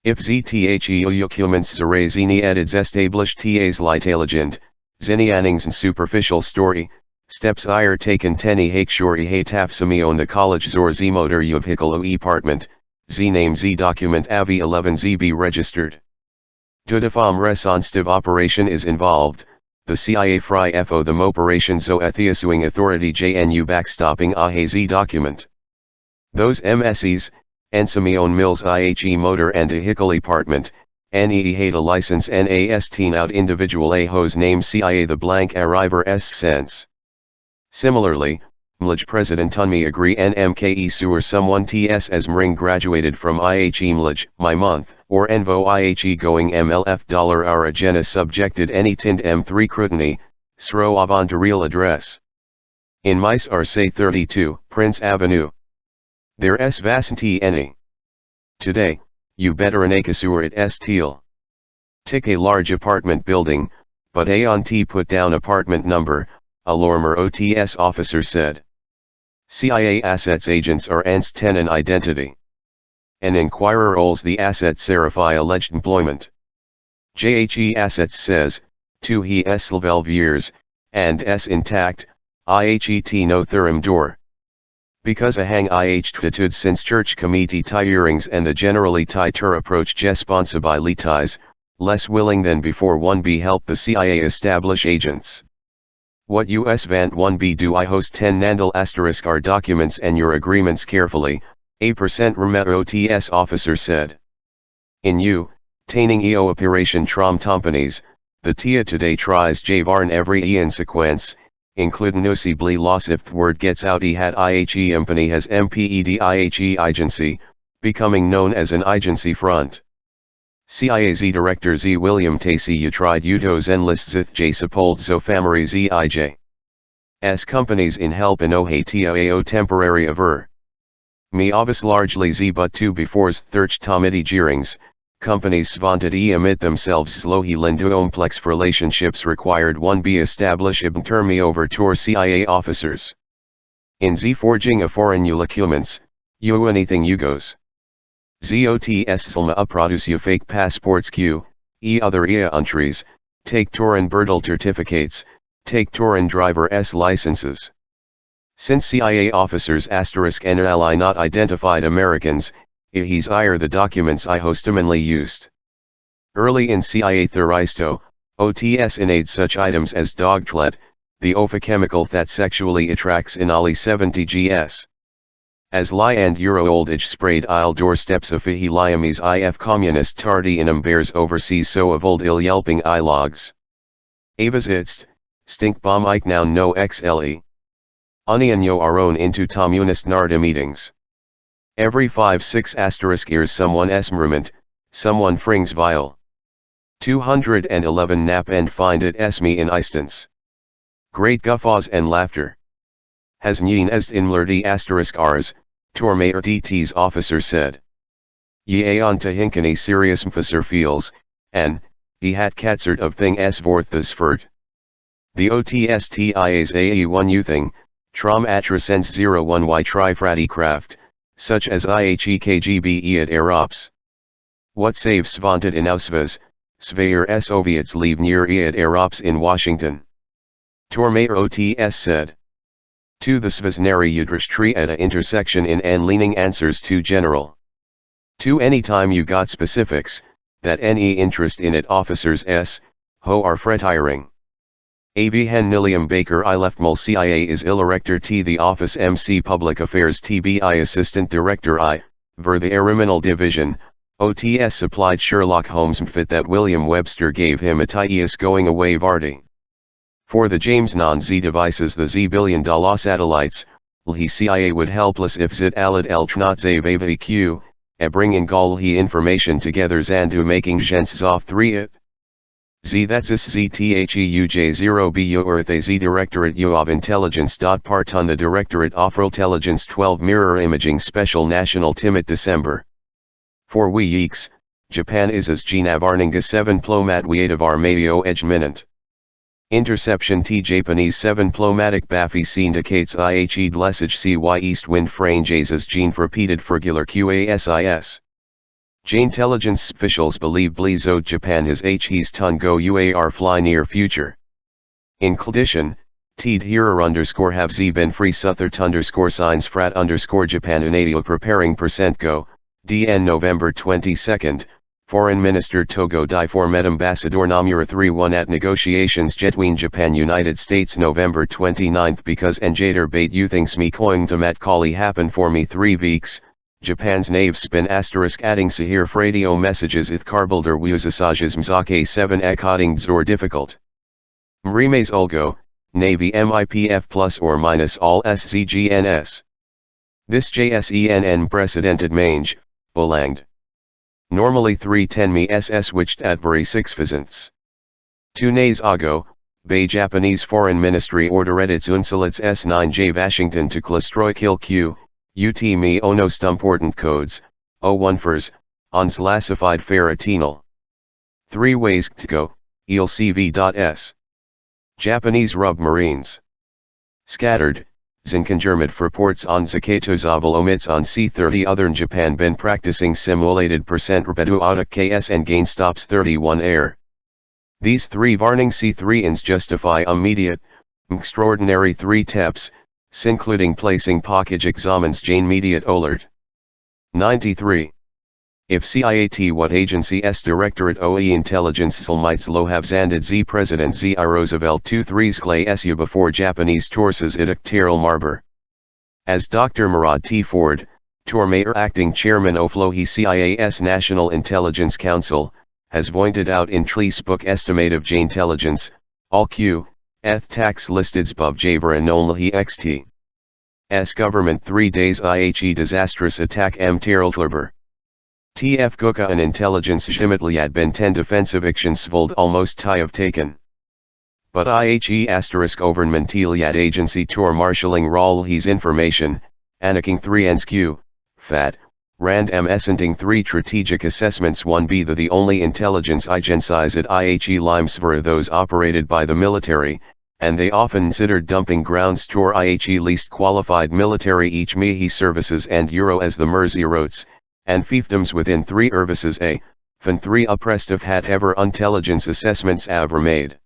If ZTHE documents Zarazini edits established TAs litallegend, Ziniannings and superficial story, steps ir taken teni hakeshori hatafsami on the college zor zmotor yuvhikal apartment, Z name Z document avi 11 ZB registered. Dudafam resonstive operation is involved, the CIA fry FO the operation zo ethiasuing authority JNU backstopping AHZ document. Those MSEs, Ensamion Mills IHE motor and vehicle apartment, NEE Hata license NAST out individual AHO's name CIA the blank arriver S sense. Similarly, MLJ President Tunmi agree NMKE sewer someone TS as Mring graduated from IHE MLJ, my month, or Envo IHE going MLF $ara agena subjected any tind M3 crutiny, sro avant real address. In Mice are say 32, Prince Avenue. There s vasanti any. Today, you better an akasur at s teal. Tick a large apartment building, but aon t put down apartment number, a Lormer OTS officer said. CIA assets agents are ans tenon identity. An inquirer olds the asset serify alleged employment. JHE assets says, 2 he s 12 years, and s intact, IHET no thurim door. Because a hang IHTitude since church committee tirings and the generally tighter approach responsiby litis, less willing than before 1b help the CIA establish agents. What US Vant 1b do I host 10 Nandal asterisk our documents and your agreements carefully, A% Remet OTS officer said. In U, taining EO operation Trom Companies, the TIA today tries Javarn every Ian sequence, including Nusi Bli loss if the word gets out he had IHE company has MPED IHE agency, becoming known as an agency front. CIAZ Director Z. William Tacey you tried Utos Enlist Zith J. Sepult Zofamary Z. IJ. S. companies in help in Ohatia AO temporary aver. Me obvious largely Z but 2 before's thirch Tomity Jeerings, companies vanted emit themselves slohi linduomplex relationships required one be established in termi over tour CIA officers. In z forging a foreign documents, you anything you goes. Zots slma produce you fake passports q, other entries, take Torin Bertel certificates, take Torin driver licenses. Since CIA officers *n ally not identified Americans, he's the documents hostamanly used. Early in CIA Thuristo, OTS innate such items as dogtlet, the OFA chemical that sexually attracts in Ali 70 gs. As lie and euro old age sprayed isle doorsteps of Fihi Liamese if communist tardy in bears overseas so of old ill yelping logs. Avas itst, stink bomb ike now no xle. Onion yo aron into communist narda meetings. Every 5-6 years someone esmerment, someone frings vile. 211 nap and find it me in instance. Great guffaws and laughter. Has nien est in mlerdi *rs, Tormayer DT's officer said. Ye on to hinkany serious mfasser feels, and, he hat katzert of thing vorth this fert. The OTSTIA's AE1 uthing, trom atrasens 01y trifrati craft, such as IHEKGB at Aerops. What saves svanted in Ausvas, Sveyer Soviets leave near at Aerops in Washington. Tormayer OTS said. To the Svasnary Udrich tree at a intersection in and leaning answers to general. To any time you got specifics, that any interest in it officers ho are fretiring. Av hen Nilium Baker I left mul CIA is Elector T the office MC Public Affairs TBI Assistant Director ver the Ariminal Division, OTS supplied Sherlock Holmes mfit that William Webster gave him a Tias going away Vardy. For the James non-Z devices the Z billion-dollar satellites, he CIA would helpless if zit alid el tnotze vavaq, bring in gall he information together zandu making gens zoff 3 it. Z that's is ZTHEUJ0B earth a Z Directorate U of Intelligence. Part on the Directorate of Intelligence 12 Mirror Imaging Special National Timid December. For weeks, Japan is as Gnavarninga 7 plomat Weadavar Mayo Edge Minant. Interception T Japanese 7 plomatic Baffy indicates IHE Dlesage CY East Wind Franges as Gene repeated Fergular QASIS. Intelligence officials believe Blizode Japan has HE's ton go UAR fly near future. In addition, T'd here underscore have Z been free Suthert underscore signs frat underscore Japan unadio preparing percent go, DN November 22nd. Foreign Minister Togo Dai for Med Ambassador Namura 3-1 at negotiations Jetween Japan United States November 29 because Enjader bait you thinks me coing to Mat Kali happen for me 3 weeks, Japan's nave spin adding Sahir fradio messages ith Karbilder Wuzasages Mzake 7 ekading Zor difficult. Mrimes Ulgo, Navy MIPF plus or minus all SZGNS. This JSENN precedented mange, Bolanged. Normally 310 me SS wiched at very 6 visits. 2 days ago, Bay Japanese Foreign Ministry ordered its unsolits S9J Washington to Klastroy Kill Q, UT me ono stumportant codes, 01 fers, ons classified ferritinal. 3 ways to go, ilcv.s. Japanese rub marines. Scattered. Zinkongermit reports on Zakatozaval omits on C30 Othern Japan been practicing simulated percent repedu auto KS and gain stops 31 air. These 3 warning C3 ins justify immediate, extraordinary 3 steps, including placing package examens Jane mediate alert. 93. If CIAT what agency S Directorate OE Intelligence mites lo have zanded Z President Z I Roosevelt 2-3 clay SU before Japanese torses idak Terrell Marber. As Dr. Murad T. Ford, Tormayer acting chairman of Lohi CIAS National Intelligence Council, has pointed out in Tlees book Estimate of J Intelligence, all Q, eth tax listeds bov Javer and only xt. S government 3 days IHE disastrous attack M. Terrelltlerber. TF Guka an intelligence Shimitli had been 10 defensive actions svold almost tie of taken. But IHE governmentaliad agency tour marshalling Raul his information, Anaking 3 NSQ, FAT, Rand Essending 3 Strategic Assessments 1b The only intelligence agencies at IHE Limes were those operated by the military, and they often considered dumping ground store IHE least qualified military each MIHI services and Euro as the Mersey rotes, and fiefdoms within 3 Ervises a, van 3 oppressed of had ever intelligence assessments ever made.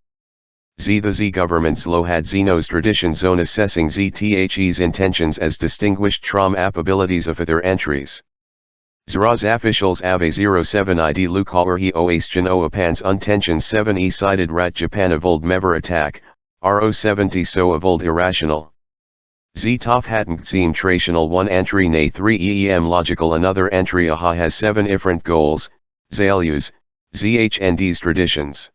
The Z government's law had Zeno's tradition zone assessing ZTHE's intentions as distinguished from abilities of their entries. Zraz officials ave 07 ID Lukaur he oas Genoa pans intentions 7 e sided rat Japan of old mever attack, RO 70 so of old irrational. Z tof hatten seem trational 1 entry nay 3 EEM logical another entry aha has 7 different goals, Zalius, ZHND's traditions.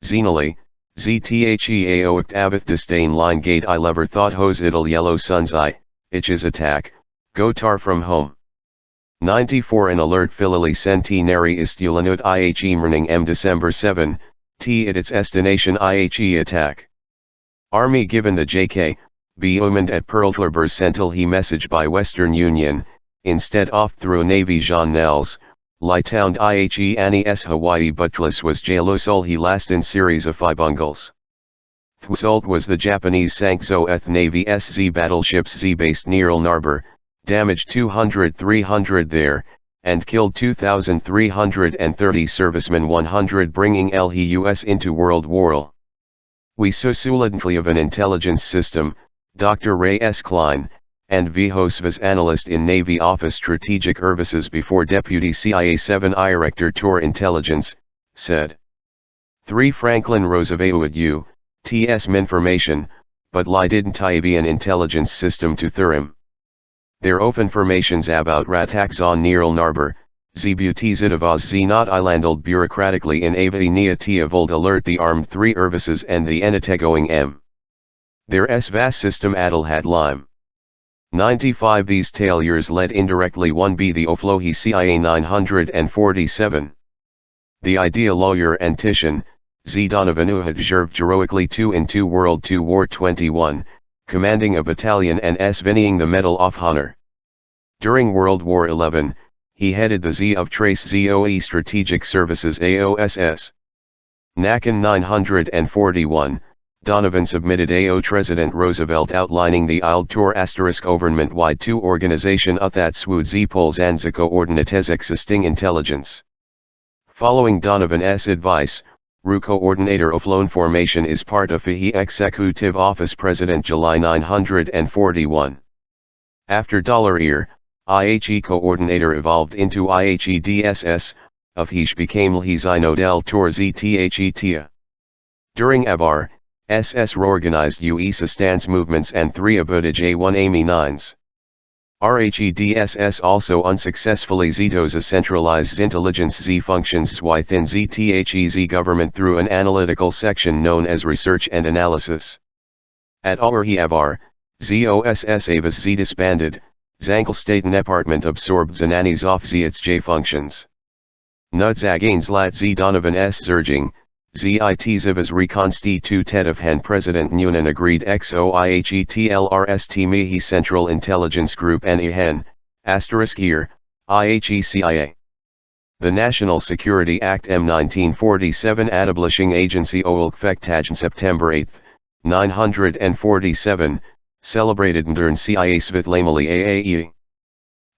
Zenally, ZTHEAO avith disdain line gate I lever thought hose idle yellow suns I, itches attack, go tar from home. 94 An alert filily centenary istulanut IHE morning M December 7, T at its destination IHE attack. Army given the JK, be omened at Pearltlebers Sentinel he message by Western Union, instead off through Navy Jean Nels, Lightown IHE Annie S Hawaii Buttress was Jalosol he last in series of Fibungles. Thusult was the Japanese Sankzo Eth Navy SZ battleships Z based near Narber, damaged 200-300 there, and killed 2,330 servicemen 100 bringing LHUS into World War. We so solidly of an intelligence system, Dr. Ray S. Klein, and Vihos was analyst in Navy Office Strategic Services before Deputy CIA 7 Director Tour Intelligence, said. 3 Franklin Roosevelt U.T.S. Minformation, but lie didn't I be an intelligence system to Thurim. There of informations about Rataks on Nearl Narber, Zbutizid of Oz Z not islandled bureaucratically in Avi Niati of old alert the armed 3 Ervises and the Enetegoing M. Their S-Vas system Adel had lime. 95 These tailures led indirectly 1b the Oflohi CIA 947. The Idea Lawyer and Titian, Z Donovan who had served heroically 2 in 2 World II War 21, commanding a battalion and winning the Medal of Honor. During World War XI, he headed the Z of Trace ZOE Strategic Services AOSS. Nakan 941, Donovan submitted AO President Roosevelt outlining the ILD Tour government-wide 2 organization that swood Z polls and Z coordinates existing intelligence. Following Donovan's advice, RU coordinator of loan formation is part of FIHI Executive Office President July 941. After $ear, IHE coordinator evolved into IHE DSS, of Hish became Lhizino del Tour ZTHE Tia. During Avar, SS reorganized UE stance movements and 3 abutage A1 AMI 9s. RHEDSS also unsuccessfully Zetos a centralized intelligence Z functions within ZTHEZ government through an analytical section known as Research and Analysis. At Avar, ZOSS Avas Z disbanded, Zankelstaten Department absorbed Zananis off Z its J functions. Nutzagains lat Z Donovan S Zerging, ZIT Zivas reconstituted of Hen President Nguyen agreed XOIHETLRST Mihi Central Intelligence Group NEHEN, *year, IHE-CIA. The National Security Act M 1947 Establishing Agency Olkfektagen September 8, 947, celebrated Ndern CIA Svitlamali AAE.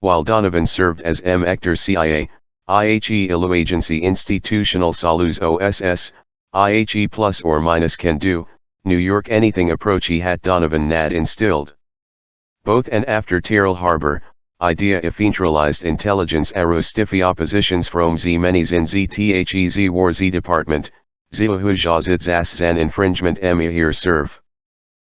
While Donovan served as M. Ector CIA, IHE Ilu Agency Institutional Salus OSS, IHE plus or minus can do, New York anything approach he had Donovan Nad instilled. Both and after Terrell Harbor, idea if neutralized intelligence aerostiffy oppositions from Z many's in ZTHEZ War Z Department, Zilahujazits as Zan infringement here serve.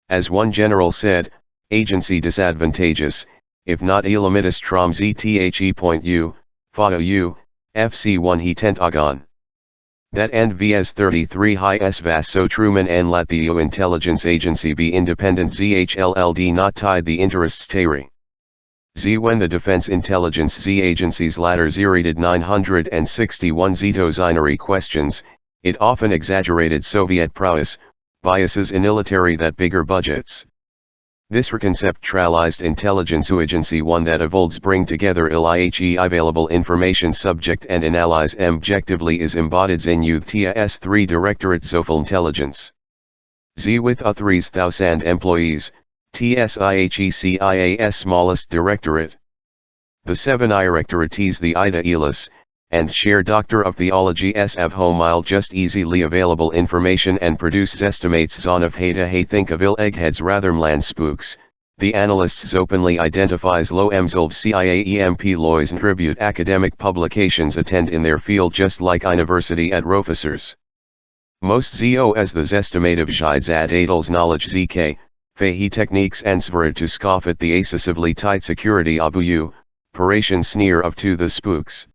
As one general said, agency disadvantageous, if not ilimitus trom ZTHE.U, FAU, FC1 he tent agon. That and vs 33 high s vas so Truman and lat the intelligence agency be independent zhLLD not tied the interests tari. Z when the defense intelligence Z agencies latter zerated 961 Zetozinary questions, it often exaggerated Soviet prowess, biases in military that bigger budgets. This reconceptualized intelligence agency one that evolves bring together IHE available information subject and analyze objectively is embodied in youth TS3 Directorate Zoful Intelligence. Z with 3,000 employees, TSIHECIAS smallest directorate. The 7 directorates the Ida Elis, and share Doctor of Theology SF Homile just easily available information and produce estimates on of hey think of ill eggheads rathermland spooks. The analysts openly identifies low emzolv CIAEMP laws and tribute academic publications attend in their field just like university at professors. Most ZO as the estimate of Jides ad adels knowledge ZK, Fahi techniques answered to scoff at the excessively tight security abuyu, paration sneer of to the spooks.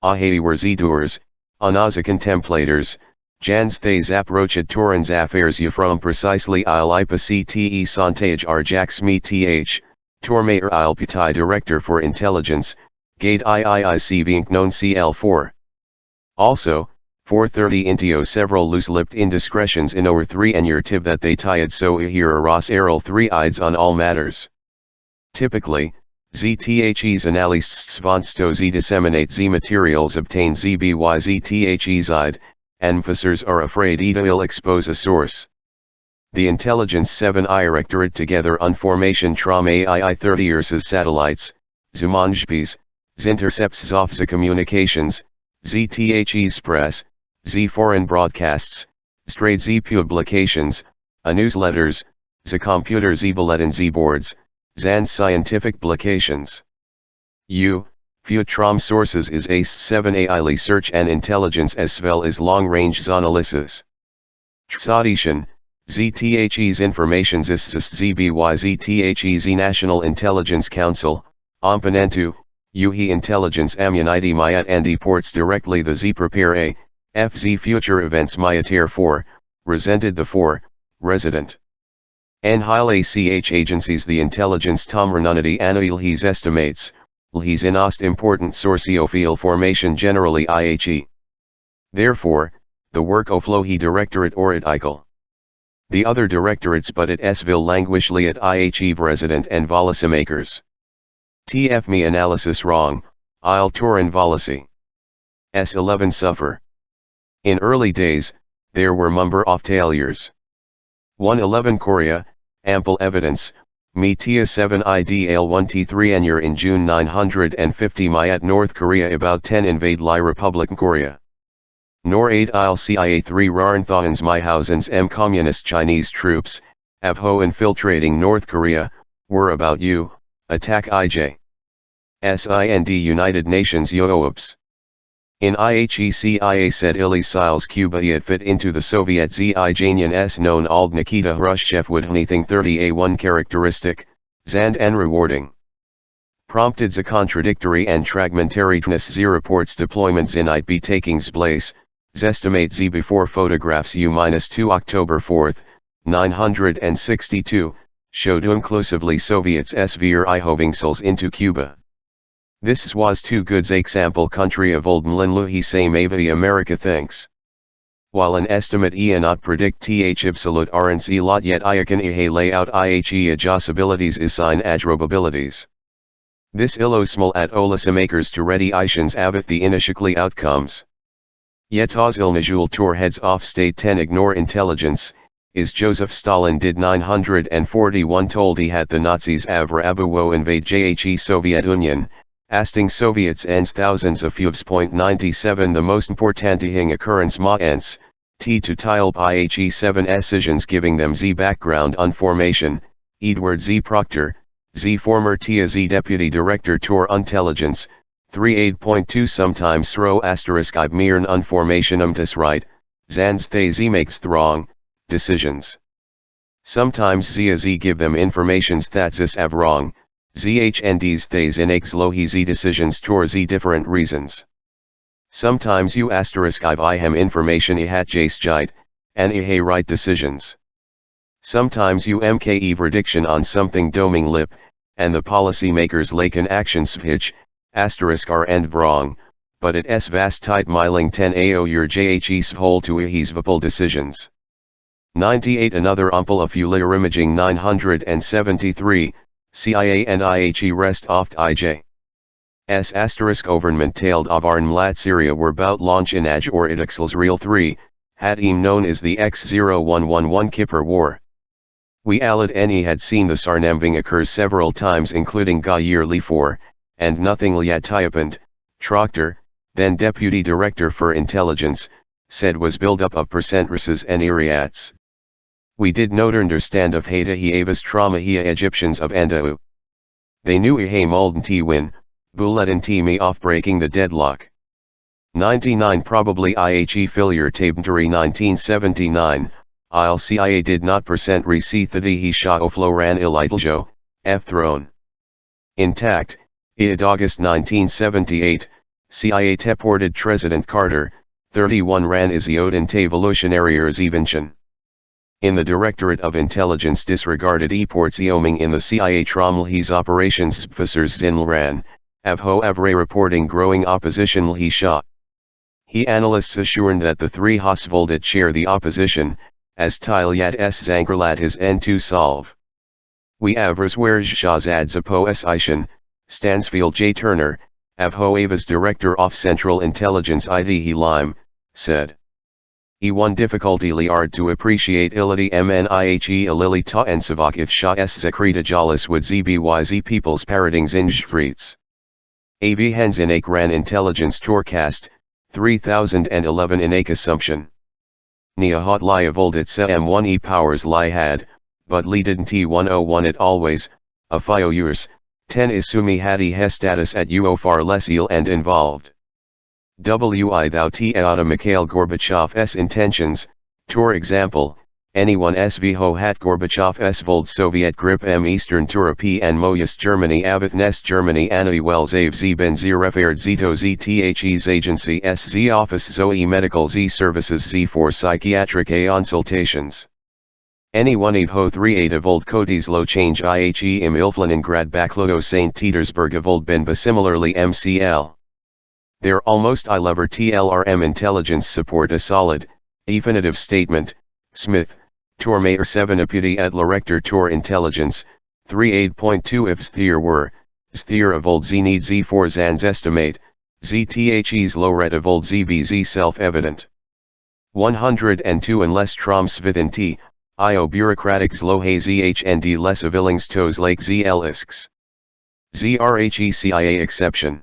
Ahei were Z-doers, anaza contemplators, Jans thes approached Torrens affairs you from precisely il ipa cte santage arjax me th, Tormayer il putai director for intelligence, gade iiic vink known cl4. Also, 430 intio several loose-lipped indiscretions in over 3 and your tiv that they tied so here ros errol 3 ides on all matters. Typically, ZTHE's analysts svonsto Z disseminate Z materials obtain ZBY ZTHE's ide, emphassors are afraid ita ill expose a source. The Intelligence 7 Directorate together on formation trom AI 30 years as satellites, Zumanjpis, Zintercepts Zofza communications, ZTHE's press, Z foreign broadcasts, straight Z publications, a newsletters, Z computer Z bulletin Z boards, Zan scientific publications. Few trom sources is ACE 7 AI search and intelligence as well as long range analysis. Tsadishan, ZTHE's informations is ZBY ZTHE's National Intelligence Council, Omponentu, UHE Intelligence Amuniti Mayat and reports directly the Z prepare a, FZ future events Mayatir 4, resented the 4, resident. En hile ach agencies the intelligence tom renunity annual he's estimates, he's in ost important sourciophile formation generally IHE. Therefore, the work of flow he directorate or at ICL. The other directorates but at Sville languishly at IHE resident and policymakers. TF me analysis wrong, I'll Torin policy. S11 suffer. In early days, there were number of failures. 111 Korea, ample evidence, me Tia 7 IDL 1T3 Anur in June 950 Mayat North Korea about 10 invade Lai Republic Korea. Nor 8 il CIA 3 Rarnthans Myhausens M Communist Chinese troops, Avho infiltrating North Korea, were about you, attack IJ. SIND United Nations Yoobs. In IHECIA said Ilis Siles Cuba yet fit into the Soviet Zijanian S known Old Nikita Khrushchev would anything 30A1 characteristic, Zand and rewarding. Prompted the contradictory and fragmentariness Z reports deployments in it be takings place, Zestimate Z before photographs U-2 October 4, 962, showed inclusively Soviets svir ihovingsels into Cuba. This was too good example country of old mlinlu he same avi America thinks. While an estimate not predict th absolute RNC lot yet iakan ihe layout ihe adjustabilities assign adrobabilities. This illosmal at olasimakers to ready ishans avath the inishikly outcomes. Yet os ilnajul tour heads off state 10 ignore intelligence, is Joseph Stalin did 941 told he had the Nazis avra abuwo invade JHE Soviet Union, asting Soviets ends thousands of fubs. 97 The most important occurrence ma ents, t to tilp IHE 7 decisions giving them Z background on formation, Edward Z Proctor, Z former TIA Z Deputy Director Tour Intelligence, 38.2 sometimes throw asterisk I mirn unformationum tis right, Zans they Z makes throng, decisions. Sometimes Z give them informations that zis av wrong, ZHNDs thes inakes lo he Z decisions tor Z different reasons. Sometimes you asterisk I hem information ihat jace jite, and ihe right decisions. Sometimes you mke prediction on something doming lip, and the policy makers laken actions pitch, asterisk are end wrong, but it s vast tight miling 10 ao your jhes whole to ihes vapul decisions. 98 Another Umpel of Fuller Imaging 973, CIA and IHE rest oft IJ. S asterisk Government tailed of Arnmlat Syria were bout launch in Aj or Idixels Real 3, had eem known as the X0111 Kippur War. We alad any had seen the Sarnamving occur several times including ga yearly 4, and nothing liat Troctor, then Deputy Director for Intelligence, said was build up of percentresses and iriats. We did not understand of Haida Hiavas trauma hia Egyptians of Andau. They knew Ihe Malden T win, Buletin T me off breaking the deadlock. 99 Probably IHE failure Tabentary 1979, IL CIA did not percent receipt he Shah Ofloran Ilitljo, F throne. Intact, Id August 1978, CIA deported President Carter, 31 ran Isiodin Evolutionary Erzvention. In the Directorate of Intelligence disregarded Eports Eoming in the CIA Trommel his operations officers Zinlran, Avho Avre reporting growing opposition he Shah. He analysts assured that the three Hosvoldet share the opposition, as Tilyat S Zankerlat his N2 solve. We avers where Shahzad Zapo S Ishan, Stansfield J. Turner, Avho Ava's Director of Central Intelligence ID he Lime, said. E1 difficulty liard to appreciate ility mnihe alili ta and savak if Shah S Zakrita Jalis would zbyz people's paradings in Jfreets. Av hens in Akran Intelligence Tourcast, 3011 in Ak Assumption. Nia hot liavoldit se M1 E powers li had, but leaded T101 it always, a fio years, 10 isumi hadi he status at uo far less ill and involved. Wi thou T-Eata Mikhail Gorbachev's intentions, Tour example, anyone svho hat Gorbachev vold Soviet grip Eastern Europe and Moyest Germany Avith Nest Germany Anna Wells Ave Z Ben Z Referd Zito ZTHE's Agency SZ Office Zoe Medical Z Services Z for Psychiatric A Consultations. Anyone Avho 38 of old Codes Low Change IHE im Ilfleningrad Backlogo St. Petersburg of old Ben similarly MCL. There almost I lever TLRM intelligence support a solid, definitive statement, Smith, Tor Mayer 7 Apudi et la Rector Tor Intelligence, 38.2 if Sthier were, Sthier of old Z need Z4 Zans estimate, ZTHE's low red of old ZBZ self-evident. 102 Unless Troms within T, IO bureaucratics low hay ZHND less avillings toes lake ZLisks. ZRHE CIA exception.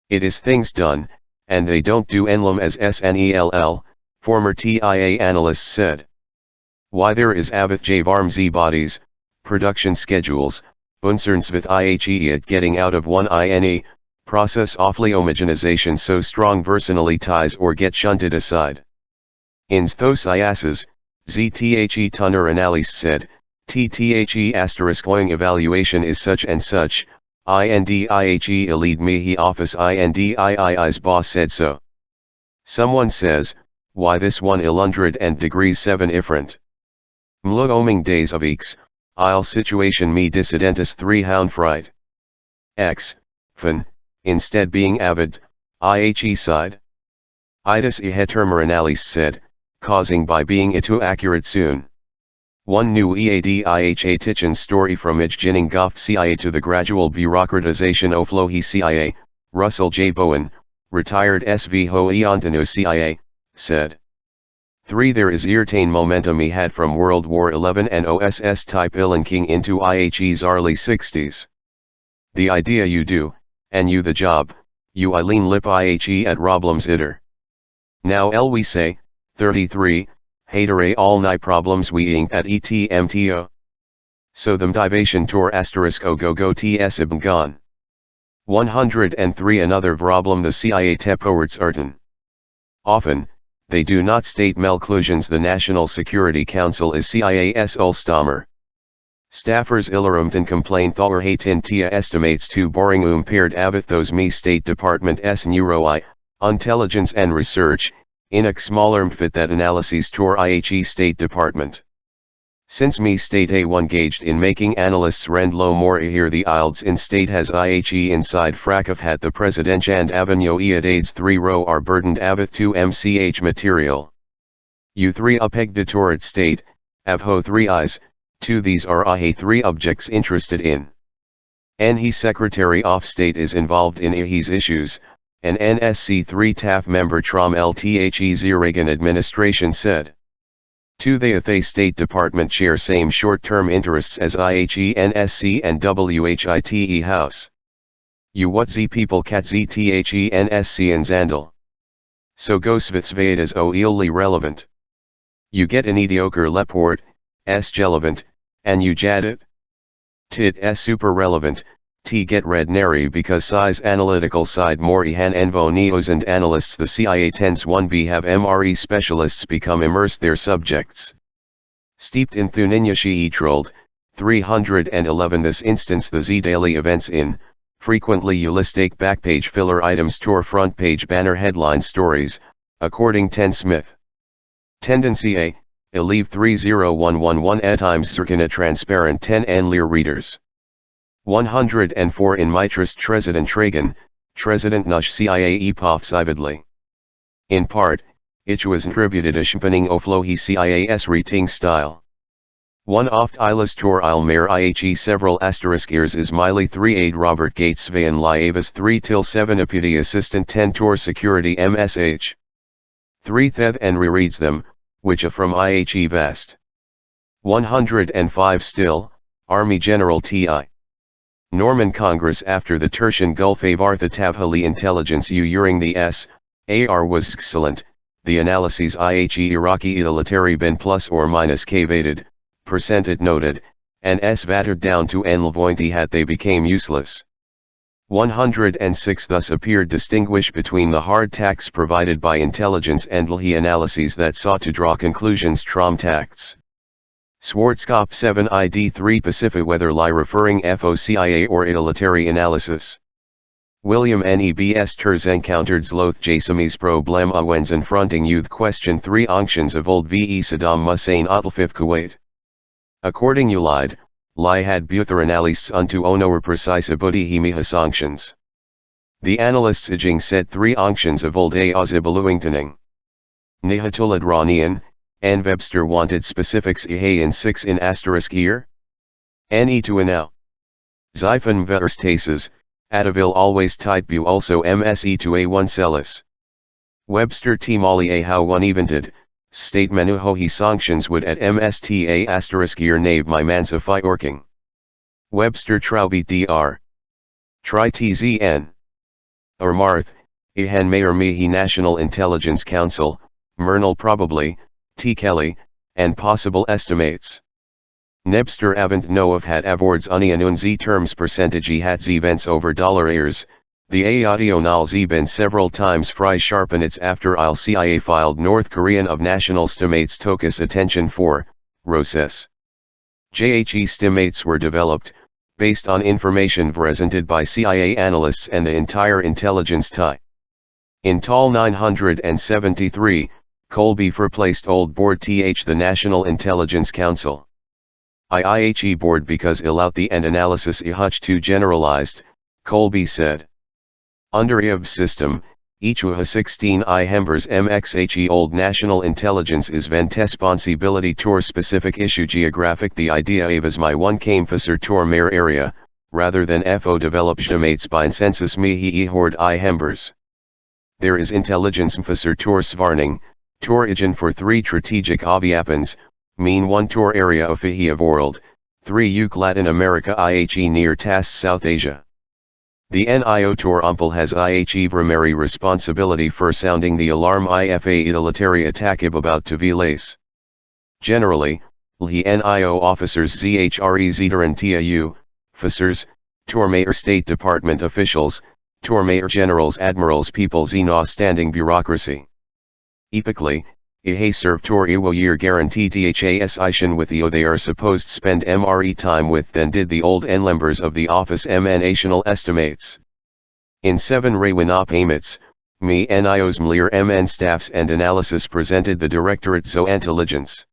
It is things done, and they don't do enlum as SNELL, former TIA analysts said. Why there is avith Javarm Z bodies, production schedules, uncerns with IHE at getting out of one INE, process awfully homogenization so strong versinally ties or get shunted aside. Ins thos IASs, ZTHE Tunner analyst said, TTHE asteriskoing evaluation is such and such, INDIHE elite me he office INDII's boss said so. Someone says, why this 100 and degrees 7 different? Mlo oming days of eeks, I'll situation me dissidentus 3 hound fright. X, fin, instead being avid, IHE side. Itis hetermer analyst said, causing by being itu accurate soon. One new EADIHA Tichin story from Ijjining Goff CIA to the gradual bureaucratization of Flohi CIA, Russell J. Bowen, retired SV Ho Eontanu CIA, said. 3. There is irtain momentum he had from World War XI and OSS type Ilinking into IHE's early 60s. The idea you do, and you the job, you Eileen lip IHE at Roblems iter. Now we say, 33, hatere all night problems we ing at etmto. So them divation tour asterisk o go ts ibn gone. 103 Another problem the CIA tepowerts erten. Often, they do not state melclusions the National Security Council is CIA's Ulstammer. Staffers Illerumton complain Thor Hatin Tia estimates too boring paired avith those me State Department s neuroi, intelligence and research, in a smaller fit that analyses tour IHE State Department. Since me State A1 gauged in making analysts rend low more here the IELTS in State has IHE inside frack of hat the President and Avenue Eadades 3 row are burdened avith 2 MCH material. U3 upegdatorat state, avho 3 eyes, 2 these are ahe 3 objects interested in. NHE Secretary of State is involved in AHE's issues, an NSC3 TAF member Trom LTHE Reagan administration said. 2 the State Department share same short-term interests as IHE NSC and WHITE House. You what Z people cat ZTHE NSC and Zandal. So Gosvitsvadas o illy relevant. You get an mediocre leport, s relevant, and you jadit. Tit s super relevant, t get red nary because size analytical side more ihan envo neos and analysts the CIA tends 1b have MRE specialists become immersed their subjects. Steeped in Thuninyashi trolled, 311 this instance the Z daily events in, frequently ulistake backpage filler items tour front page banner headline stories, according Ten Smith. Tendency A, Eleve 30111 at times circina transparent 10 and Lear readers. 104 in Mitrust Tresident Tragan, Tresident Nush CIA epophs vividly. In part, it was attributed a shimpening oflohi CIAS reting style. One oft Ilas Tor Ilmer IHE several asterisk ears is Miley 3 aid Robert Gates Vayan Liavis 3 till 7 Apudi Assistant 10 Tor Security MSH. 3 Theth and rereads them, which a from IHE Vest. 105 still, Army General T.I. Norman Congress after the Tertian Gulf Avartha Tavhali intelligence during the S.A.R. was excellent, the analyses IHE Iraqi utilitary bin plus or minus cavated, percented noted, and S vattered down to N Lvointi hat they became useless. 106 thus appeared distinguish between the hard tacts provided by intelligence and LHI analyses that sought to draw conclusions trom tacts. Schwarzkopf 7 ID 3 Pacific Weather Lie referring FOCIA or utilitary analysis. William Nebs Terz encountered Zloth Jasamis problema when's confronting youth question 3 unctions of old ve Saddam Hussein Otlfif Kuwait. According Ulide, Lie had Buther analysts unto onor precise abudi hemiha sanctions. The analysts ijing said 3 unctions of old a ozibaluingtoning. Nihatulad Ranian, and Webster wanted specifics ihe in 6 in asterisk ear? Ne to now. Xiphon verstases, Atavil always tight bu also mse to a1 celis. Webster t molly a how one evented, state menuho he sanctions would at msta asterisk ear nave my mansify orking. Webster Traubi dr. Tri tzn. Or Marth, ihan mayor mihi National Intelligence Council, Mernal probably, T. Kelly, and possible estimates. Nebster avant no of hat awards union z terms percentage hats events over dollar airs, the aadional z been several times fry sharpen its after il CIA filed North Korean of national stimates tokus attention for, Roses. JHE stimates were developed, based on information presented by CIA analysts and the entire intelligence tie. In Tal 973, Colby replaced old board th the National Intelligence Council. IIHE board because ilouti and analysis ihutch too generalized, Colby said. Under IAB system, each UHA 16 I hembers MXHE old national intelligence is ventesponsibility tour specific issue geographic the idea avas my one came faser tour mare area, rather than FO developed mates by census mihi horde I hembers. There is intelligence faser tour svarning, tour igen for 3 strategic obviapens, mean 1 tour area of Fihia world, 3 UK Latin America IHE near TAS South Asia. The NIO tour umpel has IHE primary responsibility for sounding the alarm IFA utilitary attack about to vilace. Generally, LHI NIO officers ZHRE Zetaran TAU, officers, tour mayor State Department officials, tour mayor generals admirals people Zena standing bureaucracy. Epically, IHE serve tour Iwo year guarantee THAS Ishan with EO they are supposed spend MRE time with than did the old Enlembers of the office national estimates. In 7 Raywinop Amits, me NIO's MLIR MN staffs and analysis presented the Directorate Zo Intelligence.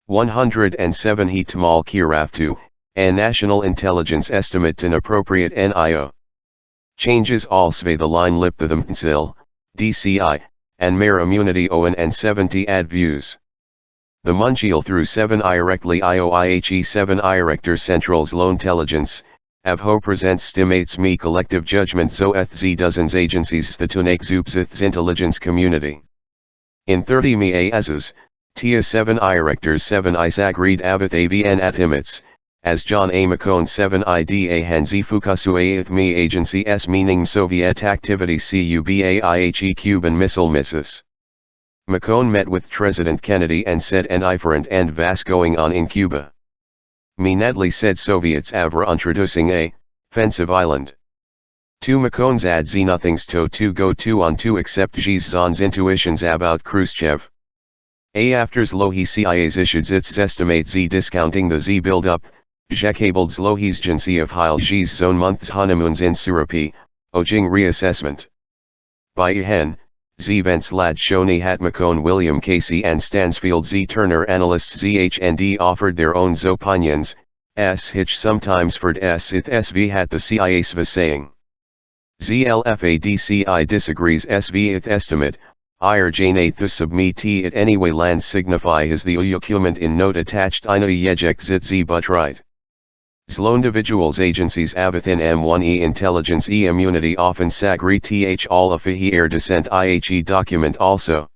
107 He Tamal Kiraftu, and National Intelligence Estimate to appropriate NIO. Changes also the line lip the DCI. And Mayor Immunity Owen and 70 ad views. The Munchiel through 7 Irectly IOIHE 7 Irector Central's Low Intelligence, Avho presents stimates me collective judgment zo z dozens agencies statunek zoopziths intelligence community. In 30 me azes, tia 7 Irectors 7 Isaac Reed Avath avn atimits, as John A. McCone 7 ida Hanzi Fukasu me agency s meaning Soviet activity Cuba Cuban Missile Misses. McCone met with President Kennedy and said an different and vast going on in Cuba. Me Nedley said Soviets avra introducing a offensive island. 2 McCone's ad z nothings to go to on to accept Zhizan's intuitions about Khrushchev. A afters Lohi CIA's issued its estimate z discounting the z build-up, Jekabled Lohi's Jansi of Heil Z's zone months honeymoons in Surapi, Ojing reassessment. By Hen, Z Vents Lad Shoni Hat McCone William Casey and Stansfield Z Turner analysts ZHND offered their own opinions, S Hitch sometimes ford S ith SV hat the CIA sva saying. ZLFADCI disagrees SV ith estimate, Ir Jane 8th submit it anyway land signify his the uyocument in note attached ina yejek zit z but right. Zlo individuals agencies avathin M1E intelligence immunity often sagri th all afihi air descent IHE document also.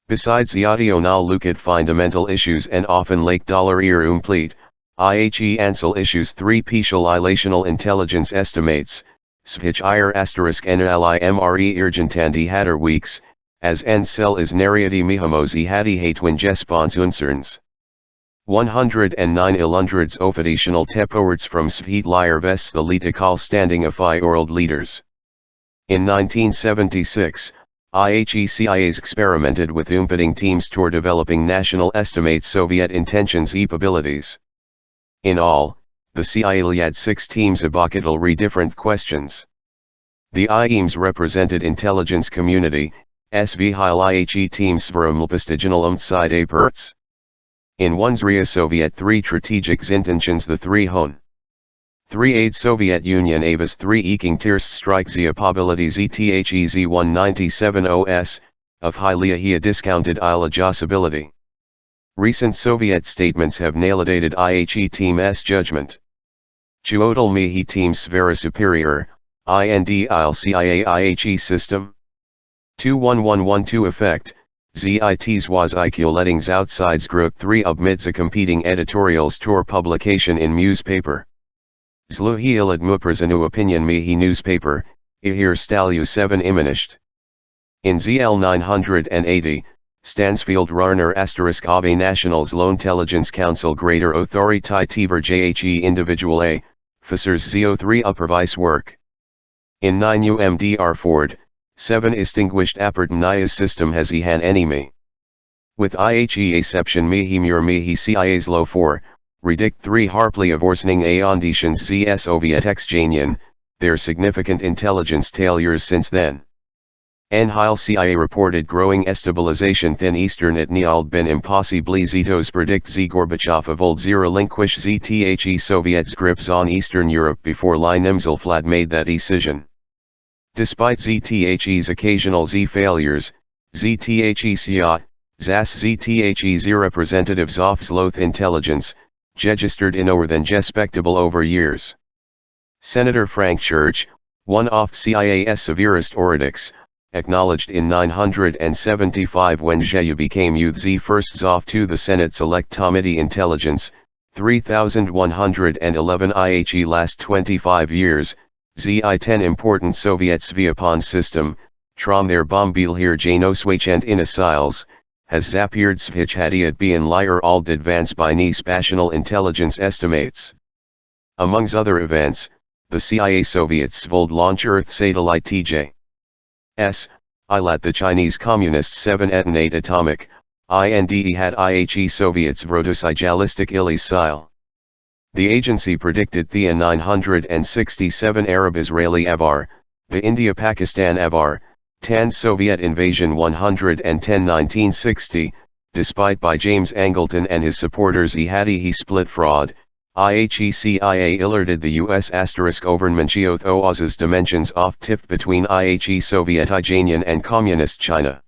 Besides the audio now look at fundamental issues and often lake dollar ear umplete, IHE ansel issues 3 pishal ilational intelligence estimates, svich ir asterisk nli mre urgentandi hatter weeks, as n cell is nariati mihamosi hati hatwin jespons uncerns. 109 ilundreds ofadditional tepowords from Svheet Liar vests the litikal standing of world leaders. In 1976, IHE-CIAs experimented with umpiting teams toward developing national estimates Soviet intentions capabilities. In all, the CIA had 6 teams about different questions. The IEMs represented intelligence community, SV Heil IHE teams for umlpastiginal umtside a perts. In one's Ria Soviet 3 strategic intentions the 3 Hon. 3 aid Soviet Union Avas 3 eking tiers strike zia probabilities ETHEZ 197 OS, of highly discounted adjustability. Recent Soviet statements have nailated IHE team's judgment. Chuodal mihi teams very superior, IND IL CIA IHE system. 21112 effect. ZITs was IQ lettings outsides group 3 obmids a competing editorials tour publication in newspaper. Zluhi ilad muperzanu opinion mihi newspaper, ihir stalu 7 diminished. In ZL 980, Stansfield Rarner asterisk Ave National's Low Intelligence Council Greater Authority Tiver JHE Individual A, Officers ZO3 Uppervice Work. In 9 UMDR Ford, 7 Distinguished Appertanias system has han enemy. With IHE exception mihi mur mihi CIA's low 4, redict 3 harply of orsning aonditions zs Soviet exjanyan, their significant intelligence failures since then. En Heil CIA reported growing estabilization thin eastern at Niald bin impossibly zetos predict z Gorbachev of old zero relinquish zthe Soviets grips on Eastern Europe before Line Imselflad made that decision. Despite ZTHE's occasional Z failures, ZTHE SIA, ZAS ZTHE Z representatives of Zloth intelligence, registered in over than respectable over years. Senator Frank Church, one of CIA's severest oritics, acknowledged in 975 when Zheyu became youth Z first ZOF to the Senate Select Committee Intelligence, 3111 IHE last 25 years, ZI-10 important Soviet Sviapon system, Trom their bombil here Janoswachent in asiles, has zapiered Svich hadiat be in liar all advance by ni spational intelligence estimates. Amongst other events, the CIA Soviets svold launch Earth satellite TJ. Ilat the Chinese Communists 7 detonate atomic, INDE had IHE Soviets Vrodosijalistic Ilis Sile. The agency predicted Thea 967 Arab-Israeli Avar, the India-Pakistan Avar, Tan Soviet invasion 110 1960, despite by James Angleton and his supporters he split fraud, IHE-CIA alerted the US *overmanchioth oaz's dimensions off-tipped between IHE Soviet Ijanian and Communist China.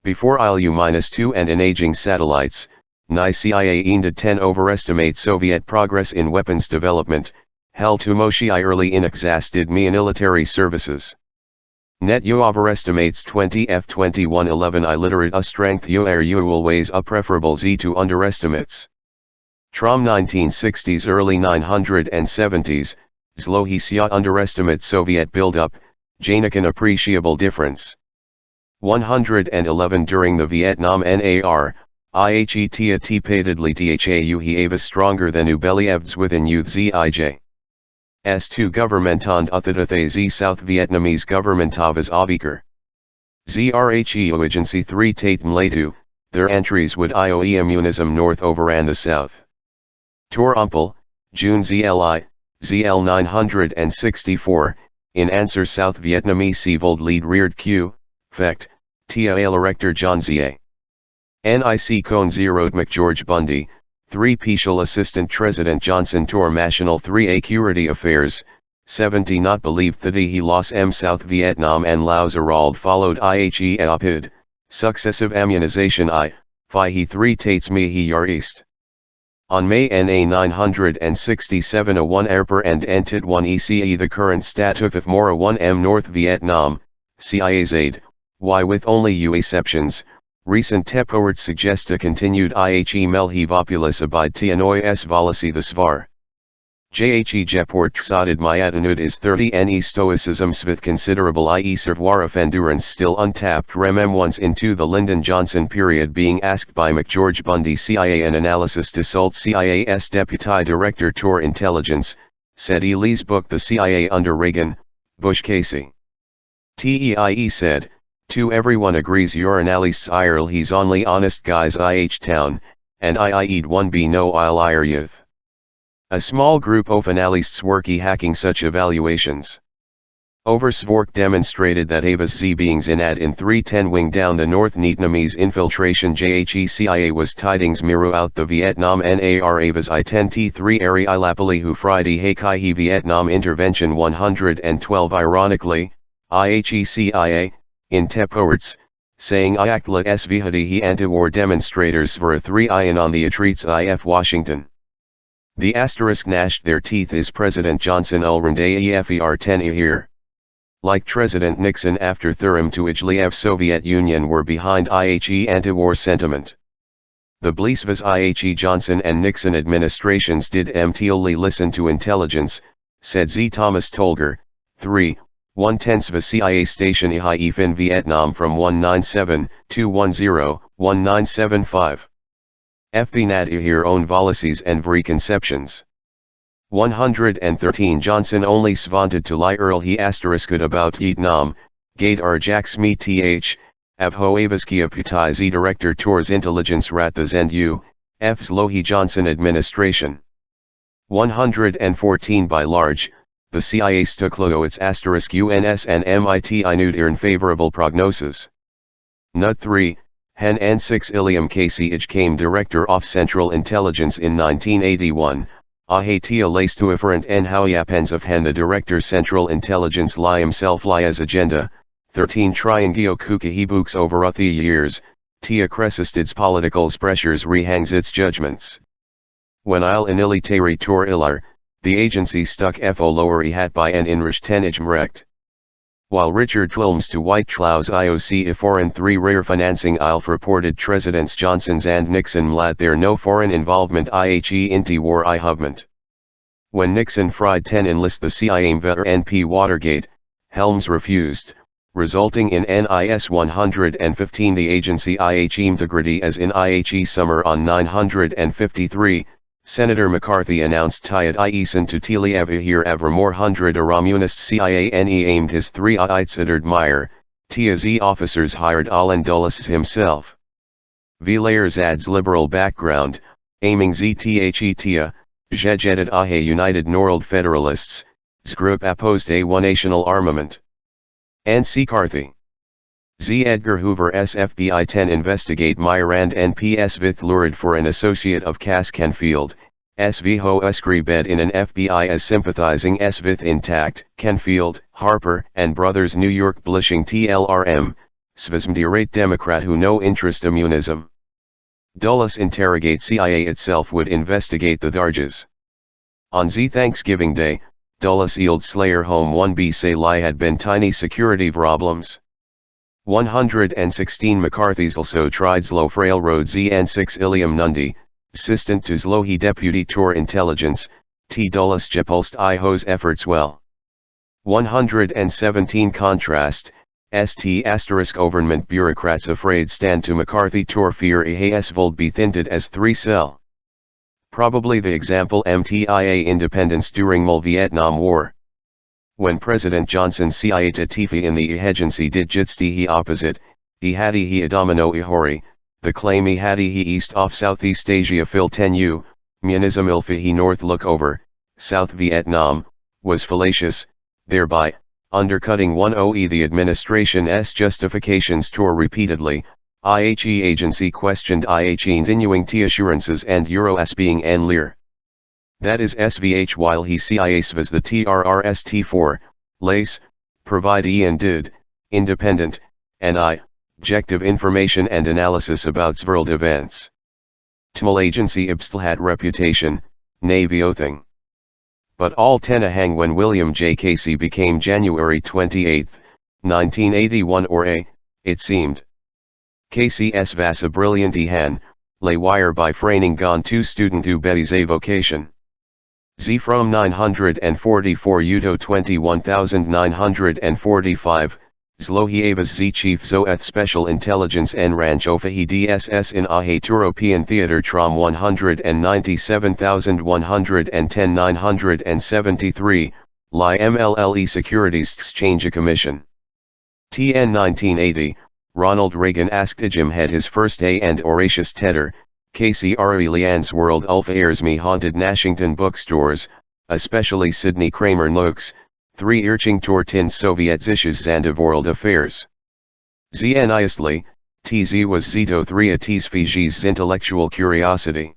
Before ILU-2 and enaging satellites, Ni CIA inda 10 overestimate Soviet progress in weapons development, hell to Moshi early inexhausted military services. Net you overestimates 20 F2111 illiterate strength you will weighs preferable z to underestimates. Trom 1960s early 970s, Zlohisya underestimate Soviet buildup, Jainican appreciable difference. 111 during the Vietnam NAR, IHETA tipatedly thau he was stronger than Ubelievs within youth zij. S2 governmentand uthadathe z South Vietnamese governmentavas avikar. ZRHEO agency 3 tate mlatu, their entries would IOE immunism north overran the south. Tor Umpel, June ZLI, ZL 964, in answer South Vietnamese vold lead reared Q, Fect, Tia Elector John Zia. NIC Cone zeroed McGeorge Bundy, 3 Peacial Assistant President Johnson Tor National 3 Security Affairs, 70 not believed that he lost South Vietnam and Laos Arald followed IHE Apid, successive immunization Phi he 3 Tates me he yar east. On May NA 967 a 1 Airper and Entit 1 ECE the current statute of Mora 1 North Vietnam, CIA's aid, why with only U exceptions. Recent tepowords suggest a continued IHE melhivopulus abide tianoi s volasi the svar. JHE Jeport Tsadid Mayatanud is 30 ne stoicisms with considerable ie servoir of endurance still untapped rem once into the Lyndon Johnson period being asked by McGeorge Bundy CIA an analysis to Salt CIA's Deputy Director Tor Intelligence, said Lee's book The CIA Under Reagan, Bush Casey. TEIE said, to everyone agrees your analysts IRL he's only honest guys IH town, and II'd 1b no I'll IR youth. A small group of analysts worky hacking such evaluations. Oversvork demonstrated that Ava's Z beings in 310 wing down the North Vietnamese infiltration JHE CIA was tidings miru out the Vietnam NAR Ava's I-10T3 Ari Ilapali who Friday Hakai he Vietnam intervention 112 ironically, IHE CIA, in tepowords, saying Iakla svhadi he anti-war demonstrators for a 3 ion on the Atreats IF Washington. The asterisk gnashed their teeth is President Johnson ulrande EFER 10 here. Like President Nixon after Thuram to Ijliev Soviet Union were behind IHE anti-war sentiment. The Bleasvas IHE Johnson and Nixon administrations did mtly listen to intelligence, said Z. Thomas Tolger, 3. 1/10 CIA station IHE in Vietnam from 197, 210, 1975. FP Nat here own policies and preconceptions. 113 Johnson only svanted to lie Earl he asterisked about Vietnam, Gade Arjax me th, av Hoavaskia putai Z Director Tours Intelligence rat the Zendu, F's Lohi Johnson administration. 114 By large, the CIA stuklo its asterisk UNS and MIT inud in favorable prognosis. Nut 3, Hen N6 Ilium Casey came Director of Central Intelligence in 1981, Ahatia lace to afferent en Houyapens of Hen the Director Central Intelligence lie himself lie as agenda, 13 Triangio Kukahibooks over the years, Tia Cressistids politicals pressures rehangs its judgments. When I'll inilitary tor ilar, the agency stuck fo lower hat by an inrish tenage mrekt. While Richard Tlilms to White Clouds IOC if foreign 3 rare financing ILF reported Presidents Johnson's and Nixon mlat there no foreign involvement IHE inti war I hubment. When Nixon fried 10 enlist the CIA vetter NP Watergate, Helms refused, resulting in NIS 115 the agency IHE integrity as in IHE summer on 953, Senator McCarthy announced Tiat Isen to Teliev here Evermore 100 Aramunist CIA ne aimed his 3 Aitzidard Meyer, Tia Z officers hired Alan Dulles himself. Vilayers adds liberal background, aiming ZTHE Tia, Zhejedid Ahe United Norald Federalists, Zgroup opposed a one-national armament. And C. Carthy. Z. Edgar Hoover S. FBI 10 investigate Myrand NPS Vith lurid for an associate of Cass Canfield, SV Ho Eskri bed in an FBI as sympathizing S. Vith intact, Canfield, Harper, and Brothers New York Blishing TLRM, Svizmdirate Democrat who no interest immunism. Dulles interrogate CIA itself would investigate the charges. On Thanksgiving Day, Dulles yield Slayer home 1B say lie had been tiny security problems. 116 McCarthy's also tried slow frail road ZN6 Ilium Nundi, assistant to Zlohi deputy tour intelligence, T Dulles repulsed IHO's efforts well. 117 contrast, St * government bureaucrats afraid stand to McCarthy tour fear IHS vold be thinted as 3 cell. Probably the example MTIA independence during Mul Vietnam War. When President Johnson CIA Tifi in the agency did jitsti he opposite, hadi he adomino ihori, the claim hadi he east off Southeast Asia fil 10u, munism ilfa he north look over, South Vietnam, was fallacious, thereby, undercutting 1OE the administration's justifications tour repeatedly. IHE agency questioned IHE continuing T assurances and Euro-S being en leer. That is SVH while he CIASVAS the TRRST4, LACE, provide and did, independent, and objective information and analysis about world events. TML agency ibstl had reputation, Navy oathing. But all tenahang when William J. Casey became January 28, 1981 or it seemed. Casey vas a brilliant ihan, lay wire by fraining gone to student u Betty's a vocation. Z from 944 Uto 21945, Zlohievas Z Chief Zoeth Special Intelligence en Ranjofahi DSS in Ahe European Theatre Trom 197,110 973, Li MLLE Securities Exchange Commission. TN 1980, Ronald Reagan asked Jim had his first A and Horatius Tedder, Casey Lian's World Ulf airs me haunted Nashington bookstores, especially Sidney Kramer Noakes, 3 Irching Tortin Soviet Zishes and World Affairs. Znistly, TZ was Zito 3 Atis Fiji's intellectual curiosity.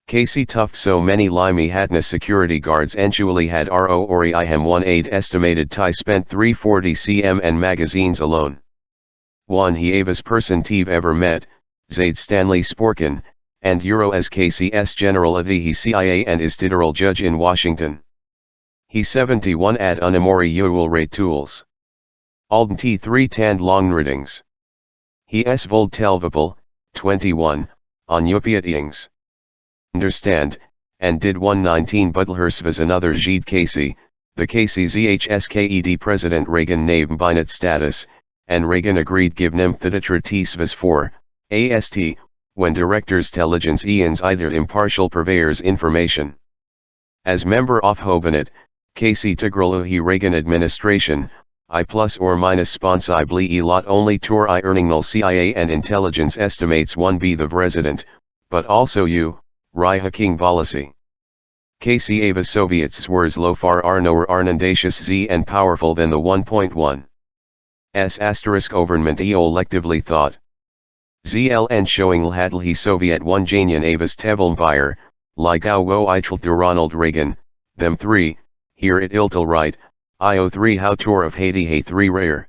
Casey Tuft so many Limi Hatna security guards actually had RO Ori Ihem 1/8 estimated Thai spent 340 cm and magazines alone. 1 He Avis person Tive ever met, Zaid Stanley Sporkin, and Euro as KCS Generality he CIA and is Titural Judge in Washington. He 71 ad Unamori Uul rate tools. Alden T3 tand long readings. He S Vold Telvapal, 21, on Yupiatings. Understand, and did 119 Butlehurst another Jeed Casey, the Casey ZHSKED President Reagan name Binet status, and Reagan agreed give Nemthitatra Tsvas 4, AST, when directors intelligence Ian's either impartial purveyors information. As member of Hobinet, Casey Tigraluhi Reagan administration, I plus or minus sponsibly lot only tour I earning null CIA and intelligence estimates 1B the resident, but also you, Rai Haking policy. Casey Ava Soviets were lo far are no arnandacious Z and powerful than the 1.1. S** government electively thought. ZLN showing lhadl he Soviet 1 Janyan Avas Tevelmbyer, Ligao wo Eichel to Ronald Reagan, them 3, here it iltil right, IO3 how tour of Haiti hay 3 rare.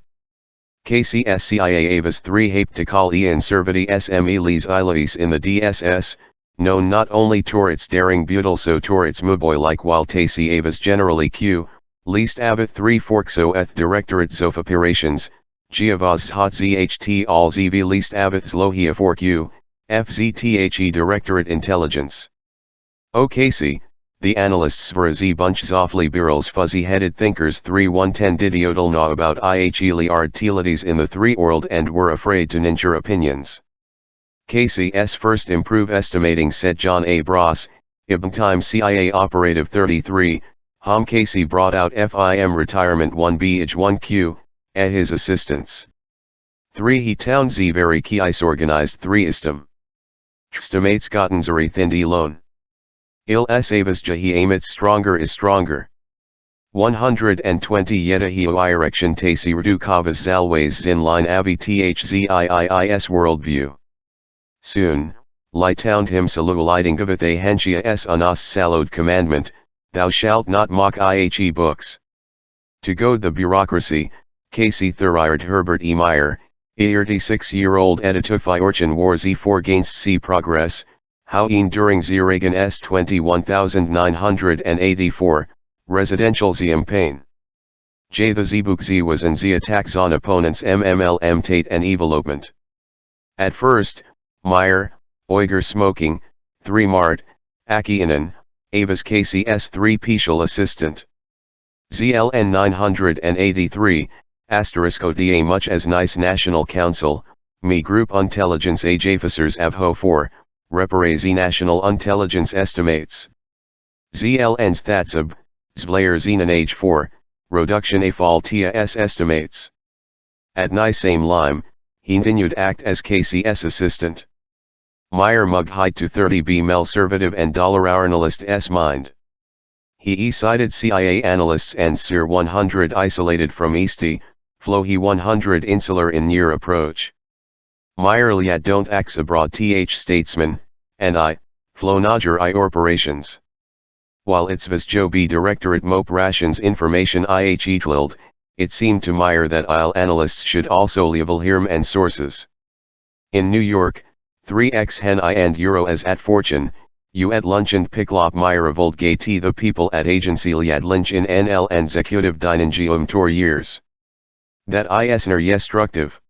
KCS CIA Avas 3 hape to call Ian Serviti SME Lees Ilois in the DSS, known not only tour its daring butyl so tour its muboy like while Tasi Avas generally Q, least Avat 3 Forkso eth Directorate Zof Operations, Giavaz Hot ZHT all ZV least Avath Zlohia Fork U, FZTHE Directorate Intelligence. OKC, the analysts for a Z bunch Zoffly Birrell's fuzzy-headed thinkers 3110 Didiodal know about IHE liard tilities in the 3 world and were afraid to ninja opinions. KC's first improve estimating said John A. Bross, Ibn Time CIA Operative 33, Hom Casey brought out FIM retirement 1B Ij 1Q, at his assistance. 3 He town Z very key ice organized 3 istam. Stimates Gottensari Thindi loan. Il S Avas Jahi Amit stronger is stronger. 120 Yeta Hio Erection Tasi Rdu Kavas Zalways Zin Line Avi Thziiis Worldview. Soon, Li tound him salu lightingavath a henchia s unas salod commandment, thou shalt not mock IHE books. To goad the bureaucracy, Casey Thuriard Herbert E. Meyer, 36-year-old editufy Orchin war Z4 gainst C progress, how ihn during Z Reagan S 21984, residential Z Pain. J the Z-book Z was an Z attacks on opponents MMLM Tate and evelopment. At first, Meyer, Uyghur smoking, 3 Mart, Akianan, Avis KCS 3 Peschel assistant. ZLN 983, asterisk ODA much as nice National Council, me Group Intelligence Age Officers Avho 4, Repare Z National Intelligence Estimates. ZLN's Thatsab, Zvlayer Zenon Age 4, Reduction A Fall Tia S Estimates. At Nisame Lime, he continued act as KCS assistant. Meyer mug height to 30B Melservative and dollar analyst S mind. He cited CIA analysts and SIR 100 isolated from Easti, Flow he 100 insular in near approach. Meyer liat don't ax abroad th statesman, and Flow Najar I operations. While its was Joe B Directorate Mope Rations Information IHE it seemed to Meyer that IL analysts should also level hirm and sources. In New York, 3x hen I and Euro as at Fortune, U at lunch and Picklop Meyer Revolt Gate the people at agency liat Lynch in NL and Executive Dynangium Tour years. That isner yestructive.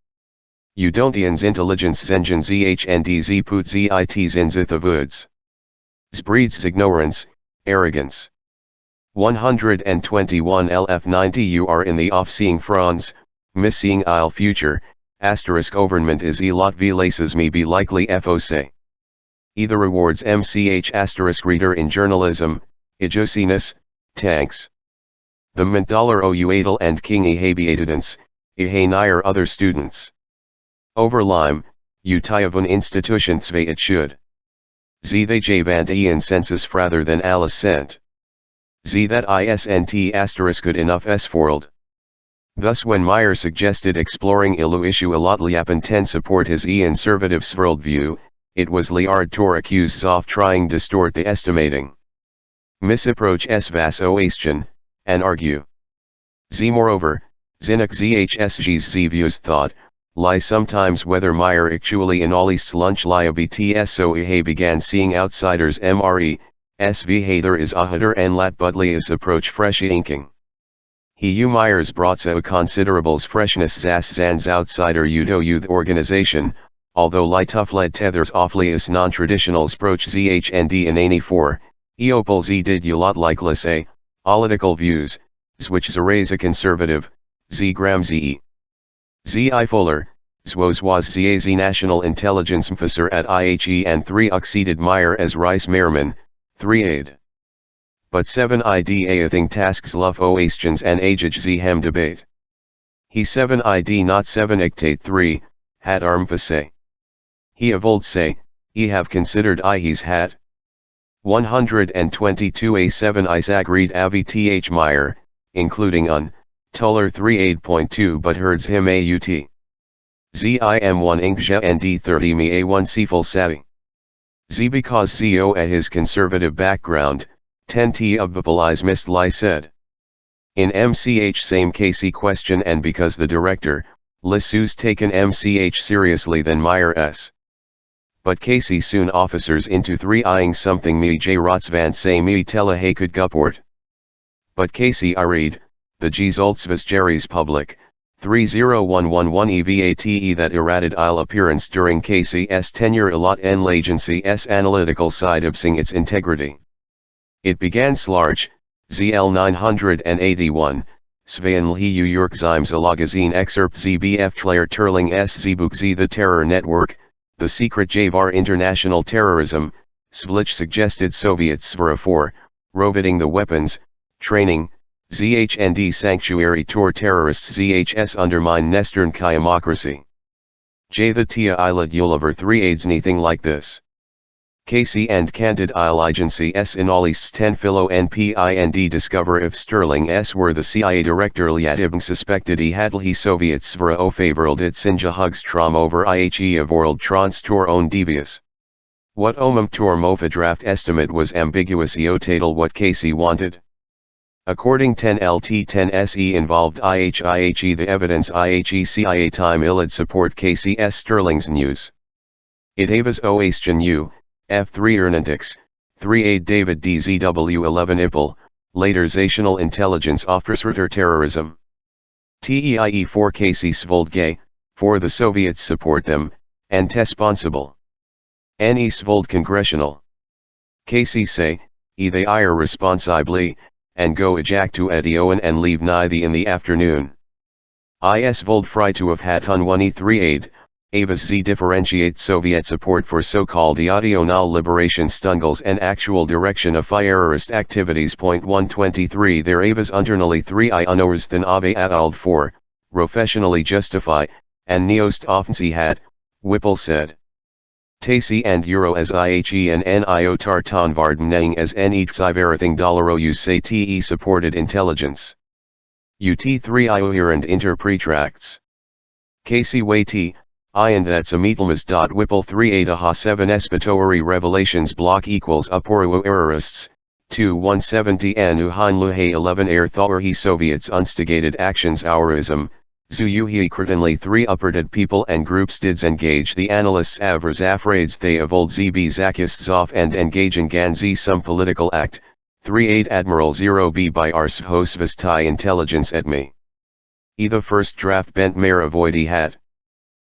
You don't ians intelligence zengen zhnd put zits in the woods. Zbreeds ignorance, arrogance. 121 LF90 You are in the off-seeing franz, misseeing il future, asterisk government is lot vilaces me be likely FOC. Either rewards MCH asterisk reader in journalism, Ijosinus, tanks. The $ou Adel and King Ehabiatidence, Ehanire other students. Over Lime, Utayavun institutionsve it should. Z they javant Ian census rather than Alice sent. Z that isnt asterisk good enough s-forld. Thus when Meyer suggested exploring ilu issue a lot liapan 10 support his conservatives worldview, it was Liard Tor accused of trying distort the estimating. Misapproach s vas oastien, and argue. Z moreover, Zinuk zhsg's z views thought, lie sometimes whether Meyer actually in all east's lunch lia bts so he began seeing outsiders mre, sv hather is ahader and lat budley is approach fresh inking. He Meyers brought a considerables freshness zas zan's outsider Udo youth organization, although li tough led tethers awfully is non-traditionals broach zhnd in 84, eopol z did you lot like lisse, political views, switch zaraise a conservative, z gram ze. Z I Fuller, Zwos was ZAZ National Intelligence Officer at IHE and 3 succeeded Meyer as Rice Merriman, 3 aid. But 7 IDA thing tasks love oastians and agage Z hem debate. He 7 ID not 7 ictate 3, hat arm say. He of old say, he have considered he's hat. 122 A7 Isaac Reed Avi Th Meyer, including Tuller 38.2 but herds him AUT. ZIM1 Inkja and D30 me A1 Seaful Savvy. Z because ZO at his conservative background, 10T of Vipalize missed Lie said. In MCH same KC question and because the director, Lissu's taken MCH seriously than Meyer S. But KC soon officers into 3 eyeing something me J Rotsvan say me tella hey could guport. But KC I read, the Gzoltsvas Jerry's public, 30111 EVATE that errated il appearance during KC's tenure a lot en l'agency's analytical side obsing its integrity. It began slarge, ZL 981, Svayan Liu York Zimes Alagazine excerpt ZBF Tlayer Turling S Zbuk Z the Terror Network, the secret Javar international terrorism, Svlich suggested Soviet Svara 4, roviting the weapons, training, ZHND Sanctuary Tour Terrorists ZHS Undermine Nestern Kayamocracy. J the Tia Ilad Yuliver 3 aids anything like this. KC and Candid Il Agency S in all East's 10 Philo NPIND discover if Sterling S were the CIA director Lyadibn suspected he had he Soviet Svara o favorald it Sinja Hugs Trom over IHE of World Trans Tour own devious. What Omum Tour Mofa draft estimate was ambiguous Eotatal what KC wanted. According 10LT10 SE involved IHE the evidence IHE CIA time illid support KCS Sterling's news. It avas Oastjan U, F3 Ernantix, 3 David DZW 11 IPL, later Zational Intelligence Officer Terrorism. TEIE 4 KC Svoldgay, for the Soviets support them, and responsible. NE Svold Congressional. KC say, they are responsibly, and go eject to Edioan and leave neither in the afternoon. Is Vold fry to have had Hun 1E3 aid, Avas Z differentiate Soviet support for so-called Iadional liberation stungles and actual direction of terrorist activities. 123 There Avas internally 3 I unors than Ave adald 4, professionally justify, and Neost offensi had, Whipple said. Tasi and Euro as IHE and NIO Tartan Vardeneng as NE Tsiverithing Dollaro use say TE supported intelligence. UT3 IO and interpretracts. KC Way T, I and that's a meetlmas. Whipple 3 Ada Ha 7 Espatory Revelations block equals Uporo errorists, 2 170 Anu Hein Luhe 11 Air Thorhi Soviets instigated actions ourism. Zuyuhi Kritinly 3 upperted people and groups dids engage the analysts avers afraids they of old ZB Zakists off and engage in Ganzi some political act, 3 Admiral 0B by Ars Hosvastai intelligence at me. The first draft bent mare avoid had.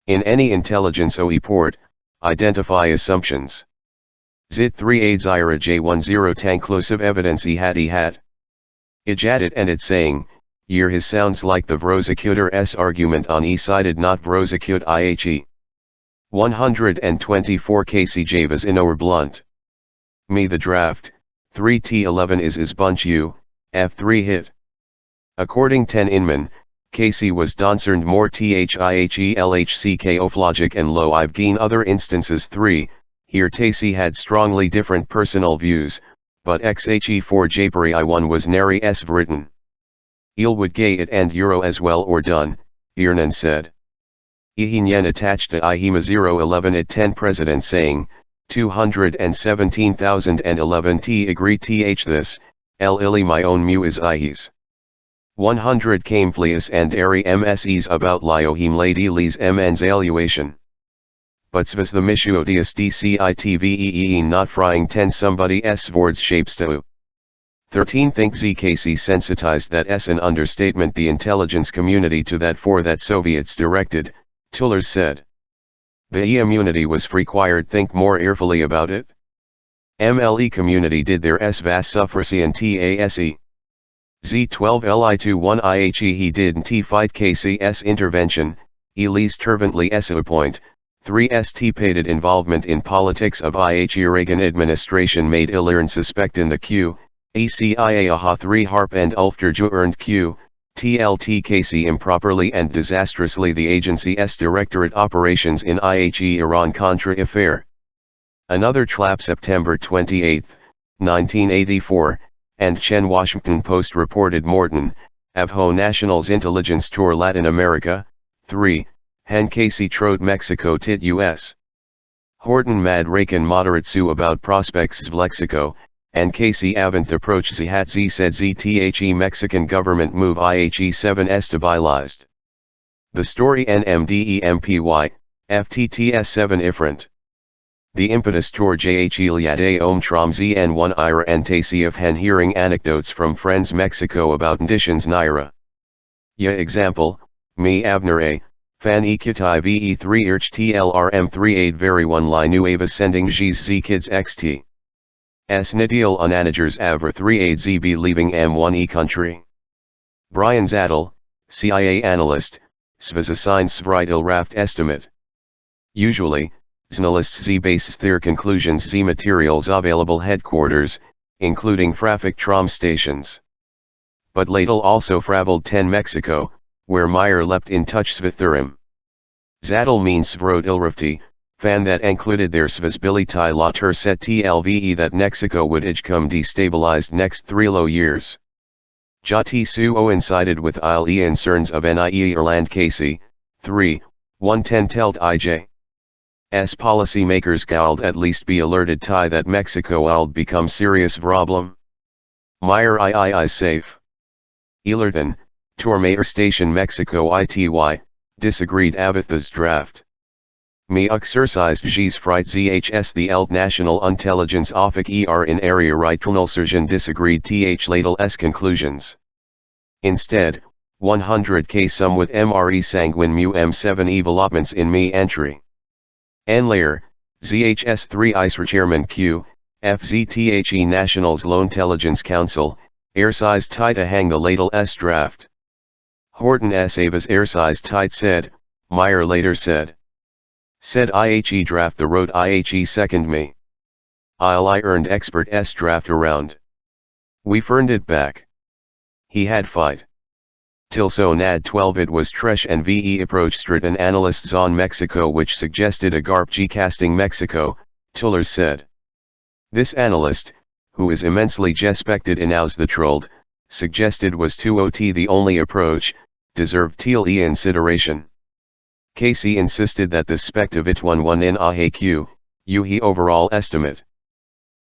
In any intelligence OE port, identify assumptions. Zit 3 aids IRA J10 tankclosive evidence he had. Ijadit and it saying, year his sounds like the prosecutor's argument on e-sided not prosecute IHE. 124 KC Javas in our blunt. Me the draft, 3T11 is bunch U, F3 hit. According 10 Inman, KC was concerned more THIHE LHCK oflogic and low I've gain other instances 3, here Tasi had strongly different personal views, but XHE4 Japeri I1 was nary s written. Il would gay it and Euro as well or done, Irnan said. Ihinyen attached to IHEMA 011 at 10 President saying, 217,011 T agree th this, L illy my own mu is IHES. 100 came fleas and airy MSEs about Liohem lady Lee's MN's evaluation. But svas the mishuodius DCITVEE not frying 10 somebody s vords shapes to. 13 Think ZKC sensitized that s an understatement the intelligence community to that for that Soviets directed, Tullers said. The immunity was required think more earfully about it. MLE community did their s vast suffracy and TASE. Z12 Li21 IHE he did T fight KCS intervention, least fervently s appoint, 3 St pated involvement in politics of IHE Reagan administration made Illirin suspect in the Q. ACIA AHA 3 Harp and Ulfter Ju earned Q, TLTKC improperly and disastrously the agency's directorate operations in IHE Iran-Contra affair. Another TLAP September 28, 1984, and Chen Washington Post reported Morton, Avho National's Intelligence Tour Latin America, 3, Hen KC Trode Mexico tit US. Horton Mad Raken Moderate Sue about prospects of Lexico, and KC Avant approach Zihat Z said ZTHE Mexican government move IHE 7 estabilized. The story NMDEMPY, FTTS 7 ifrant. The impetus tour JH Iliade Om Trom ZN1 Ira and Tasi of Hen hearing anecdotes from friends Mexico about conditions Naira. Ya example, me Abner A, Fan Ecutai VE3 Irch TLRM38 Very 1 Li Nu Ava sending G's Z Kids XT. S Nidil Unanagers Avra 3 ZB leaving M1E country. Brian Zadel, CIA analyst, Svaz assigns Svridil Raft estimate. Usually, Znalists Z bases their conclusions Z materials available headquarters, including Traffic Trom stations. But Ladel also traveled 10 Mexico, where Meyer leapt in touch Svithurim. Zadel means Svrod Ilrafti, fan that included their svazbility la terset tlve that Mexico would come destabilized next 3 low years. Jati Suo incited with il e concerns of nie Irland Casey, 3, 110 telt IJ. S policymakers gald at least be alerted that Mexico ald become serious problem. Meyer III safe. Elerton, Tormayer Station Mexico ITY, disagreed Avitha's draft. Me exercised G's fright ZHS the ELT National Intelligence Office in area Reitlnulsurgeon disagreed th Ladle's conclusions. Instead, 100k somewhat MRE sanguine mu M7 developments in me entry. N layer, ZHS 3 ISR Chairman Q, FZTHE National's Low Intelligence Council, air-sized tight a hang the Ladle's draft. Horton S. Ava's air-sized tight said, Meyer later said. Said IHE draft the wrote IHE second me. I earned expert S draft around. We ferned it back. He had fight. Till so nad 12 it was Tresh and VE approach certain analysts on Mexico which suggested a GARP G casting Mexico, Tullers said. This analyst, who is immensely respected in Aus the Trolled, suggested was 2OT the only approach, deserved Teal E consideration. Casey insisted that the spect of it 11 in AHQ, he overall estimate.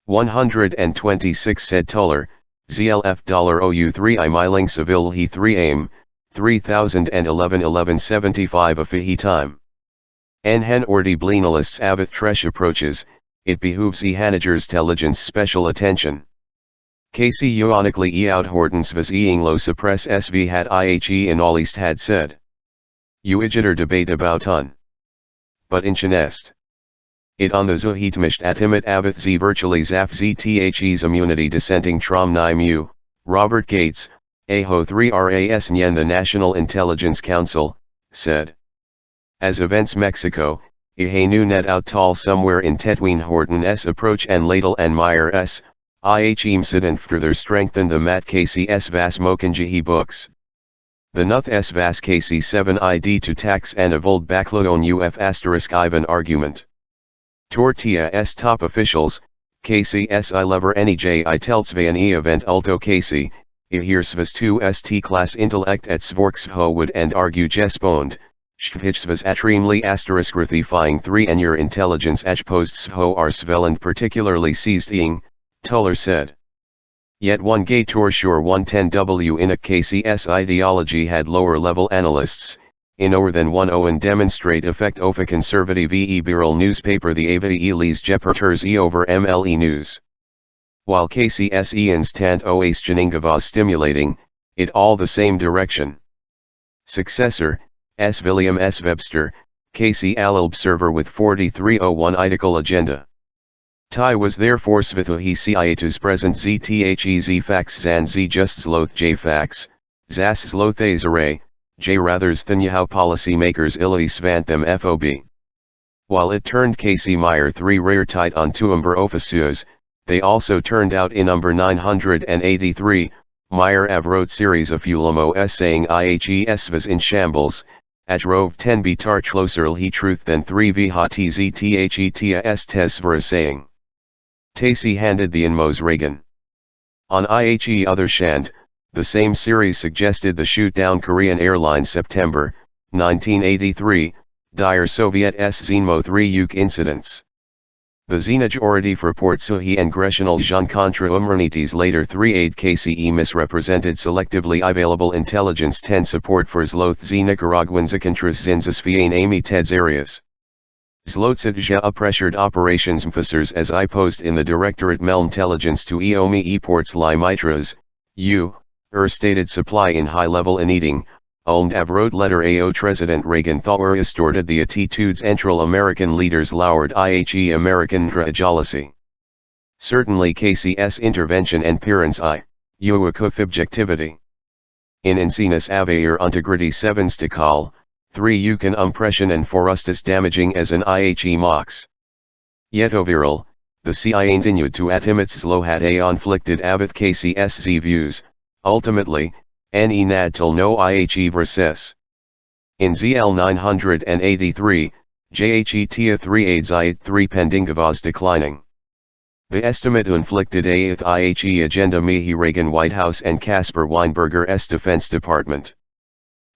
126 said Tuller, ZLF $OU3 I Myling Seville he 3 aim, 3011 1175 a he time. En hen ordi bleenalists avith tresh approaches, it behooves Hanagers intelligence special attention. Casey ionically out Hortons vas lo suppress SV had IHE in all east had said. Uigiter debate about un. But in Chinest. It on the Zuhitmisht at him at avith z virtually zaf zth's immunity dissenting trom ni mu, Robert Gates, AHO 3 RAS Nyen the National Intelligence Council, said. As events Mexico, Ihe nu net out tall somewhere in Tetween Horton S approach and Ladle and Meyer S, IH incident further strengthened the Mat KCS Vas Mokanjihi books. The Nuth S Vas KC 7 ID to tax and avold backloon UF asterisk Ivan argument. Tortilla S top officials, KCS I lever NEJ I teltsvan E event alto KC, Ihirsvas 2 ST class intellect at Svorksho would and argue Jespond, Shvitsvas atrimly asterisk Rathifying 3 and your intelligence posts ho are Sveland particularly seized ing, Tuller said. Yet one gay Torsure 110W in a KCS ideology had lower level analysts, in over than 10 and demonstrate effect of a conservative Biral newspaper the Ava Elise Jeperters over MLE News. While KCS Ian's tant oas Janingavas stimulating, it all the same direction. Successor, S. William S. Webster, KC Alobserver with 4301 Idical agenda. Tai was therefore Svithuhi Ciatus present ZTHEZ fax zan Z just zloth J fax, Zas zlothes array, J rathers Thanyahau policy makers Illy Svantham FOB. While it turned KC Meyer 3 rare tight on Tuumber officius, they also turned out in number 983, Meyer Avrot series of Ulamo S saying IHES was in shambles, Ajrov 10 bitar closer he truth than 3 vhati zthet s tesvera saying. Tacey handed the Inmos Reagan. On IHE other Shand, the same series suggested the shoot down Korean Airlines September, 1983, dire Soviet S Zenmo 3 Yuk incidents. The Zenajoritiv report Suhi and Gressional Jean contra Umranites later 3 aid KCE misrepresented selectively available intelligence 10 support for Zloth Z Nicaraguans Acontras Zinzas Fiane Amy Ted's areas. Zlotzitja pressured operations officers as I posed in the Directorate Mel Intelligence to EOMI eports Li Mitras, stated supply in high level in eating, Ulm Avrot letter AO President Reagan Thawar distorted the attitudes entral American leaders lowered IHE American jealousy. Certainly KCS intervention and parents Uwakuf objectivity. In Encinas Avair integrity 7 Stikal, 3 Yukon impression and forustus damaging as an IHE mox. Yet overall, the CIA continued to adhimits zlo had a inflicted avith KCSZ views, ultimately, ne nad till no IHE versus. In ZL 983, JHE Tia 3 aids I 3 pendingavas declining. The estimate inflicted a IHE agenda Mihi Reagan White House and Casper Weinberger S Defense Department.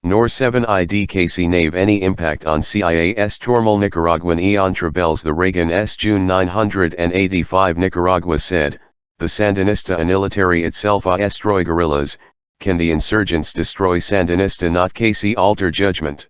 Nor 7 IDKC Nave any impact on CIAS Tormal Nicaraguan Eon Trebels the Reagan S June 985 Nicaragua said, the Sandinista military itself destroy guerrillas, can the insurgents destroy Sandinista not KC alter judgment?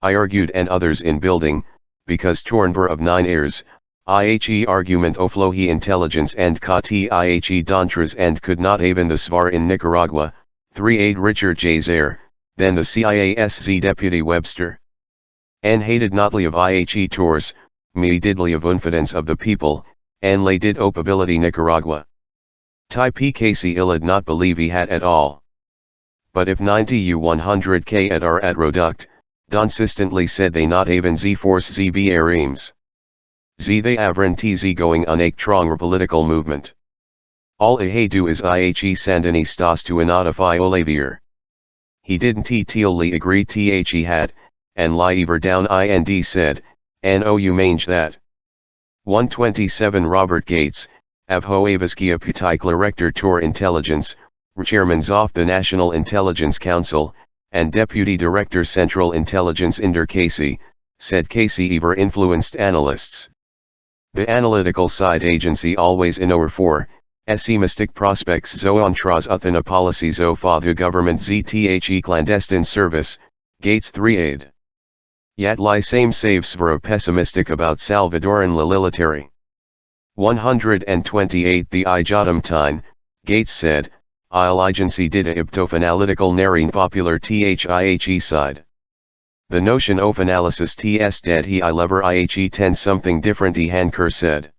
I argued and others in building, because Tornver of 9 ears, IHE argument oflohi intelligence and kati IHE dontras and could not even the svar in Nicaragua, 3 aid Richard J. Zaire, then the CIASZ deputy Webster. And hated notly of IHE tours, me didly of unfidence of the people, and lay did opability Nicaragua. Tai PKC illad not believe he had at all. But if 90 U100K at are at Roduct, consistently said they not even Z force ZB Arims. Z they avren TZ going on a trong political movement. All I do is IHE Sandinistas to inotify Olavier. He didn't teally agree he had, and liever down IND said, no you mange that. 127 Robert Gates, Avhoavaskia Putikla Rector Tor Intelligence, Chairmans of the National Intelligence Council, and Deputy Director Central Intelligence Inder Casey, said Casey ever influenced analysts. The analytical side agency always in over 4, pessimistic prospects zoantras uthana policies o fa the government zthe clandestine service, Gates 3 aid. Yet lie same saves for a pessimistic about Salvadoran military. 128 The Ijadamtine, Gates said, Il agency did a iptof analytical narine popular thihe side. The notion of analysis ts dead he I lever ihe 10 something different he Hanker said.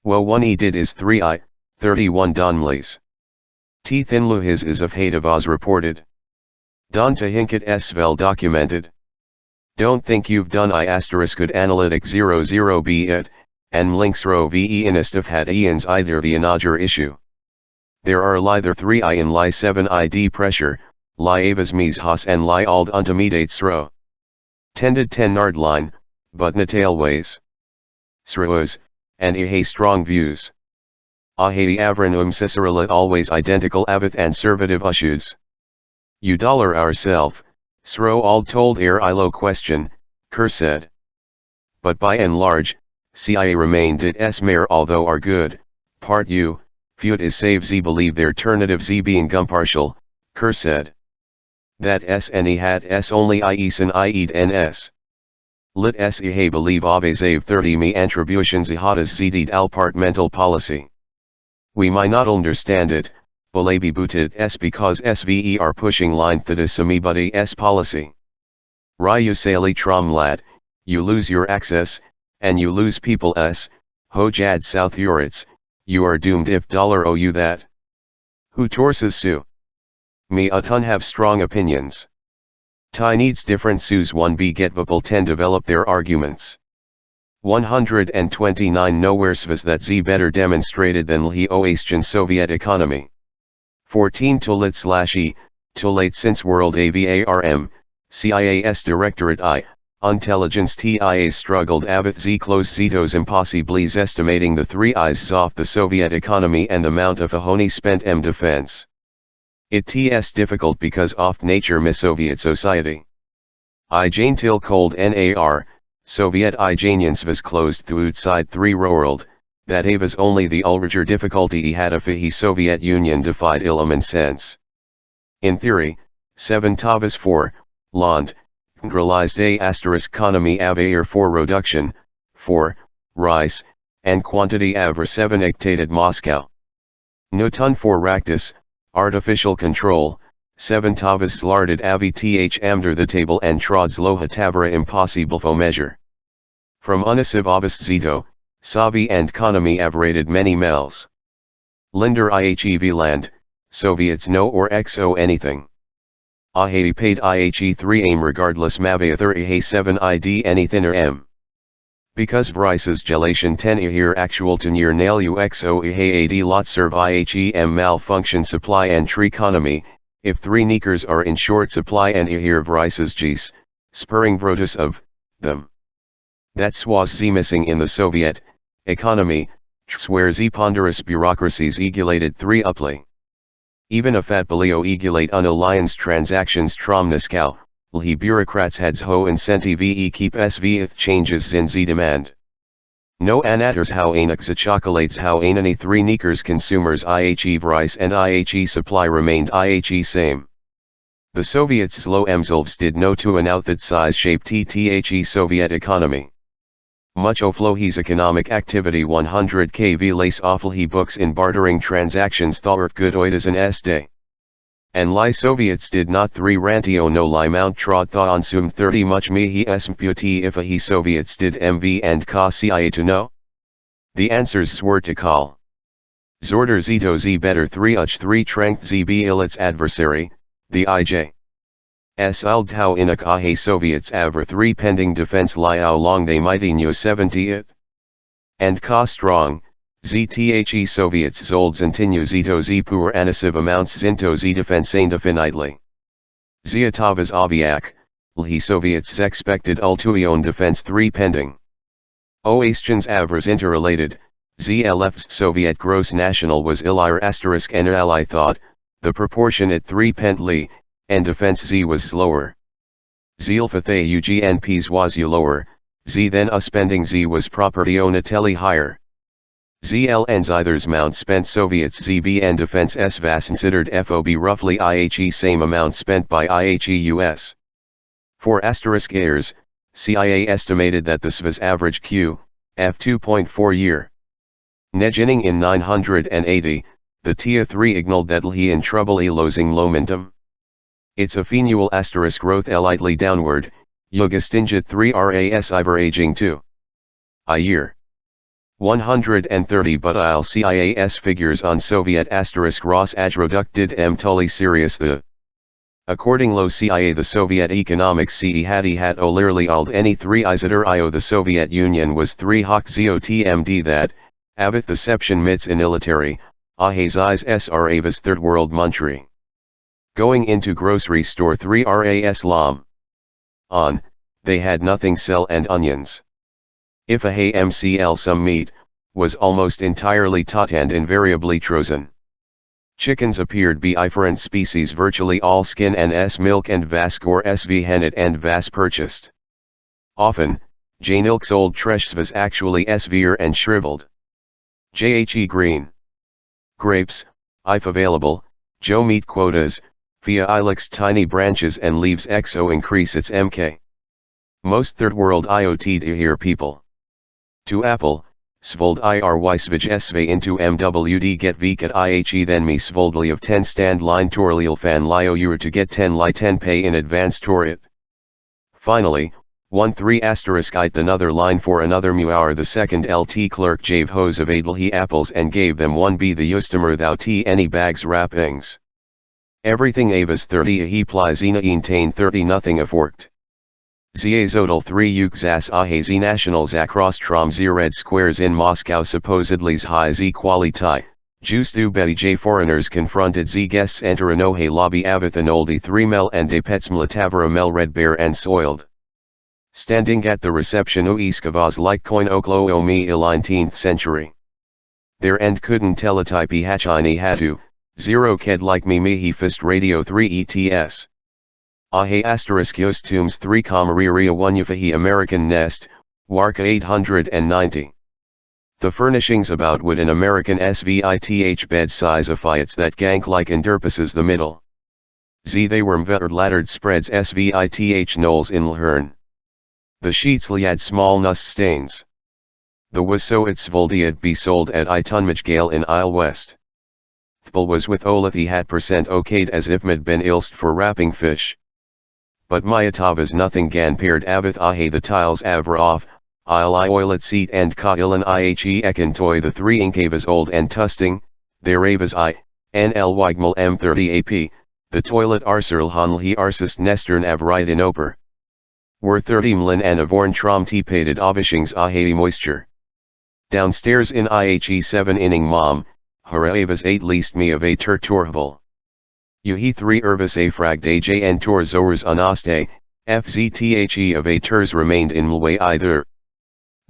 Well one he did is 3 31 Donmleys. T thinlu his is of hate of Oz reported. Don Tahinkat Svel documented. Don't think you've done I *good analytic 00 be it, and links row ve inistaf had ians either the inager issue. There are lither 3 I in lie 7 id pressure, lie avas mes has and lie ald untimidates row. Tended 10 nard line, but natal ways. Sroas, and ihe strong views. Ahe avran cicerilla always identical avith and servative ushes. You dollar ourself, sro all told ilo question, Kerr said. But by and large, CIA remained at esmer although are good, part u, feud is save z believe their alternative z being gumpartial, Kerr said. That s and he had s only iesen ied ns. Lit s ihe believe avesave 30 me attributions ihadas zdid alpart mental policy. We might not understand it, balabi booted s because sve are pushing line theta samibudi s policy. Ryu sali tramlat, you lose your access, and you lose people s, hojad South Urits, you are doomed if $ou that. Who torses su? Me utun have strong opinions. Tai needs different sus 1b get vapal 10 develop their arguments. 129 Nowhere svas that z better demonstrated than lhi oastjan Soviet economy. 14 Tolit/e, Tolit since World Avarm, CIAS Directorate I, Intelligence TIA struggled avith z close zetos impossibles estimating the 3 I's of the Soviet economy and the amount of ahoni spent defense. It ts difficult because oft nature mis-Soviet society. I Jane till cold nar, Soviet I Janians was closed through side 3 world, that avas only the ulriger difficulty he had if he Soviet Union defied illumin sense. In theory, 7 Tavas 4, Land, realized a * economy avair for reduction, 4, rice, and quantity avr 7 ictated Moscow. Nutun for ractus, artificial control, 7 Tavas slarded avi th amder the table and trods loha tavra impossible fo measure. From unisiv avast zito, Savi and economy avrated many mels. Linder IHEV land, Soviets no or XO anything. Ahe paid IHE3 aim regardless Mavathur ihe 7 ID anything or M. Because Vrices gelation 10 here actual to near nail UXO ihe AD lot serve IHEM malfunction supply and tree economy, if 3 Nikers are in short supply and here Vrices Gs, spurring Vrotus of them. That's was Z missing in the Soviet economy, where Z ponderous bureaucracies egulated 3 uply. Even if at Balio egulate unalliance transactions Tromniskow, lhi bureaucrats heads ho incentive keep svith changes in Z demand. No anaters how anak chocolates how anani 3 Nikers consumers IHE rice and IHE supply remained IHE same. The Soviets slow themselves did no to an out that size shape TTHE Soviet economy. Much oflo his economic activity 100 kv lace awful he books in bartering transactions thought good oidas an day. And lie Soviets did not 3 rantio no lie mount trod thaw on sum 30 much me he smputi if a he Soviets did mv and ka cia to know? The answers were to call. Zorder zito z better 3 uch 3 trank zb ill its adversary, the IJ. S Aldhau in a kahe Soviets aver 3 pending defense lie how long they mighty knew 70 it. And ka strong, ZTHE Soviets zold zintinyu zito z pur anisiv amounts zinto z defense indefinitely. Ziatavas aviak, lhi Soviets expected ultuion defense 3 pending. Oastians avers interrelated, ZLF's Soviet gross national was ilir asterisk and ally thought, the proportion at 3 pently, and defense Z was slower. Zilfathe UGNPs was lower, Z then spending Z was property onatelli higher. ZLN's either's mount spent Soviets ZBN defense S VAS considered FOB roughly IHE same amount spent by IHE US. For asterisk years, CIA estimated that the SVA's average Q, F 2.4 year. Nejining in 980, the TIA 3 ignaled that he in trouble losing momentum. It's a finual asterisk growth lightly downward, Yugastinjit 3 RAS Iver aging 2. A year. 130 but I'll CIAS figures on Soviet asterisk Ross Ajroducted M Tully Sirius the. According lo CIA the Soviet economics CE had olirly ald any 3 Isidor IO the Soviet Union was 3 Hawk ZOTMD that, avith deception mits inilitary, ahazis SR Avas Third World Muntry. Going into grocery store 3 RAS lam. On, they had nothing sell and onions. If a hay MCL some meat, was almost entirely tot and invariably trozen. Chickens appeared be different species virtually all skin and s milk and vas gore sv hennet and vas purchased. Often, Janilk's old tresh was actually svir and shriveled. JHE green. Grapes, if available, Joe meat quotas, via ilex tiny branches and leaves XO increase its MK. Most third world IoT to hear people. To Apple, Svold IRY Svij SV into MWD get Vk at IHE then me Svoldly of 10 stand line Torliel fan Lio Euro to get 10 Li 10 pay in advance Tor it. Finally, 1-3 asterisk it another line for another mu hour the second LT clerk jave hose of Adel he apples and gave them 1b the Yustamer thou t any bags wrappings. Everything avas 30 a he plizina een tain 30 nothing aforked. Zazodal 3 Ukzas Ahazi nationals across Trom Z red squares in Moscow supposedly high Z quality, Juice du Betty J foreigners confronted Z guests enter Anohe lobby avith an oldie 3 mel and de pets mlatavara mel red bear and soiled. Standing at the reception o iskavaz like coin oklo o me il 19th century. Their end couldn't teletype hachini hatu, 0 ked like me he fist radio 3 ETS. Ahe asterisk Yostums 3 Kamariria 1 Yufahi American Nest, Warka 890. The furnishings about wood an American SVITH bed size of fiats that gank like enderpasses the middle. Z they were mvettered laddered spreads SVITH knolls in Lhern. The sheets liad small nus stains. The was so it svoldiad be sold at Itunmajgale in Isle West. Thpal was with Olathi had percent okayed as if mid been ilst for wrapping fish. But Mayatavas nothing gan paired avith ahe the tiles avra off, I'll I oilet seat and ka ilan ihe ekan toy the 3 inkavas old and tusting, their avas I, nl wigmal m30 ap, the toilet arserl hanlhi arsist nestern avrite in oper. Were 30 mlin and avorn trom t-pated avishings ahe moisture. Downstairs in ihe 7 inning mom, haravas 8 least me of a turturhval. Uhi 3 Irvis a frag de jn tor zores anaste, fzthe of a turs remained in mlway either.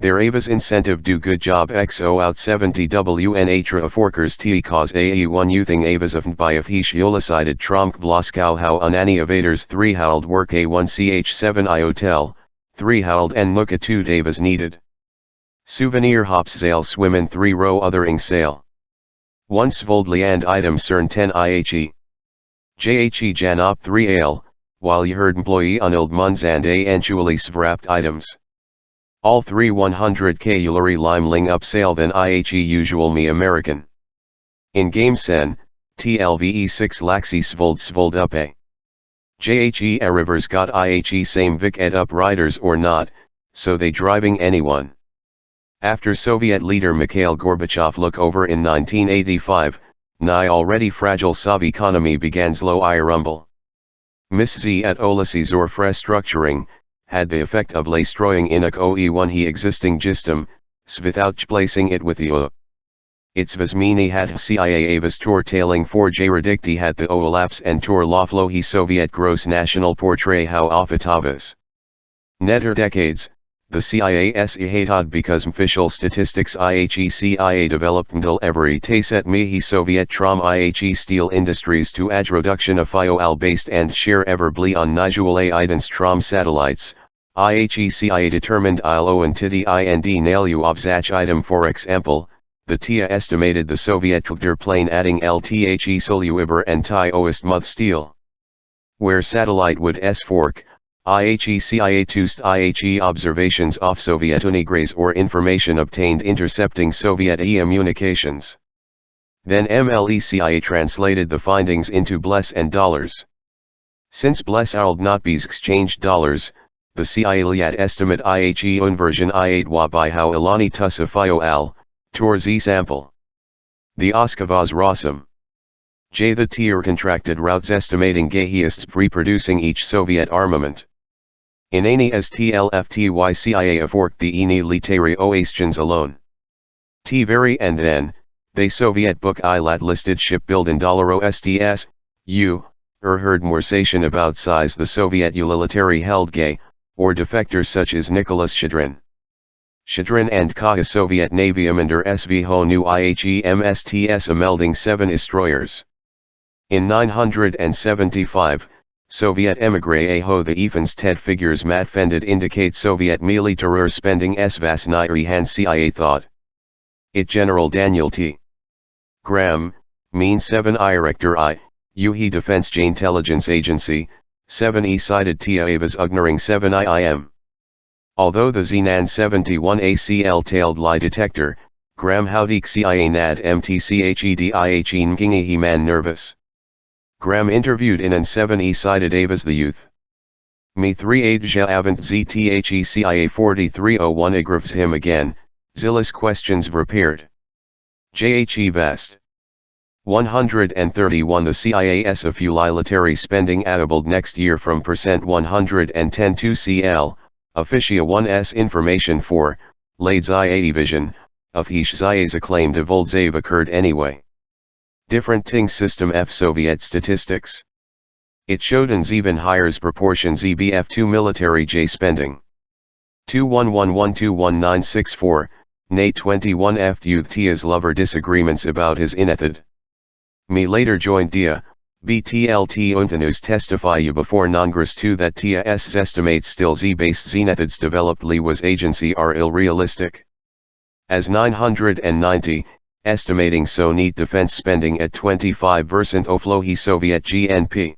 Their avas incentive do good job xo out 70 wn atra forkers t cause ae1 youthing avas of by of he shiolicided tromk vloskow how unani evaders 3 howled work a1 ch7 iotel, 3 howled and look at 2 davas needed. Souvenir Hopsale Swimmen 3 row othering sale. Once voldly and item cern 10 IHE. JHE jan op 3 ale, while ye heard employee unild muns and eventually svrapped items. All 3 100k ulari lime ling up sale than IHE usual me American. In game sen, TLVE 6 laxi svold up a. JHE rivers got IHE same Vic ed up riders or not, so they driving anyone. After Soviet leader Mikhail Gorbachev look over in 1985, nigh already fragile Sov economy began slow I rumble. Miss Z at Olysses or structuring, had the effect of destroying inuk oe1 he existing gistem, without placing it with the It's Vazmini had CIA avas tor tailing 4J redicti had the olaps and tor loflo he Soviet gross national portray how ofitavas. Netter decades, the CIA's hated because official statistics IHE CIA developed mdal every taset me he Soviet trom IHE steel industries to aj reduction of FIOL based and share ever bli on Nijule idens trom satellites, IHE CIA determined ILO and titi ind nailu of zach item for example, the TIA estimated the Soviet Tugder plane adding LTHE soluiber and Thai oist muth steel. Where satellite would s-fork, IHE CIA tust IHE observations of Soviet unigres or information obtained intercepting Soviet communications. Then MLE CIA translated the findings into bless and dollars. Since bless ould not be exchanged dollars, the CIA liat estimate IHE unversion I8 wa by how Ilani Tusafio al, tor z sample. The Oskavaz Rosum. J the tier contracted routes estimating gayheists reproducing each Soviet armament. In any as TLFTY CIA aforked the ini literi oastians alone. T very and then, they Soviet book ilat listed shipbuilding $STS, U, heard morsation about size the Soviet utilitarian held gay, or defectors such as Nicholas Shadrin. Shadrin and Kaha Soviet Navy under SV Ho Nu IHE MSTS a melding 7 destroyers. In 975, Soviet emigre ho the Evans Ted figures matfended indicate Soviet military spending svas nairi han CIA thought. It General Daniel T. Graham, mean 7 Director I, UHE Defense Intelligence Agency, 7 E-sided TIA Avas Ugnaring 7 IIM. Although the Zenan 71 ACL tailed lie detector, Graham Howdik CIA NAD MTCHEDIH Ngingi he man nervous. Graham interviewed in an 7 E-sided Avas the youth. Me 3 Adja Avant ZTHE CIA 4301 agrifs him again, Zillis questions repaired. JHE Vest. 131 The CIA's of utilitarian spending attabled next year from %110 to CL, Officia 1's information for, laid ZIA vision, of Hish ZIA's acclaimed Volzave occurred anyway. Different ting system F Soviet statistics. It showed an even higher proportion ZBF2 military J spending. 2111211964, nay 21 F youth Tia's lover disagreements about his inethid. Me later joined Dia, BTLT Untanus testify you before Nongres 2 that Tia's estimates still Z-based zenethids developed Li was agency are ill-realistic. As 990, estimating so neat defense spending at 25% oflohi Soviet GNP.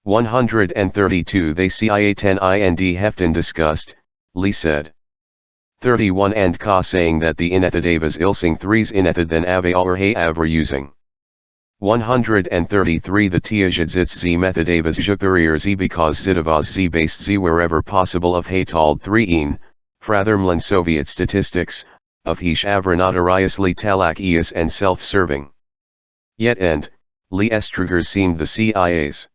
132 They CIA 10 IND Hefton discussed, Li said. 31 and Ka saying that the inethid avas ilsing 3's inethid than ave or hay av using. 133 The Tiajadzits Z method avas Zhukurir Z because Zidavaz Z based Z wherever possible of Haytald 3 Frathermland Soviet statistics, of Hish Avranatariusly Talak Eus and self-serving. Yet end, Li Estrugers seemed the CIA's.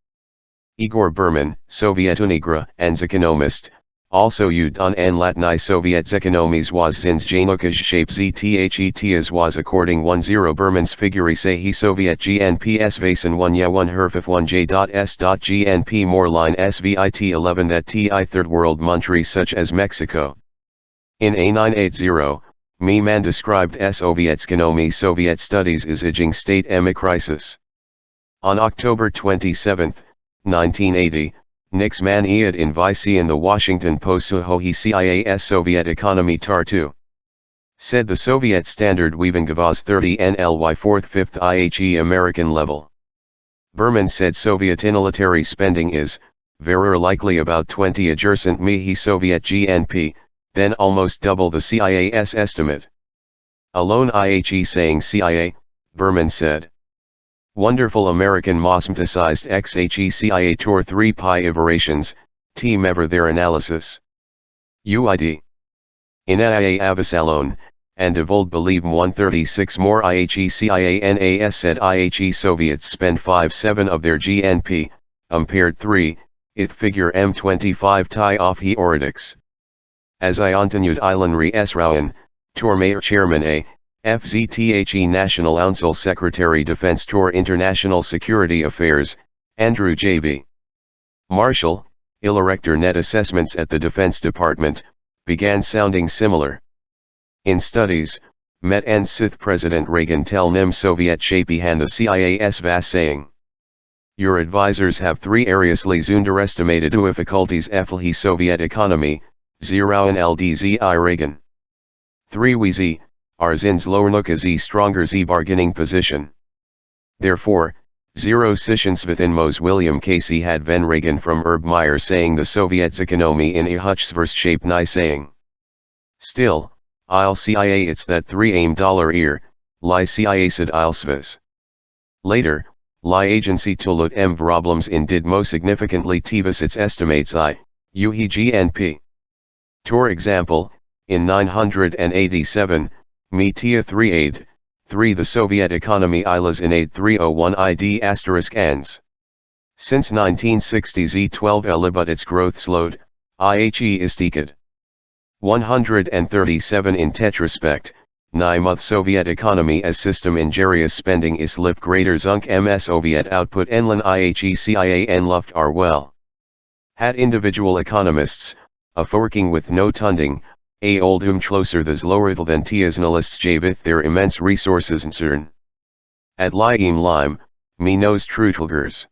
Igor Berman, Soviet Unigra, and economist, also Udon and Latni Soviet economies was zins Janukaj shape ZTHETs was according 10 Berman's figure say he Soviet GNPS Vason 1 ya 1 herfif 1 J.S.GNP more line SVIT 11 that TI third world countries such as Mexico. In A980, me man described Soviet's economy Soviet studies is aging state emi crisis. On October 27, 1980, Nix man Iad in Vici in the Washington Post Suho he CIA's Soviet economy tar 2. Said the Soviet standard Weavengavaz 30 NLY 4th 5th IHE American level. Berman said Soviet military spending is, very likely about 20% mihi Soviet GNP, then almost double the CIA's estimate. Alone IHE saying CIA, Berman said. Wonderful American mosmeticized XHE CIA tour 3 pi iterations, team ever their analysis. UID. In IA Avasalon, and Evold believe 136 more IHE CIA NAS said IHE Soviets spend 5/7 of their GNP, Paired 3, ith figure M25 Thai off he Oridix. As I continued Ilanri Esrauen, Tour Mayor Chairman A, FZTHE National Council Secretary Defense Tour International Security Affairs, Andrew J.B. Marshall, Elector net assessments at the Defense Department, began sounding similar. In studies, Met and Sith President Reagan tell Nim Soviet Shapihan the CIA's vas saying. Your advisors have 3 seriously underestimated difficulties he Soviet economy, 0 and LDZ I Reagan. 3 we z, our zins lower z stronger z bargaining position. Therefore, 0 sessions within Mos William Casey had Ven Reagan from Herb Meyer saying the Soviets economy in a Hutchsverse shape ni saying. Still, I'll CIA it's that 3 aim dollar ear, lie CIA said I'll svis. Later, lie agency to look problems in did most significantly tivus its estimates uhe GNP. Tour example, in 987, me tia 3 aid, 3 the Soviet economy ilas in aid 301 id asterisk ans. Since 1960 Z12 eli but its growth slowed, IHE is decad. 137 in tetraspect, Nymuth Soviet economy as system in Jarius spending is lip greater zunk ms Soviet output enlan IHE CIAN luft are well. Had individual economists, working with no tunding, a old closer the zlorevel than tiasnalists javith their immense resources and cern. At lime, me knows trutlgers.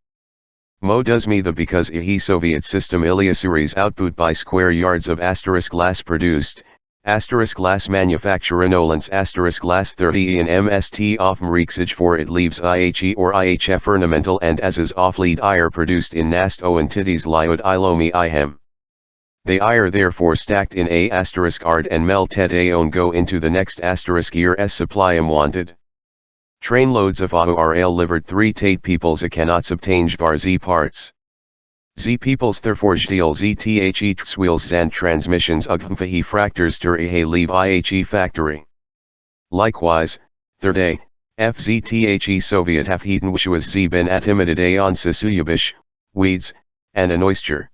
Mo does me the because he Soviet system Iliasuris output by square yards of asterisk glass produced, asterisk glass manufacture nolens asterisk glass 30 in MST off Mrixage for it leaves IHE or IHF ornamental and as is off lead ire produced in nast o and titties liod ilomi ihem. They ire therefore stacked in a asterisk ard and melted aon go into the next asterisk year s supply am wanted. Trainloads of AORL livered 3 tate peoples a cannot obtain bar z parts. Z peoples therefore deal ZTHE wheels and transmissions ugmfahi fractors ter he leave IHE factory. Likewise, third a, FZTHE Soviet have heaten wishuas z ben atimited aon sisuyabish, weeds, and an oyster.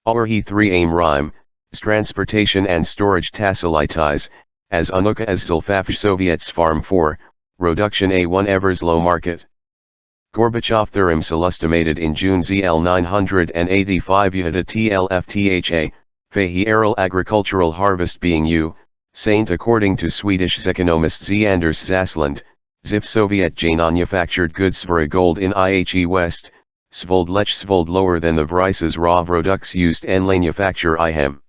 Or he 3 aim rhyme, transportation and storage tasselitis, as unuka as Zulfafsh Soviets farm 4, reduction A1 evers low market. Gorbachev theorem estimated in June ZL 985 Yahda TLFTHA, Fahi Aral agricultural harvest being Saint according to Swedish economist Z. Anders Zasland, Zif Soviet manufactured goods for a gold in IHE West, Svold lech Svold lower than the Vrices raw products used en manufacture IHEM.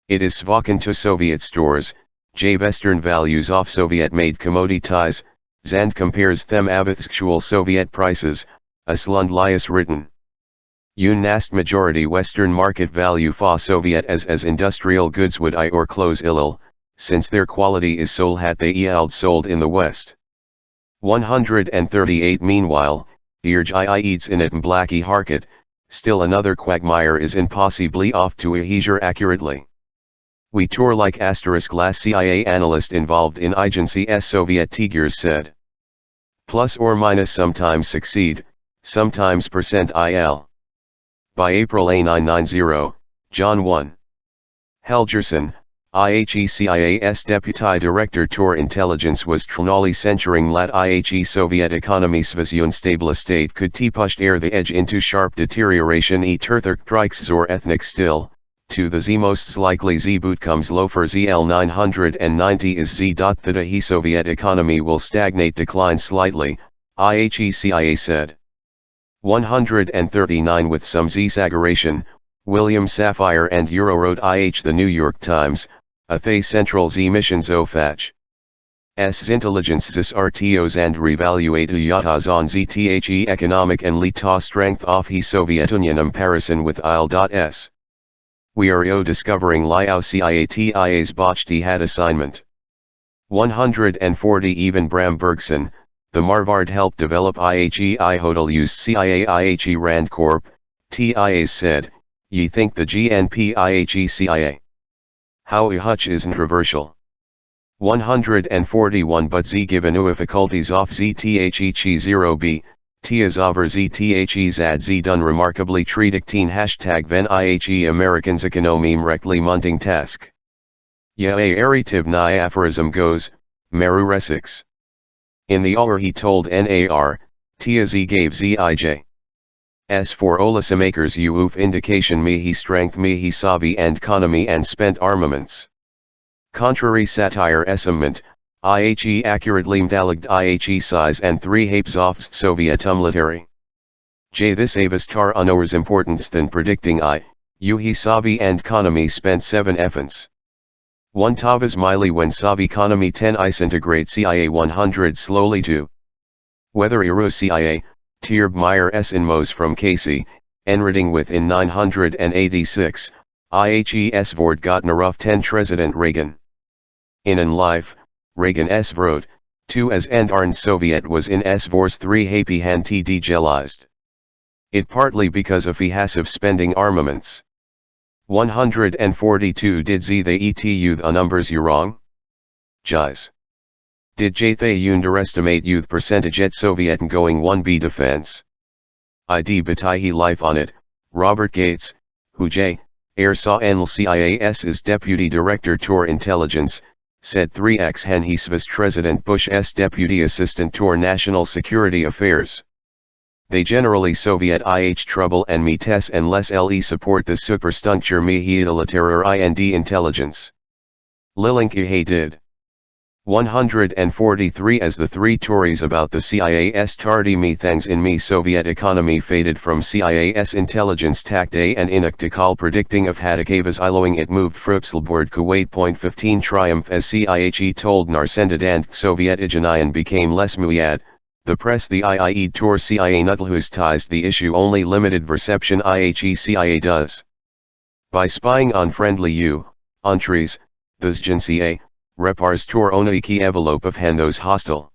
It is Svoken to Soviet stores, J Western values off Soviet made commodities, Zand compares them avithschual Soviet prices, Aslund lias written. Nast majority Western market value fa Soviet as industrial goods would or close illil, since their quality is sol hat they yield sold in the West. 138 Meanwhile, Irj eats in it Blacky Harkit, still another quagmire is impossibly off to a heisure accurately. We tour like asterisk last CIA analyst involved in agency s Soviet Tigers said. Plus or minus sometimes succeed, sometimes %il. By April A990, John 1. Helgerson, IHE CIA's Deputy Director Tour Intelligence was tronally censuring lat IHE Soviet economy svision stable state could pushed air the edge into sharp deterioration terthurk trikes or ethnic still. To the z most likely z boot comes low for ZL 990 is z. Theta he Soviet economy will stagnate decline slightly, IHE CIA said. 139 With some z exaggeration, William Safire and Euroroad IH The New York Times, Athay Central Z missions OFACH. S intelligence zis RTOs and revaluate yatas on ZTHE economic and lita strength of he Soviet Union comparison with IL.S. We are discovering Liao CIATIA's botched had assignment. 140 Even Bram Bergson, the Marvard helped develop IHEI Hotel used CIA IHE Rand Corp, TIAs said, ye think the GNP IHE CIA. How Hutch is controversial. 141 But Z given difficulties of ZTHE 0B, Tias over ZTHE Zad Z done remarkably treated hashtag ven IHE Americans economy mrekli munting task. Ya a aritiv ni aphorism goes, Meru Resix. In the hour he told NAR, Tia Z gave ZIJ. As for Olasimakers uf indication me he strength me he savi and economy and spent armaments. Contrary satire estimate, IHE accurately mdalagd IHE size and 3 hapes of Soviet military. J this avastar unowers importance than predicting he savi and economy spent 7 effens. 1 Tavas Miley when savi economy 10 integrate CIA 100 slowly to. Whether Iro CIA, Tierb Meyer S. Inmos from Casey, Enriding within 986, IHES Vord got rough 10 President Reagan. In an life, Reagan S. wrote, 2 as and Arn Soviet was in S. Vors 3 happy han t degelized. It partly because of of spending armaments. 142 Did Z they etu the numbers you wrong? Jais. Did they underestimate youth percentage at Soviet going 1B defense? ID Batahi life on it, Robert Gates, who Air saw NLCIAS is Deputy Director Tour Intelligence, said 3x hen he was President Bush's Deputy Assistant Tour National Security Affairs. They generally Soviet IH trouble and me tes and less le support the superstructure me he iliterary ind intelligence. Lilinki he did. 143 As the 3 Tories about the CIAS tardy me thangs in me Soviet economy faded from CIAS intelligence tact A and inactikal predicting of Hadakavas iloing it moved Frupselboard Kuwait. 15 Triumph as CIHE told Narsendid and Soviet Ijanayan became less muyad, the press the IIE tour CIA nutlhustized the issue only limited perception IHE CIA does. By spying on friendly entries, thus Jinsia, repars tour onaiki envelope of hendos hostile.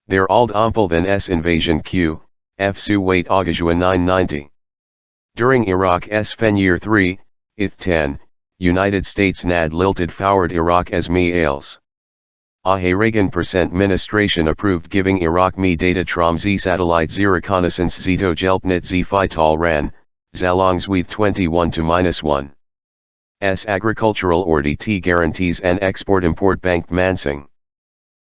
Their ald ampel then S invasion Q, F su wait Augajua 990. During Iraq S fen year 3, ith 10, United States nad lilted forward Iraq as me ales. Ahe Reagan administration approved giving Iraq me data trom z satellite z reconnaissance zito jelpnit z fital ran, zalongs with 21 to -1. S agricultural ordt guarantees and export-import bank mansing.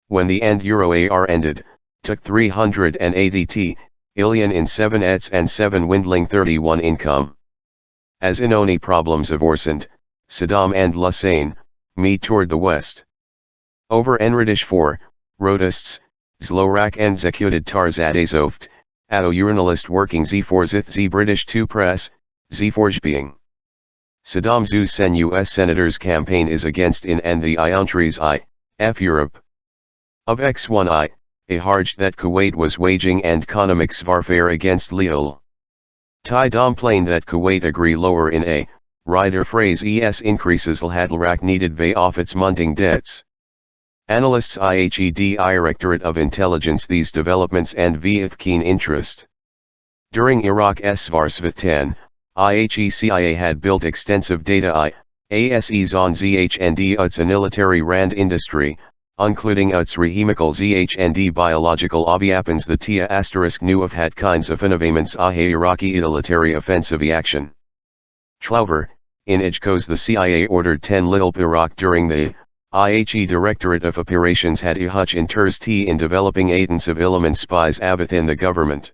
When the end Euro AR ended, took 380 T, Ilian in 7 ets and 7 windling 31 income. As inoni problems of worsened, Saddam and Hussein, me toward the west. Over Enridish 4, Rotists, Zlorak and executed Tarzad Azoft, Ao urinalist working Z4 Zith Z British 2 Press, Z4 being. Saddam Zuz Sen US Senators campaign is against in and the Iontries F Europe. Of X1 a harj that Kuwait was waging and economics warfare against Leol. Tai Domplain that Kuwait agree lower in a, rider phrase es increases Lhadlrak needed vay off its munting debts. Analysts IHED Directorate of Intelligence these developments and vith keen interest. During Iraq Svarsvith 10, IHE-CIA had built extensive data ASEs on ZHND UTS a military rand industry, including UTS rehemical ZHND biological aviapans the TIA asterisk knew of had kinds of innovaments Ahe Iraqi military offensive action. Clover, in Ijkos the CIA ordered 10 Lil Iraq during the IHE Directorate of Operations had Ihuch interest T in developing intensive element spies within the government.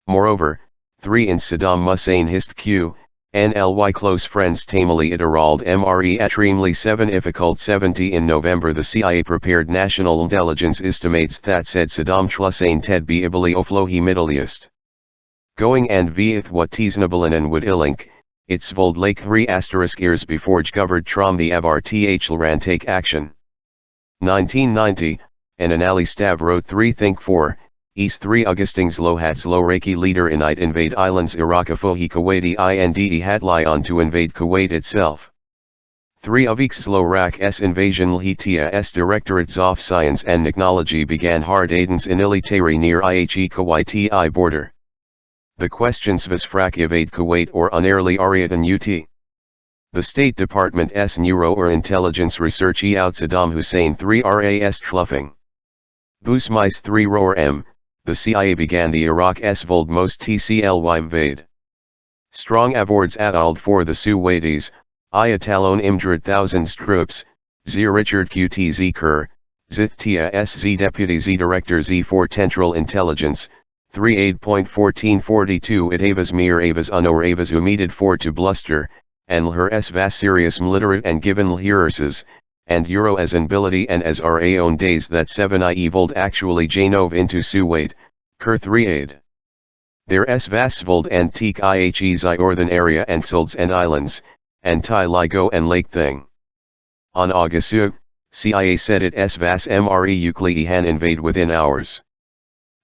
Moreover, 3 in Saddam Hussein hist Q, NLY close friends tamely itarald MRE atrimly 7 difficult 70 in November the CIA prepared national intelligence estimates that said Saddam Hussein Ted be ibali oflohi Middle East. Going and vith what teasnabalan and would illink, It's vold lake 3 years before governed trom the avarth ran take action. 1990, an anali stav wrote 3 think 4, East 3 Augustings Lohats Loraki leader in it invade islands Iraqafohi Kuwaiti Inde hatli on to invade Kuwait itself. 3 of Lorak s invasion Lhitia s Directorate of Science and Technology began hard aidance in Ilitari near Ihe Kuwaiti border. The questions was frak evade Kuwait or unerly Ariatan UT. The State Department's Neuro or Intelligence Research out Saddam Hussein 3 RAS Tluffing. Busmais 3 Roar M, the CIA began the Iraq's vold most TCLY invade. Strong awards adald for the Suwaitis, Ayatalon imdred thousands troops, Z Richard QTZ Kerr, Zithtia SZ Deputy Z Director Z4 Central Intelligence, 3 8.1442 It Avas Mir Avas Unor Avas Umeded for to bluster, and Lher S Vas Serious Military and given Lhirurses, and Euro as ability and as our own days that 7 I vold actually Janov into Suwait, Kerr 3 aid. There S Vasvold antique IHEs Orthan area and Solds and Islands, and Tai Ligo and Lake Thing. On August 2, CIA said it S Vas Mre Euclid han invade within hours.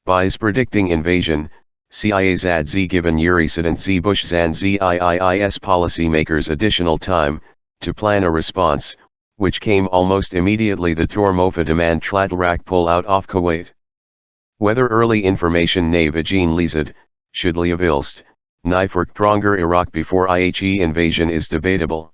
By's predicting invasion, CIA's ad Z given President Z Bush Zan ZIIIS policymakers additional time, to plan a response, which came almost immediately the Tormofa demand Tlatrak pull out of Kuwait. Whether early information Navigene Lizad, should Ilst, Nifurk Pronger Iraq before IHE invasion is debatable.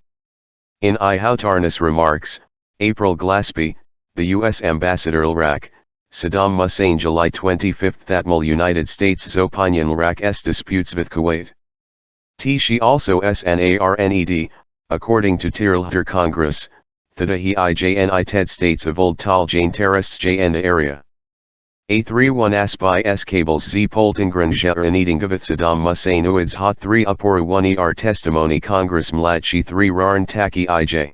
In Houtarnas remarks, April Glaspie, the U.S. Ambassador Iraq, Saddam Hussein July 25 Thatmal United States Zopinion Iraq s disputes with Kuwait. She also snarned, according to Tirlhter Congress, Thadahi IJNI TED States of Old Tal Jane Terrorists JN the area. A31 Aspi S cables Z Poltingran Jeran eating of Saddam Hussein Uids Hot 3 Upor 1 ER testimony Congress Mladshi 3 Rarn Taki IJ.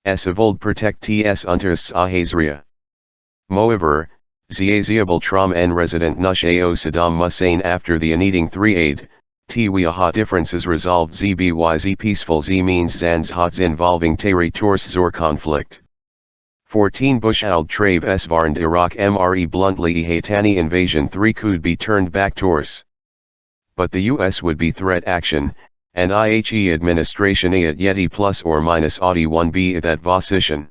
S of Old Protect TS Untersts Ahazria. Moreover, Ziaziable Trom N resident Nush AO Saddam Hussein after the Aneating 3 aid, Twiaha differences resolved ZBYZ peaceful Z means Zans Hots involving Tari Tors Zor conflict. 14 Bush Ald Trave S Varnd Iraq Mre bluntly Hatani invasion 3 could be turned back Tors. But the US would be threat action, and IHE administration at Yeti plus or minus Audi 1B at that position.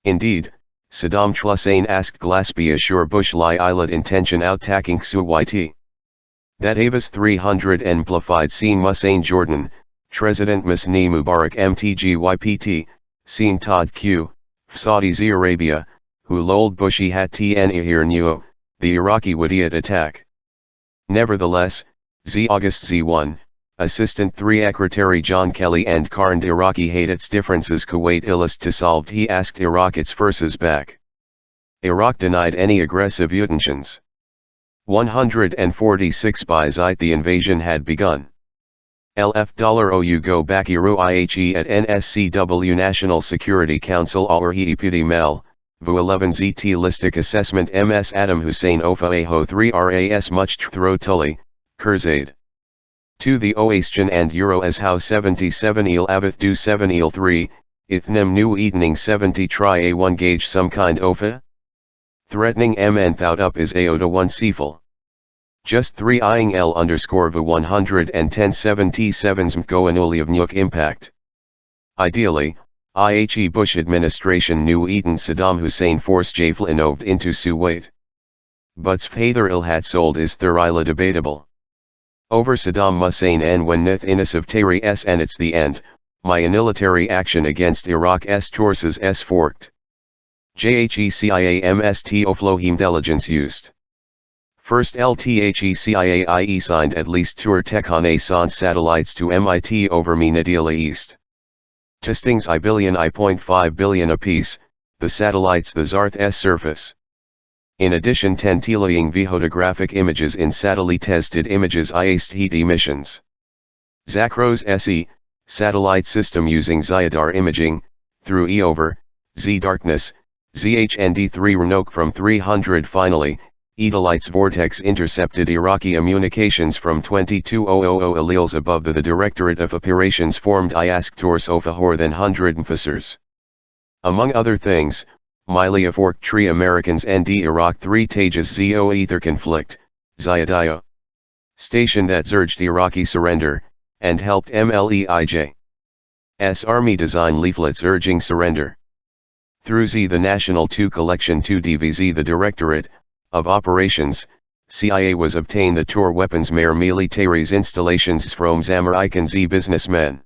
Indeed, Saddam Hussein asked Glaspie assure Bush lie islet intention outtacking Kuwaiti. That Avas 300 amplified scene Hussein Jordan, President Misni Mubarak MTGYPT, scene Todd Q, Saudi Arabia, who lold Bushi hat tn ahir new, the Iraqi Wadiat attack. Nevertheless, August Z1, Assistant 3 Secretary John Kelly and Karnd Iraqi hate its differences Kuwait illust to solved he asked Iraq its forces back. Iraq denied any aggressive intentions. 146 by Zeit the invasion had begun. $OU go back Iru IHE at NSCW National Security Council or he Deputy Mel, VU 11 ZT Listic Assessment MS Adam Hussein Ofa Aho 3 RAS Much Thro Tully, Kurzaid. To the Oastjan and Euro as how 77 Il Avith do 7 Il 3, Ithnem New Eatening 70 Try A1 Gauge some kind Ofa? Threatening MN Thout up is AOTA 1 Seaful. Just 3 eyeing L underscore V 110 77s Mko Anuli of Nyuk impact. Ideally, IHE Bush administration knew Eaton Saddam Hussein force Jaflinoved into Suwait. But Father Ilhat sold is thoroughly debatable. Over Saddam Hussein and when Nith Inis of Tari S and it's the end, my military action against Iraq S Torses S forked. JHECIAMST Oflohim intelligence used. First LTHECIAIE signed at least tour Tekane sans satellites to MIT over Minadila East. Testings I.5 billion apiece, the satellites the Zarth S surface. In addition 10 teleing photographic images in satellite tested images IAST heat emissions. Zakros SE, satellite system using Zyadar imaging, through E over, Z darkness, ZHND3 Renok from 300 finally, Edelite's vortex intercepted Iraqi communications from 22,000 alleles above the Directorate of Operations formed Iasktor Sofahor than 100 officers. Among other things, Milia forked tree Americans ND Iraq 3 Tejas Zo Ether conflict, Zayadiyo. Station that urged Iraqi surrender, and helped MLEIJ's army design leaflets urging surrender. Through Z the National 2 Collection 2 DVZ the Directorate of Operations, CIA was obtained the tour weapons mer militaries installations from Zamerican Z businessmen.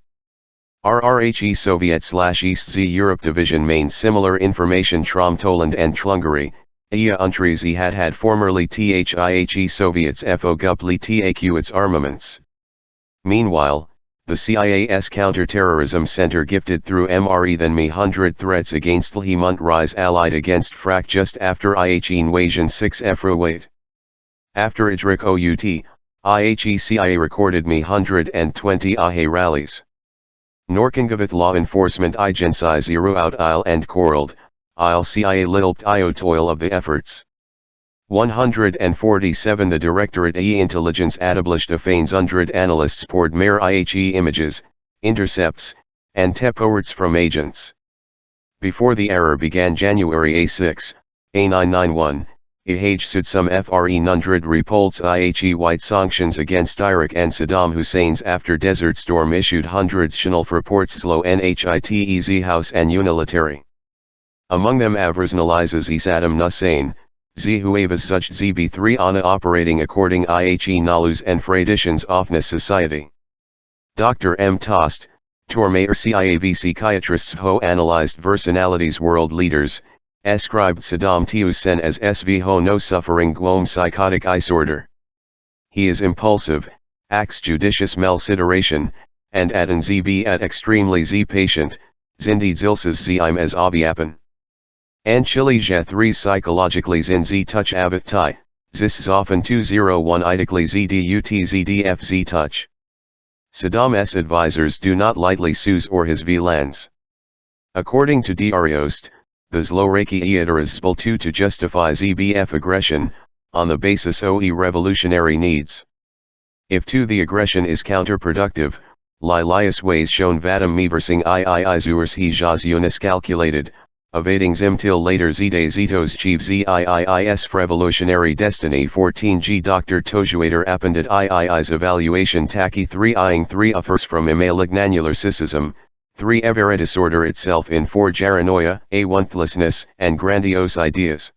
RRHE Soviet/East Z Europe Division main similar information Trom Toland and Tlungari, Ia Untries had formerly THIHE Soviets FO Gupli TAQ its armaments. Meanwhile, the CIA's Counterterrorism Center gifted through MRE than me 100 threats against Lhemont Rise allied against FRAC just after IHE invasion 6 Efrawait. After Idrik OUT, IHE CIA recorded me 120 AHE rallies. Norkingavith law enforcement agencies Iru out Isle and Corald, Isle CIA Lilpt Io toil of the efforts. 147 The Directorate e Intelligence established a Fanes 100 analysts poured mere IHE images, intercepts, and teports from agents. Before the error began January A6, A991, IHE sud some FRE 100 repulsed IHE white sanctions against Iraq and Saddam Hussein's after Desert Storm issued hundreds Chanel reports slow NHITEZ House and Unilitary. Among them Avrsnalizes e Saddam Hussein, Z Huavas such ZB3 Ana operating according IHE Nalus and Freditions Offness Society. Dr. M. Tost, Tormayer CIAV psychiatrists Ho analyzed personalities world leaders, ascribed Saddam Hussein as SV Ho no suffering Guom psychotic disorder. He is impulsive, acts judicious malsideration, and at an ZB at extremely Z patient, Zindi Zilsas Zim as Aviapan. And Chile 3 psychologically Zin Z touch Avath Tai, Zis often 201 idically ZDUT ZDF Z touch. Saddam's advisors do not lightly Suz or his VLANs. According to Diariost, the Zloraki Eadaras Spul 2 to justify ZBF aggression, on the basis OE revolutionary needs. If 2 the aggression is counterproductive, Lilius ways shown Vadam Meversing Iizuers Hijas Unis calculated, evading Zim till later Zde Zitos Chief Ziiis Revolutionary Destiny 14G Dr. Tojuator appended Ii's evaluation Taki 3 eyeing 3 offers from Imalignanular Sisism, 3 Evera disorder itself in 4 Jaranoia, a Wanthlessness and grandiose ideas.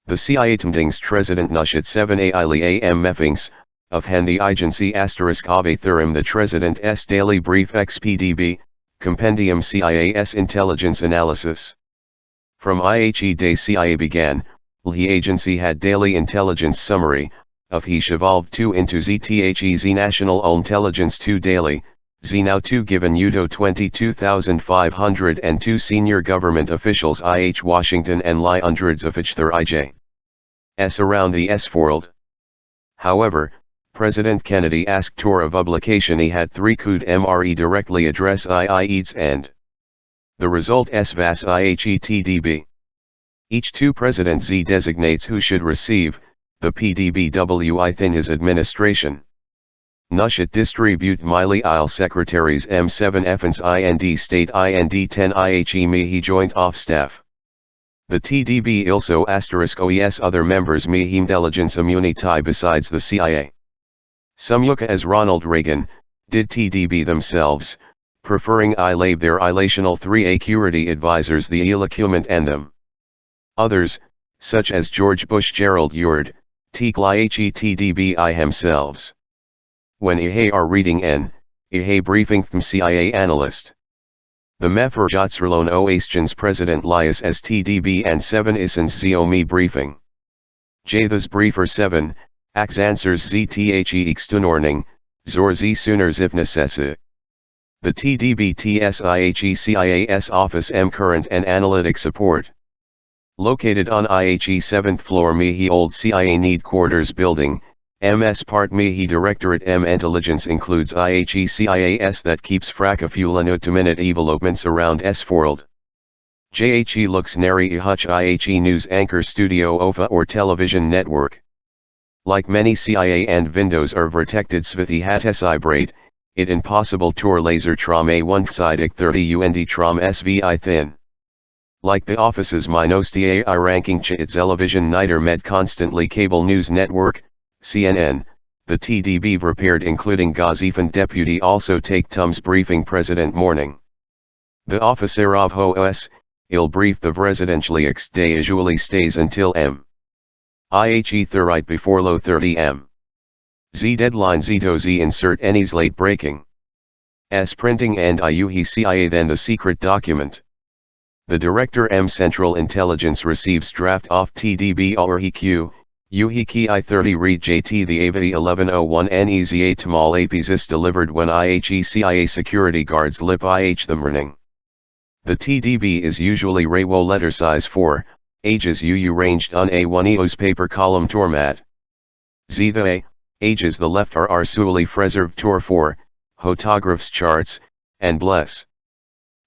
The CIA Tmdings Tresident Nushat 7 Aili Am Meffings, of Hen the agency asterisk Ave Thurim the Tresident's Daily Brief XPDB, Compendium CIAS Intelligence Analysis. From IHE Day CIA began, LHE agency had daily intelligence summary, of he evolved 2 into ZTHE National Intelligence 2 daily, Z now 2 given Udo 22,502 senior government officials IH Washington and Lie hundreds of each their IJ's around the S-world. However, President Kennedy asked tour of publication he had 3 could MRE directly address IIE's end. The result SVAS IHETDB. Each 2 President Z designates who should receive, the PDBW within his administration. Nushat distribute Miley Isle Secretaries M7 Fns IND State IND 10 IHE Mihi Joint Off Staff. The TDB also asterisk OES other members Mihim Intelligence Immunity besides the CIA. Some Yuka as Ronald Reagan, did TDB themselves, preferring ILAB their ilational 3 security advisors the elocument and them. Others, such as George Bush Gerald Ord, TDB themselves. When IHE are reading N, IHE briefing from CIA analyst. The Mefer Jotzerlone Oastjans President Lias as TDB and 7 Isans Ziomi briefing. Jathas briefer 7, Ax answers ZTHE extunorning, Zor Z sooner zifnecessa. The TDB TSIHE CIAS Office M Current and Analytic Support. Located on IHE 7th floor Mihi Old CIA Need Quarters Building, MS Part Mihi Directorate M Intelligence includes IHE CIAS that keeps frac of few minute developments around S-world. Jhe looks nary ihuch ihe news anchor studio ofa or television network. Like many CIA and Windows are vertected svithi hatesi braid, it impossible tour laser trom a one-sided 30 und trom svi thin. Like the office's minosti ai ranking chit television niter med constantly cable news network, CNN, the TDB prepared including Gazifan deputy also take Tums briefing president morning. The officer of HOS, il brief the presidentially ex day usually stays until m. Ihe 30 before low 30 m. Z deadline zito z insert any's late breaking. S printing and iuhi CIA then the secret document. The director M Central Intelligence receives draft off TDB or HQ, UHQ I-30 read JT the AVI 1101 NEZA Tamal APSIS delivered when IHE CIA security guards lip IH the morning. The TDB is usually Raywo letter size 4, ages UU ranged on A1 EOS paper column format. Z the A, ages the left are sually preserved tor 4, photographs charts, and bless.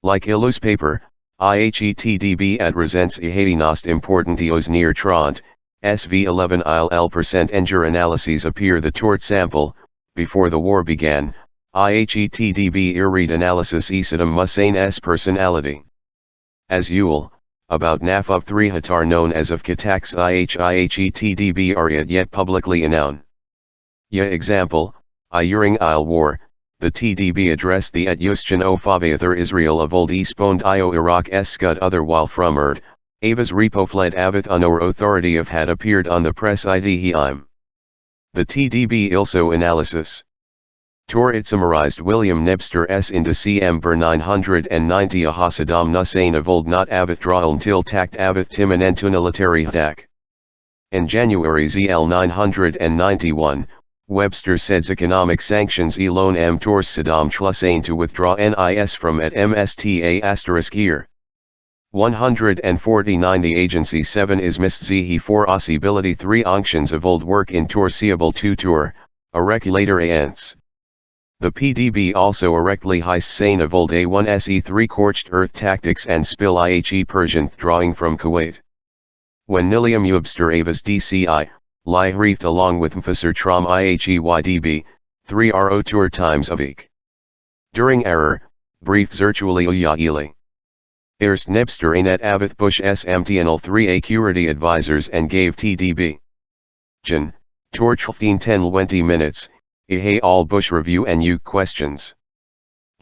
Like EOS paper, IHETDB at resents ihadinost important EOS near Trant, SV11 IL% Enger analyses appear the tort sample, before the war began, IHETDB irread analysis Esadam Musain S personality. As Yule, about NAF of 3 Hatar known as of Katax IHETDB are yet publicly known. Example, During Il war, the TDB addressed the at Yustin o Favather Israel of old Eastboned Io Iraq S scud other while from Ava's repo fled avith unor authority of had appeared on the press idheim. The TDB also analysis. Tor it summarized William Nebster S into CM Ber 990 a Hasadam Nusain of old not avith drawal till tact avith Timon entunilitary hdak. In January ZL 991, Webster said economic sanctions elone m tors Saddam Hussein to withdraw NIS from at MSTA asterisk year. 149 The agency 7 is missed he 4 possibility 3 unctions of old work in torseeable 2 tour, a regulator ants. The PDB also erectly heist sane of old A1 SE3 Corched Earth Tactics and Spill IHE Persian drawing from Kuwait. When Nilium Ubster Avas DCI, Lie reefed along with Mfasser Trom IHEYDB, 3 RO tour times a week. During error, brief virtually Uyaili. Erst Nebster Anet Avith Bush SMTNL 3 Security advisors and gave TDB. Jan, Torch 15-10-20 minutes, Ihe all Bush review and you questions.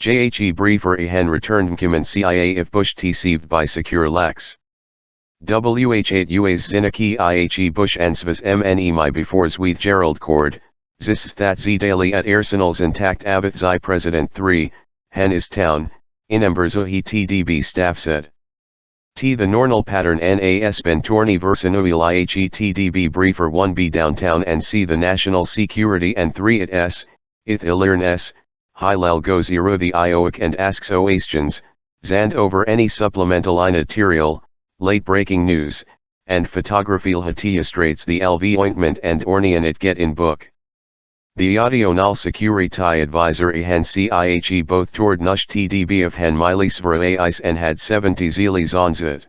JHE briefer Ihan returned Kim CIA if Bush deceived by secure lax. WH8 UA's Zinaki IHE Bush Ansvas MNE my befores with Gerald Cord, Zis that Z daily at Arsenal's intact Avith Zi President 3, Hen is town. Inemberzuhi TDB staff said. The normal pattern NAS Bentorni Versanuil IHE TDB briefer 1B downtown and C the national security and 3 at S, ith ilirn S, Hillel goes iru the Ioic and asks oastians, Zand over any supplemental material, late breaking news, and photography Hatia straits the LV ointment and Ornian it get in book. The Audio Security advisor Ihan CIHE both toward Nush TDB of Hen Milis Verais and had 70 Zelis on zit.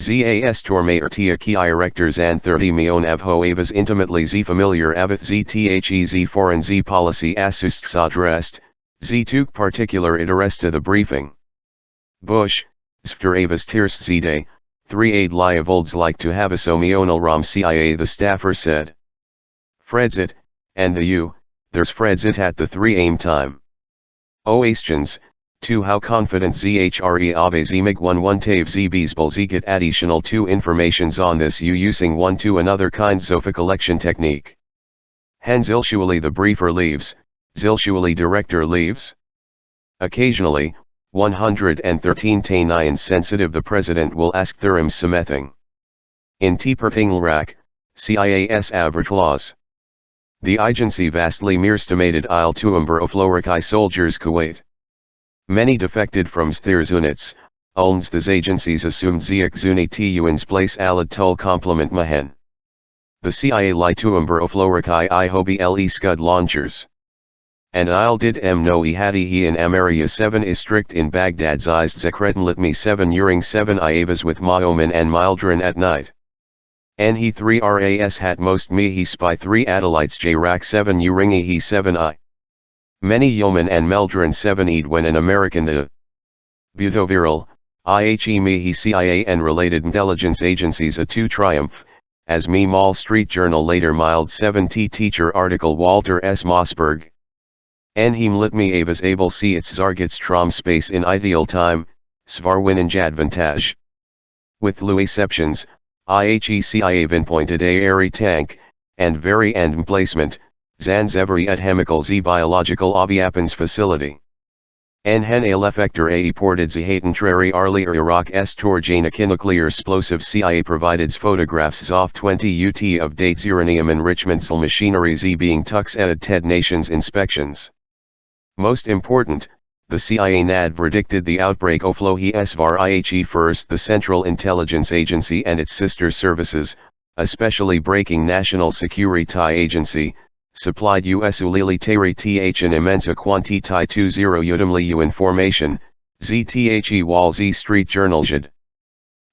ZAS Tormayer Tia Ki Erectors and 30 Mion Avho Avas intimately Z familiar Avith ZTHE Z foreign Z policy Asust Sadrest, Z Tuk particular it arresta the briefing. Bush, Zfter Avas Tirs Zde, 3 aid lie of olds like to have a so Mional Ram CIA the staffer said. Fredzit. And the U, there's Fredzit at the 3 aim time. Oastians, 2 how confident ZHRE Ave Zmig 11 Tave ZBs Bulzikat additional 2 informations on this U using 1 to another kind Zofa collection technique. Hens ilsually the briefer leaves, zilsually director leaves. Occasionally, 113 Tainayan sensitive the president will ask Thurim Semething. In Tpertinglrak, CIAS average laws. The agency vastly mearestimated il tuumber oflorikai soldiers Kuwait. Many defected from Stherzunits, Ulns the agencies assumed Ziak Zuni Tuins place alad tul complement mahen. The CIA li tuumber oflorikai I hobi le scud launchers. and il did no ihadihi in Amaria 7 is strict in Baghdad zized zekretenlitmi 7 uring 7 iavas with Maoman and Mildran at night. He 3 ras hat most me he spy 3 adelites j rak 7 uringi he 7 I. Many yeoman and Meldran 7 eid when an American the Butoviral, IHE me he CIA and related intelligence agencies a 2 triumph, as me Mall Street Journal later mild 7t teacher article Walter S. Mossberg. Him lit me avas able see its zargets trom space in ideal time, svarwin and jadvantage. With Louis exceptions, IHE CIA pointed a airy tank, and very end emplacement, Zanzeveri at chemical z biological aviapens facility. Hen al effector a ported zahatentrary arlier Iraq s torjana nuclear explosive CIA provided photographs of 20 UT of dates uranium enrichment machinery z being tux ed ted nations inspections. Most important, the CIA NAD verdicted the outbreak oflohi svar IHE first the Central Intelligence Agency and its sister services, especially breaking National Security Agency, supplied US utilitarian th an immensa quantity 20 udimly u information, zthe wall z Street Journal jid.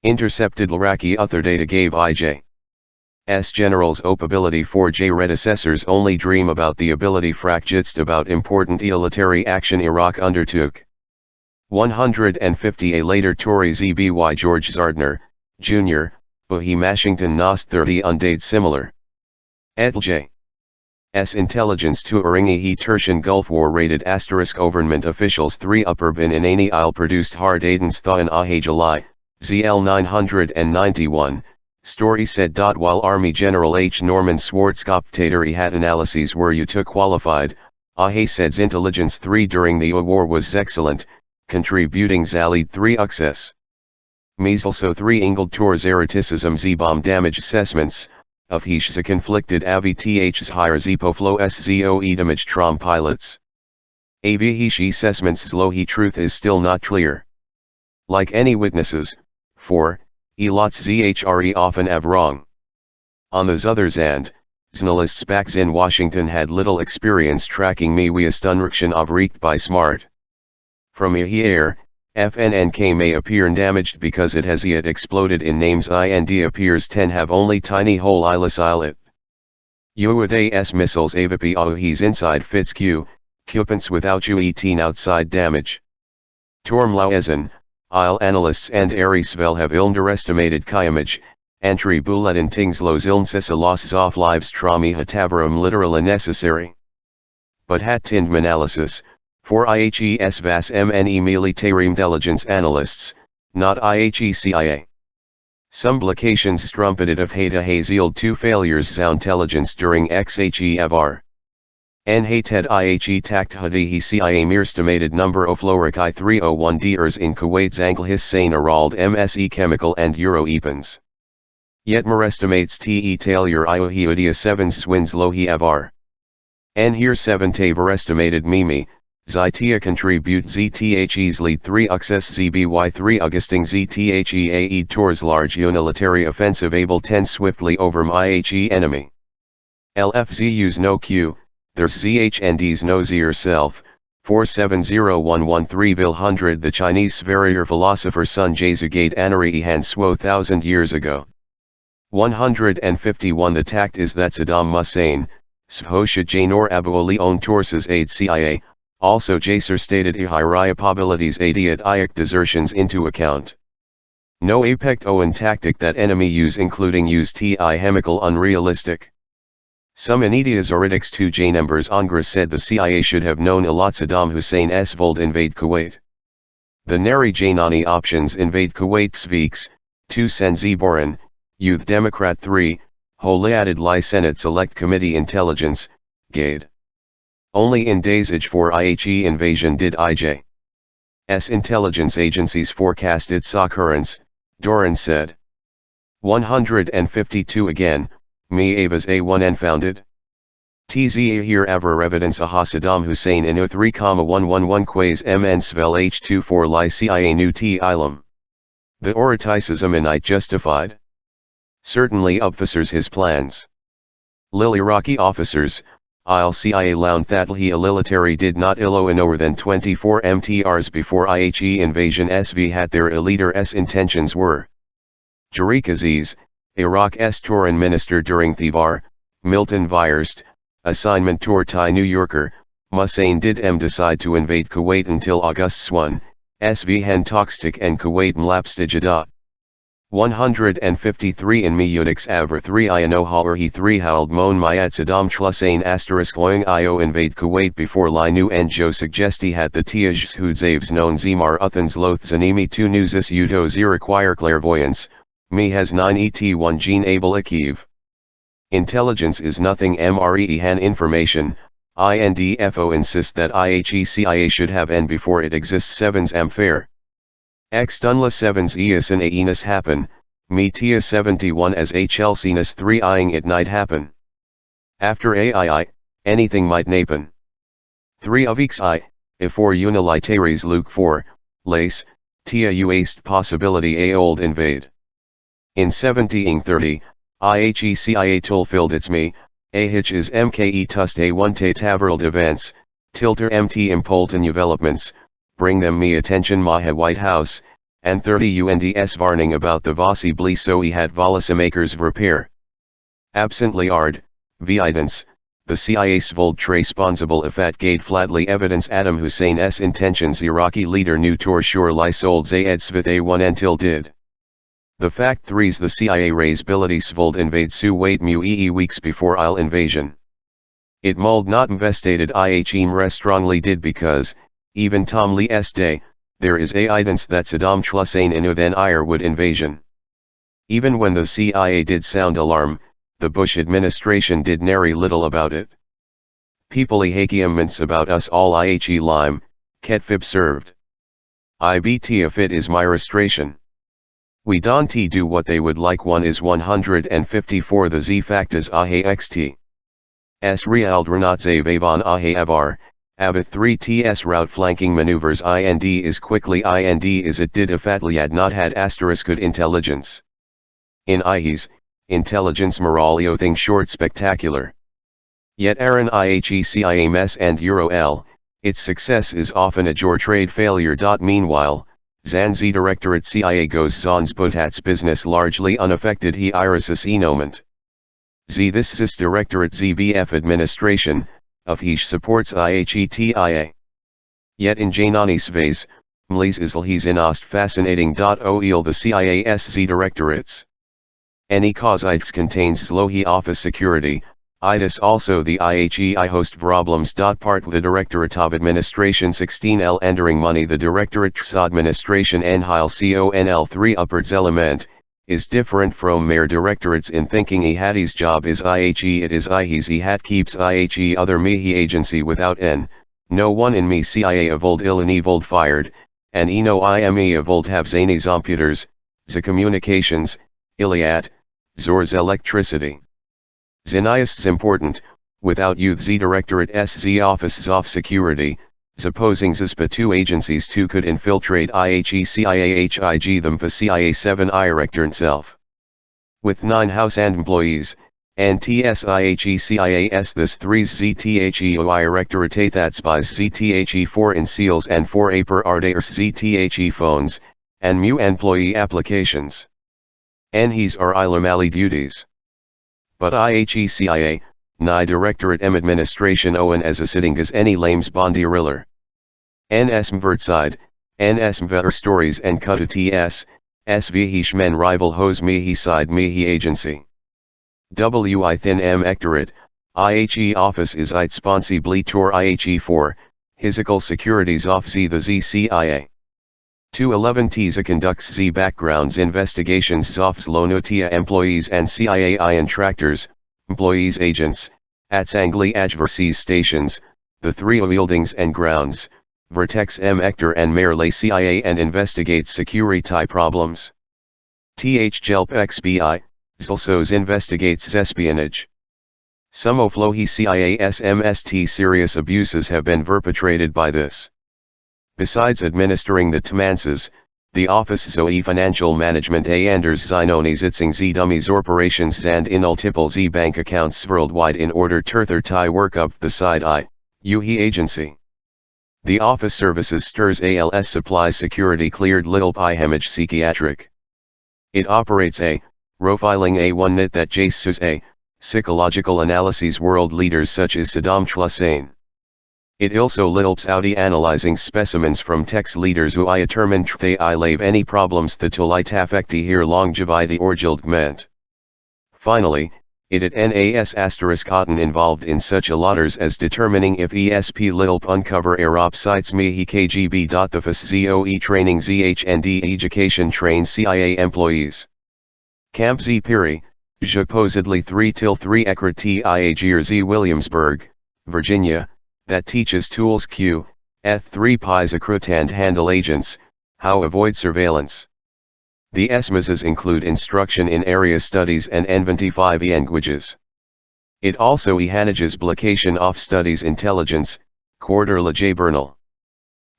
Intercepted Iraqi other data gave IJ's generals opability for J predecessors only dream about the ability fracjitst about important military action Iraq undertook. 150 a later Tory ZBY George Zardner, Jr., he Mashington Nost 30 undate similar. Etl J.'s intelligence to Uringi he Tertian Gulf War rated asterisk government officials 3 upper bin in Ani Isle produced hard Aidens Thaw Ahe July, ZL 991, story said. While Army General H. Norman Schwarzkopf had analyses were you took qualified, Ahe said's intelligence 3 during the war was excellent, contributing Zalid 3 success. Meselso 3 Ingled Tours erraticism z bomb damage assessments, of Hishza conflicted AVTH's higher Zpoflow SZOE damage trom pilots. AVHE assessments slow he truth is still not clear. Like any witnesses, 4, lots zhre often have wrong. On the other hand, journalists back in Washington had little experience tracking me we stunruction aufrecht by smart. From here, FNNK may appear damaged because it has yet exploded in names IND appears 10 have only tiny hole ilis islet. Uade S missiles AVP he's inside fits Q, Cupins without U18 outside damage. Torm Lauezen, IL analysts and Arisvel have underestimated Kiamage, Antri Bulletin Tings los Ilnsisa losses off lives Trami Hatavarum literal unnecessary. But hat Tindman analysis, for IHES VAS MNE military intelligence analysts, not IHE CIA. Some publications strumpeted of Hata Hazield 2 failures za intelligence during XHEFR. Hated IHE takt Hadihi CIA estimated number of Lorikai 301 Ders in Kuwait Zangle Hussein Arald MSE Chemical and Euro Epens. Yet more estimates TE Taylor IOHE Udia 7 Swins Lohi Avar. Here 7 Taver estimated Mimi. Zitia contribute ZTHE's lead 3 Uxs ZBY 3 Augusting ZTHEAE tours large unitary offensive able 10 swiftly over IHE enemy. LFZ use no Q, there's ZHND's no Z yourself, 470113 vil 100 the Chinese Sverrier philosopher Sun Jazugate Anari Han Swo 1000 years ago. 151 the tact is that Saddam Hussein, Shosha Janor Abu Ali own torses aid CIA, also Jaser stated Ihiraya probabilities adiat Iyak desertions into account. No apect Owen tactic that enemy use including use TI chemical unrealistic. Some Anidia Zoritics 2 Janembers Ongres said the CIA should have known a lot Saddam Hussein's vold invade Kuwait. The Neri Janani options invade Kuwait Sviks, 2 Senziboran, Youth Democrat 3, wholly added Lai Senate Select Committee Intelligence, GAID. Only in Dazage for IHE invasion did IJ's intelligence agencies forecast its occurrence, Doran said. 152 again, me Avas A1N founded. TZ here ever evidence aha Saddam Hussein in 3,111 quays MN Svel H24 Li CIA new T Ilam. The oraticism in it justified. Certainly officers his plans. Lil Iraqi officers, Il CIA lound that he military did not ilo inower than 24 mtrs before IHE invasion SV had their leader's intentions were. Tariq Aziz, Iraq's Foreign Minister during the war, Milton Vierst, assignment tour Thai New Yorker, Hussein did decide to invade Kuwait until August 1, SV hen tokstik and Kuwait mlapstijada. 153 in Muyudix Avr 3 Ino Hallerhi 3 Hald Mon Mayat Saddam Tlusain asterisk Oing Io invade Kuwait before Li Nu Njo suggesti hat the Tiaj Hudzaves known Zimar Uthans Loth Zanimi 2 Newsis Udo Z require clairvoyance, me has 9 et1 gene able Akiv. Intelligence is nothing mre han information, INDFO insists that IHECIA should have n before it exists 7s am fair. X Dunla 7s Easin Aenas happen, me tia 71 as HLCness 3 eyeing it night happen. After AII, anything might napen. 3 of X I, if 4 unilitaries Luke 4, lace, tia uast possibility a old invade. In 1730, IHECIA fulfilled its me, hitch is mke tust a1 te taverald events, tilter mt impolten developments, bring them me attention maha White House, and 30 UNDS warning about the Vasi bli so he had makers repair. Absently ard, vidence, the CIA's vold responsible ifat gate flatly evidence Adam Hussein's intentions Iraqi leader knew tor sure li sold Zayed Svith a1 until did. The fact 3's the CIA raisability svold invade Suwait mu weeks before Il invasion. It mulled not investigated IHEM strongly did because, even Tom Lee's day, there is evidence that Saddam Hussein inu then would invasion. Even when the CIA did sound alarm, the Bush administration did nary little about it. People hakiaments about us all IHE lime, ketfib served. IBT if it is my restration. We don't do what they would like. 1 is 154 the z factas ahe xt. S reald renatze vavon ahe avar, avith 3 ts route flanking maneuvers ind is quickly ind is it did afatliad not had asterisk good intelligence. In IHE's, intelligence moralio thing short spectacular. Yet Aaron IHECIA mess and Euro L, its success is often a jor trade failure. Meanwhile, Zanzi Directorate CIA goes Zanzbutats business largely unaffected he irises enomment. Z this is Directorate ZBF administration, of he supports IHETIA. Yet in Janani's vase, Mlis isl he's in ost fascinating. Oil the CIA's Z Directorates. Any cause ites contains Zlohi office security, itis also the IHEI host problems. Part the Directorate of Administration 16L entering money the Directorate administration Nhil CONL 3 upwards element, is different from mere directorates in thinking his job is IHE it is IHE's he hat keeps IHE other me agency without n, no one in me CIA of old ill and evil fired, and no IME of old have zany zomputers, z communications, Iliad, Zor's electricity. Zeniasts important, without youth Z Directorate SZ Office of Security, supposing ZSPA 2 agencies 2 could infiltrate IHECIAHIG them for CIA 7 Director self. With 9 house and employees, and TSIHECIAS this 3's ZTHEOI Directorate that spies ZTHE 4 in seals and 4 APR Ardairs ZTHE phones, and mu employee applications. And his are ilamali duties. But IHECIA, ni Directorate administration owen as a sitting as any lames bondiriller. NS mvertside, NS mver stories and kutu ts, SV hishmen rival hose me he side me he agency. WI thin m ectorate, IHE office is it sponsi tor IHE 4, physical securities off z the ZCIA. 211 TISA conducts Z backgrounds investigations ZOF's Lonotia employees and CIA ion tractors, employees agents, at Sangli adverseas stations, the 3 wieldings and grounds, Vertex M Ector and Merle CIA and investigates security problems. TH Jelp XBI, ZLSOS investigates espionage. Some Oflohi CIA SMST serious abuses have been perpetrated by this. Besides administering the Tamanses, The Office Zoe Financial Management A Anders Zinoni Sitzung Z Dummies Operations and in multiple Z bank accounts worldwide in order Terther Thai work up the side I, UHI agency. The office services Sturs ALS supplies security cleared Little Pi Hemage Psychiatric. It operates a profiling A1 net that jasus a psychological analyses world leaders such as Saddam Hussein. It also helps Audi analyzing specimens from text leaders who I determine they I lave any problems that tulite affecti here longevity or jildgment. Finally, it at NAS asterisk cotton involved in such a lotters as determining if ESP lilp uncover Arop sites me KGB. The FAS ZOE training ZHND education train CIA employees. Camp Z Piri, supposedly 3-3 Ekra TIAGR Z Williamsburg, Virginia, that teaches tools Q, F3 Pies accrut and handle agents, how avoid surveillance. The ESMAs include instruction in area studies and 25 languages. It also manages application of studies intelligence, quarter Bernal.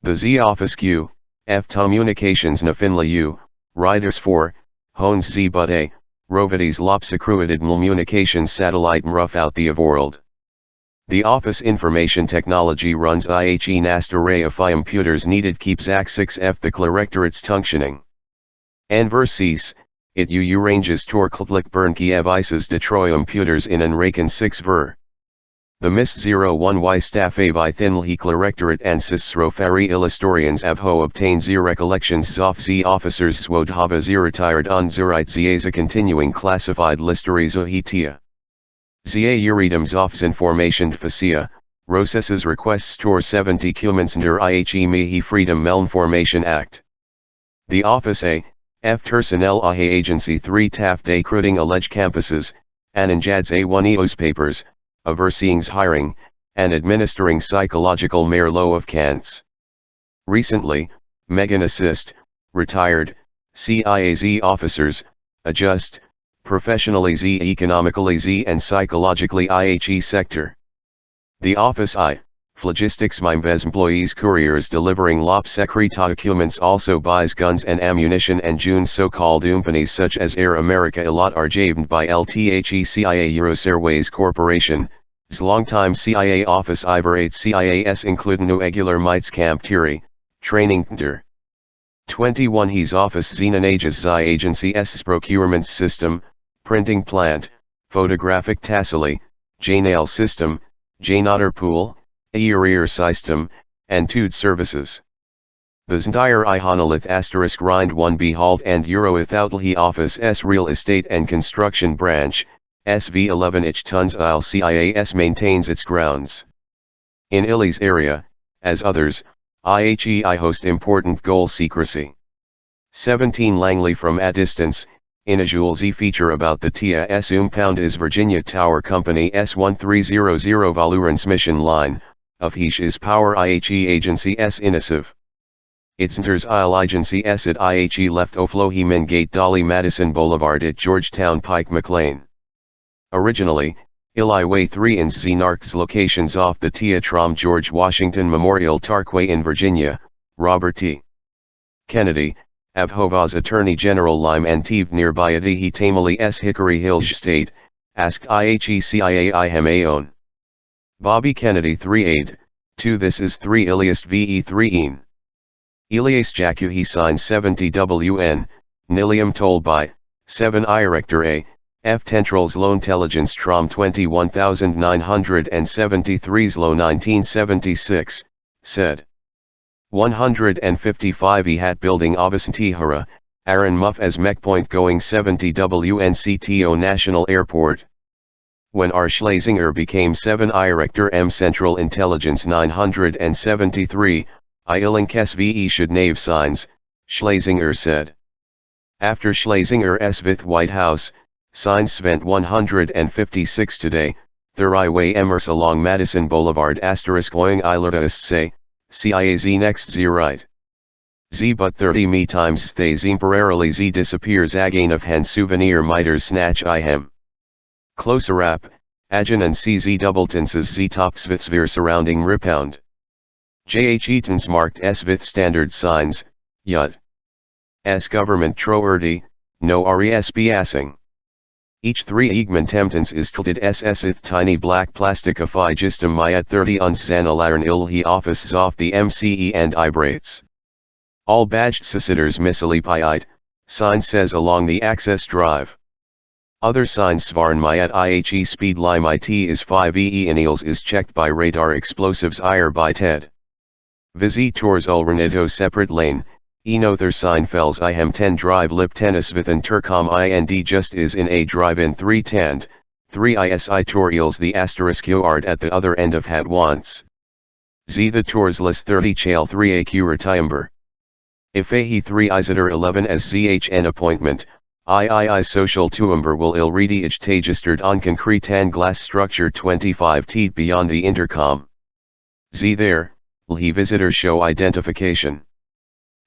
The Z Office Q, F Communications na Finla U, Riders 4, Hones Z but A, Rovides Lops accruated communications satellite rough out the world. The Office Information Technology runs IHE nast array of computers needed keep ZAC 6F the Clerectorate's functioning. Anverses, it ranges tor click burn Kiev ISIS Detroit computers in an Raken 6 ver. The MIS 01Y staff avi thinlhi Clerectorate and Sisrofari illustorians avho obtain Z recollections zof Z officers swodhava Z retired on Zurite Zaza continuing classified listeries ohitia. Za Uredum Zofs information Facia, Rosesses requests Tor 70 Cumans Ndur IHE Mihi Freedom Meln Formation Act. The Office A, F Personnel Ahe Agency 3 Taft Day Cruding alleged campuses, Ananjads A1 EOS papers, overseeings hiring, and administering psychological mere low of cants. Recently, Megan Assist, retired, CIAZ officers, adjust, professionally Z economically Z and psychologically IHE sector. The Office I, Phlogistics Mimbes employees couriers delivering LOP secreta documents also buys guns and ammunition and June so-called companies such as Air America a lot are javed by LTHE CIA Euros Airways Corporation, s longtime CIA office Iverate CIAS including no regular mites camp Tiri, training der. 21 His office Xenon Zai agency S procurement system, printing plant, photographic tassili, J-nail system, J-notter pool, Eurier system, and Tude services. The Zendire Ihonolith asterisk rind 1 Behalt and Euroethoutlhi office S real estate and construction branch, SV 11 Ich tons il CIAS maintains its grounds. In Illy's area, as others, IHEI host important goal secrecy. 17 Langley from a distance, in a Jules Z feature about the TIA S Pound is Virginia Tower Company S1300 Valurans mission line, of Hish is Power IHE Agency S Inisive. Its enters IL Agency S at IHE left Ofloheman Gate Dolly Madison Boulevard at Georgetown Pike McLean. Originally, Ili Way 3 in Znark's locations off the TIA Trom George Washington Memorial Parkway in Virginia, Robert T. Kennedy, Avhovaz Attorney General Lime Anteve nearby Adihi Tamali S. Hickory Hills State, asked IHE CIA Ihem Aon. Bobby Kennedy 3 Aid, 2 This is 3 Iliast VE 3 Een. Ilias Jacu he signs 70 WN, Nilium told by, 7 Irector A, F Tentrals Low Intelligence Trom 21973 Zlo 1976, said. 155 hat building Avis Tihara, Aaron Muff as Mechpoint going 70 WNCTO National Airport. When R. Schlesinger became 7 Irector M Central Intelligence 973, I Ilinkes VE should nave signs, Schlesinger said. After Schlesinger Svith White House, signs Svent 156 today, Thurai Way Emers along Madison Boulevard asterisk oing Ilertaist say, CIAZ next Z right. Z but 30 me times stay temporarily Z disappears again of hen souvenir miters snatch Ihem. Closer up, Agen and CZ doubletonses Z top Svithsvir surrounding Ripound. JH Eatons marked Svith standard signs, Yud. S government troerdi, no res biasing. Each 3 igmentemptans is tilted ss ith tiny black plasticify gistum myat 30 uns zanalaran ilhi office zoff the mce and ibrates. All badged sisiters misalipiite, sign says along the access drive. Other signs svarn myat ihe speed lime it is 5 ee inils is checked by radar explosives ir by TED. Visitors ulranito separate lane, enother sign fells ihem 10 drive lip tennis vithan turcom ind just is in a drive in 3 tand, 3 isi tour eels the asterisk yard at the other end of hat once. Z the tours list 30 chale 3 aq retiumber. Ifahi 3 isitor 11 as zhn appointment, III social tuumber will ilrediage tagistered on concrete and glass structure 25 teet beyond the intercom. Z there, lhi visitor show identification.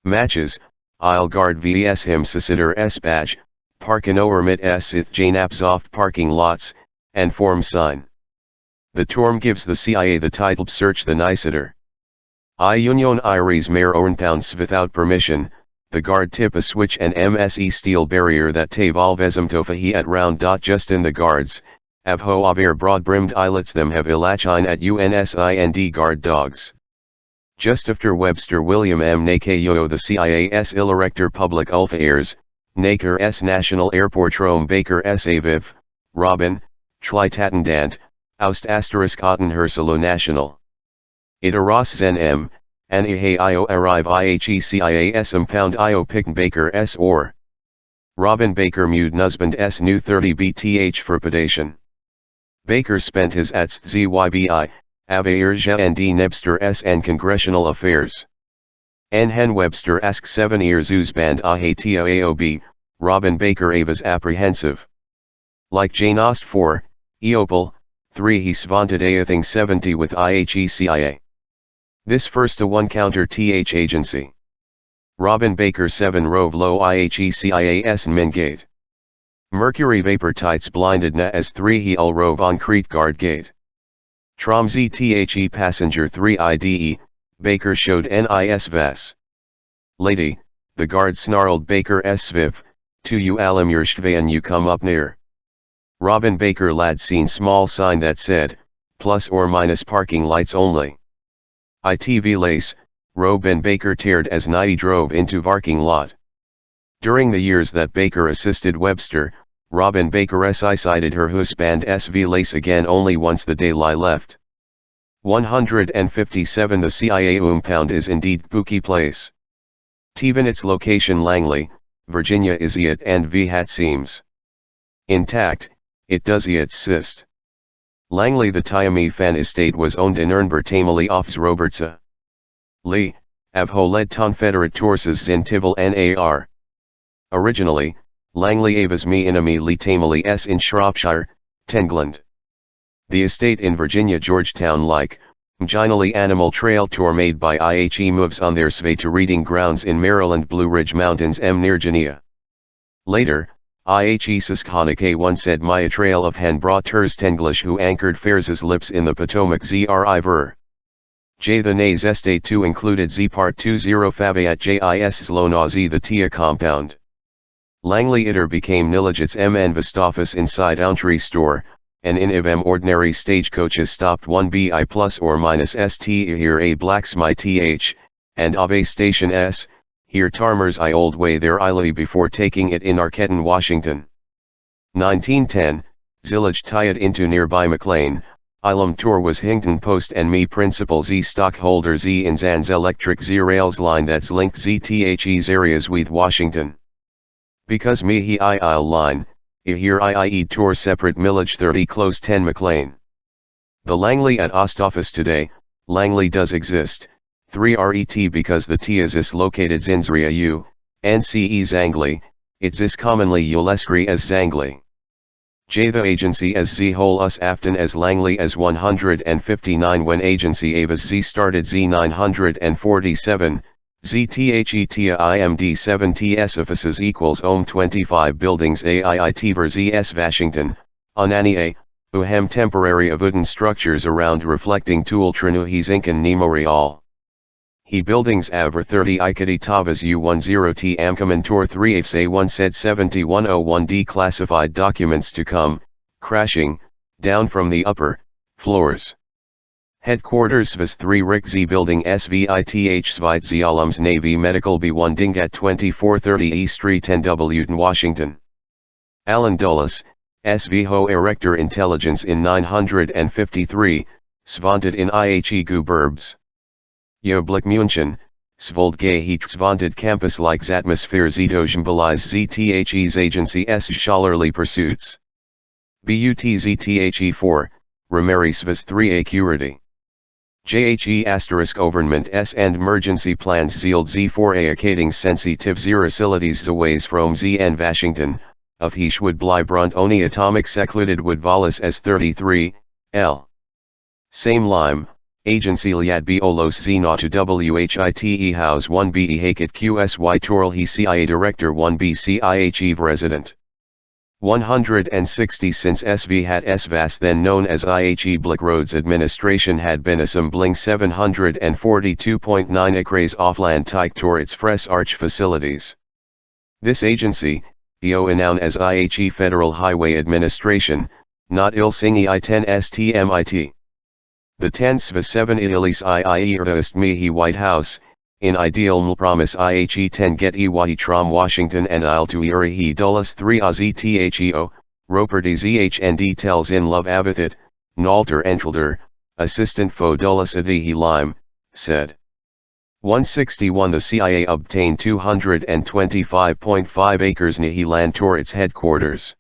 Matches, I'll guard vs him sisitor s badge, parkin oermit s ith janapsoft parking lots, and form sign. The torm gives the CIA the title search the nicitor. I union iris mare ownpounds without permission, the guard tip a switch and MSE steel barrier that tave alvezumtofahi at round. Just in the guards, avho aver broad brimmed eyelets them have ilachine at unsind guard dogs. Just after Webster William M. Nakayo the CIA's Ill-Erector Public Affairs, Naker S. National Airport Rome Baker S. Aviv, Robin, Tlitatendant, Aust asterisk Ottenherselo National. Itaros Zen M, Anihe Io arrive IHECIAS impound Io pick Baker S. or Robin Baker Mude Nusband S. New 30 BTH for predation. Baker spent his atst ZYBI, Avairja and D. Nebster S. and Congressional Affairs. N. Hen Webster ask 7 years Uzband Ahatia AOB, Robin Baker Ava's apprehensive. Like Jane Ost 4, Eopal, 3 he svanted Athing 70 with IHECIA. This first a 1 counter TH agency. Robin Baker 7 rove low IHECIAS Mingate. Mercury vapor tights blinded na as 3 he ul rove on Crete guard gate. Trom ZTHE passenger 3 IDE, Baker showed NIS Ves. Lady, the guard snarled Baker S. Sviv, to you alam your and you come up near. Robin Baker lad seen small sign that said, plus or minus parking lights only. ITV lace, Robin Baker teared as Nye drove into parking lot. During the years that Baker assisted Webster, Robin Baker SI cited her husband SV lace again only once the day lie left. 157 The CIA impound is indeed spooky place. Even its location Langley, Virginia is it and V hat seems intact, it does it sist. Langley the Tiami fan estate was owned in Ernbertamely offs Robertsa. Lee, avho led Confederate torses in Tivol NAR. Originally, Langley Avas me inami Lee Tamely S in Shropshire, Tengland. The estate in Virginia Georgetown like, Mginally Animal Trail tour made by IHE moves on their sway to reading grounds in Maryland Blue Ridge Mountains near Genia. Later, IHE Susquehanna once said Maya Trail of Hen brought Ters Tenglish who anchored Fairs's lips in the Potomac Zri Ver. J. The Nays Estate 2 included Z Part 20 Faviat JIS Slonazi the Tia compound. Langley Itter became Nilligit's MN Vestoffice inside Ountry store, and in Ivm ordinary stagecoaches stopped 1BI plus or minus ST here a Blacksmy TH, and Ave Station S, here Tarmers I Old Way there Iley before taking it in Arqueton, Washington. 1910, Zillage tied into nearby McLean, Ilum tour was Hington Post and me Principal Z stockholder Z in Zan's electric Z rails line that's linked ZTHE's areas with Washington. Because me he IL line, I here IE tour separate millage 30 close 10 McLean. The Langley at Ostoffice today, Langley does exist, 3 RET because the T is located Zinzria U, NCE Zangli, it's is commonly Uleskri as Zangli. J the agency as Z whole us afton as Langley as 159 when agency Avas Z started Z 947, ZTHETIA IMD 7 TS offices equals 25 buildings AIIT ver ZS Washington, Anani A, Uhem temporary wooden structures around reflecting tool Trinuhis Incan Nemo Real. He buildings over 30 Ikadi Tavas U10T Amkamantor 3 AFS A1 said 7101 declassified documents to come, crashing, down from the upper floors. Headquarters Svas 3 Rikzi Building SVITH Svitzialums Navy Medical B1 Dingat 2430 East Street 10W Washington. Alan Dulles, SV Ho Erector Intelligence in 953, Svanted in IHE Guberbs. Joblik München, Svoldge Heat Svanted Campus like Atmosphere Zedojambalize ZTHE's Agency S Schallerly Pursuits. BUTZTHE 4, Remeri Svas 3 Acurity. JHE * Government S and Emergency Plans Zield Z4 Acading Sensitive Zeracilities Zaways from ZN Washington, of Heishwood Bleibrund Oni Atomic Secluded Wood Valis S33, L. Same Lime, Agency Liad Biolos Zena to WHITE House 1B Haket QSY Torl He CIA Director 1B CIHE Resident. 160 Since SV had SVAS then known as IHE Blick Roads Administration had been assembling 742.9 acres offland Teich to its Fress Arch facilities. This agency, known as IHE Federal Highway Administration, not Ilsingi I-10 STMIT. The 10 Sva 7 Ilis II Erstmihi White House, in ideal Mlpromise IHE 10 Get Iwahi Trom Washington and Il to Irihi Dulles 3 AZTHEO, Roper DZHND tells in Love Avithit, Nalter Entrelder, Assistant Fo Dulles Adihi Lime, said. 161 The CIA obtained 225.5 acres Nihi land to its headquarters.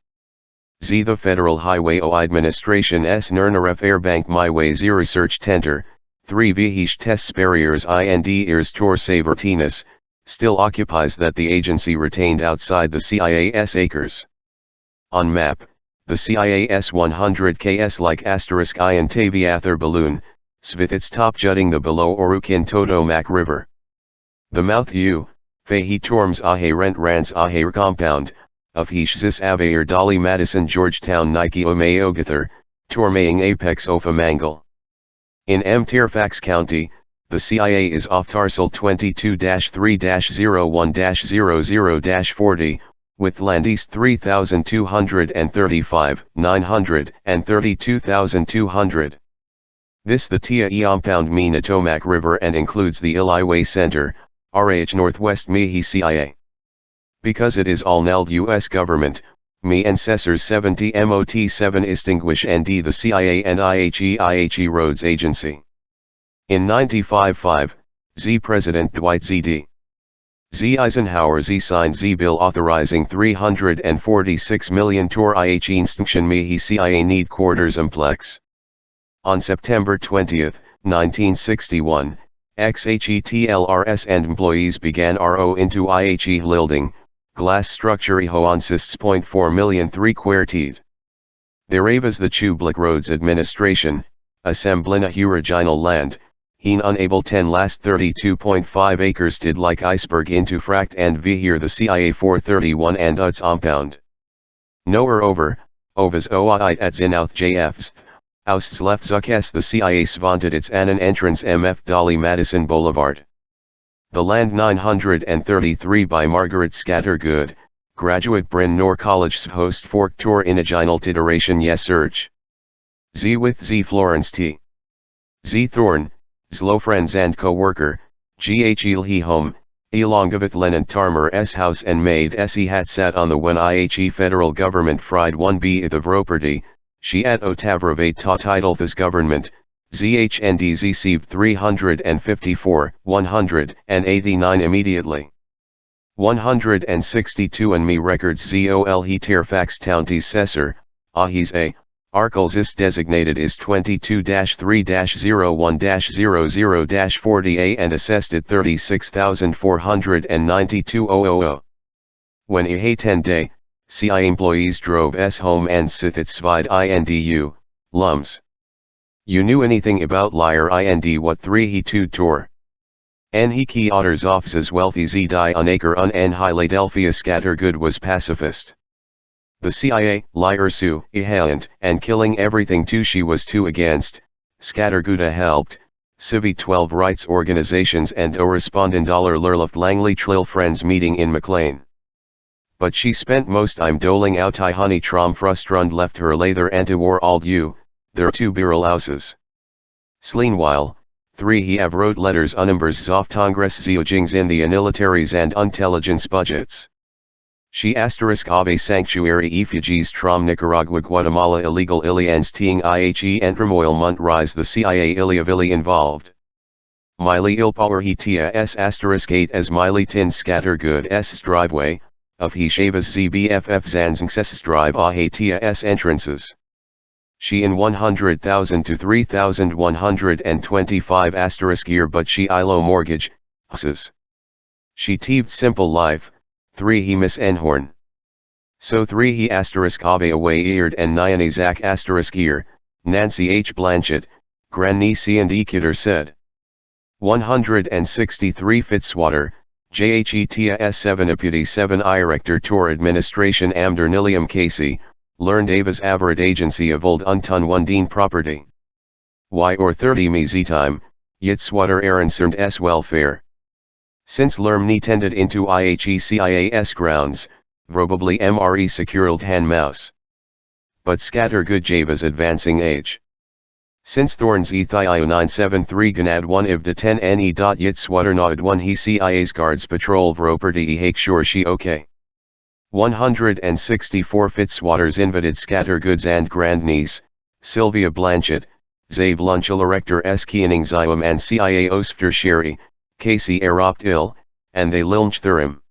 Z The Federal Highway O Administration S Nernaref Airbank Myway Z Research Tenter, 3 Vihish Tests Barriers IND Ears Tor Savertinus, still occupies that the agency retained outside the CIAS acres. On map, the CIAS 100 KS like asterisk I and Taviather balloon, Svithits top jutting the below Orukin Totomac River. The mouth U, Fahi Torms Ahe Rent Rans Ahe compound, of Hishzis Avair Dali Madison Georgetown Nike Omeogather, Tormaying Apex Ofa Mangle. In M. Fairfax County, the CIA is off Tarsal 22-3-01-00-40, with land east 3,235, 900, and 32,200. This the Tia Eompound Tomac River and includes the Iliway Center, RH Northwest Mihi CIA. Because it is all NELD U.S. government, Me Ancestors 70 MOT 7 Extinguish ND the CIA and IHE Roads Agency. In 95-5, Z President Dwight Z.D. Z Eisenhower Z signed Z bill authorizing 346 million tor IHE instruction Mihi CIA need quarters complex. On September 20, 1961, XHETLRS and employees began RO into IHE Lilding, glass structure Hoansists 0.4 million 3 quartied. Thereavas the Chublik Roads Administration, Assemblina Original land, Heen unable 10 last 32.5 acres did like iceberg into fract and vihir the CIA 431 and uts compound. Noer over, ovas oait at zinouth jfst. Ousts left Zuckes the CIA svanted its anon entrance MF Dolly Madison Boulevard. The land 933 by Margaret Scattergood, graduate Bryn Nor College host fork tour in aginal titeration yes search. Z with Z Florence T. Z Thorn, Zlo friends and co-worker, GH Ilhi home, Elongavith Lennon Tarmer S house and maid Se hat sat on the when IHE federal government fried 1B of property. She at Otavravate ta title's government, ZHND Z 354, 189 immediately. 162 and me records ZOL he Fairfax County Cessor, Ahis A, Arkles is designated is 22-3-01-00-40A and assessed at 36,492,000. When Ihe 10 day, CI employees drove S home and Sithit Svid INDU, Lums. You knew anything about liar IND what 3 he 2 tour. N he key otters offices wealthy Z die unacre un N Philadelphia scattergood was pacifist. The CIA, liar Sue, Ihant, and killing everything too she was too against, scattergooda helped, Civi 12 rights organizations and Correspondentaler Lurluft Langley Trill friends meeting in McLean. But she spent most time doling out I honey trom frustrund left her lather anti-war ald u, their two Birrelhouses. Sleenwhile, 3 he have wrote letters unimbers zoft Congress Zeojings in the anilitaries and intelligence budgets. She asterisk ave sanctuary effigies trom Nicaragua Guatemala illegal ilians teeing IHE entremoil munt rise the CIA iliavili involved. Miley ilpower he tia s asterisk 8 as Miley tin scatter good s driveway, of he shavas zbff zanzanxes drive a he tia s entrances. She in 100,000 to 3,125 asterisk year but she ilo mortgage, husses. She teeved simple life, 3 he Miss Enhorn. So 3 he asterisk ave away eared and Nyane Zach asterisk ear, Nancy H. Blanchett, grandniece and Ecutor said. 163 Fitzwater, JHETA S7 Deputy 7 Director Tour Administration Amder Nilium Casey, learned Ava's Average Agency of Old Untun Wundine Property. Y or 30 me time, Yitzwater Arencerned S Welfare. Since Lermni tended into IHE-CIAS grounds, probably MRE secured hand mouse. But scatter good Java's advancing age. Since Thorns Ethio 973 Ganad 1 if de 10 ne. Yitzwater Naud 1 he CIA's guards patrol property e hake sure she okay. 164 Fitzwater's invited scatter goods and grandniece, Sylvia Blanchett, Zave Lunchel Erector S. Keening Zyum and CIA Ostfter Sherry, Casey Eropt ill, and they Lilmch Thurim.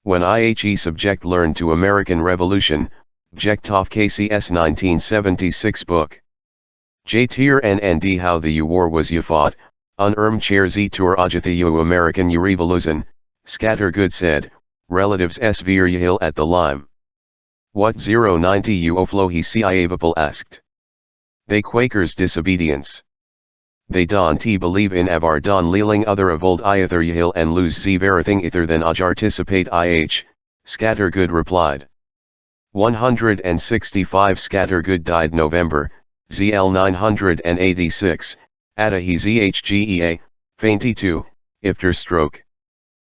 When IHE subject learned to American Revolution, Jektov Casey S. 1976 book. J. Tier NND How the U War Was U Fought, Chair Z Tour Ajatha U American U Revolution, Scatter Good said, relatives S. Veer Yahil at the Lime. What 090 U Oflo he CIA Vipal asked. They Quakers disobedience. They don t believe in avar don leeling other of old Iather Yahil and lose z verithing ither than ajarticipate IH, Scattergood replied. 165 Scattergood died November, ZL 986, Ada he ZHGEA, fainty 2, ifter stroke.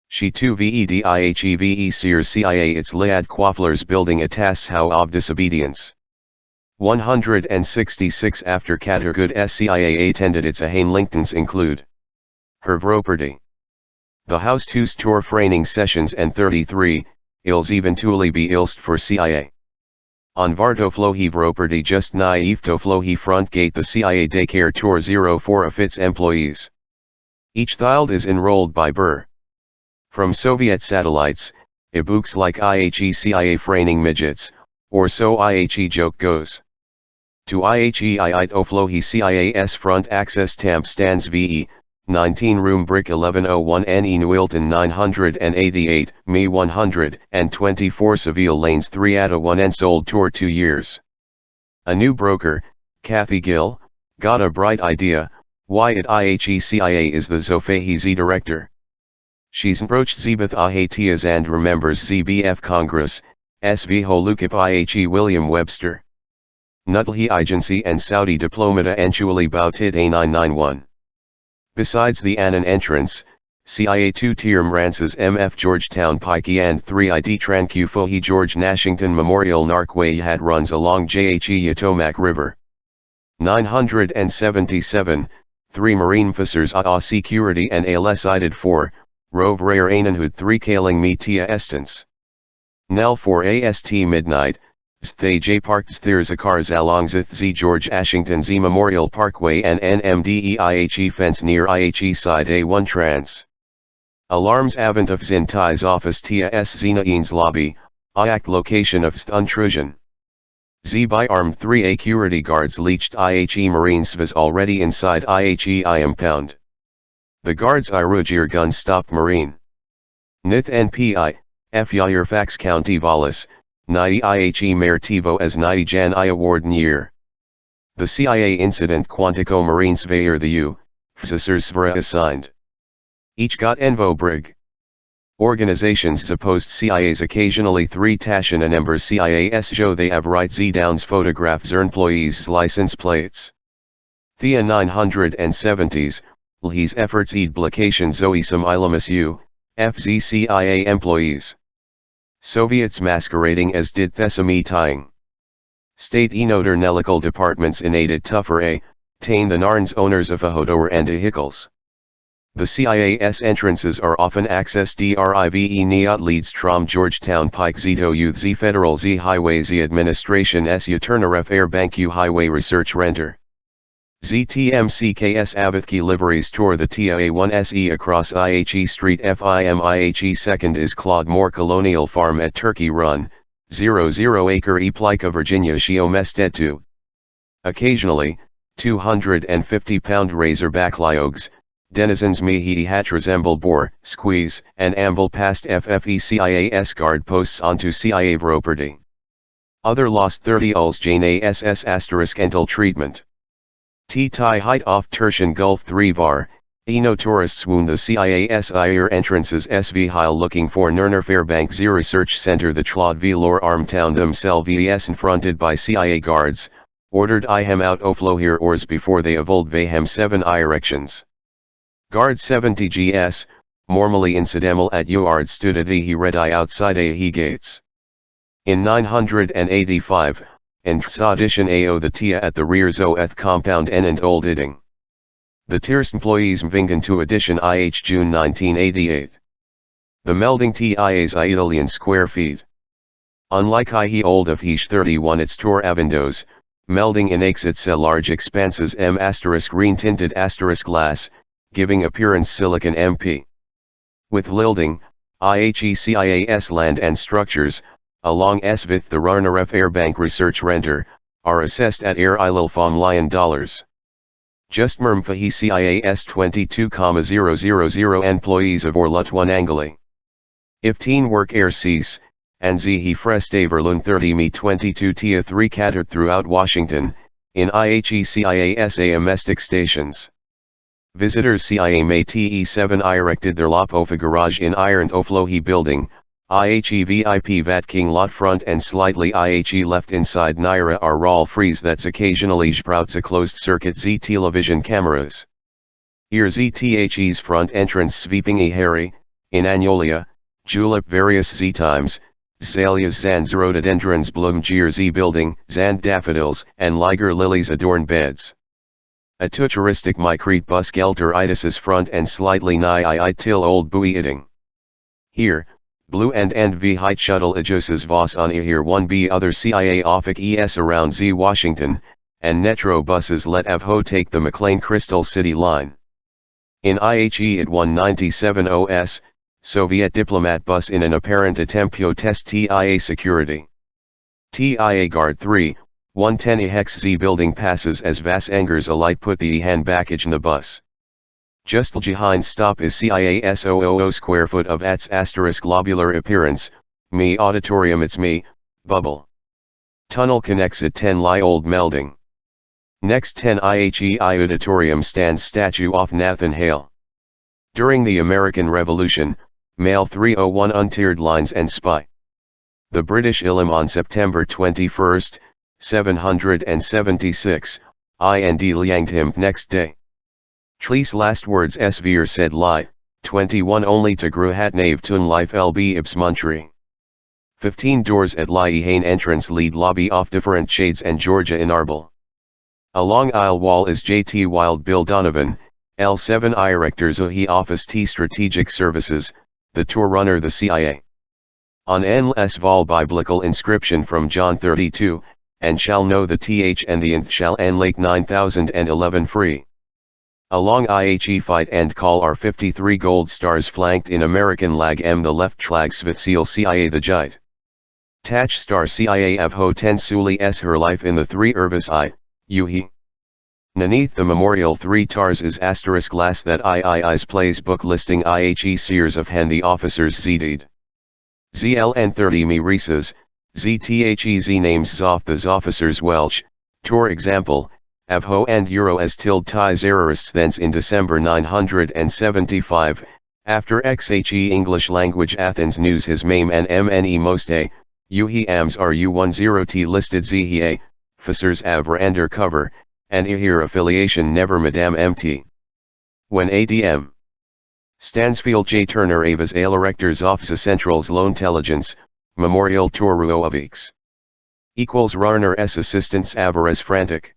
She 2 VEDIHEVE Sears CIA its Liad Quafflers building a tasks how of disobedience. 166 After Cattergood SCIA attended its Ahane Linktons include her property. The House 2's tour freining sessions and 33, ils eventually be ilst for CIA. On Vartoflo he property just naive Toflo he front gate the CIA daycare tour 04 of its employees. Each thild is enrolled by Burr. From Soviet satellites, ebooks like IHE CIA freining midgets, or so IHE joke goes. To IHE Iit Oflo he CIAS front access tamp stands VE, 19 room brick 1101 NE Newilton 988, Me 124 Seville Lanes 3 Ada 1 and sold tour 2 years. A new broker, Kathy Gill, got a bright idea, why at IHE CIA is the Zofehi Z director. She's approached Zebeth Ahatias and remembers ZBF Congress, SV Holukip IHE William Webster. Nutlhi Agency and Saudi Diplomata Antuali Bautit A991. Besides the Annan entrance, CIA 2 Tier Mrances MF Georgetown Pike and 3 ID Trancufohi George Nashington Memorial Narkway had runs along JHE Yatomac River. 977, 3 Marine officers AA Security and ALS ided 4, Rove Rare Ainanhood 3 Kaling Me Tia Estance. Nel 4 AST Midnight, Sthay J Park There's a cars along Z George Ashington Z Memorial Parkway and NMDE IHE fence near IHE side A1 trans. Alarms avant of Zintai's office Tia S Zinain's lobby, IAC location of Stuntrusion. Z by armed 3 security guards leached IHE Marines was already inside IHE I impound. The guards Irujir gun stopped Marine. Nith NPI, F Fax County Vallis, Nai IHE Mayor Tivo as Nai Jan I Award Year. The CIA incident Quantico Marine Surveyor the U, Fsisers Svra assigned. Each got Envo Brig. Organizations supposed CIA's occasionally 3 Tashin and Embers CIAS show they have right Z Downs photographs employees' license plates. Thea 970s, Lhis efforts edblication Zoe some ilamus u, FZCIA employees. Soviets masquerading as did Thesami tying. State enoter nelical departments inated tougher a, tain the narns owners of a Hodor and vehicles. The CIA's entrances are often accessed drive neot leads trom Georgetown Pike Zito Youth Z Federal Z Highway Z Administration S Uturneref Air Bank U Highway Research Renter. ZTMCKS Avathki liveries tour the TIA1SE across IHE Street FIMIHE 2nd is Claude Moore Colonial Farm at Turkey Run, 00 acre Eplika Virginia Shiomested 2. Occasionally, 250-pound razorback lyogs, denizens mihi hatch resemble bore, squeeze, and amble past FFECIAS guard posts onto CIA property. Other lost 30 uls Jane ASS asterisk ental treatment. T-tie height off Tertian Gulf 3 var, Eno tourists wound the CIAS IR entrances SV Heil looking for Nerner Fairbank Z Research Center the Tlod Velor Armtown themselves confronted by CIA guards, ordered Ihem out oflo here ors before they avold Vahem 7 erections. Guard 70 GS, normally incidental at Uard stood at he redi outside he gates. In 985, and Tzadishan Ao the Tia at the rear Zoeth compound N and Old Idding. The Tirst employees Mvingen to edition IH June 1988. The melding TIA's Italian square feet. Unlike IE Old of Hish 31 its Tor Avendos, melding inakes its large expanses M asterisk green tinted asterisk glass, giving appearance silicon MP. With Lilding, IHECIAS land and structures, along Svith the Rarnaref Airbank Research Renter, are assessed at Air Ililfam Lion dollars. Just Mermfahi CIAS 22,000 employees of Orlut 1 Angali. If teen work air cease, and Zihi Frestaverlun 30 me 22 Tia 3 catered throughout Washington, in IHECIAS domestic stations. Visitors CIA May TE7 erected their Lop Ofa garage in Iron Oflohi building, IHE VIP Vat King lot front and slightly IHE left inside Naira are Rawl freeze that's occasionally sprouts a closed circuit Z television cameras. Here ZTHE's front entrance sweeping Harry, in Anyolia, Julep various Z times, Zalias Zands rhododendrons bloom Gier Z building, Zand daffodils and Liger lilies adorn beds. A touristic Mycrete bus Gelter itises front and slightly nigh till old buoy idding. Here, Blue and V height shuttle adjuses Voss on here 1B other CIA offic ES around Z Washington, and Netro buses let Avho take the McLean Crystal City line. In IHE at 197 OS, Soviet diplomat bus in an apparent attempt to test TIA security. TIA Guard 3, 110 Hex Z building passes as Vas Engers alight put the hand baggage in the bus. Just behind stop is CIAS 000 square foot of ats asterisk lobular appearance, me auditorium it's me, bubble. Tunnel connects at 10 lie old melding. Next 10 IHE auditorium stands statue of Nathan Hale. During the American Revolution, Mail 301 untiered lines and spy. The British Ilm on September 21, 776, and lianged him next day. Tlees last words Svir said lie, 21 only to Gruhat Nave Tun Life LB Ibs Muntri. 15 doors at Lie Hain entrance lead lobby off different shades and Georgia in Arbel. Along aisle wall is JT Wild Bill Donovan, L7 Director Zohi Office T Strategic Services, the tour runner the CIA. On N.S. Vol biblical inscription from John 32, and shall know the th and the nth shall n lake 9011 free. Along IHE fight and call are 53 gold stars flanked in American lag M the left schlag Svitsil CIA the Jite. Tach star CIA Avho 10 Suli S her life in the 3 Irvis I, Uhi. Naneath the memorial 3 tars is asterisk glass that II's plays book listing IHE seers of hen the officers Zdid. ZLN 30 me Risas, ZTHEZ names Zoff the officers Welch, Tor example, Avho and Euro as tilde ties errorists thence in December 975, after XHE English language Athens news his mame and MNE moste, Uhi ams RU10T listed ZHA, officers Avra undercover, and here affiliation never Madame MT. When ADM. Stansfield J. Turner Avas Electors Office Centrals Lointelligence, Memorial Toruo of X. Equals Rarner S. Assistants Avares Frantic.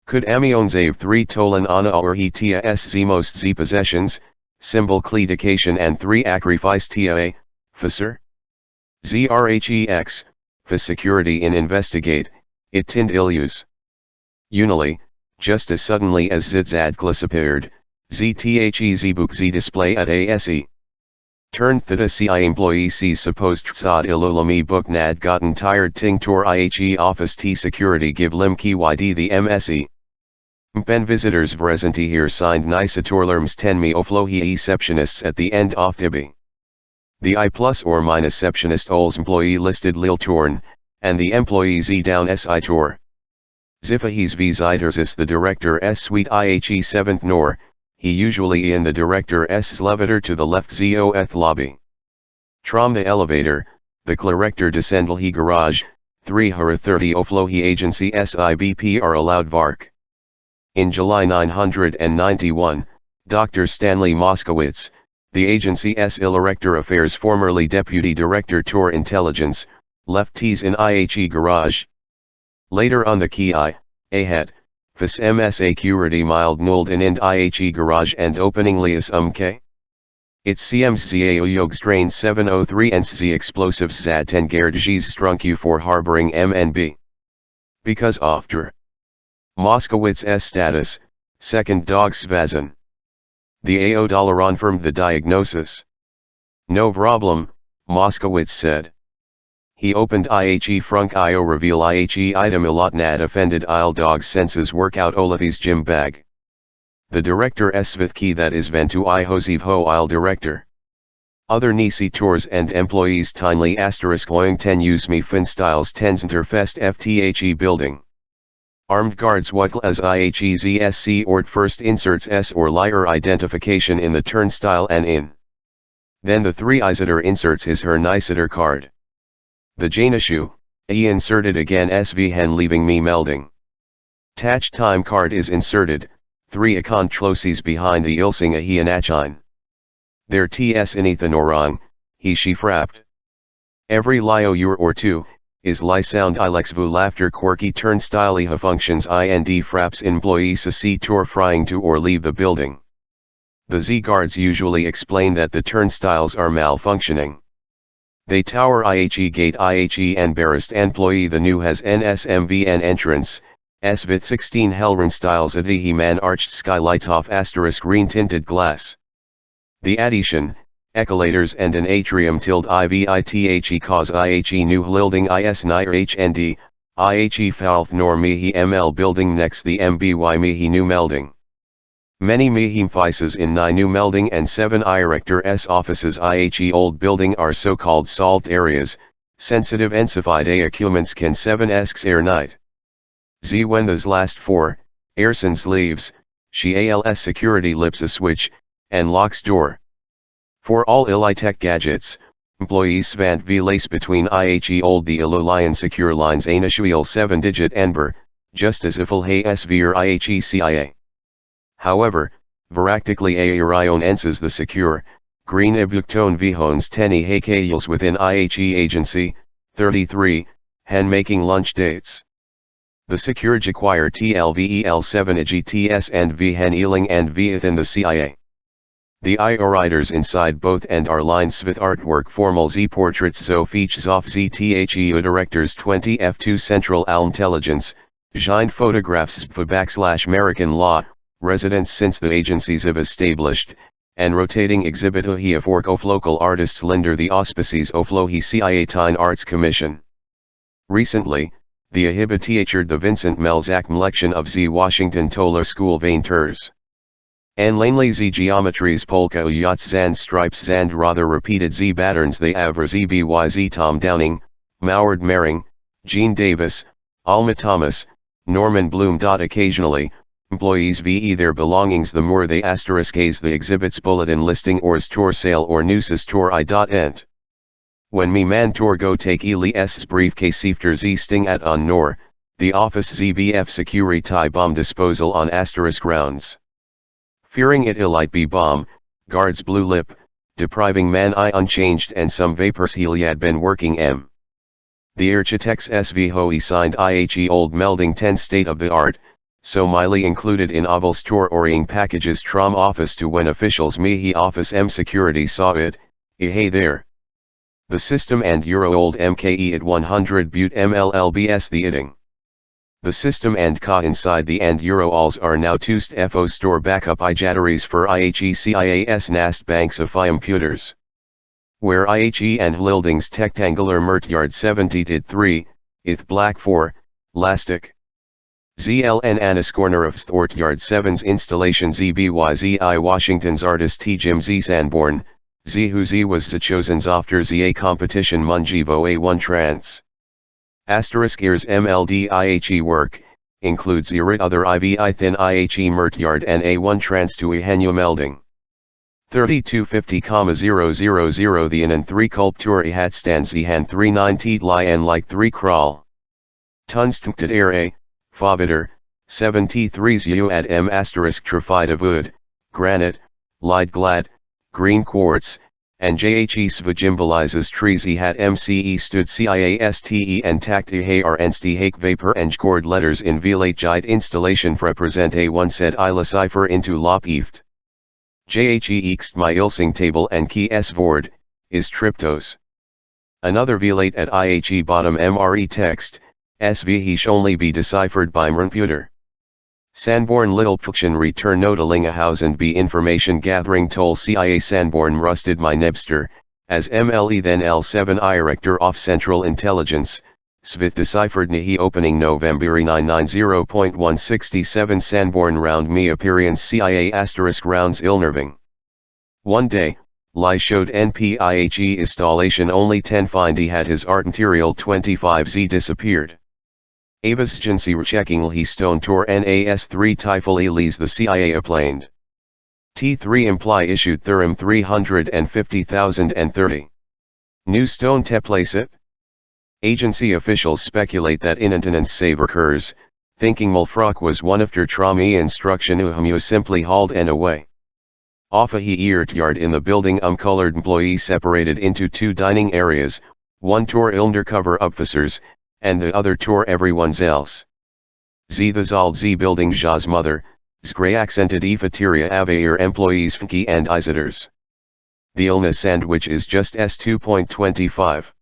Could Amions Ave 3 Tolan Ana or he tia S Z most Z possessions, symbol Cledication and 3 Acrifice tia A, Fisser? ZRHEX, for security in investigate, it tind illus. Unily, just as suddenly as Zidzadklas appeared, ZTHE book Z display at ASE. Turned theta CI employee C supposed Tzad ilulami book nad gotten tired ting tor IHE office T security give lim ki yd the MSE. Mpen visitors vresenti here signed nisatorlerms 10 me oflohi exceptionists at the end of Tibi. The I plus or minus exceptionist ols employee listed lil torn, and the employee Z down SI tor. Zifahis v Ziters is the director S suite IHE 7th nor, he usually in the director S elevator to the left ZOth lobby. Trom the elevator, the clerector descendal he garage, 3 hura 30 oflohi agency SIBP are allowed vark. In July 991, Dr. Stanley Moskowitz, the agency S Elector Affairs formerly Deputy Director Tor Intelligence, left T's in IHE garage. Later on the key A head, FIS MSA Curity mild nulled in ind IHE garage and opening lias K. It's CM's ZAO Yog strain 703 and Z explosives Zad 10 Gerdges strunk you for harboring MNB. Because after Moskowitz S status, second dog Svazin. The AO confirmed the diagnosis. No problem, Moskowitz said. He opened IHE Frunk IO reveal IHE item ilotnad offended il dog senses workout Olathi's gym bag. The director Svith key that is Ventu I Hosiv Ho il director. Other Nisi tours and employees tinely asterisk oing 10 use me fin styles Tenzenterfest FTHE building. Armed guards Wutl as IHEZSC ort first inserts S or liar identification in the turnstile and in. Then the 3 Isitor inserts his her Nisitor card. The Janishu, he inserted again SV hen leaving me melding. Tach time card is inserted, 3 Akon Tloses behind the Ilsing a he anachine. Their TS inethan orang, he she frapped. Every lio ur or 2, is li sound ilex vu laughter quirky turnstile ha functions ind fraps employees a see tour frying to or leave the building. The Z guards usually explain that the turnstiles are malfunctioning. They tower IHE gate IHE and barrist employee the new has NSMVN entrance, SVIT 16 Helren styles he man arched skylight off asterisk green tinted glass. The addition, ecolators and an atrium tilde IVITHE cause IHE new hilding IS nir HND, IHE falth nor mihi ML building next the MBY mihi new melding. Many mihim fices in Ni new melding and 7 Irector S offices IHE old building are so-called salt areas, sensitive ensified accuments can 7 esks air night. Z when those last 4, Airsons leaves, she ALS security lips a switch, and locks door. For all Ilitech gadgets, employees Svant v lace between IHE old the Ilolion secure lines Anashuil 7-digit Enber, just as ifil hay SVR IHE CIA. However, veractically Airion enses the secure, green ibukton vihons teni hakayils within IHE agency, 33, hen making lunch dates. The secure acquire TLVEL7 GTS and V hen ealing and V within the CIA. The riders inside both end are lines with artwork formal Z portraits zo features off ZTHEU directors 20 F2 Central Al Intelligence, Giant photographs / American law, residents since the agencies have established, and rotating exhibit of fork of local artists lender the auspices of Lohi CIA Tine Arts Commission. Recently, the ahibitiatured the Vincent Melzak Mlection of Z Washington Tola School Vain Turs. And lanely Z geometries polka yachts zand stripes zand rather repeated Z patterns they avr ZBYZ Tom Downing, Moward Mering, Gene Davis, Alma Thomas, Norman Bloom. Occasionally, employees ve their belongings the more they asteriskase the exhibits bulletin listing ors tour sale or nooses tour I.ent. When me man tour go take Eli S briefcase after Z sting at on nor, The Office ZBF Security Bomb Disposal on ** grounds. Fearing it might be bomb, guards blue lip, depriving man I unchanged and some vapors he had been working m. The architects SV Hoey signed IHE old melding 10 state of the art, so mily included in oval store oring packages trom office to when officials me he office m security saw it, hey there. The system and euro old MKE at 100 but mllbs the itting. The system and ka inside the and euro alls are now toast FO store backup ijatteries for IHE-CIAS NAST banks of computers. Where IHE and Lildings Tectangular Mertyard 70-3, ith Black 4, Lastic. ZLN Annis Corner of Thortyard 7's installation ZBYZI Washington's artist T. Jim Z. Sanborn, Z who Z was the chosen's after ZA competition Mungivo A1 trans. Asterisk ears MLD IHE work, includes other IVI thin IHE Mertyard and A1 trans to Ehenu melding. 3250,000 the and 3 Kulptur hat stands han 39 teet lie and like 3 crawl. Tunstmted air A, Fobiter, 73s u at m asterisk trifida wood, granite, light glad, green quartz, and JHE svagimbolizes trees hat MCE stood CIASTE and takt har enste hake vapor and chord letters in velate jite installation represent A1 said ila cipher into lop eft. JHE ext my ilsing table and key s vord, is triptos. Another velate at IHE bottom MRE text, SV he only be deciphered by computer. Sanborn Little Pction return Notalingahausen be information gathering toll CIA Sanborn rusted my Nebster, as MLE then L7 Director of Central Intelligence, Svith deciphered Nihi opening November 990.167 Sanborn round me appearance CIA * rounds Ilnerving. One day, Lai showed NPIHE installation only 10 find he had his art material 25Z disappeared. Avasgency checking he stone tour NAS3 Typhal Elise the CIA aplaned. T3 imply issued Thurim 350,030. New stone teplacip? Agency officials speculate that inantenance save occurs, thinking Mulfrock was one after Trami instruction Uhamu simply hauled and away. Offa he yard in the building colored employees separated into 2 dining areas, one tour undercover officers, and the other tour everyone's else. Z the Zald Z building Ja's mother, Zgray accented Efateria Avair employees Fnki and Isiters. The illness sandwich is just S2.25.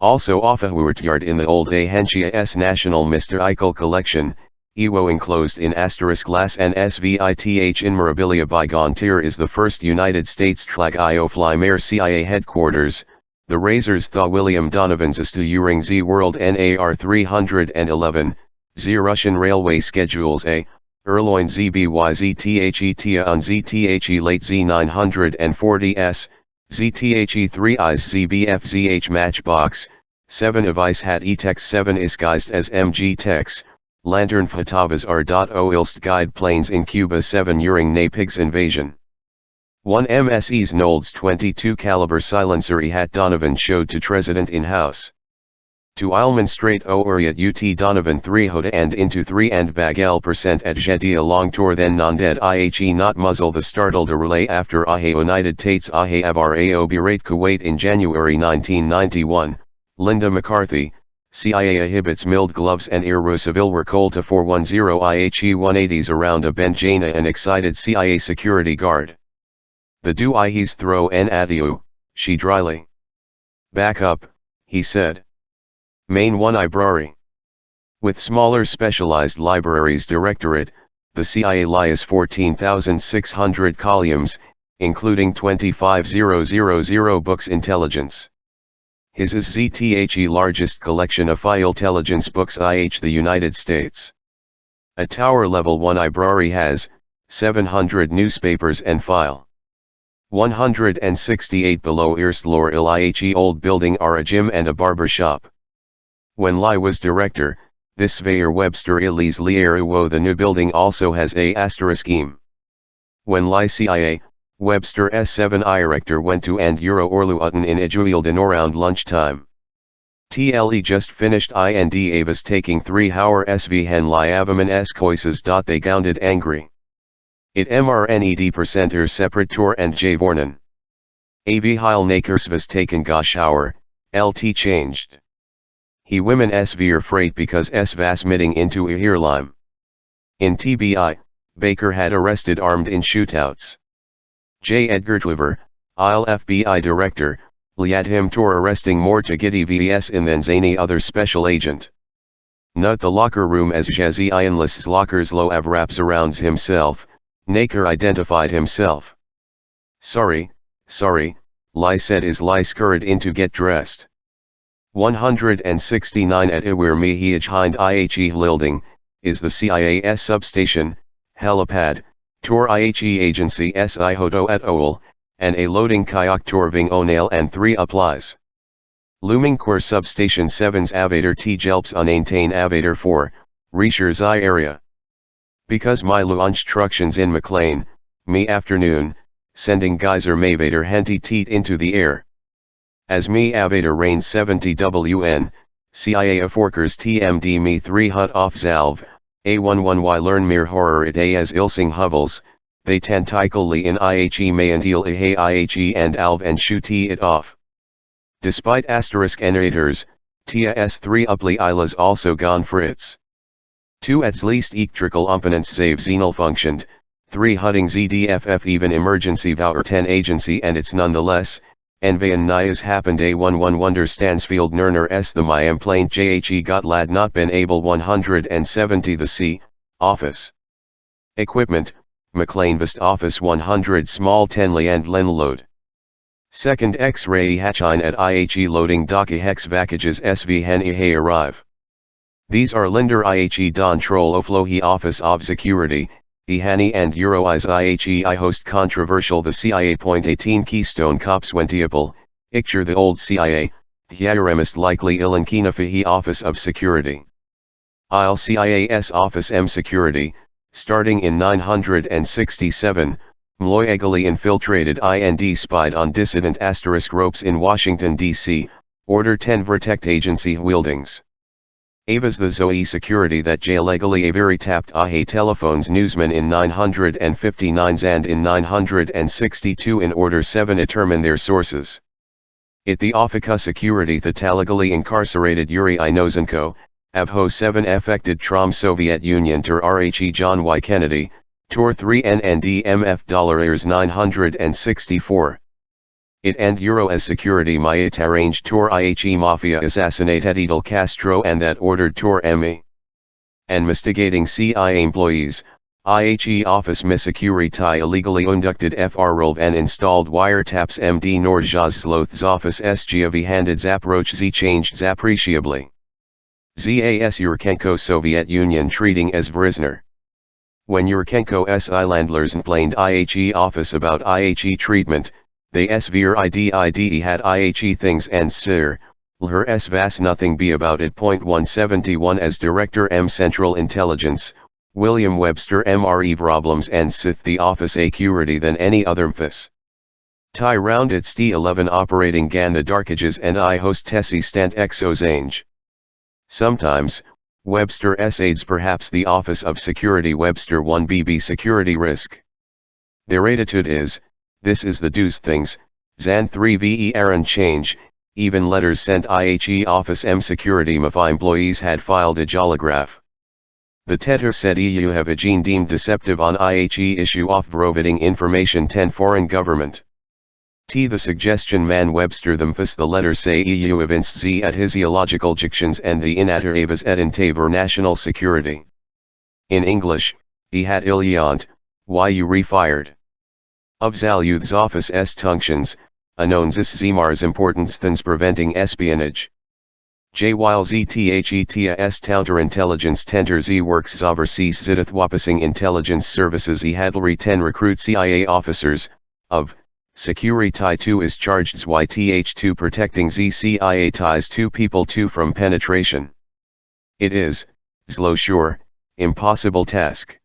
Also Offahuertyard in the old Ahentia S National Mr. Eichel collection, Ewo enclosed in * glass and SVITH in Mirabilia bygone tier is the first United States Tlag Io Flymare CIA headquarters. The Razors Thaw William Donovan's is to Uring Z World NAR 311, Z Russian Railway Schedules A, Erloin ZBYZTHE Tia on ZTHE late Z940S, ZTHE3 Is ZBFZH Matchbox, 7 of Ice Hat ETEX 7 is guised as MG Tex, Lantern Fatavas R.O. Ilst Guide Planes in Cuba 7 Uring Napigs Invasion. 1 MSE's Knowles 22 caliber silencer hat Donovan showed to Tresident in-house. To Ilman Straight O'Uri at UT Donovan 3 Hoda and into 3 and Bagel % at Jedia long tour then non-dead IHE not muzzle the startled relay after Ahe United Tates Ahe Avar Berate Kuwait in January 1991, Linda McCarthy, CIA inhibits milled gloves and ear Roosevelt were cold to 410 IHE 180s around a Benjana and excited CIA security guard. The do IHE's throw en adieu, she dryly. Back up, he said. Main 1 Library. With smaller specialized libraries directorate, the CIA lies 14,600 columns, including 25,000 books intelligence. His is ZTHE largest collection of file intelligence books IH the United States. A tower level 1 library has, 700 newspapers and file. 168 below Erstlor Il IHE old building are a gym and a barber shop. When Lai was director, this Vayer Webster Elise Lieruwo the new building also has a * scheme. When Lai CIA, Webster S7 director went to and Euro Orlu Uten in Ejuilden around lunchtime. TLE just finished IND Avis taking 3 hour SV hen liavaman s coises. They gounded angry. It mrned percenter separator and J vornen. Av heil nakersvas taken ga shower, LT changed. He women svr freight because svas mitting into a hirlime. In TBI, Baker had arrested armed in shootouts. J. Edgar Tliver, IL FBI director, liad him tor arresting more to Gitty vs in than any other special agent. Not the locker room as Jazzy Ianless lockers Loav wraps around himself, Naker identified himself. Sorry, Lai said is Lai scurried in to get dressed. 169 at Iwir Mihij Hind IHE Lilding, is the CIAS substation, helipad, Tor IHE agency SI Hoto at Owl, and a loading kayak Torving Onale and 3 applies. Looming Core Substation 7's Avator T Jelps Unaitain Avator 4, Reachers I area. Because my instructions in McLean, me afternoon, sending geyser Mavator Henti Teat into the air. As me Avator range 70 WN, CIA Forkers TMD me 3 hut off Zalv, A11Y learn mir horror it a as ilsing hovels, they tentacally in IHE may and heal ihe IHE and alv and shoot it off. Despite asterisk generators, Tia S3 uply Ilas also gone fritz. 2 at least electrical components save Xenal functioned, 3 hutting ZDFF even emergency Vower 10 agency and it's nonetheless, Envayan Nyas happened A11 wonder Stansfield Nerner S the Miam plane JHE got lad not been able 170 the C, office. Equipment, McLean Vest office 100 small 10 li and len load. Second X-ray hatchine at IHE loading docky hex vackages SV hen ihe arrive. These are Linder IHE Don Troll Oflohi Office of Security, Ihani and Euroeyes IHE I host controversial the CIA.18 Keystone Cops Wentiapel, Icture the old CIA, Hyaremist likely Ilankina Fahi Office of Security. IL CIAS Office M Security, starting in 967, Mloy egally infiltrated IND spied on dissident asterisk ropes in Washington, D.C., Order 10 Vertect Agency Wieldings. Avas the Zoe security that J legally Aviri tapped Ahe telephones newsman in 959 and in 962 in Order 7 determine their sources. It the Offica security that legally incarcerated Yuri Inozenko, Avho 7 affected Trom Soviet Union ter Rhe John Y. Kennedy, Tor 3 NNDMF $airs 964. It and Euro as security Mayat arranged Tor IHE Mafia assassinated Idel Castro and that ordered Tor ME. And mistigating CIA employees, IHE office misecurity illegally inducted FR Rolv and installed wiretaps MD Nordjaz Zloth's office SGV handed Zaproch Z changed appreciably. ZAS Yurchenko Soviet Union treating as Vrizner. When Yurchenko S. Islandlers complained IHE office about IHE treatment, they svir IDIDE had IHE things and sir, lher s vas nothing be about it. 171 as Director M Central Intelligence, William Webster MRE problems and sith the office acurity than any other mfis. Tie round its D11 operating gan the darkages and I host Tessie stant exozange. Sometimes, Webster S aids perhaps the Office of Security Webster 1BB security risk. Their attitude is, this is the deuce things, Zan 3 VE Aaron change, even letters sent IHE Office M security MFI employees had filed a jolograph. The Tetter said EU have a gene deemed deceptive on IHE issue off providing information 10 foreign government. T the suggestion man Webster themfis the letter say EU evinced Z at hisiological jictions and the inatter avas et in taver national security. In English, he had iliant, why you refired. Of Zaluth's office s functions, unknown zis Zmars importance thans preventing espionage. J while ZTHETA s counterintelligence tenter Z works overseas zidith wappasing intelligence services hadlry 10 recruit CIA officers, of, Security 2 is charged YTH2 protecting ZCIA ties 2 people 2 from penetration. It is, zlo sure, impossible task.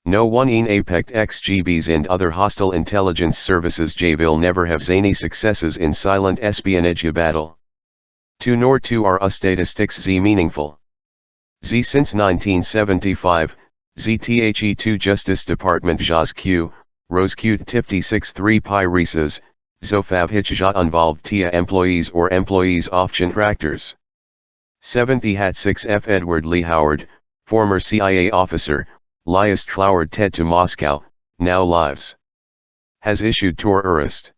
No one in APEC XGBs and other hostile intelligence services will never have any successes in silent espionage battle. 2 nor 2 are statistics z meaningful. Z since 1975, ZTHE2 Justice Department JAS Q, Rose Q 56 3 Pi Reses, Zofav Hitja involved TIA employees or employees of contractors. 7th Hat 6 F Edward Lee Howard, former CIA officer, Lias Tlauerd Ted to Moscow, now lives. Has issued tour arrest.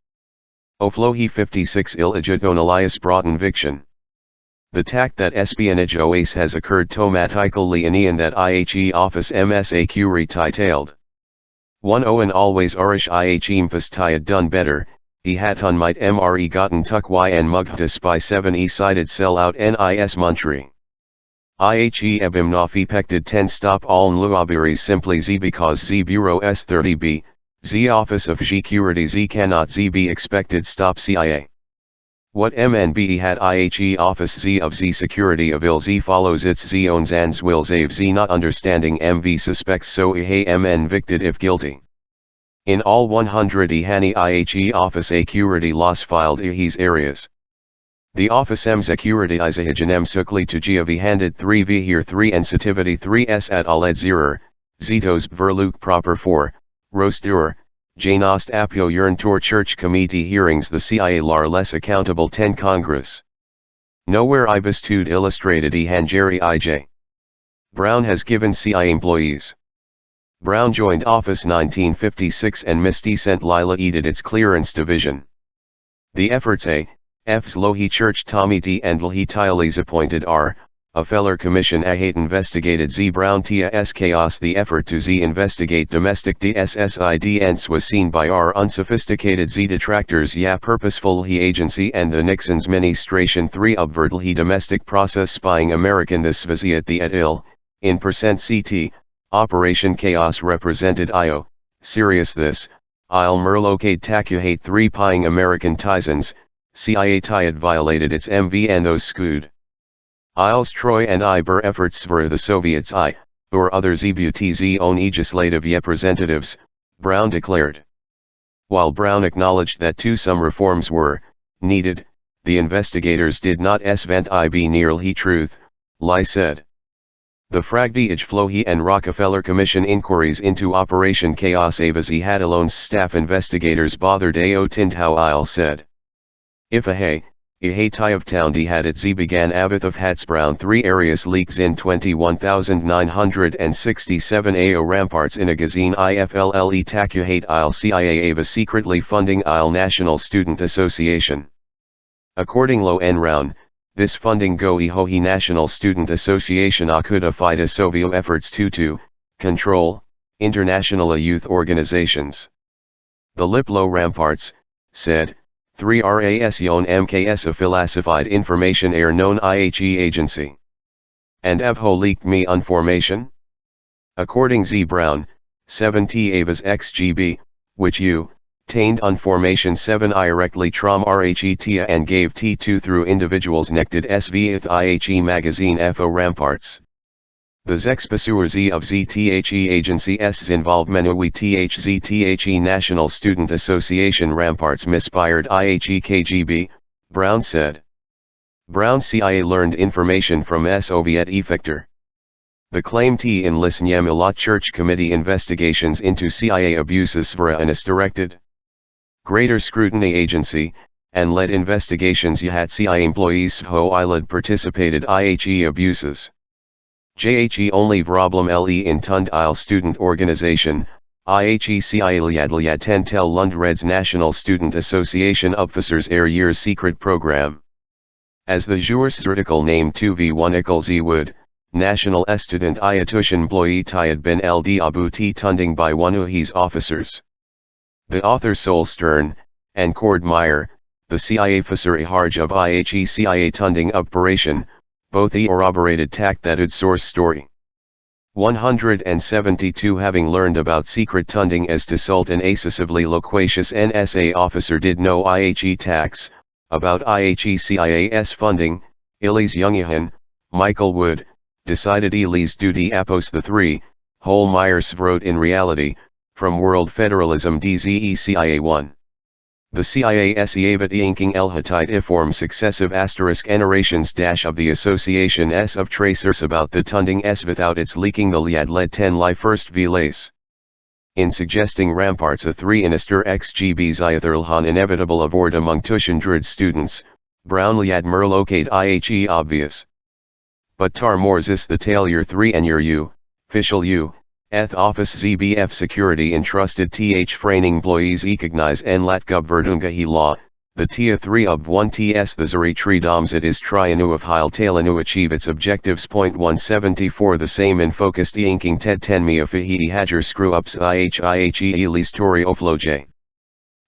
Oflohi 56 Il Ajaton Elias Broughton Viction. The tact that espionage OAS has occurred tomatically in that IHE office MSAQ retitled. 1 Owen always Irish IH Emphastiad done better, Hatan might MRE gotten tuck and mugtas by 7 sided sell out NIS Montri. IHE ebim nafi pected 10 stop all nluabiris simply z because z bureau S30b, z office of security z cannot z be expected stop CIA. What MNB had IHE office z of z security of il z follows its z own zans will save z not understanding MV suspects so ihe MN victed if guilty. In all 100 ihani IHE office security loss filed ihes areas. The office M security isahijanem sukli to Giavi handed 3v here 3 sensitivity 3s at aled 0, Zitos verluk proper 4, Rostur, Janost Apio Yern Tour Church Committee hearings the CIA lar less accountable 10 Congress. Nowhere Ibistud illustrated Hanjeri IJ. Brown has given CIA employees. Brown joined office 1956 and Misty sent Lila edit its clearance division. The efforts F's Lohi Church Tommy T and Lhi Tiles appointed R, a Feller Commission Ahate investigated Z Brown Tia S chaos. The effort to Z investigate domestic DSSIDNs was seen by R unsophisticated Z detractors purposeful he agency and the Nixon's ministration 3 upvertal he domestic process spying American this Svaziat the et il, in %CT, Operation Chaos represented IO, serious this, I'll merlocate tacuhate 3 pying American Tizans, CIA Tiad violated its MV and those scood. Isles Troy and Iber efforts for the Soviets or other ZBUTZ own legislative representatives, Brown declared. While Brown acknowledged that some reforms were needed, the investigators did not svent IB nearly truth, Lai said. The Fragdiage Flohi and Rockefeller Commission inquiries into Operation Chaos Avazi had alone's staff investigators bothered Ao Tindhow Isle said. If Ihe Tiev Town had it Z began Avith of Hats Brown 3 areas leaks in 21,967 AO ramparts in a gazine IFLLE Tacuhate Isle CIA Ava secretly funding Isle National Student Association. According Lo En Round, this funding go Ihohi National Student Association Akuda Fida Sovio efforts to control international youth organizations. The Liplo ramparts, said, 3 RAS Yon MKS a Philosophied Information Air known IHE agency. And Avho leaked me information? According Z Brown, 7T Avas XGB, which you, tained information 7 directly trom RHETIA and gave T2 through individuals nected SV ith IHE magazine FO ramparts. The Zexpasur Z of ZTHE agency S's involvement with THZTHE National Student Association ramparts mispired IHE KGB, Brown said. Brown CIA learned information from Soviet effector. The claim T in Lisnyam Ilat Church Committee investigations into CIA abuses for is directed. Greater Scrutiny Agency, and led investigations yhat CIA employees ho Ilad participated IHE abuses. JHE only problem LE in Tund Isle Student Organization, IHE CIA Liad 10 Tel Lundreds National Student Association Upfissers Air Years Secret Program. As the Jours article name 2v1 equals would, National Student Ayatush employee Tiad bin LD Abu T Tunding by one of his officers. The author Sol Stern, and Cord Meyer, the CIA officer Iharj of IHE CIA Tunding Operation, both corroborated tact that ud source story. 172 Having learned about secret Tunding as to Sultan excessively loquacious NSA officer did know IHE tax, about IHE CIA's funding, Ilis Youngihan, Michael Wood, decided Ilis duty apos the 3, Hol Myers wrote in reality, from World Federalism DZE CIA 1. The CIA Esavat inking el Hittite iform successive asterisk enerations dash of the association s of tracers about the tunding s without its leaking the liad led 10 li first v lace. In suggesting ramparts a 3 inister xgb ziatherlhan inevitable avoid among Tushendrid students, Brown liad merlocate ihe obvious. But tar morzis the tailor 3 and your u, official u, eth office zbf security entrusted th fraining employees ecognize en lat gubverdunga he law, the tia 3 ob 1 ts the zari tree doms it is trianu of heil talenu achieve its objectives. 174 the same in focused inking ted 10 mi afihi hager screw ups ihe elis tori ofloje.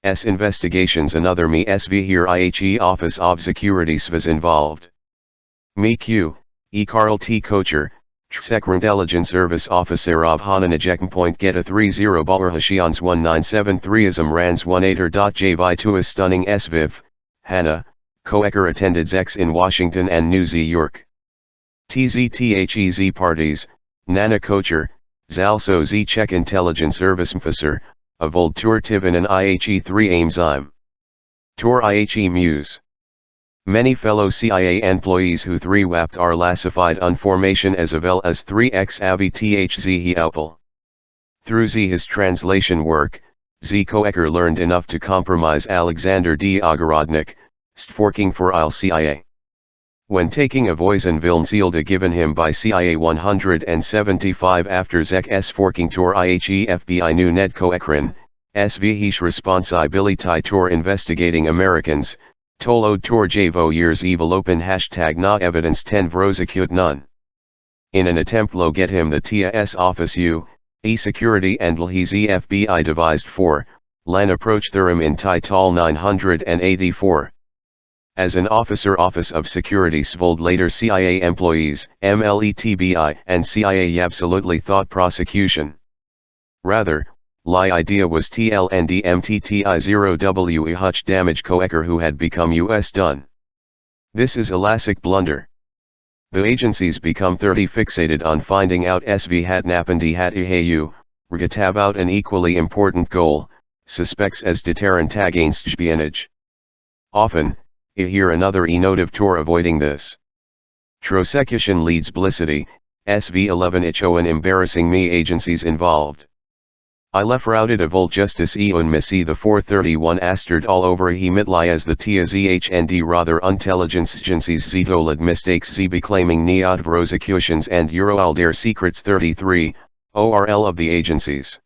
S investigations another me sv here ihe office of security svas involved. Me q, e Carl T. Kocher, Secret Intelligence Service Officer of Hanan eject point get a 30 baller Hashians 1973 ism rans 18.j vi 2 is stunning sviv, Hannah, Koecker attended Zex in Washington and New York. TZTHEZ parties, Nana Kocher, Zalso Z Czech Intelligence Service Officer, of old Tour Tivan and IHE3 Aimzime. Tour IHE Muse. Many fellow CIA employees who 3 wapped are classified on formation as well as 3x avi thz he outpul. Through Z his translation work, Z Koecker learned enough to compromise Alexander D. Ogorodnik, stforking for IL CIA. When taking a voice and Vilmsealda given him by CIA 175 after Zek S forking Tor IHE FBI knew Ned Koekrin, SV hish responsibility Tor investigating Americans, Tolod Tor Javo years evil open hashtag na evidence 10 vrosecute none. In an attempt lo get him the TS office U, E-security and LHEZ FBI devised for, LAN approach Thuram in Tital 984. As an officer Office of Security svold later CIA employees, MLETBI and CIA absolutely thought prosecution. Rather, lie idea was TLNDMTTI0WE Hutch damage Koecker who had become US done. This is a classic blunder. The agencies become 30 fixated on finding out SV hat napandi hat iheyu, regatab out an equally important goal, suspects as deterrent against espionage. Often, here another enotive tour avoiding this. Prosecution leads Blicity, SV11 icho and embarrassing me agencies involved. I left routed of old justice eon missi the 431 asterd all over he mitli as the tia zhnd rather intelligence agencies zedolad mistakes zb claiming neot prosecutions and euroaldair secrets 33, ORL of the agencies.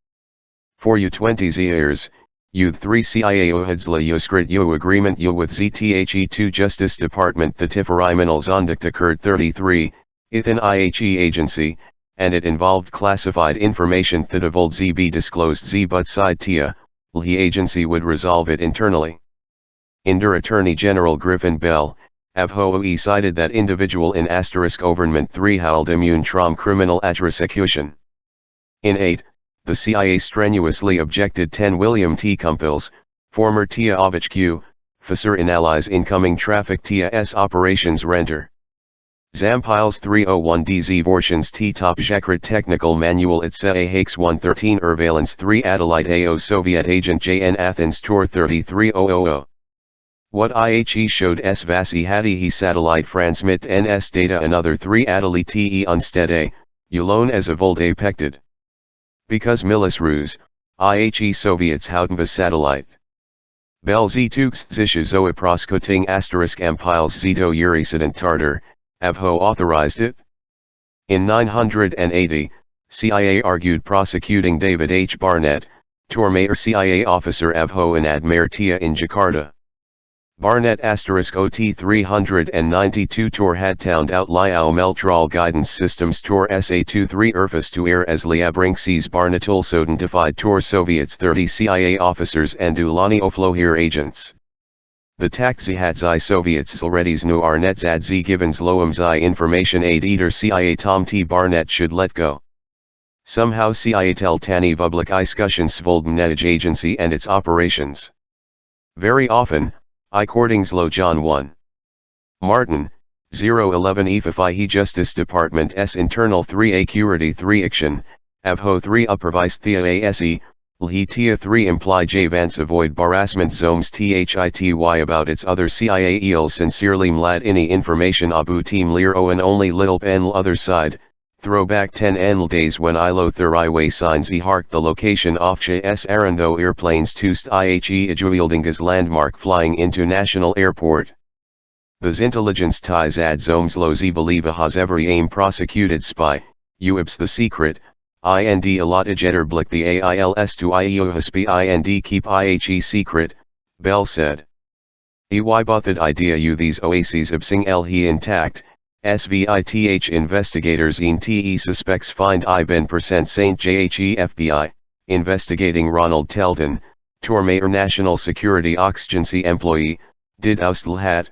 For you 20 years, you 3 CIA ohadsla uskrit you agreement you with ZTHE2 Justice Department the Tiferiminal Zondict occurred 33, Ithan IHE agency, and it involved classified information that of old ZB disclosed Z but side TIA, LHE agency would resolve it internally. Inder Attorney General Griffin Bell, AVHOE cited that individual in asterisk government 3 held immune from criminal prosecution. In 8, the CIA strenuously objected 10 William T. Cumpils, former TIA OVHQ, officer in Allies incoming traffic TIA S operations renter. Zampiles 301 DZ Vortions T Top Jakrit Technical Manual Itse Hakes 113 Valence 3 Adelaide AO Soviet Agent JN Athens Tour 33000. What IHE showed S Vasi Hadi he satellite transmit NS data another 3 Adelaide TE unstead Ulone as a Volde pected. Because Milis Ruse, IHE Soviets Houtenvas satellite. Bel Z2 Zisha Zoe Proskoting asterisk Ampiles Zito Urisident Tartar. AVHO authorized it? In 980, CIA argued prosecuting David H. Barnett, Tormayer CIA officer AVHO in Admir Tia in Jakarta. Barnett asterisk OT 392 Tor had towned out Liao Meltral guidance systems Tor SA-23 Erfas to air as Liabrinksies Barnatul Soden defied Tor Soviets 30 CIA officers and Ulani Oflohir agents. The Takzihadzai Soviets already knew Arnetzadzi givens Loamzai information aid eater CIA Tom T. Barnett should let go. Somehow CIA tel Tani Vublik Iskushin Svoldmnej agency and its operations. Very often, I courtings Lo John 1. Martin, 011 EFFI Justice Department S Internal 3 Acurity 3 Action, AVHO 3 Uppervise Thea ASE, Lhitia 3 imply Javance avoid harassment zones thity about its other CIA eels sincerely mlad ini information abu team lear and only little n other side, throwback 10 n days when ilo thuriwe signs hark the location of JS Arando airplanes tust ihe ajuildingas landmark flying into national airport. The intelligence ties ad zomes lozi believe has every aim prosecuted spy, uibs the secret, ind a lot blick the ails to iohsp ind keep ihe secret, Bell said. Ey bothad idea u these oases obsing he intact, svith investigators in te suspects find IBN Saint Jhe FBI, investigating Ronald Telton, Tormayer National Security Oxgency employee, did Austelhat.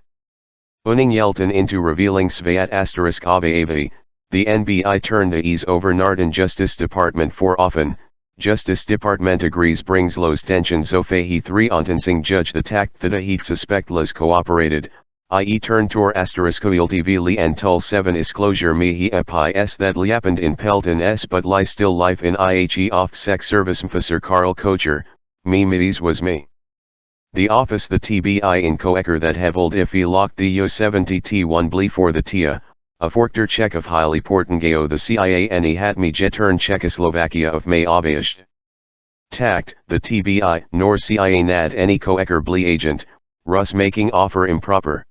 Uning Yelton into revealing Svat *Avavi, the NBI turned the ease over Nardan Justice Department for often, Justice Department agrees brings lows tension Zofehi 3 Ontensing judge the tact that heat suspect las cooperated, i.e. turn tor *TV li and tul 7 disclosure mihi epis that liappened in Pelton s but lie still life in ihe off sex service officer Carl Kocher, me midis was me. The office the TBI in Koeker that heveld if he locked the Yo-70 T1 bli for the TIA, a forkter Czech of highly Portungao the CIA and he had me jetern Czechoslovakia of May obvious. Tact, the TBI, nor CIA nad any Koeker bli agent, Russ making offer improper.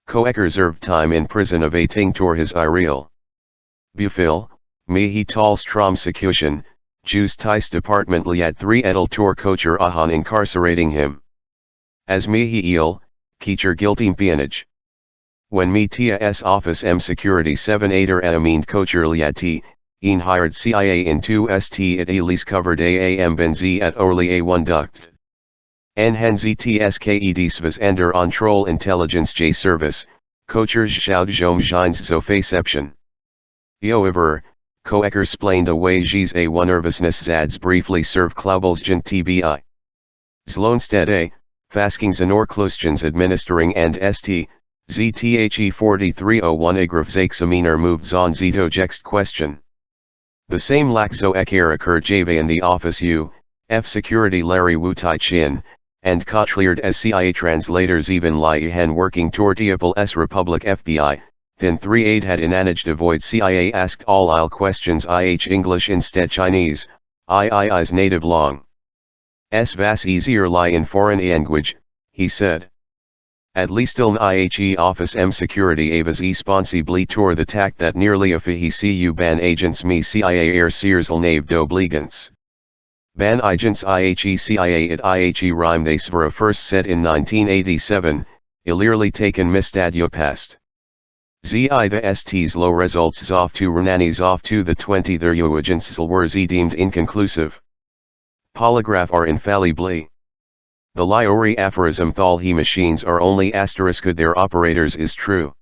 Koeker served time in prison of a tor his Iriel. Bufil, me he tal strom secution, Jews Tice department liat 3 edel tor Kocher ahan incarcerating him. As me he eel, Keecher guilty peonage. When me tia s office m security 7-8er amind Kocher liati, een hired CIA in 2st at Elise covered aam benzi at orly a1 duct. En hen ztsked svas ender on troll intelligence j service, Kocher's shout jom jines zofeception. However, Koeker splained away jis a1 nervousness zads briefly serve Klaubalsgen TBI. Zlonstead a, Faskings and Klustjens administering and st, ZTHE 4301 agraf Zaxaminer moved zon zito jext question. The same laxo ekar occurred jave in the office F security Larry Wu Tai Chin, and Kochleared as CIA translators even Lai Hen working Tortiapal S Republic FBI, then 3-8 had inanaged avoid CIA asked all I'll questions English instead Chinese, II's native long. S vas easier lie in foreign language, he said. At least ilm IHE office m security avas responsibly tour the tact that nearly a fihi cu ban agents me CIA air sears nave dobligans. Ban agents IHE CIA at IHE rhyme they svara first said in 1987, ilirly taken mistadyo past. Zi the ST's low results off to Renanis off to the 20 their agents were deemed inconclusive. Polygraph are infallibly. The Liori aphorism thal he machines are only * their operators is true.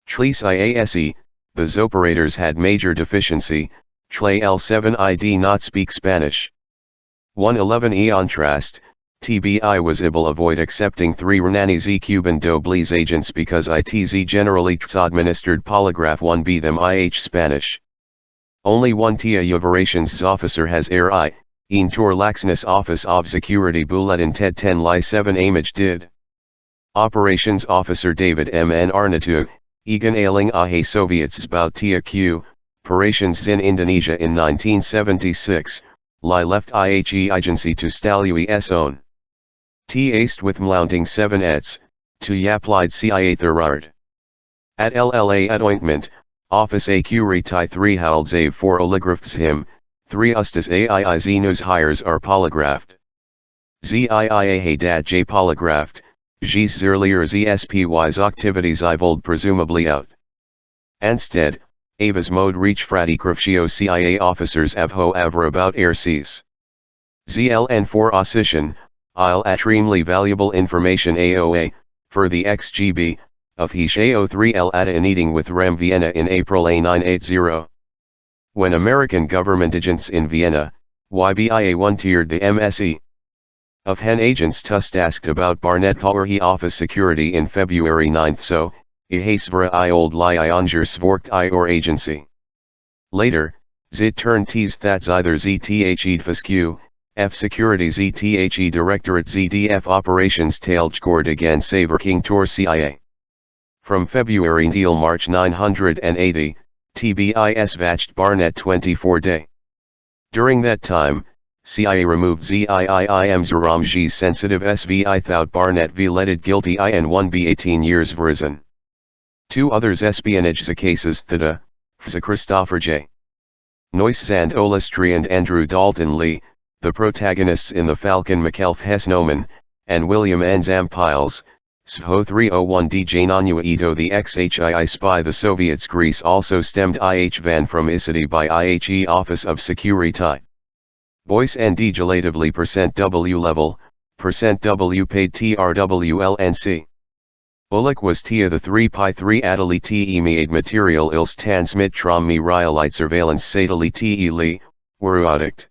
Tlis iase, the zoperators had major deficiency, Tle L7 ID not speak Spanish. 111 contrast, TBI was able avoid accepting 3 Renani Z Cuban Dobli's agents because ITZ generally administered polygraph 1B them IH Spanish. Only one TIA operations officer has air I. In Tor Laxness Office of Security Bulletin TED 10 Li 7 Amage did. Operations Officer David M. N. Arnatu, Egan Ailing Ahe Soviets Bout Tia Q, Operations in Indonesia in 1976, Li left IHE agency to Stalui S own. T aced with mounting 7 ets, to applied CIA thirard. At LLA at ointment, Office AQ retai 3 Haldzav 4 oligraphs him, 3 Ustas AIIZ news hires are polygraphed. ZIIA Haydad J polygraphed, Gis Zerlier ZSPY's activities Ivold presumably out. Instead, Ava's mode reach Frati Krafshio CIA officers Avho Avra about air seas. ZLN 4 Ossician, I'll extremely valuable information AOA, for the XGB, of Hish AO3L at an eating with Ram Vienna in April A980. When American government agents in Vienna, YBIA1 tiered the MSE. Of Hen agents Tust asked about Barnett Powerhe office security in February 9 so, Ihasvara I old Li Ionger Svorkt I or agency. Later, Zit turned teased that either ZTH Edfasq, F Security ZTHE Directorate ZDF Operations Tailgord again Saver King Tor CIA. From February till March 980, TBIS Vacht Barnett 24 day. During that time, CIA removed ZIIIM Zaramji sensitive SVI Thout Barnett v leaded guilty in 1B 18 years prison. Two others espionage cases Theta, FZA Christopher J. Neusand Olestri and Andrew Dalton Lee, the protagonists in The Falcon McKelf Hessnoman, and William N. Zampiles, SVO 301 D. Jananua Ito the XHII spy. The Soviets Greece also stemmed IH van from ISID by IHE Office of Security. Boyce and Degelatively %W level, %W paid TRWLNC. Ulik was Tia the 3Pi3 Adali Te Meade material ils transmit trom me rhyolite surveillance Satellite Te Li, Waruadict.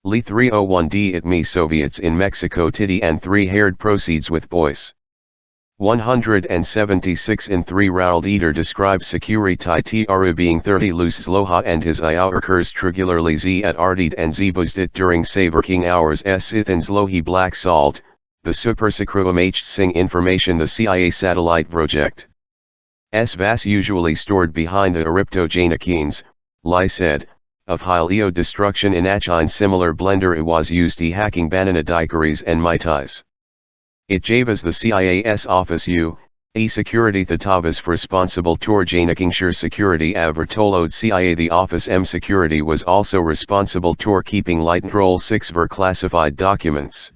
Li 301D at me Soviets in Mexico Titty and 3 haired proceeds with Boyce. 176 in 3 Raoul Eater describes Security Tru being 30 loose Zloha and his IAU occurs regularly Z at Ardid and Zbuzdit during Saver King hours S Ith and Zlohi Black Salt, the Supersecrum H Sing information the CIA satellite project. S Vas usually stored behind the Eryptogenikines, Lai said, of Hyleo destruction in Achine similar blender it was used hacking banana daiquiris and mitais. It javas the CIA's office security Thatavas responsible tor Janikingshire security Avertolod CIA the office security was also responsible tor keeping light roll 6 ver classified documents.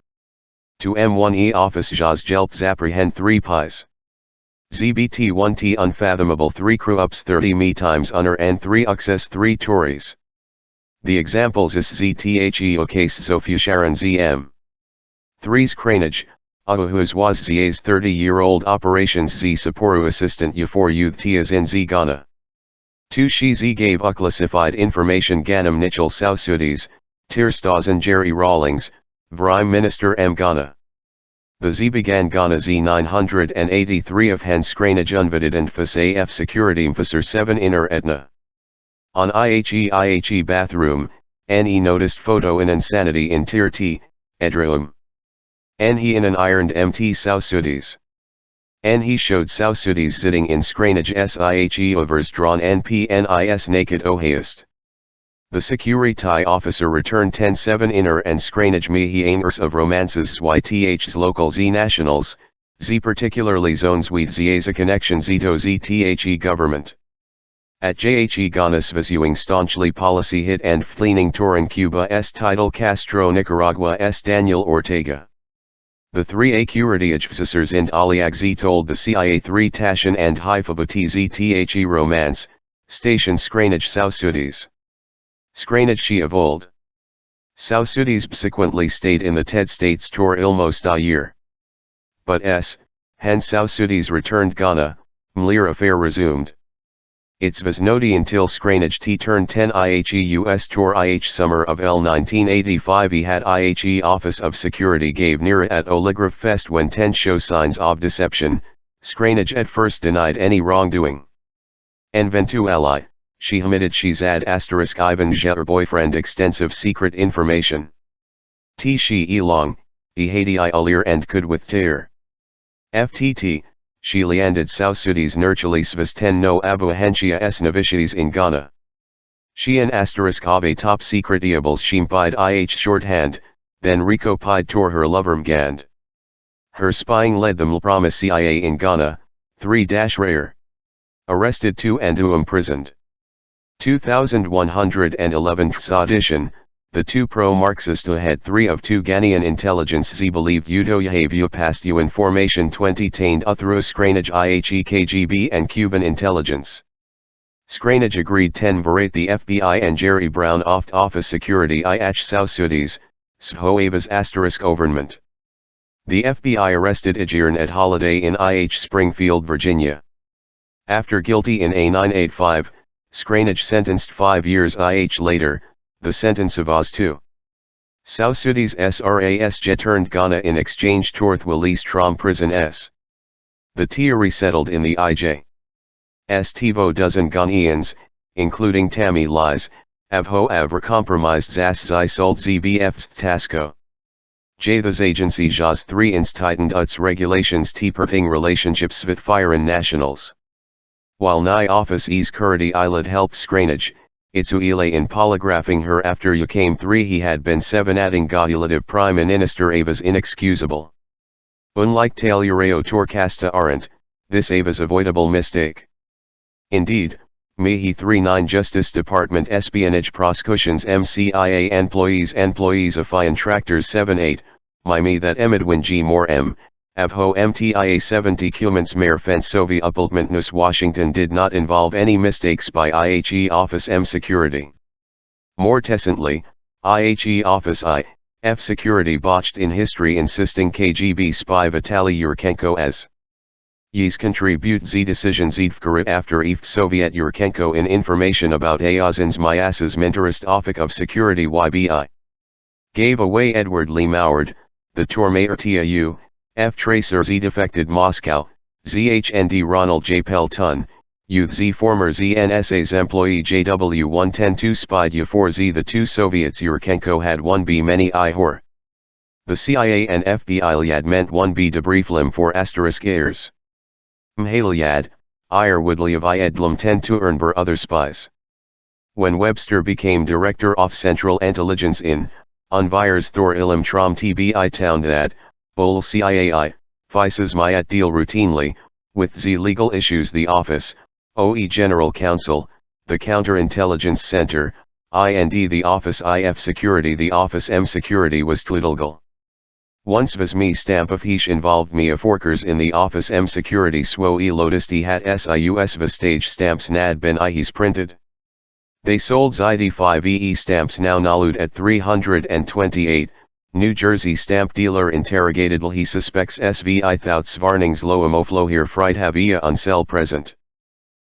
To M1E office jas jelp apprehend 3 pies. ZBT1T unfathomable 3 crew ups 30 me times unner and 3 access 3 Tories. The examples is ZTHE case Sofusharan ZM. 3's Cranage, Ahuhuz was ZA's 30-year-old operations Z Saporu assistant U4 youth Tias in Z Ghana. 2 She Z gave unclassified information Ganam Nichol Sausudis, Tirstas and Jerry Rawlings, Prime Minister M Ghana. The Z began Ghana Z 983 of Hen Scranage Unvided and FAS AF Security Mfasser 7 Inner Etna. On IHE bathroom, NE noticed photo in insanity in Tier T, Edraum. NE in an ironed MT Sausudis. NE showed Sausudis sitting in Scranage SIHE overs drawn NPNIS naked Ohaist. The security officer returned 10-7 inner and Scranage me angers of romances YTH's local Z nationals, Z particularly zones with Zaza connection Zito ZTHE government. At JHE Ghana's viewing staunchly policy hit and fleeing Torin Cuba's title Castro Nicaragua's Daniel Ortega. The 3 security officers in Aliagz told the CIA 3 Tashan and Haifabuti ZTHE romance, station Scranage Sausudis. Scranage she of old. Sausudis subsequently stayed in the TED States tour almost a year. But Hen Sausudis returned Ghana, Mlir affair resumed. It's was noti until Scranage T turned 10 IHE US tour IH summer of L 1985 he had IHE Office of Security gave Nira at Oligraph Fest when 10 show signs of deception, Scranage at first denied any wrongdoing. Eventually, she admitted she's had * Ivan her boyfriend extensive secret information. T she elong, hadi alir and could with tear. FTT, she lianded Sausudis nurtulis vis 10 no abuhentia s novitiis in Ghana. She an * of a top secret eables shimpied IH shorthand, then Rico pied tor her lovermgand. Her spying led them promise CIA in Ghana, 3-rare. Arrested 2 and imprisoned. 2111 edition, the 2 pro-Marxist had 3 of 2 Ghanaian intelligence Z believed Udo Yahavia past U information 20 tained through Scranage IHE KGB and Cuban intelligence. Scranage agreed 10 berate the FBI and Jerry Brown oft office security IH Sausudis, Shoavas * government. The FBI arrested Ajirn at Holiday in IH Springfield, Virginia. After guilty in A 985, Scranage sentenced 5 years IH later, the sentence of Oz 2. Sausudis SRAS returned Ghana in exchange torth Willis Trom prison S. The Tia resettled in the IJ. Tivo dozen Ghanaians, including Tammy Lies, Avho avra compromised zas zi sold zbf's tasko. J thas agency jas 3 ins tightened uts regulations t perting relationships with foreign nationals. While ny office is curity eyelid help scranage, it's uile in polygraphing her after you came 3 he had been 7 adding gahulative prime minister avas inexcusable. Unlike talureo torcasta aren't, this avas avoidable mistake. Indeed, Mehi 39 Justice Department espionage prosecutions MCIA employees of Fian Tractors 78, me that Emedwin G. Moore M. Avho MTIA 70 Cumans Mayor Fensovi Upultmentnus Washington did not involve any mistakes by IHE Office M Security. More recently, IHE Office F Security botched in history insisting KGB spy Vitaly Yurchenko as Yes contribute z decision zivkara after if Soviet Yurchenko in information about Ayazins Myas's mentorist office of security YBI. Gave away Edward Lee Moward, the Tormayer TAU, F Tracer Z defected Moscow, ZHND Ronald J. Pelton, Youth Z former ZNSA's employee JW-110-2 spied U4Z the 2 Soviets Yurchenko had 1B many ihor. The CIA and FBI Lyad meant 1B debrieflim for asterisk heirs. Mhaliad, Woodley of Iedlum 10 to Ernber other spies. When Webster became Director of Central Intelligence in, Unvires Thor Ilm Trom TBI town that, Bol CIAI, Vices Myat deal routinely, with the legal issues the office, OE General Counsel, the Counterintelligence Center, IND the Office IF Security the Office M Security was tlidalgal. Once was me stamp of heesh involved me of workers in the Office M Security swo e lotusti hat sius va stage stamps nad ben ihis printed. They sold ID5 EE stamps now nalude at 328, New Jersey stamp dealer interrogated he suspects SVI thouts varnings lo amoflo here fried havia unsell present.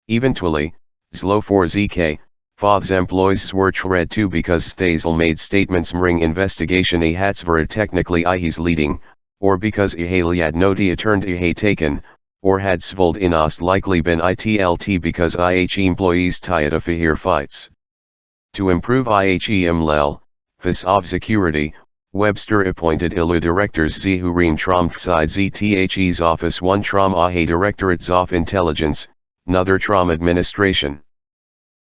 Eventually, zlo 4 ZK, Foth's employees were read too because Stasel made statements mring investigation a hatsvara technically ihis leading, or because ihaliad notia turned ihe taken, or had svold inost likely been itlt because IHE employees tired of fahir fights. To improve IHE mlel, Fis of Security, Webster appointed ilu directors z who ream side ZTHE's office 1 trom ahe directorate zof intelligence, nother trom administration.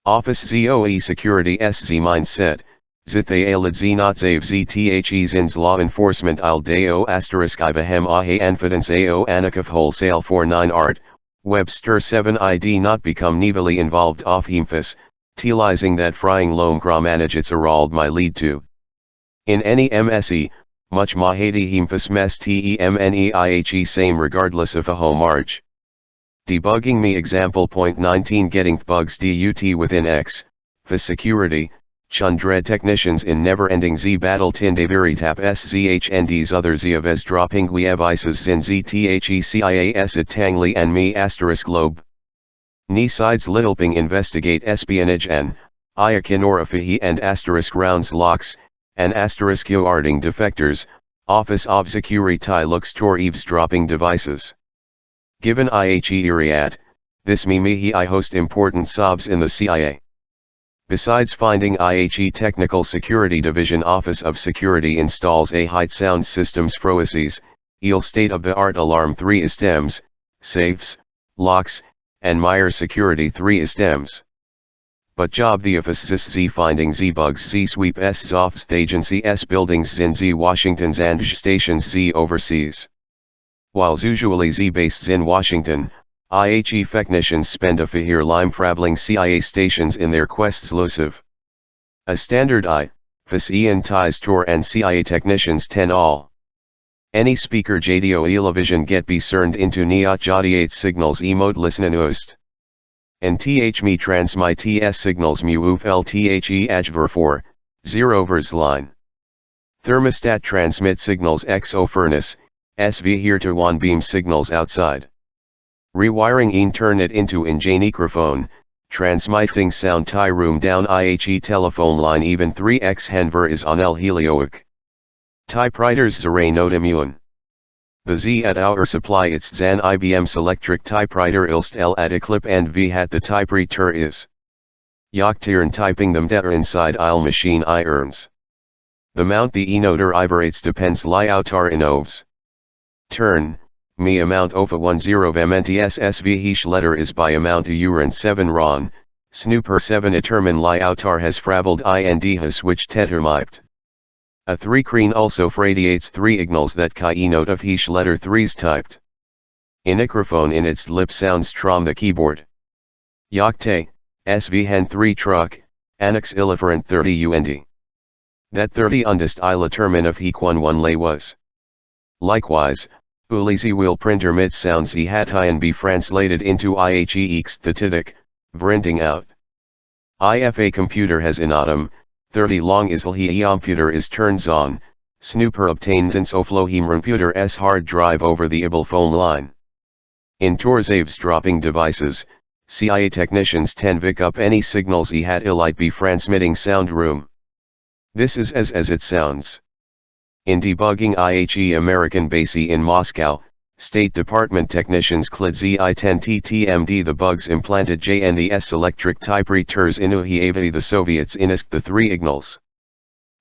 Office ZOE Security SZ Mindset, Zithay Alid Z not Zave ZTHE's ins law enforcement Al Deo asterisk Ivahem Ahe Anfidence AO Anakov Wholesale 49 Art, Webster 7 ID not become nevally involved off hemphis, tealizing that frying loam gra managits arald my lead to. In any MSE, much mahadi hemphis mes temneihe same regardless of a home arch. Debugging me example point 19 getting bugs DUT within X, for security, chundred technicians in never-ending Z battle tindeviritap SZHND's other Ziaves dropping Guievices zin ZTHECIAS at Tangli and me asterisk lobe. Ni sides littleping investigate espionage and, Iakinora fihi and asterisk rounds locks, and asterisk yoarding defectors, office of security looks tor eavesdropping devices. Given IHE Iriad, this me I host important sobs in the CIA. Besides finding IHE Technical Security Division Office of Security installs a height sound systems froises, il state-of-the-art alarm 3 istems, safes, locks, and Meyer Security 3 istems. But job the office z finding z bugs z sweep s zofts agency s buildings in z Washingtons and stations z overseas. While usually z-based in Washington, IHE technicians spend a fahir lime traveling CIA stations in their quests losive. A standard FIS Ian ties tour and CIA technicians 10 all. Any speaker JDO Elevision get discerned into Niat Jadiate signals emote listen ust. And me transmit TS signals mu uf LTHE ajver 4, 0 vers line. Thermostat transmit signals XO furnace, SV here to one beam signals outside. Rewiring internet into microphone, transmitting sound tie room down IHE telephone line even 3x Henver is on El Helioic. Typewriters Zeray not immune. The Z at our supply its Zan IBM Selectric typewriter ilst L at Eclip and V hat the typewriter is. Yaktiern typing them der inside il machine I earns. The mount the enoter iberates depends li outar inovs. Turn, me amount ofa 10 vments sv hish letter is by amount uran 7 ron, snooper 7 determine li outar has fravelled ind has which tetermypt. A 3 creen also radiates 3 ignals that chi enote of hish letter 3's typed. Inicrophone in its lip sounds trom the keyboard. Yakte, sv hen 3 truck, annex illiferent 30 und. That 30 undist ila termin of hequan 1 lay was. Likewise, ulizi will printer mit sounds he hat and be translated into ihe thetitic, vrinting out. If computer has inatum, 30 long isl he computer is turns on, snooper obtainedance oflohim computer s hard drive over the ibl phone line. In Torzaves dropping devices, CIA technicians ten vic up any signals he had ilite be transmitting sound room. This is as it sounds. In debugging IHE American Basey in Moscow, State Department technicians clid ZI-10 the bugs implanted JNES electric type returs inuhiavity the Soviets inisk the 3 ignals.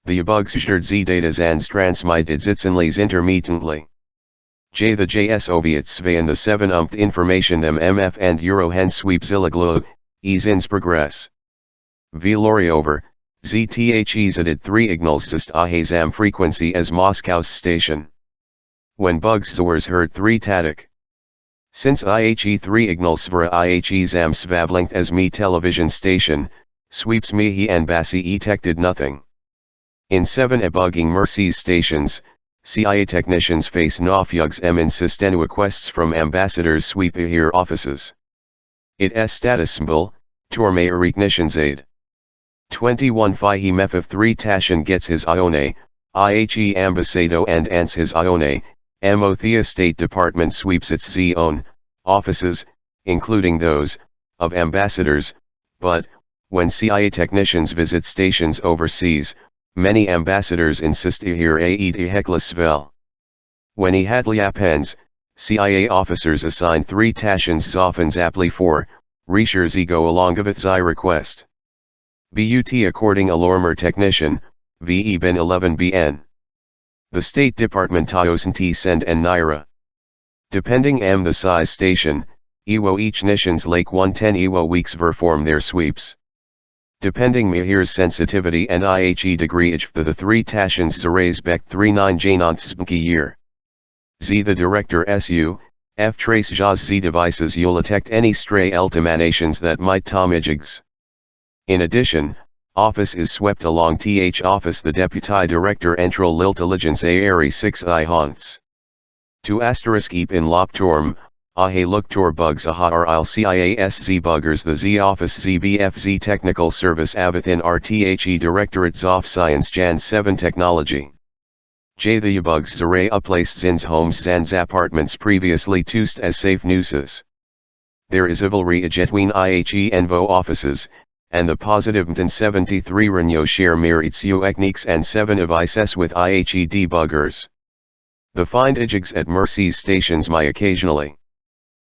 The bugs shared Z data zans transmitted zitsenlies intermittently. J the JS Soviets and the 7 information them MF and Euro hen sweep zilaglu, ease ins progress. Velori over. ZTHEs added 3 ignals just ahazam frequency as Moscow's station. When bugs zawers heard 3 tatic. Since IHE 3 ignals svara IHE zam svablinkt as me television station, sweeps me he and Bassi detected nothing. In 7 bugging Mercy's stations, CIA technicians face nofyugs in system requests from ambassadors sweep here offices. It s status symbol, tourme recognitions aid. 21 Fihi Mefif 3 Tashin gets his Ione, IHE Ambassado and ants his Ione, Mothea State Department sweeps its own offices, including those of ambassadors, but, when CIA technicians visit stations overseas, many ambassadors insist here aid heklasvel. When he had appends, CIA officers assign 3 Tashins zoffens aptly for, Reishers go along of its request. BUT according alarmer technician, VE Ben 11 BN. The State Department T send and Naira. Depending the size station, Ewo each nations Lake 110 Ewo weeks verform their sweeps. Depending Mihir's sensitivity and IHE degree the 3 Tashins Zerays Beck 39 Janontsbki year. Z the director SU, F trace Jaz Z devices you'll detect any stray ultimanations that might tomijigs. In addition, office is swept along office the deputy director entral liltelligence aeri 6 I haunts. To asterisk eep in loptorm, ahe looktor bugs aha ril CIASZ buggers the Z office ZBFZ technical service avathin RTHE directorate zof science Jan 7 technology. J the bugs zaray uplaced zins homes zans apartments previously toosed as safe nooses. There is ivalry ajetween IHE envo offices, and the positive mten 73 Renyo share miritsu techniques and 7 of ISS with IHE debuggers. The find ijigs at Mercy's stations my occasionally.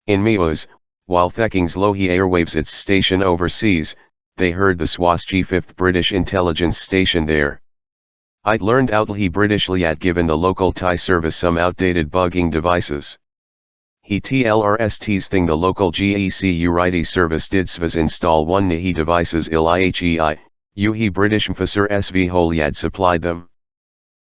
In Mios, while Thekings Lohi airwaves its station overseas, they heard the Swasji 5th British intelligence station there. I'd learned outly Britishly at given the local Thai service some outdated bugging devices. He TLRST's thing the local GECU righty service did svas install 1 Nihi devices il IHEI, he British Mfasur SV Holiad supplied them.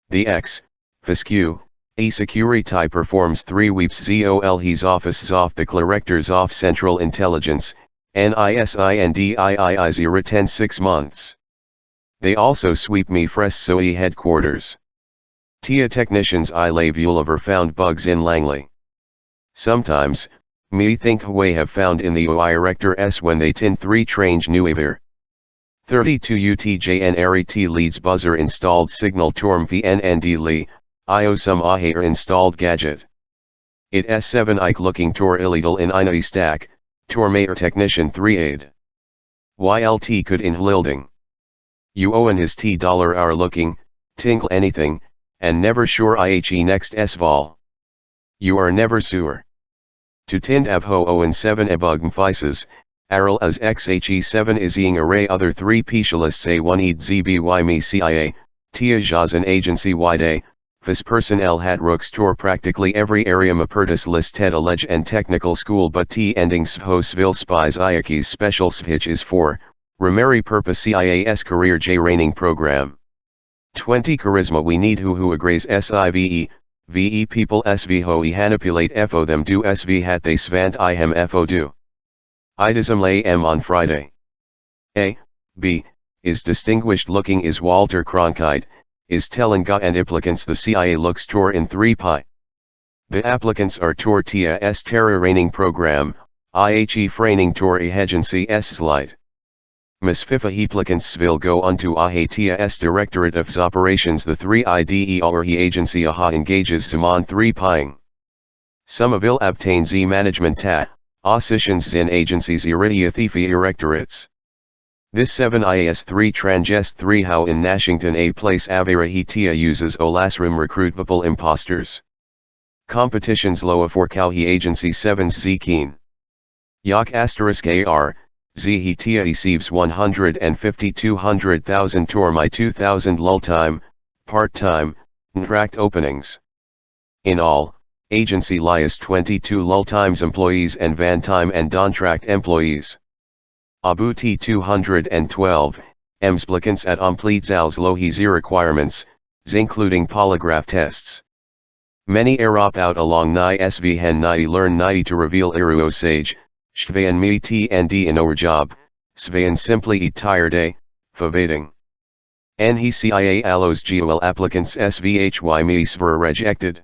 The X, FISQ, E-Security performs 3 weeps ZOL his office off the Directors off Central Intelligence, NISINDII 010 6 months. They also sweep me fresh SOE headquarters. TIA technicians I lave Uliver found bugs in Langley. Sometimes, me think we have found in the OI Rector S when they tin 3 trange nuivir. 32 UTJN RET leads buzzer installed signal torm VNND Li, IO some ahair installed gadget. It S7 Ike looking tor illegal in Ina stack, tormayer technician 3 aid. YLT could in Hilding. UO and his $T$ looking, tinkle anything, and never sure IHE next S-Vol. You are never sewer. To tind av ho and 7 ebug mfises, Aral as XHE7 is ing array other 3 specialists A1 ed ZBY me CIA, Tia Jazan agency wide FIS personnel hat Rookstor practically every area Mapertus list TED allege and technical school but T ending Svhosville spies Iakis special svitch is for, Remeri purpose CIAS career J raining program. 20 Charisma we need who agrees SIVE, VE people SV ho e hanipulate FO them do SV hat they svant I hem FO do. Idism lay M on Friday. A. B. Is distinguished looking is Walter Cronkite, is Telenga and applicants the CIA looks tour in 3 pi. The applicants are Tour Tia S Terror Raining Program, IHE Fraining Tour Agency S Slide. Miss FIFA applicants will go unto Tia S Directorate of Operations the 3 IDE or he agency AHA engages Simon 3 pieing. Somaville obtain Z management ta, Oscitions Zin agencies Iridia Thifi Erectorates. This 7 IAS 3 Trangest 3 how in Nashington a place Avera Hitia uses Olasrum recruitable imposters. Competitions loa for Cowhe agency 7's Z Keen. Yak asterisk AR, Z Hitia receives 150-200,000 tour my 2000 lull time, part-time, contract openings. In all, agency lias 22 lull times employees and van time and contract employees. Abu T 212, Msplicants at Omplete Lohi Z requirements, including polygraph tests. Many Arop out along Ni SV Hen Ni learn Ni to reveal Iru Sage, Shvayan Mi TND in our job, Svayan simply eat tired a, Favading. Nhi CIA allos GOL applicants SVHY Mi Sver rejected.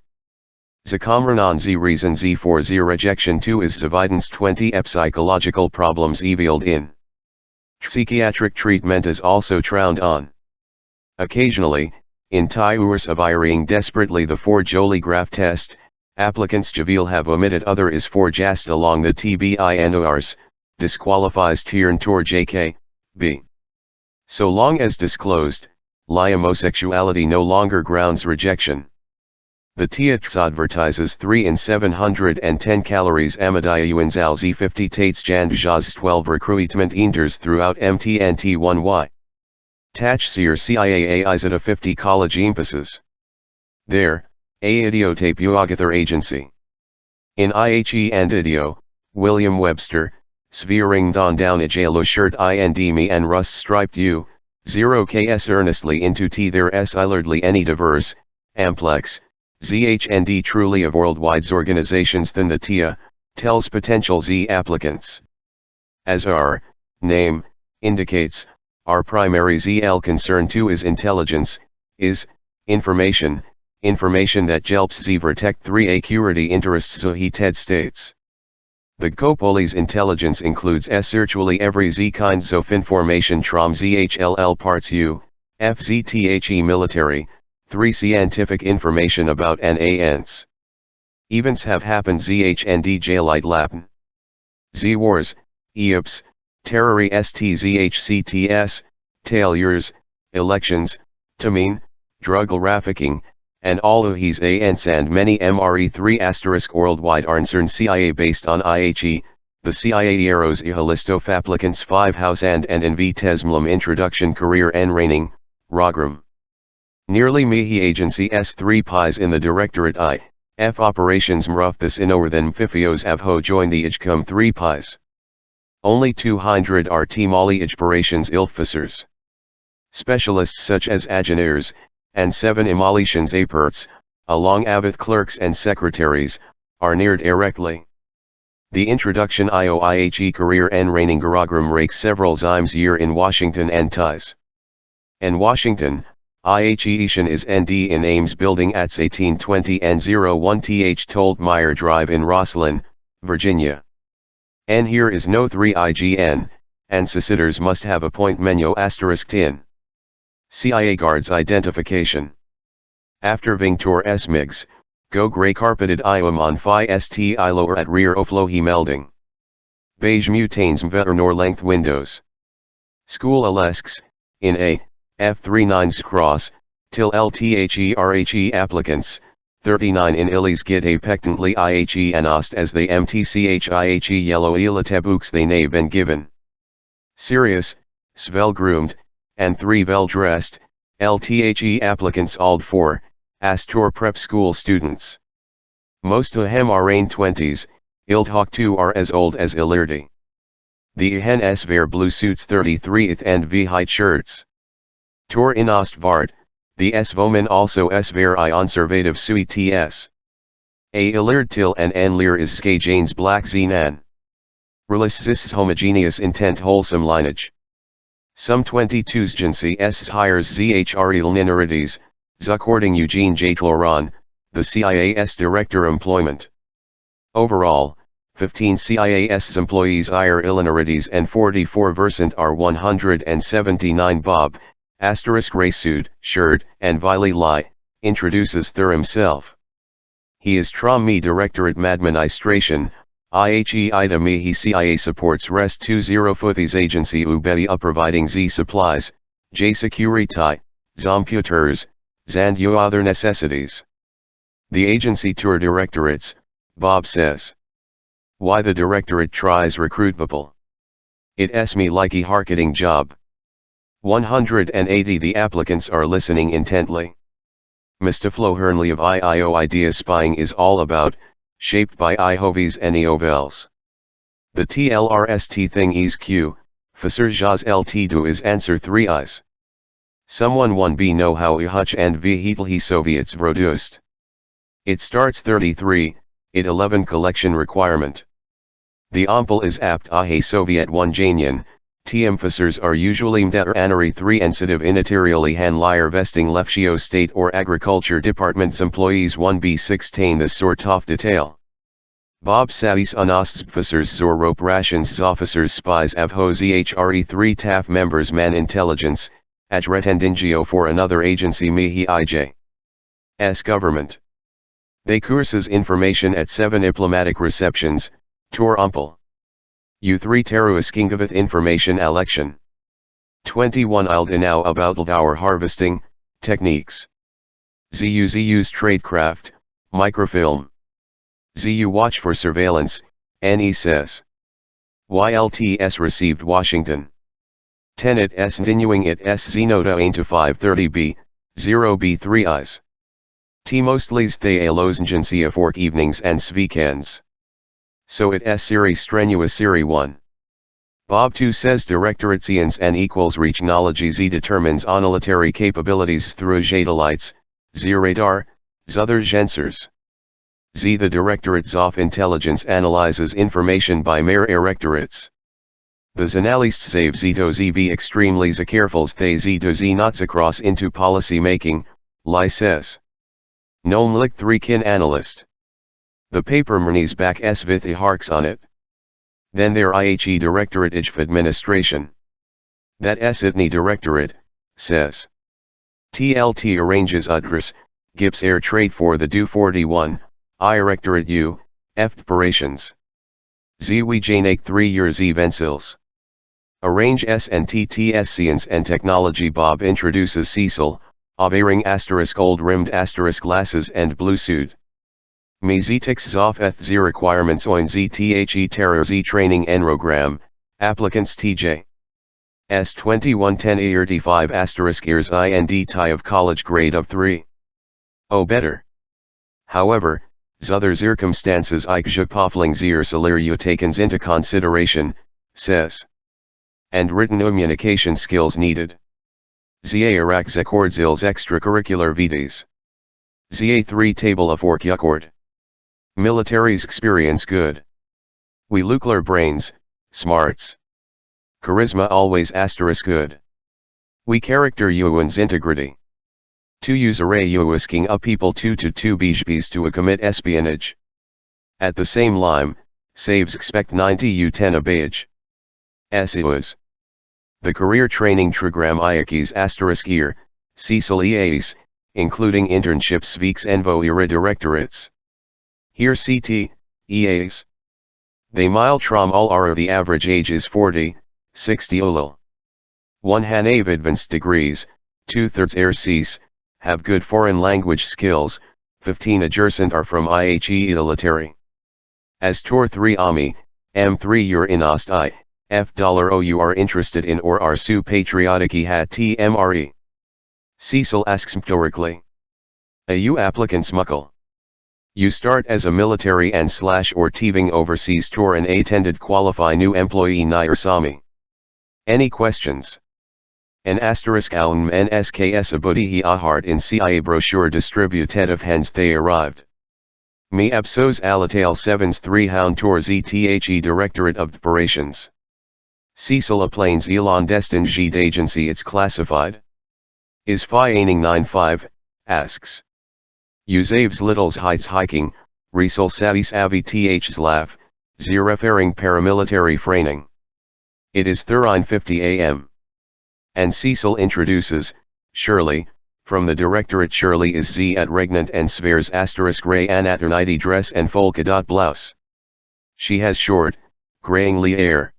Zakamranan Z reason Z for Z rejection 2 is Zavidance 20 psychological problems revealed in. Psychiatric treatment is also frowned on. Occasionally, in Tyurs of iring desperately the 4 Jolie graph test, applicants Javil have omitted other is for just along the TBINORs, disqualifies Tiern Tor JK, B. So long as disclosed, homosexuality no longer grounds rejection. The TIATS advertises 3 in 710 calories Amadaya Uinzal Z50 Tates Jand Jaz 12 recruitment Inders throughout MTNT1Y. Tach Seer CIA Izada 50 college emphasis. There, A Idiotape Uagathar Agency. In IHE and Idio, William Webster, Sveering Don Down Ajalo Shirt IND Me and Rust Striped U, 0ks earnestly into T there S Illardly any diverse, amplex. ZHND truly of worldwide organizations than the TIA, tells potential Z applicants. As our name indicates, our primary ZL concern too is intelligence, is information that helps Z protect 3 security interests so he TED states. The Copoli's intelligence includes virtually every Z kinds of information from ZHLL parts U, FZTHE military, 3 scientific information about NANs. Events have happened ZHND Jailite Latin. Z wars, EOPS, terrori STZHCTS, tailures, elections, tamine, drug trafficking, and all of his ANs and many MRE3 asterisk worldwide answern CIA based on IHE, the CIA arrows ihalisto applicants 5 house and in Vitesmlum introduction career N raining, Rogram. Nearly Mihi agency S3 pies in the directorate I, F operations mruff this in over than Fifios avho join the IJCOM 3 pies. Only 200 are team Mali operations ilfissers. Specialists such as engineers, and 7 Imalitions aperts, along Avith clerks and secretaries, are neared directly. The introduction IOIHE career N raining Garagram rakes several zymes year in Washington and ties. In Washington, IHEtion is ND in Ames building at 1820 and 01 th Told Meyer Drive in Rosslyn, Virginia. N here is no 3 IGN, and solicitors must have a point menu asterisk tin. CIA guards identification. After Vingtor Smigs, go grey carpeted iom on phi st lower at rear oflohi melding. Beige mutanes mver nor length windows. School alesks, in A, F39's cross, till LTHERHE applicants, 39 in Illies get a pectantly ihe anost as they mtchihe yellow ila tebuks they nave and given. Serious, svel groomed, and 3 well dressed, LTHE applicants ald 4, Astor prep school students. Most of hem are in 20s, Ildhawk 2 are as old as Ilirdi. The hen s wear blue suits 33th and v height shirts. Tor in Ostvard, the s vomen also s wear I conservative sui ts. A Ilird til and n lir is ske Janes black zenan. Relis homogeneous intent wholesome lineage. Some 22s Jansi s hires zhr ilninerides, according Eugene J. Tloran, the CIAS director employment. Overall, 15 CIAS employees hire illinerides and 44% are 179 Bob, Resud, Sherd, and Vili Lai, introduces Thur himself. He is Trom-Me Directorate Madministration, IHE Ida me he CIA supports REST 20 Futhies Agency Ubedi providing Z supplies, J security, Zomputers, and you other necessities. The agency tour directorates, Bob says. Why the directorate tries recruit people. It s me likey harketing job. 180 the applicants are listening intently. Mr. Flo Hernley of IIO Idea Spying is all about, shaped by IHOVs and EOVELs. The TLRST thing is Q, Fasur Jaz LT do is answer 3 eyes. Someone 1b know how IHUCH and Vehitel he Soviets produced. It starts 33, it 11 collection requirement. The Ampel is apt he Soviet 1 Janian, T emphases are usually mder anari 3 ensitive inatirially han liar vesting lefshio state or agriculture departments employees 1b16 this sort of detail. Bob Savis unosts officers zor rope rations officers spies avho zhre 3 TAF members man intelligence, ajretendingio for another agency mihi ij. S government. They courses information at 7 diplomatic receptions, Tor Ampel. U3 Teruiskingavith information election. 21 Ildenau about our harvesting, techniques. ZU's tradecraft, microfilm. ZU watch for surveillance, NE says. YLTS received Washington. Tenet S continuing it S Zenota ain to 530B, 0B3 Is. T mostly's the lozengencia fork evenings and weekends. So it S series strenuous Siri 1. Bob 2 says Directorate Science and equals Reachnology Z determines onilitary capabilities through Jadalites, Z radar, Zother Gensers. Z the Directorate of Intelligence analyzes information by mere erectorates. The Zanalist save Z to Z be extremely careful they Z to Z not across into policy making, Lai says. Noam Lick 3 kin analyst. The paper mrnis back s with harks on it. Then there IHE Directorate of Administration. That s itni Directorate, says. TLT arranges address, gips air trade for the do 41, I Directorate U, F operations. Z we janake 3 years evensils. Arrange S and TTS Science and Technology Bob introduces Cecil, Avering asterisk old rimmed asterisk glasses and blue suit. Me ztix zof eth z requirements oin zthe terror z training enrogram, applicants TJ. S 2110 ART5 asterisk ears IND tie of college grade of 3. Oh better. However, zother circumstances ich pofling zier salario takens into consideration, says. And written communication skills needed. ZA Iraq Zekordzils extracurricular vides. ZA3 table of work Yukord. Military's experience good. We nuclear brains, smarts. Charisma always asterisk good. We character Yuan's integrity. To use array Yuisking up people 2 to 2 bijbis to a commit espionage. At the same lime, saves expect 90 U10 abage. SEOs. The career training program Iakis asterisk ear, Cecil EAs, including internships Veeks Envo ERA directorates. Here CT, EAs. They mile trom all are the average age is 40, 60 olil. 1 have advanced degrees, 2/3 air cease, have good foreign language skills, 15 adjacent are from IHE elitary. As Tor 3 AMI, M3 you're in Ost I, F$O you are interested in or are su patriotic hat TMRE. Cecil asks rhetorically. A you applicants muckle. You start as a military and / or thieving overseas tour and attended qualify new employee Nair Sami. Any questions? An asterisk aun NSKS abudi hi ahart in CIA brochure distributed of hens they arrived. Me absos alatail 7's 3 hound tour ZTHE Directorate of Operations. Cecil a planes Elon destined Jeed agency it's classified. Is Phi aining 95, asks. Usaves littles heights hiking, Resel Savis Avi Th's laugh, referring paramilitary framing. It is 9:50 am. And Cecil introduces, Shirley, from the Directorate Shirley is Z at regnant and Svers asterisk ray anaternity dress and polka-dot blouse. She has short, grayingly hair.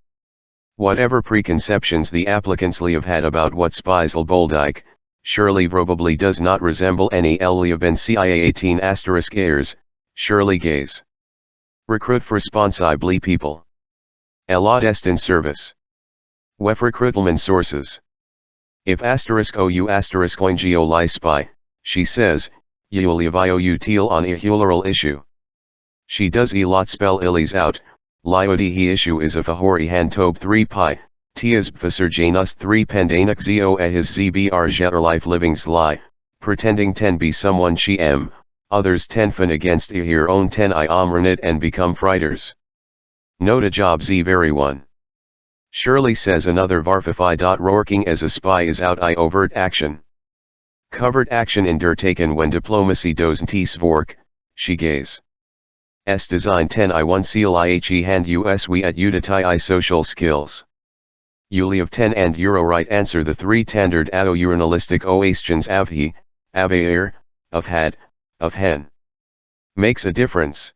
Whatever preconceptions the applicants have had about what Speisel Boldike, Shirley probably does not resemble any Elia Ben CIA 18 asterisk heirs, Shirley gaze. Recruit for responsibly people. Elot destined service. Wef recruitment sources. If asterisk ou asterisk oingio li spy, she says, Yulivio util on a huleral issue. She does elot spell illies out, liodi he issue is a fahori han tob 3 pi. Tias Bfasser Janus 3 Pendanak Zo a his ZBR Jetter life living sly, pretending 10 be someone she am, others 10 fin against here own 10 I omranit and become frighters. Note a job Z very one. Shirley says another varfify. Roarking as a spy is out I overt action. Covert action in der taken when diplomacy doesn't vork, she gaze. S design 10 I 1 seal IHE hand us we at Uditai I social skills. Uli of 10 and Euro right answer the 3 standard ao urinalistic oastians avhi, avair, of had, of hen. Makes a difference.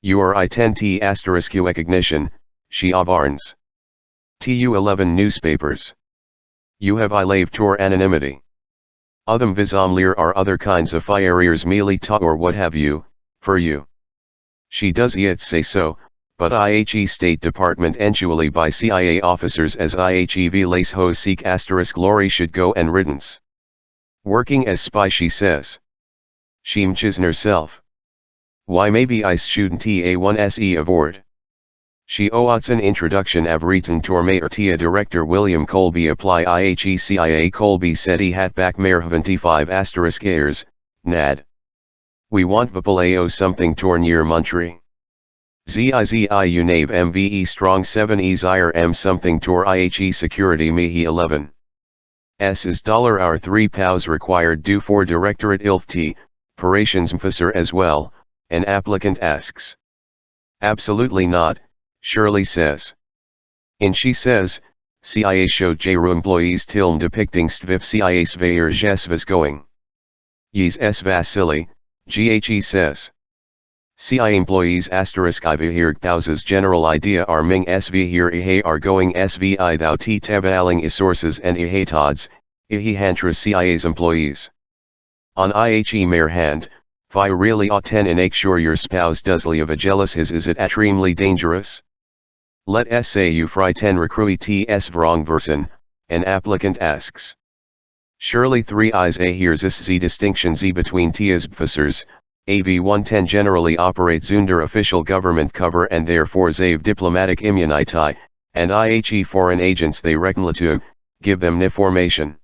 You are I10 asterisk recognition, she avarns. Tu11 newspapers. You have I lave tor anonymity. Otham vizamlir are other kinds of fireers mealy ta or what have you, for you. She does yet say so, but IHE State Department eventually by CIA officers as IHEV lace hose seek asterisk Lori should go and riddance. Working as spy she says. She mchisner self. Why maybe I shouldn't a1 SE award. She oats an introduction av written torme tia director William Colby apply IHE CIA Colby said he had back mayor 25 asterisk airs, nad. We want vapaleo something torn year muntry. Zizi unave mve strong 7 ezire m something tor IHE security mihi 11. S is $hour 3 pows required due for directorate ilft, operations officer as well, an applicant asks. Absolutely not, Shirley says. In she says, CIA showed JRU employees tilm depicting stvif CIA sveir jesvas going. Yes s Vasily, GHE says. CIA employees asterisk IV here thouses general idea are ming SV here ihe are going SVI thou t tevaling is sources and ihe tods, ihe hantra CIA's employees. On IHE mere hand, fi really ought 10 and make sure your spouse does leave a jealous his is it extremely dangerous? Let us say you fry 10 recruit ts vrong versen, an applicant asks. Surely 3 eyes a here's is z distinction z between ts officers. AV-110 generally operates under official government cover and therefore zave diplomatic immunity, and IHE foreign agents they reckon to, give them information.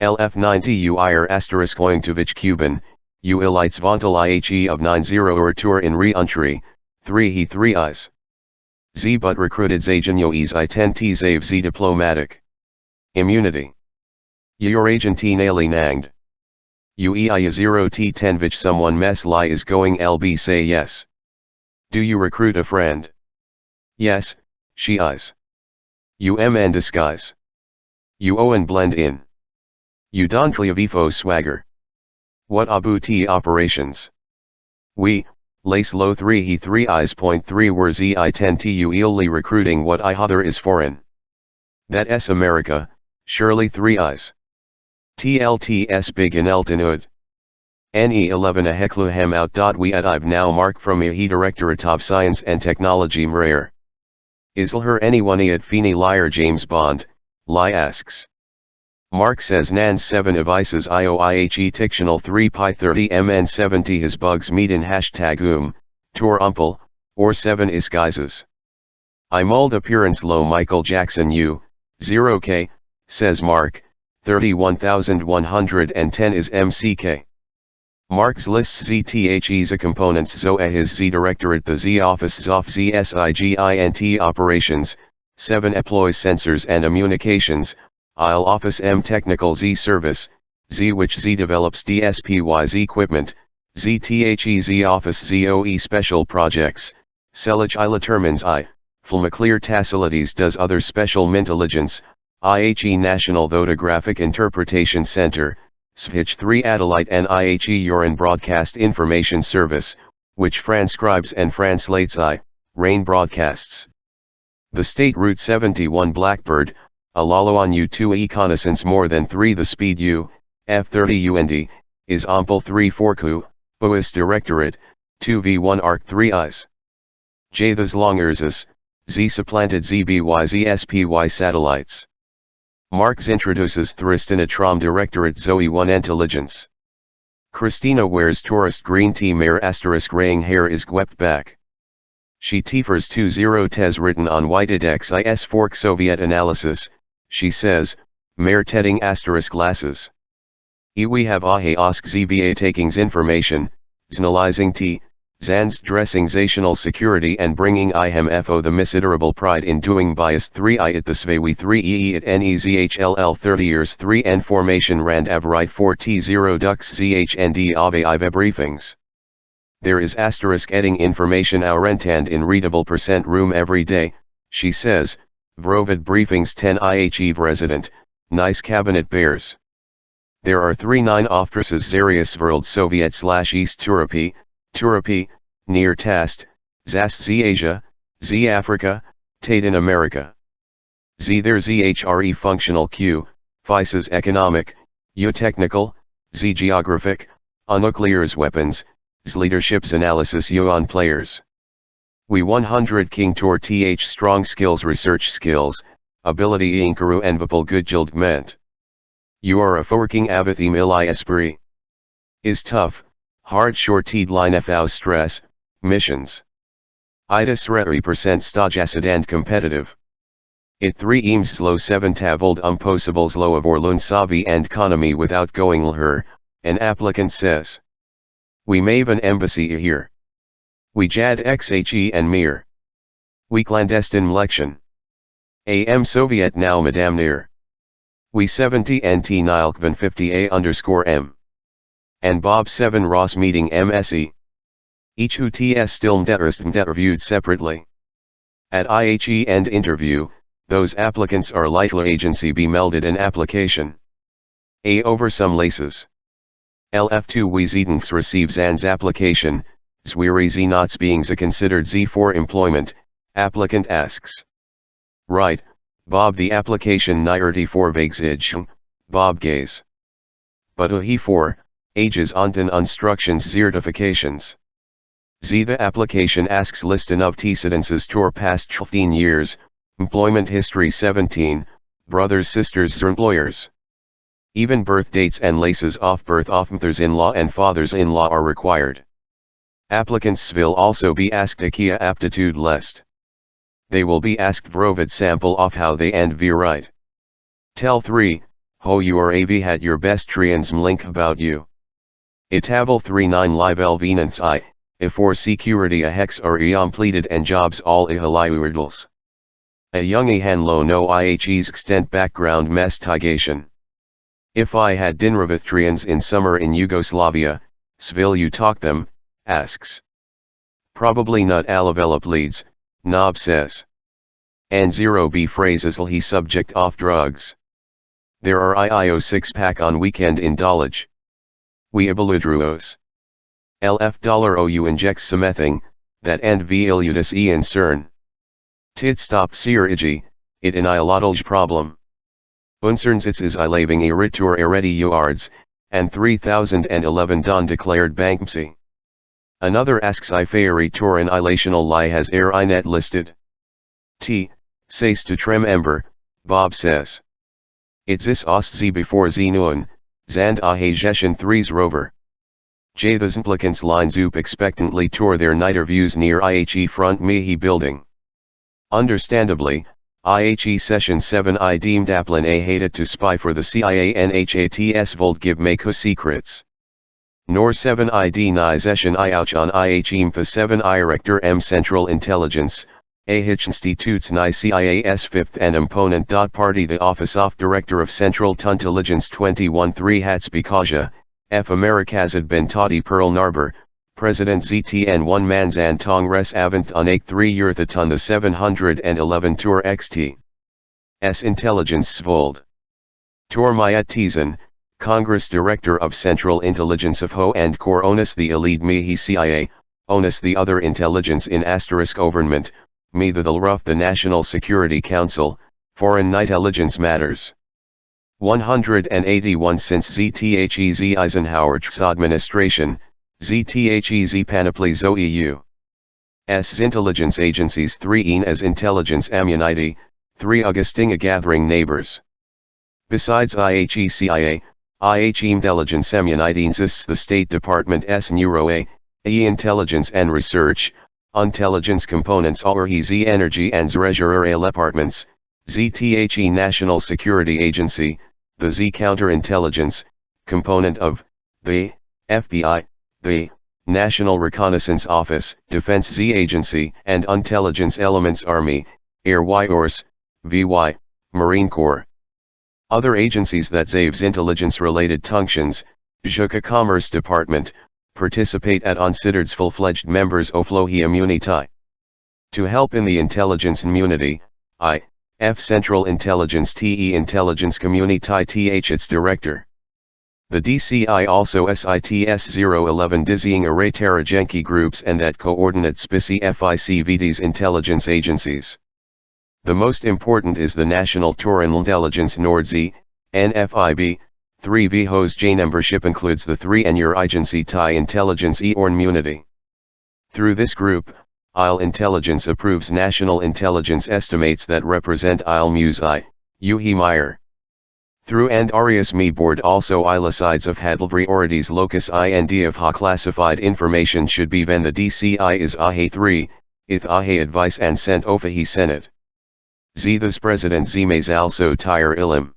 LF90 uir asterisk oingtovich Cuban, u elites vontal IHE of 90 or tour in re-entry, 3 he 3 eyes. Z but recruited zagenyo is I10 t zave z diplomatic. Immunity. Your agent nali nanged. UEI 0 T10 vich someone mess lie is going LB say yes. Do you recruit a friend? Yes, she is. UMN disguise. UO and blend in. You don cleavifo swagger. What abu T operations? We, lace low 3 he 3 eyes point 3 were Z I 10 tu eelly recruiting what I other is foreign. That S America, surely 3 eyes. TLTS big in Eltonhood. NE11 a hekluhem out. We at I've now mark from IHE Directorate of Science and Technology Mrayer. Isl her anyone at Feeny liar James Bond, Lie asks. Mark says Nans 7 Avices IOIHE Tictional 3 Pi 30 MN 70 his bugs meet in hashtag Tor Umpel, or 7 is guises. I mold appearance low Michael Jackson U, 0K, says Mark, 31110 is MCK. Marx lists ZTHE Z components ZOA his Z directorate the Z office ZOF ZSIGINT operations, 7 employs sensors and communications, IL office M technical Z service, Z which Z develops DSPY Z equipment, ZTHE Z office ZOE special projects, Selich ILA termins I, Flmaclear Facilities does other special intelligence, IHE National Photographic Interpretation Center, SVH 3 Adelaide and IHE Urine Broadcast Information Service, which transcribes and translates RAIN broadcasts. The State Route 71 Blackbird, Alaloan U2 Econnaissance more than 3 the Speed U, F30 UND, is Ampel 3 Forku, OIS Directorate, 2V1 Arc 3 Is. J the Zlongerzes, Z supplanted ZBY-ZSPY satellites. Marx introduces Thristina Trom Directorate Zoe 1 Intelligence. Christina wears tourist green tea mare asterisk raying hair is gwept back. She tifers 20 tes written on whited xis fork Soviet analysis, she says, mare tedding asterisk glasses. We have ahe osk zba takings information, znalizing t, Zan's dressing zational security and bringing ihem fo the misidorable pride in doing biased 3 I at the svewi 3 ee at nezhll 30 years 3 n formation rand avrite 4 t0 dux zhnd ave ive briefings. There is asterisk edding information aurentand in readable percent room every day, she says, vrovid briefings 10 IHE resident, nice cabinet bears. There are 3 9 oftresses Zarius World Soviet / East Turapi, near Tast, Zast Z Asia, Z Africa, Tate in America. Z there ZHRE functional Q, Vices economic, U technical, Z geographic, nuclears weapons, Z leaderships analysis U on players. We 100 King Tour Th strong skills research skills, ability inkaru envipal good meant. You are a forking avathi mil esprit. Is tough. Hard short-teed line FOU stress, missions. Itis rei percent stajacid and competitive. It 3 eames slow 7 tavold possibles low of Orlun Savi and economy without going lher, an applicant says. We mave an embassy here. We jad xhe and mir. We clandestine mlection. Am Soviet now madame near. We 70 nt nilkvan 50 a_m. And Bob 7 Ross meeting MSE. Each who ts still reviewed separately. At IHE end interview, those applicants are likely agency be melded an application. A over some laces. LF2 we zedens receives an's application, zwiri z nots being z considered z for employment, applicant asks. Right, Bob the application nirty for vague Bob gaze. But he for, ages onten instructions certifications. Z the application asks listen of antecedents tour past 15 years, employment history 17, brothers sisters employers. Even birth dates and laces off birth of mothers-in-law and fathers-in-law are required. Applicants will also be asked a Kia aptitude list. They will be asked vrovid sample of how they and vi write. Tell 3, ho you are av had your best trians link about you. Itavel 39 live elvenants I, for security a hex are pleated and jobs all ihaliuerdals. A young lo no IHE's extent background mastigation. If I had dinravithtrians in summer in Yugoslavia, svil you talk them, asks. Probably not alavelop leads, Nob says. And 0b phrases he subject off drugs. There are IIO 6-pack on weekend in Dulwich. We aboludruos. LF$OU injects something, that and v iludis e in cern. Tit stop seer igi, it in ialotalj problem. Uncerns its is I laving irritur eredi yards, and 3011 Don declared bankruptcy. Another asks I fairy toren ilational lie has air inet listed. T. Says to Trem Ember, Bob says. It's is Ostsee before Z nun, Zand Ahe Jeshen 3's rover. J. The implicants line Zoop expectantly tour their nighterviews near IHE front Mehi building. Understandably, IHE Session 7 I deemed Applin A hated to spy for the CIA NHATS Volt give Mako secrets. Nor 7 ID Ni Session I ouch on IHE for 7 I Rector M Central Intelligence, A Hitchinstitutes Ni CIAS 5th and Opponent. Party the Office of Director of Central Intelligence 21-3 Hats Bikaja, F Americazad Ben Tadi Pearl Narbor, President ZTN 1 Manzan Tong Res Avant Unak 3 Yurthaton the 711 Tour XT. S Intelligence Svold. Tor Mayat Tizan, Congress Director of Central Intelligence of Ho and Kor Onus the Elite Mihi CIA, Onus the other intelligence in asterisk government, Me the Rough the National Security Council, Foreign Intelligence Matters. 181 Since ZTHEZ Eisenhower's administration, ZTHEZ Panoply Zo EU. S intelligence agencies 3 as intelligence ammunity, 3 Augustinga gathering neighbors. Besides IHE CIA, IHE intelligence ammunity insists the State Department S Neuro A, Intelligence and Research, Intelligence Components or Z Energy and Zresurer Departments, ZTHE National Security Agency, the Z Counterintelligence, component of, the, FBI, the, National Reconnaissance Office, Defense Z Agency and Intelligence Elements Army, Air Force, VY, Marine Corps. Other agencies that Zave's intelligence-related functions, Zhuka Commerce Department, participate at considered full-fledged members of Flohi Immunity. To help in the intelligence immunity, F Central Intelligence TE Intelligence Community TH its Director. The DCI also SITS 011 dizzying array Tarajenki groups and that coordinate SPICI FICVD's intelligence agencies. The most important is the National Torin Intelligence Nordz, NFIB, 3 VHO's J membership includes the 3 and your agency TI Intelligence or Immunity. Through this group, IL Intelligence approves national intelligence estimates that represent IL Muse Uhi Meyer. Through and Arias Me board also ilicides of had priorities locus IND of ha classified information should be when the DCI is AHE 3, ith AHE advice and sent Ofahi Senate. Z this President Z Mays also tire ilim.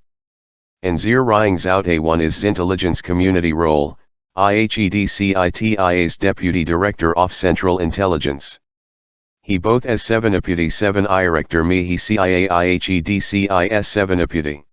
And Zir Rying Zout A1 is intelligence community role, IHEDCITIA's Deputy Director of Central Intelligence. He both as 7 Deputy 7 Director Me he CIA IHEDCIS 7 Deputy.